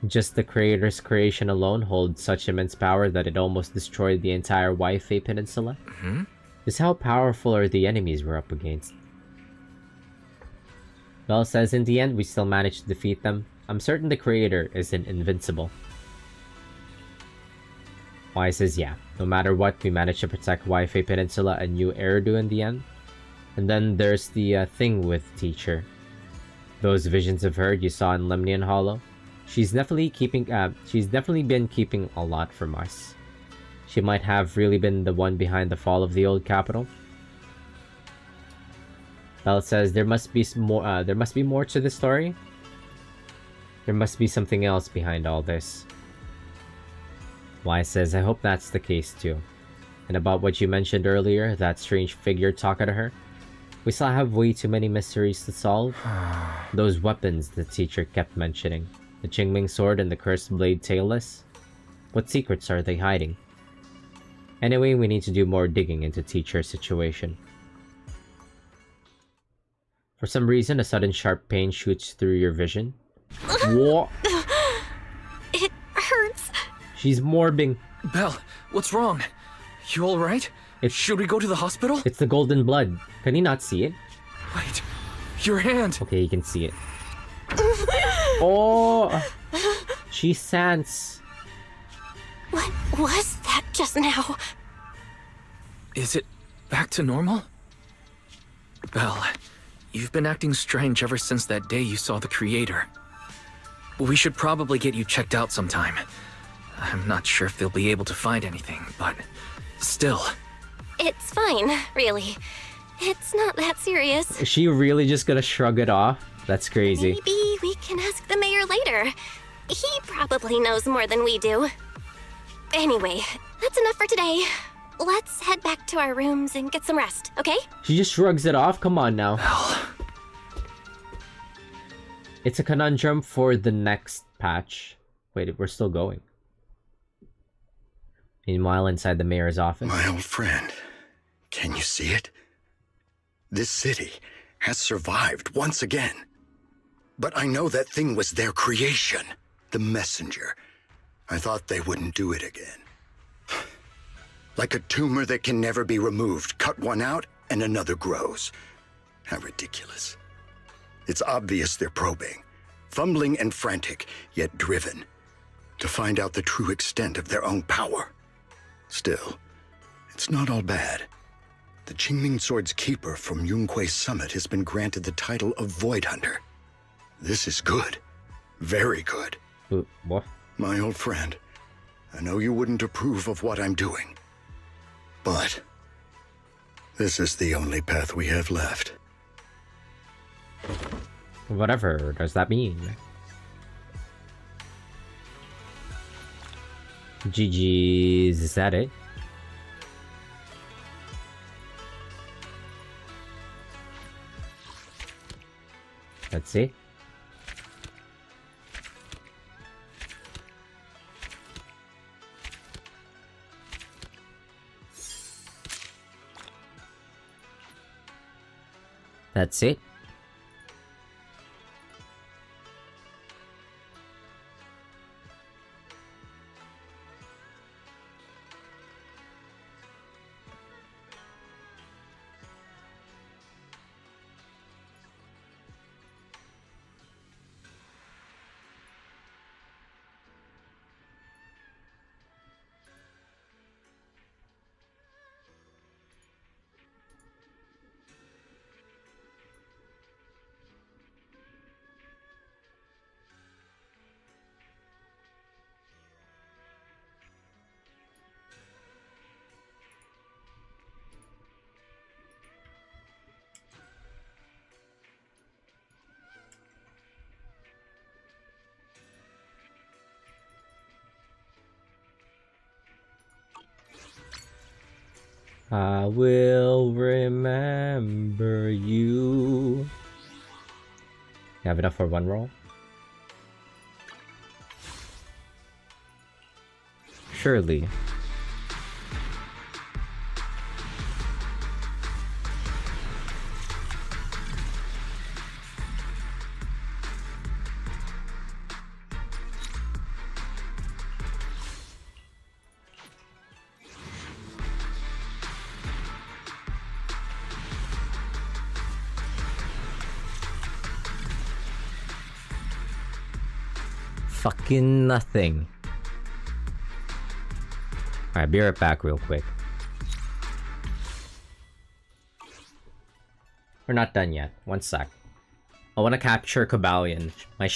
just the creator's creation alone holds such immense power that it almost destroyed the entire Waifei Peninsula. Just how powerful are the enemies we're up against? Belle says, in the end, we still managed to defeat them. I'm certain the creator isn't invincible. Wise says, yeah, no matter what, we managed to protect Waifei Peninsula and New Eridu in the end. And then there's the thing with Teacher. Those visions of her you saw in Lemnian Hollow. She's definitely been keeping a lot from us. She might have really been the one behind the fall of the old capital. Belle says there must be more. There must be more to the story. There must be something else behind all this. Wise says, I hope that's the case too. And about what you mentioned earlier, that strange figure talking to her. We still have way too many mysteries to solve. Those weapons the teacher kept mentioning. The QINGMING sword and the cursed blade tailless. What secrets are they hiding? Anyway, we need to do more digging into Teacher's situation. For some reason, a sudden sharp pain shoots through your vision. What? It hurts. She's morbing. Belle, what's wrong? You alright? Should we go to the hospital? It's the golden blood. Can you not see it? Wait, your hand. Okay, you can see it. Oh! She sense. What was that just now? Is it back to normal? Belle, you've been acting strange ever since that day you saw the creator. We should probably get you checked out sometime. I'm not sure if they'll be able to find anything, but still. It's fine, really. It's not that serious. Is she really just gonna shrug it off? That's crazy. Maybe we can ask the mayor later. He probably knows more than we do. Anyway, that's enough for today. Let's head back to our rooms and get some rest, okay? She just shrugs it off? Come on now. It's a conundrum for the next patch. Wait, we're still going. Meanwhile, inside the mayor's office. My old friend, can you see it? This city has survived once again. But I know that thing was their creation, the messenger. I thought they wouldn't do it again. Like a tumor that can never be removed. Cut one out and another grows. How ridiculous. It's obvious they're probing, fumbling and frantic, yet driven, to find out the true extent of their own power. Still, it's not all bad. The QINGMING Sword's keeper from Yunque's summit has been granted the title of Void Hunter. This is good. Very good. What? My old friend, I know you wouldn't approve of what I'm doing. But this is the only path we have left. Whatever does that mean? GG's, is that it? Let's see. That's it. I will remember you. You have enough for one roll? Surely. Fucking nothing. Alright, be right back real quick. We're not done yet. One sec. I want to capture Cabalion. I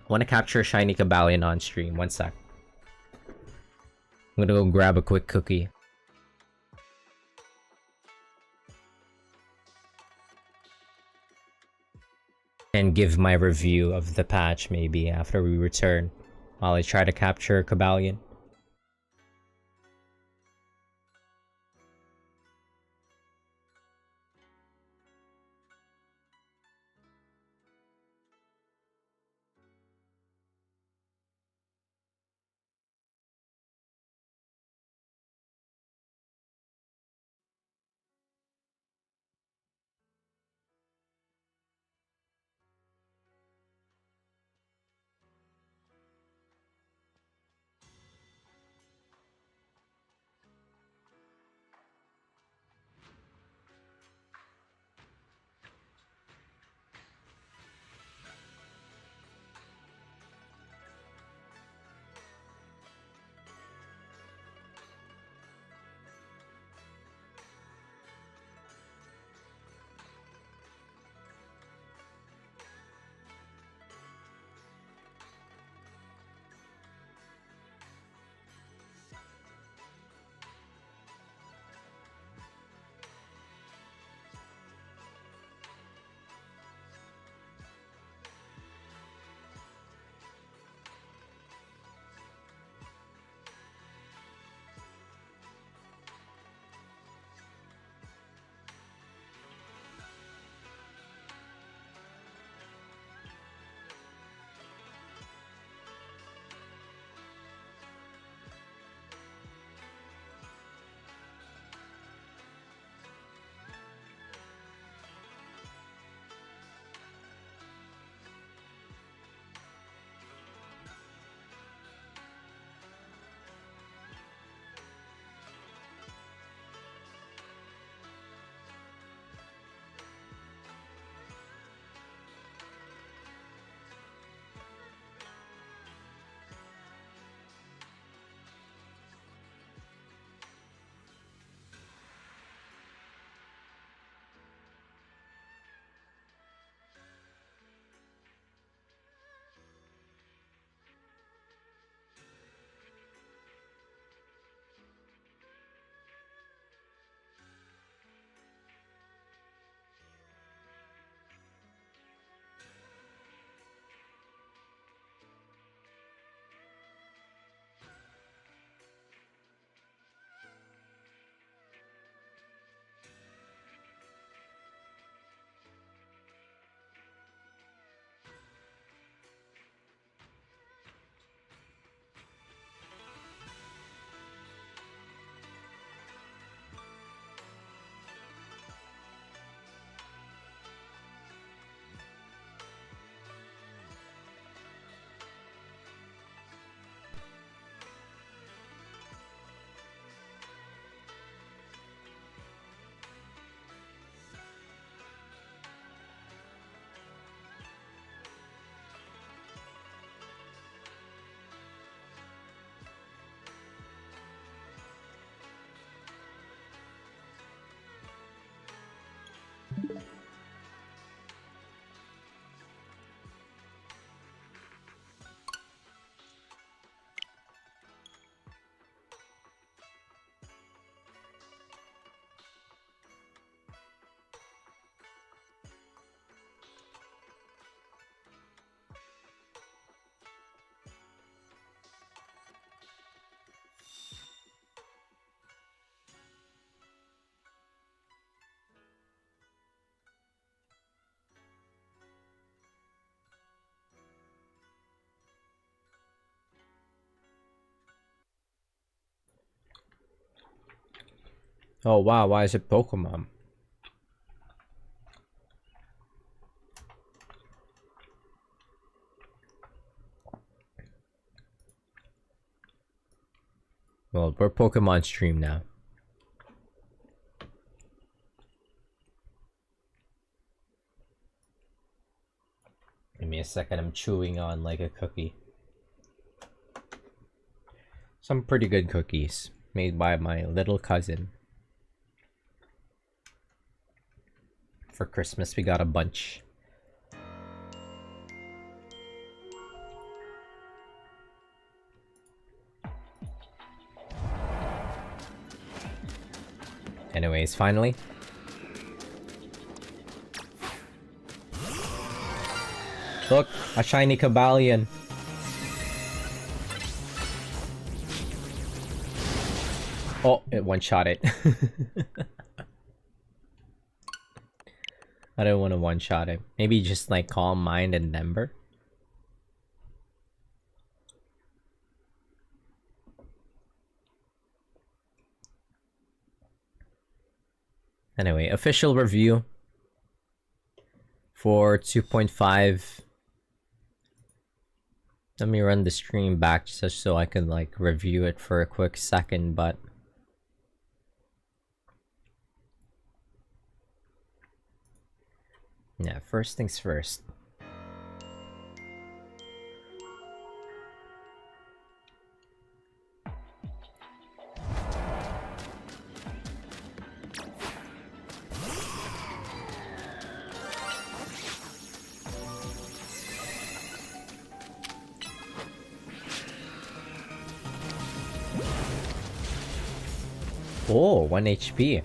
want to capture shiny Cabalion on stream. One sec. I'm gonna go grab a quick cookie. And give my review of the patch maybe after we return. While I try to capture Cabalion. Oh wow, why is it Pokemon? Well, we're Pokemon stream now. Give me a second, I'm chewing on like a cookie. Some pretty good cookies made by my little cousin. For Christmas, we got a bunch. Anyways, finally. Look, a shiny Cabalion. Oh, it one-shot it. I don't want to one-shot it. Maybe just like Calm Mind and Ember. Anyway, official review for 2.5. Let me run the stream back just so I can like review it for a quick second, but yeah, first things first. Oh, 1 HP.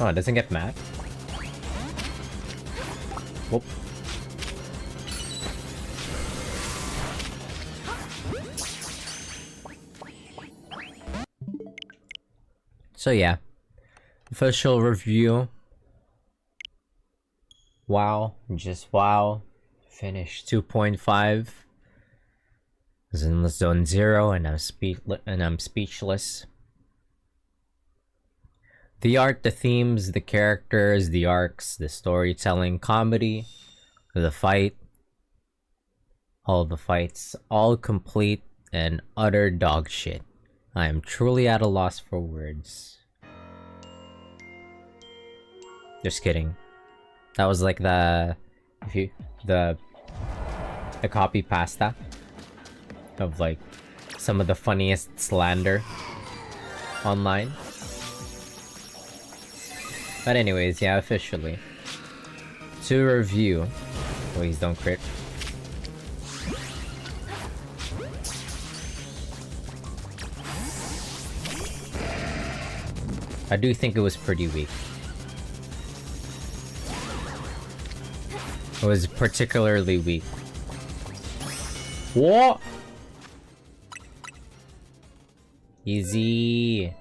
Oh, it doesn't get mad. Whoop. So yeah, official review. Wow, just wow. Finished 2.5. Zenless Zone 0, and I'm speechless. The art, the themes, the characters, the arcs, the storytelling, comedy, the fight, all the fights, all complete and utter dog shit. I am truly at a loss for words. Just kidding. That was like the copy pasta of like some of the funniest slander online. But anyways, yeah, officially. To review. Please don't crit. I do think it was pretty weak. It was particularly weak. What? Easy.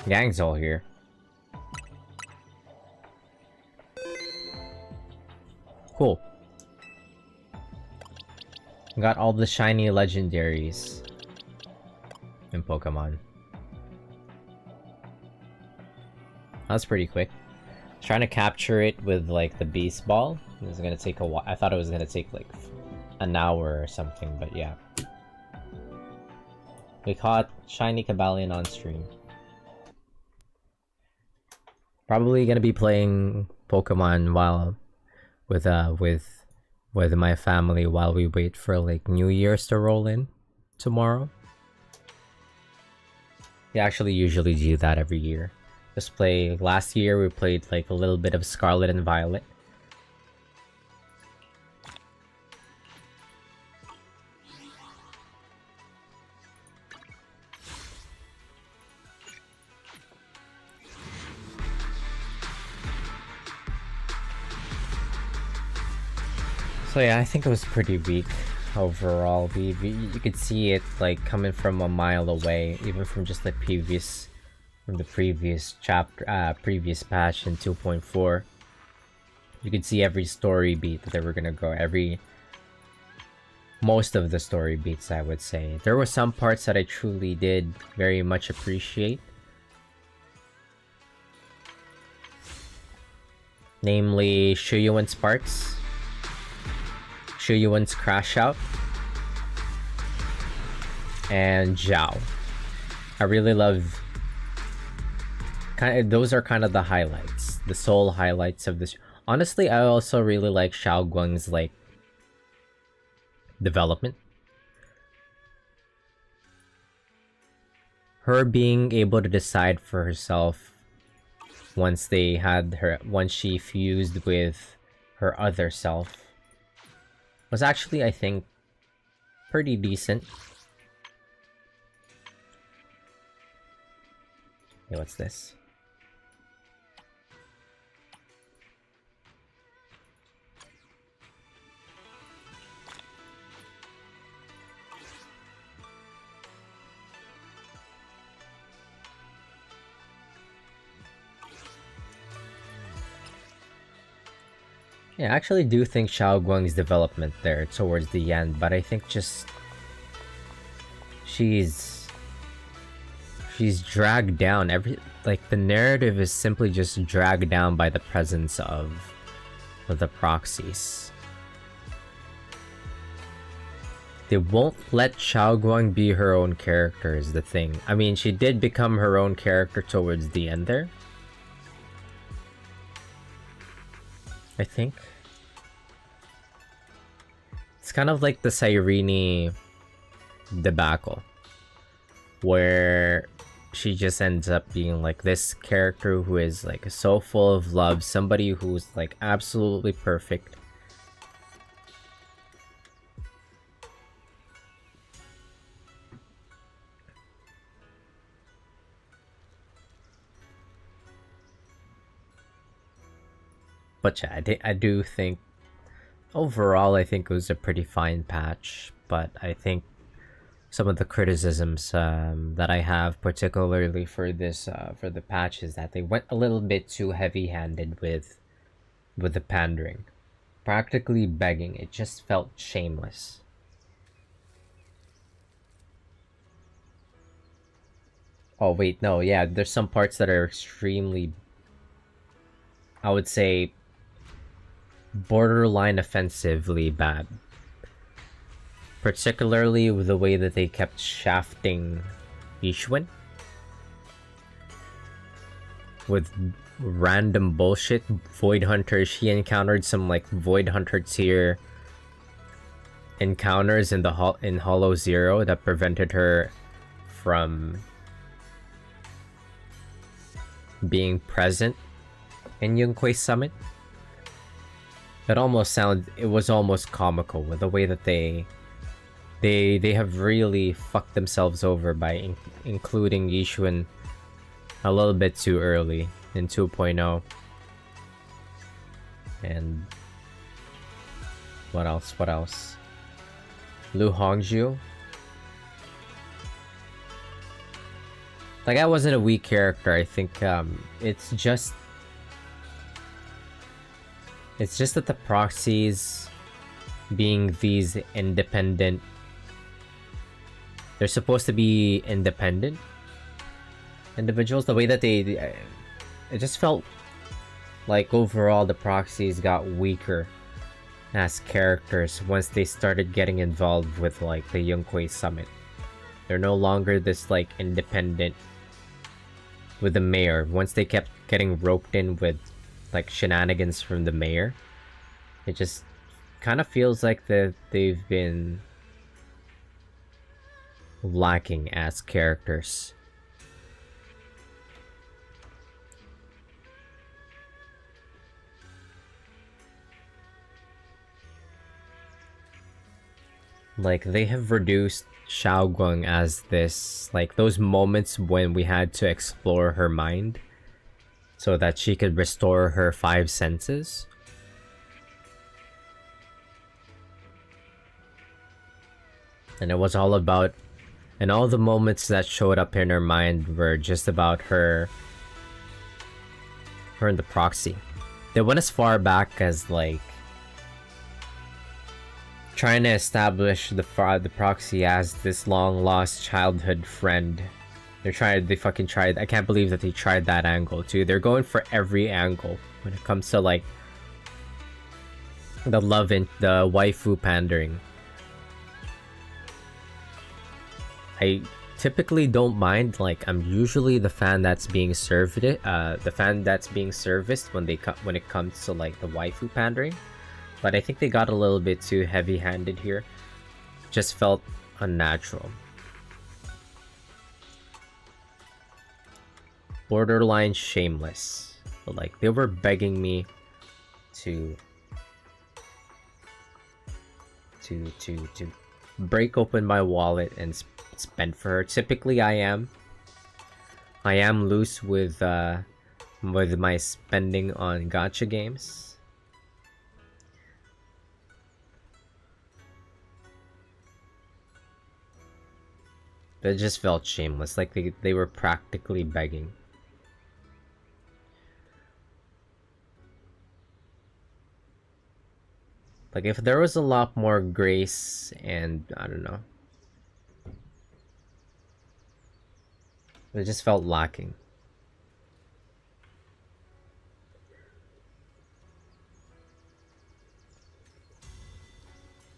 Gang's all here. Cool. Got all the shiny legendaries in Pokemon. That's pretty quick. Trying to capture it with like the beast ball. It was gonna take a while. I thought it was gonna take like an hour or something, but yeah. We caught Shiny Cabalion on stream. Probably gonna be playing Pokemon while with my family while we wait for like New Year's to roll in tomorrow. We actually usually do that every year. Just play. Last year we played like a little bit of Scarlet and Violet. So yeah, I think it was pretty weak overall. You could see it like coming from a mile away, even from just the previous chapter, previous patch in 2.4. You could see every story beat that they were gonna go. Most of the story beats, I would say. There were some parts that I truly did very much appreciate. Namely, Shuyuan's parts. Shuyuan's Crash Out. And Zhao. I really love... those are kind of the highlights. The sole highlights of this. Honestly, I also really like Xiao Guang's, like, development. Her being able to decide for herself once she fused with her other self was actually, I think, pretty decent. Hey, what's this? Yeah, I actually do think Xiao Guang's development there towards the end, but I think just she's dragged down. The narrative is simply just dragged down by the presence of the proxies. They won't let Xiao Guang be her own character is the thing. I mean, she did become her own character towards the end there, I think. It's kind of like the Cyrene debacle, where she just ends up being like this character who is like so full of love, somebody who's like absolutely perfect. But yeah, I do think overall I think it was a pretty fine patch, but I think some of the criticisms that I have, particularly for this for the patch, is that they went a little bit too heavy-handed with the pandering, practically begging. It just felt shameless. Oh wait, no, yeah, there's some parts that are extremely, I would say, borderline offensively bad. Particularly with the way that they kept shafting Yishuan with random bullshit. Void Hunter, she encountered some like Void Hunter tier encounters in Hollow Zero that prevented her from being present in Yunque's summit. It was almost comical with the way that they have really fucked themselves over by including Yishuan a little bit too early in 2.0. And what else? Lu Hongzhu. Like, I wasn't a weak character. I think it's just that the proxies, being these independent, they're supposed to be independent individuals. The way that it just felt like overall the proxies got weaker as characters once they started getting involved with like the Yunkwei Summit. They're no longer this like independent with the mayor. Once they kept getting roped in with like shenanigans from the mayor, it just kind of feels like they've been lacking as characters. Like, they have reduced Xiaoguang as this, like, those moments when we had to explore her mind so that she could restore her 5 senses. And it was all about, and all the moments that showed up in her mind were just about her and the proxy. They went as far back as, like, trying to establish the proxy as this long lost childhood friend. They fucking tried. I can't believe that they tried that angle too. They're going for every angle when it comes to like the love and the waifu pandering. I typically don't mind. Like, I'm usually the fan that's being served it, the fan that's being serviced when it comes to like the waifu pandering. But I think they got a little bit too heavy-handed here. Just felt unnatural. Borderline shameless. But like, they were begging me to break open my wallet and spend for her. Typically I am loose with my spending on gacha games. It just felt shameless, like they were practically begging. Like, if there was a lot more grace and, I don't know. It just felt lacking.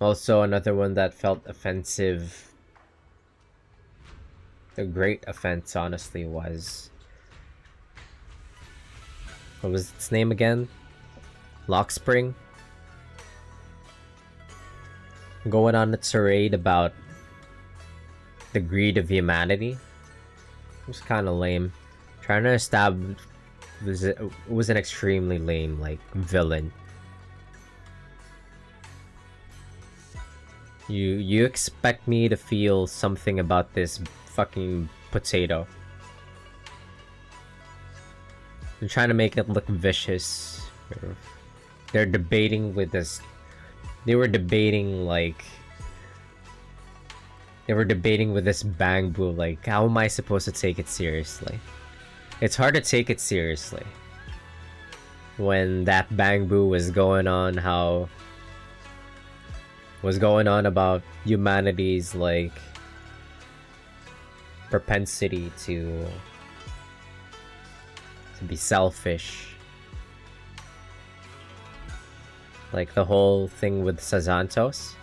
Also, another one that felt offensive. The great offense, honestly, was... what was its name again? Lockspring? Going on a tirade about the greed of humanity. It was kind of lame. Trying to establish... it was an extremely lame, like, villain. You expect me to feel something about this fucking potato. They're trying to make it look vicious. They're debating with this. They were debating like. They were debating with this bamboo. Like, how am I supposed to take it seriously? It's hard to take it seriously when that bamboo was going on about humanity's like propensity to be selfish. Like the whole thing with Sazantos.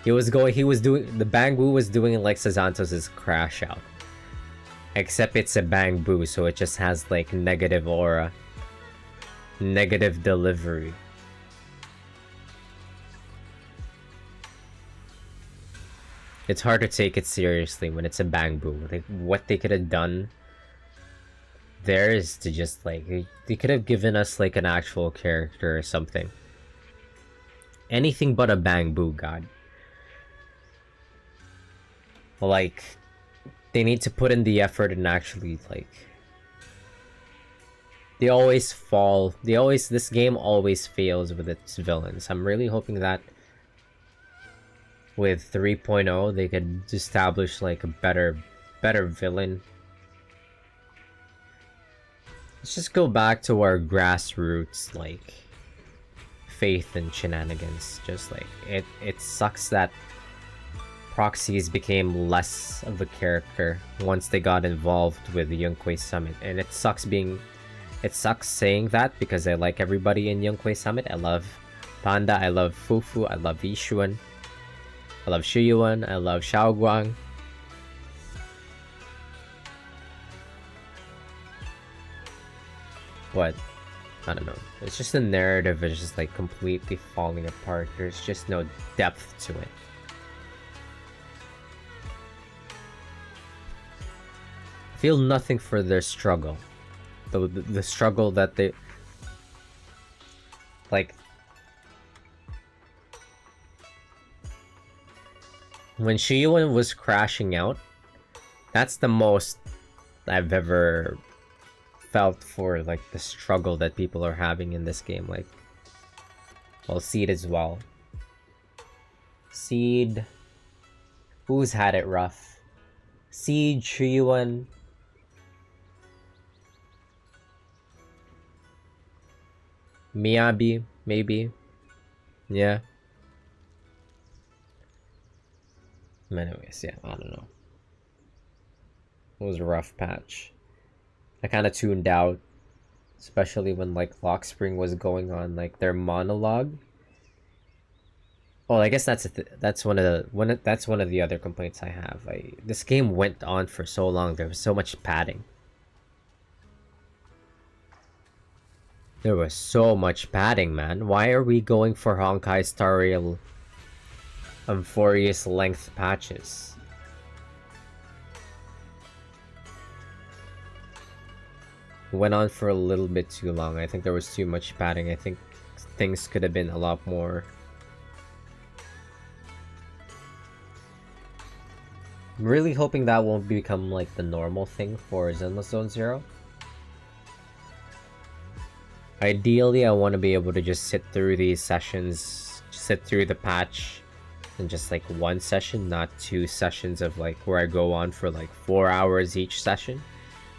The bamboo was doing it like Sazantos' crash out. Except it's a bamboo, so it just has like negative aura. Negative delivery. It's hard to take it seriously when it's a bamboo. Like, what they could have done there is to just like, they could have given us like an actual character or something. Anything but a bamboo god. Like, they need to put in the effort and actually like, this game always fails with its villains. I'm really hoping that with 3.0 they could establish like a better villain. Let's just go back to our grassroots like faith and shenanigans. Just like it sucks that proxies became less of a character once they got involved with the Yunque Summit, and it sucks saying that because I like everybody in Yunque Summit. I love Panda, I love Fufu, I love Yishuan, I love Shiyuan, I love Xiaoguang. But I don't know. It's just the narrative is just like completely falling apart. There's just no depth to it. I feel nothing for their struggle. The struggle that they like. When Shiyuan was crashing out, that's the most I've ever felt for like the struggle that people are having in this game. Like, well, Seed as well. Seed, who's had it rough? Seed, Shiyuan, Miyabi, maybe. Yeah. Anyways, yeah, I don't know. It was a rough patch. I kind of tuned out, especially when like Lockspring was going on like their monologue. Well, I guess that's one of the other complaints I have. This game went on for so long. There was so much padding. There was so much padding, man. Why are we going for Honkai Star Rail Amphorius length patches? Went on for a little bit too long. I think there was too much padding. I think things could have been a lot more. I'm really hoping that won't become like the normal thing for Zenless Zone Zero. Ideally, I want to be able to just sit through these sessions, sit through the patch in just like one session, not 2 sessions of like where I go on for like 4 hours each session.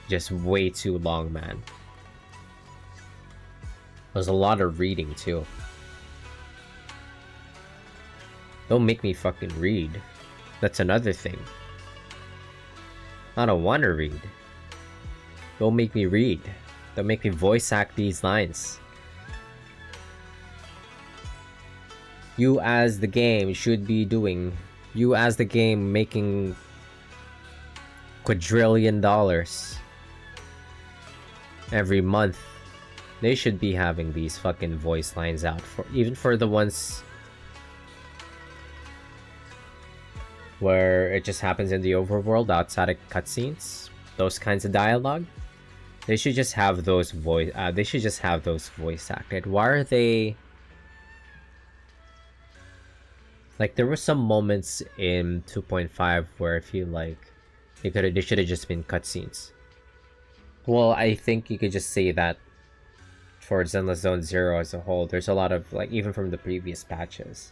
Just way too long, man. There's a lot of reading too. Don't make me fucking read. That's another thing. I don't want to read. Don't make me read. Don't make me voice act these lines. You as the game should be doing. You as the game making quadrillion dollars every month. They should be having these fucking voice lines out for even for the ones where it just happens in the overworld outside of cutscenes. Those kinds of dialogue. They should just have those voice. They should just have those voice acted. Why are they? Like there were some moments in 2.5 where I feel like they should have just been cutscenes. Well, I think you could just say that for Zenless Zone Zero as a whole. There's a lot of like even from the previous patches.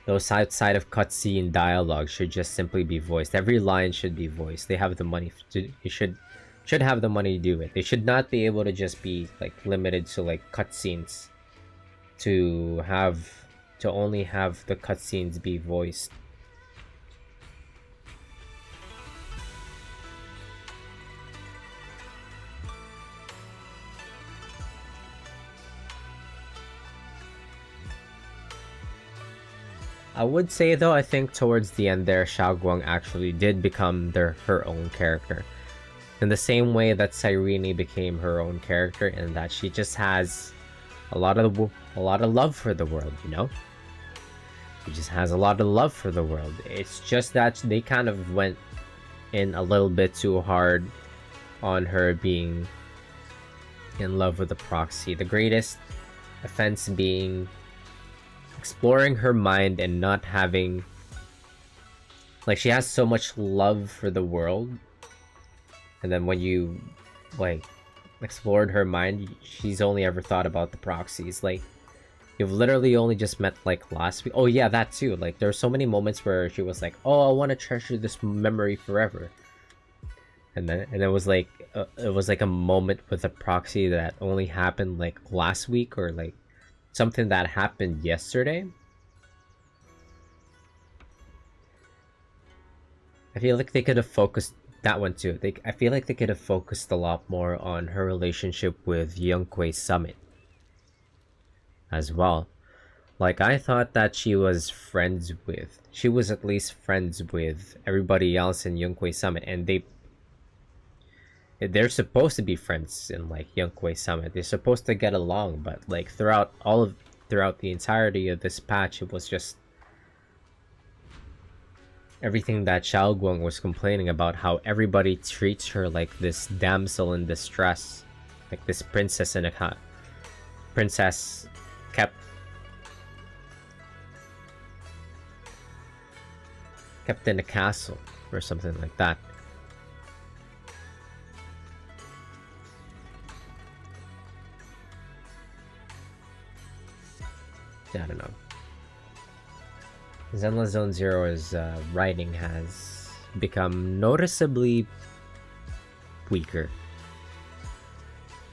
Those outside of cutscene dialogue should just simply be voiced. Every line should be voiced. They have the money to. You should have the money to do it. They should not be able to just be like limited to like cutscenes. To only have the cutscenes be voiced. I would say though, I think towards the end there, Xiaoguang actually did become her own character. In the same way that Cyrene became her own character, in that she just has a lot of love for the world, you know? She just has a lot of love for the world. It's just that they kind of went in a little bit too hard on her being in love with the proxy. The greatest offense being exploring her mind and not having, like, she has so much love for the world, and then when you like explored her mind, she's only ever thought about the proxies. Like, you've literally only just met like last week. Oh yeah, that too. Like, there were so many moments where she was like, oh, I want to treasure this memory forever, and it was like a moment with a proxy that only happened like last week, or like something that happened yesterday. I feel like they could have focused that one too. I feel like they could have focused a lot more on her relationship with Youngquay Summit as well. Like, I thought that she was at least friends with everybody else in Youngquay Summit, and they're supposed to be friends in like Youngquay Summit. They're supposed to get along, but like throughout the entirety of this patch, it was just everything that Xiao Guang was complaining about, how everybody treats her like this damsel in distress, like this princess kept in a castle or something like that. I don't know. Zenless Zone Zero's writing has become noticeably weaker.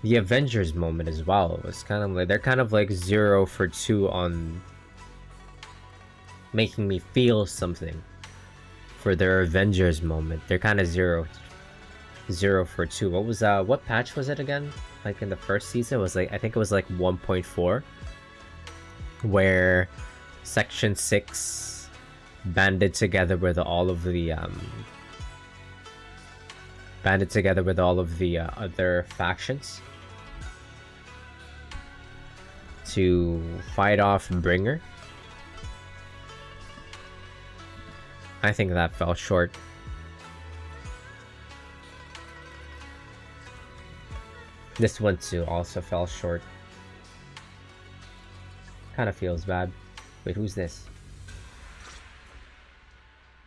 The Avengers moment as well was kind of like, they're kind of like 0 for 2 on making me feel something for their Avengers moment. They're kind of 0 for 2. What was what patch was it again? Like in the first season, it was like, I think it was like 1.4, where Section 6 banded together with all of the other factions to fight off Bringer. I think that fell short. This one too also fell short. Kind of feels bad. Wait, who's this?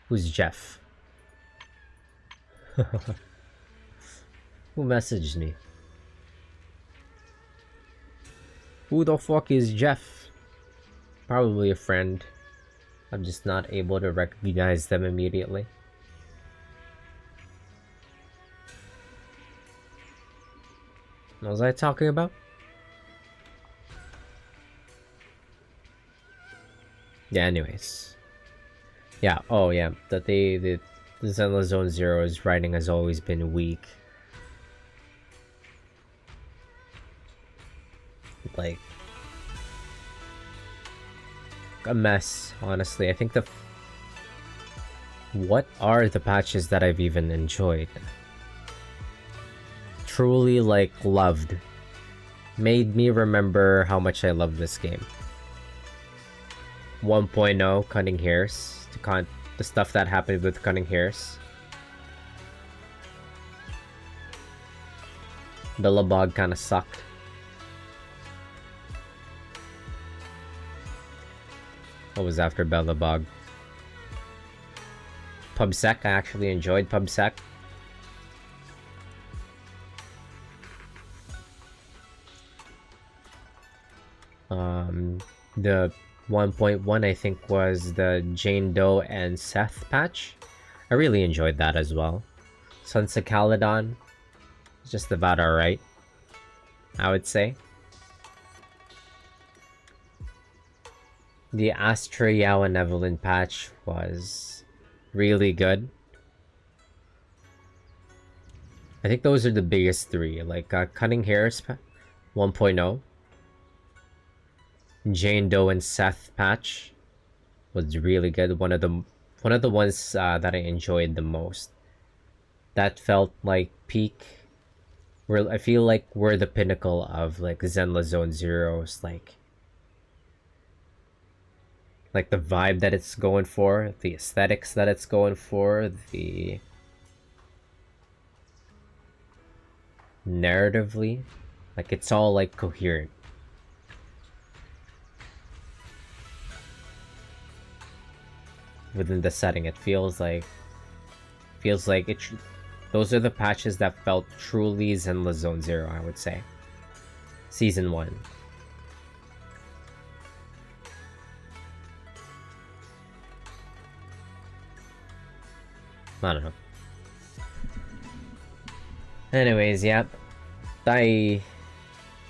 Who's Jeff? Who messaged me? Who the fuck is Jeff? Probably a friend. I'm just not able to recognize them immediately. What was I talking about? Yeah, anyways. Yeah, oh yeah, that the Zenless Zone Zero's writing has always been weak. Like, a mess, honestly. I think what are the patches that I've even enjoyed? Truly, like, loved. Made me remember how much I love this game. 1.0, Cunning Hairs. The stuff that happened with Cunning Hairs. Billabog kinda sucked. What was after Bellabog? PubSec, I actually enjoyed PubSec. The 1.1 I think was the Jane Doe and Seth patch. I really enjoyed that as well. Sons of Caledon, just about alright, I would say. The Astra Yao and Evelyn patch was really good. I think those are the biggest three. Like Cunning Hairs 1.0, Jane Doe and Seth patch was really good. One of the ones that I enjoyed the most. That felt like peak. I feel like we're the pinnacle of like Zenless Zone Zero's like the vibe that it's going for, the aesthetics that it's going for, the narratively, like it's all like coherent. Within the setting, it feels like it. Those are the patches that felt truly Zenless Zone Zero, I would say. Season 1. I don't know. Anyways, yeah. I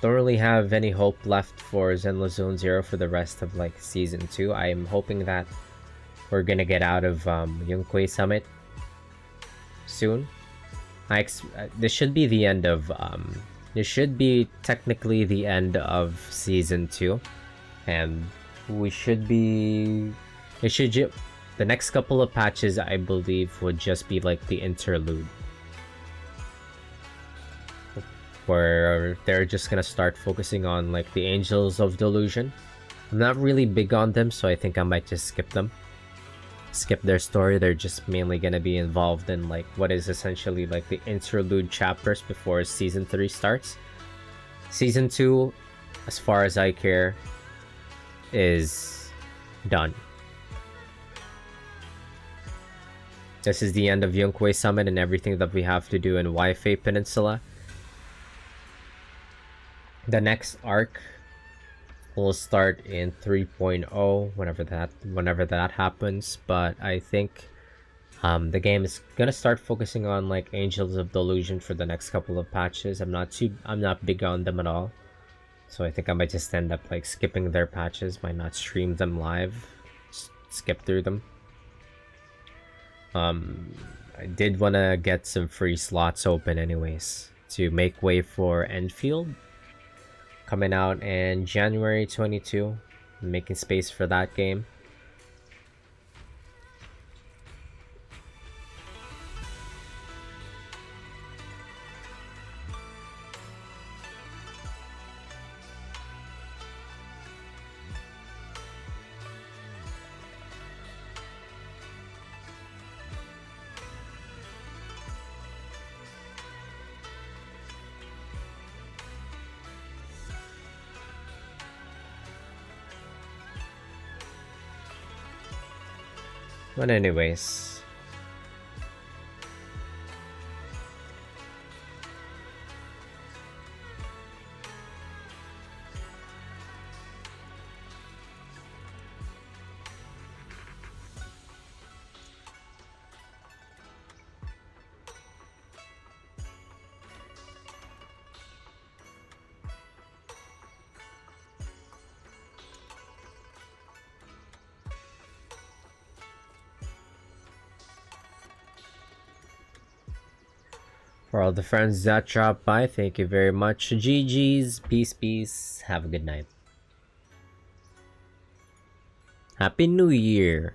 don't really have any hope left for Zenless Zone Zero for the rest of like Season 2. I'm hoping that we're gonna get out of Youngquay Summit soon. This should be the end of this should be technically the end of season 2, and we should be the next couple of patches, I believe, would just be like the interlude, where they're just gonna start focusing on like the Angels of Delusion. I'm not really big on them, so I think I might just skip them. Skip their story. They're just mainly gonna be involved in like what is essentially like the interlude chapters before season 3 starts. Season 2, as far as I care, is done. This is the end of Yunkwei Summit and everything that we have to do in Waifei Peninsula. The next arc will start in 3.0 whenever that happens, but I think the game is gonna start focusing on like Angels of Delusion for the next couple of patches. I'm not big on them at all, so I think I might just end up like skipping their patches, might not stream them live, skip through them. I did want to get some free slots open anyways to make way for Enfield, coming out in January 22, making space for that game. But anyways, for all the friends that dropped by, thank you very much. GG's, peace, have a good night. Happy New Year.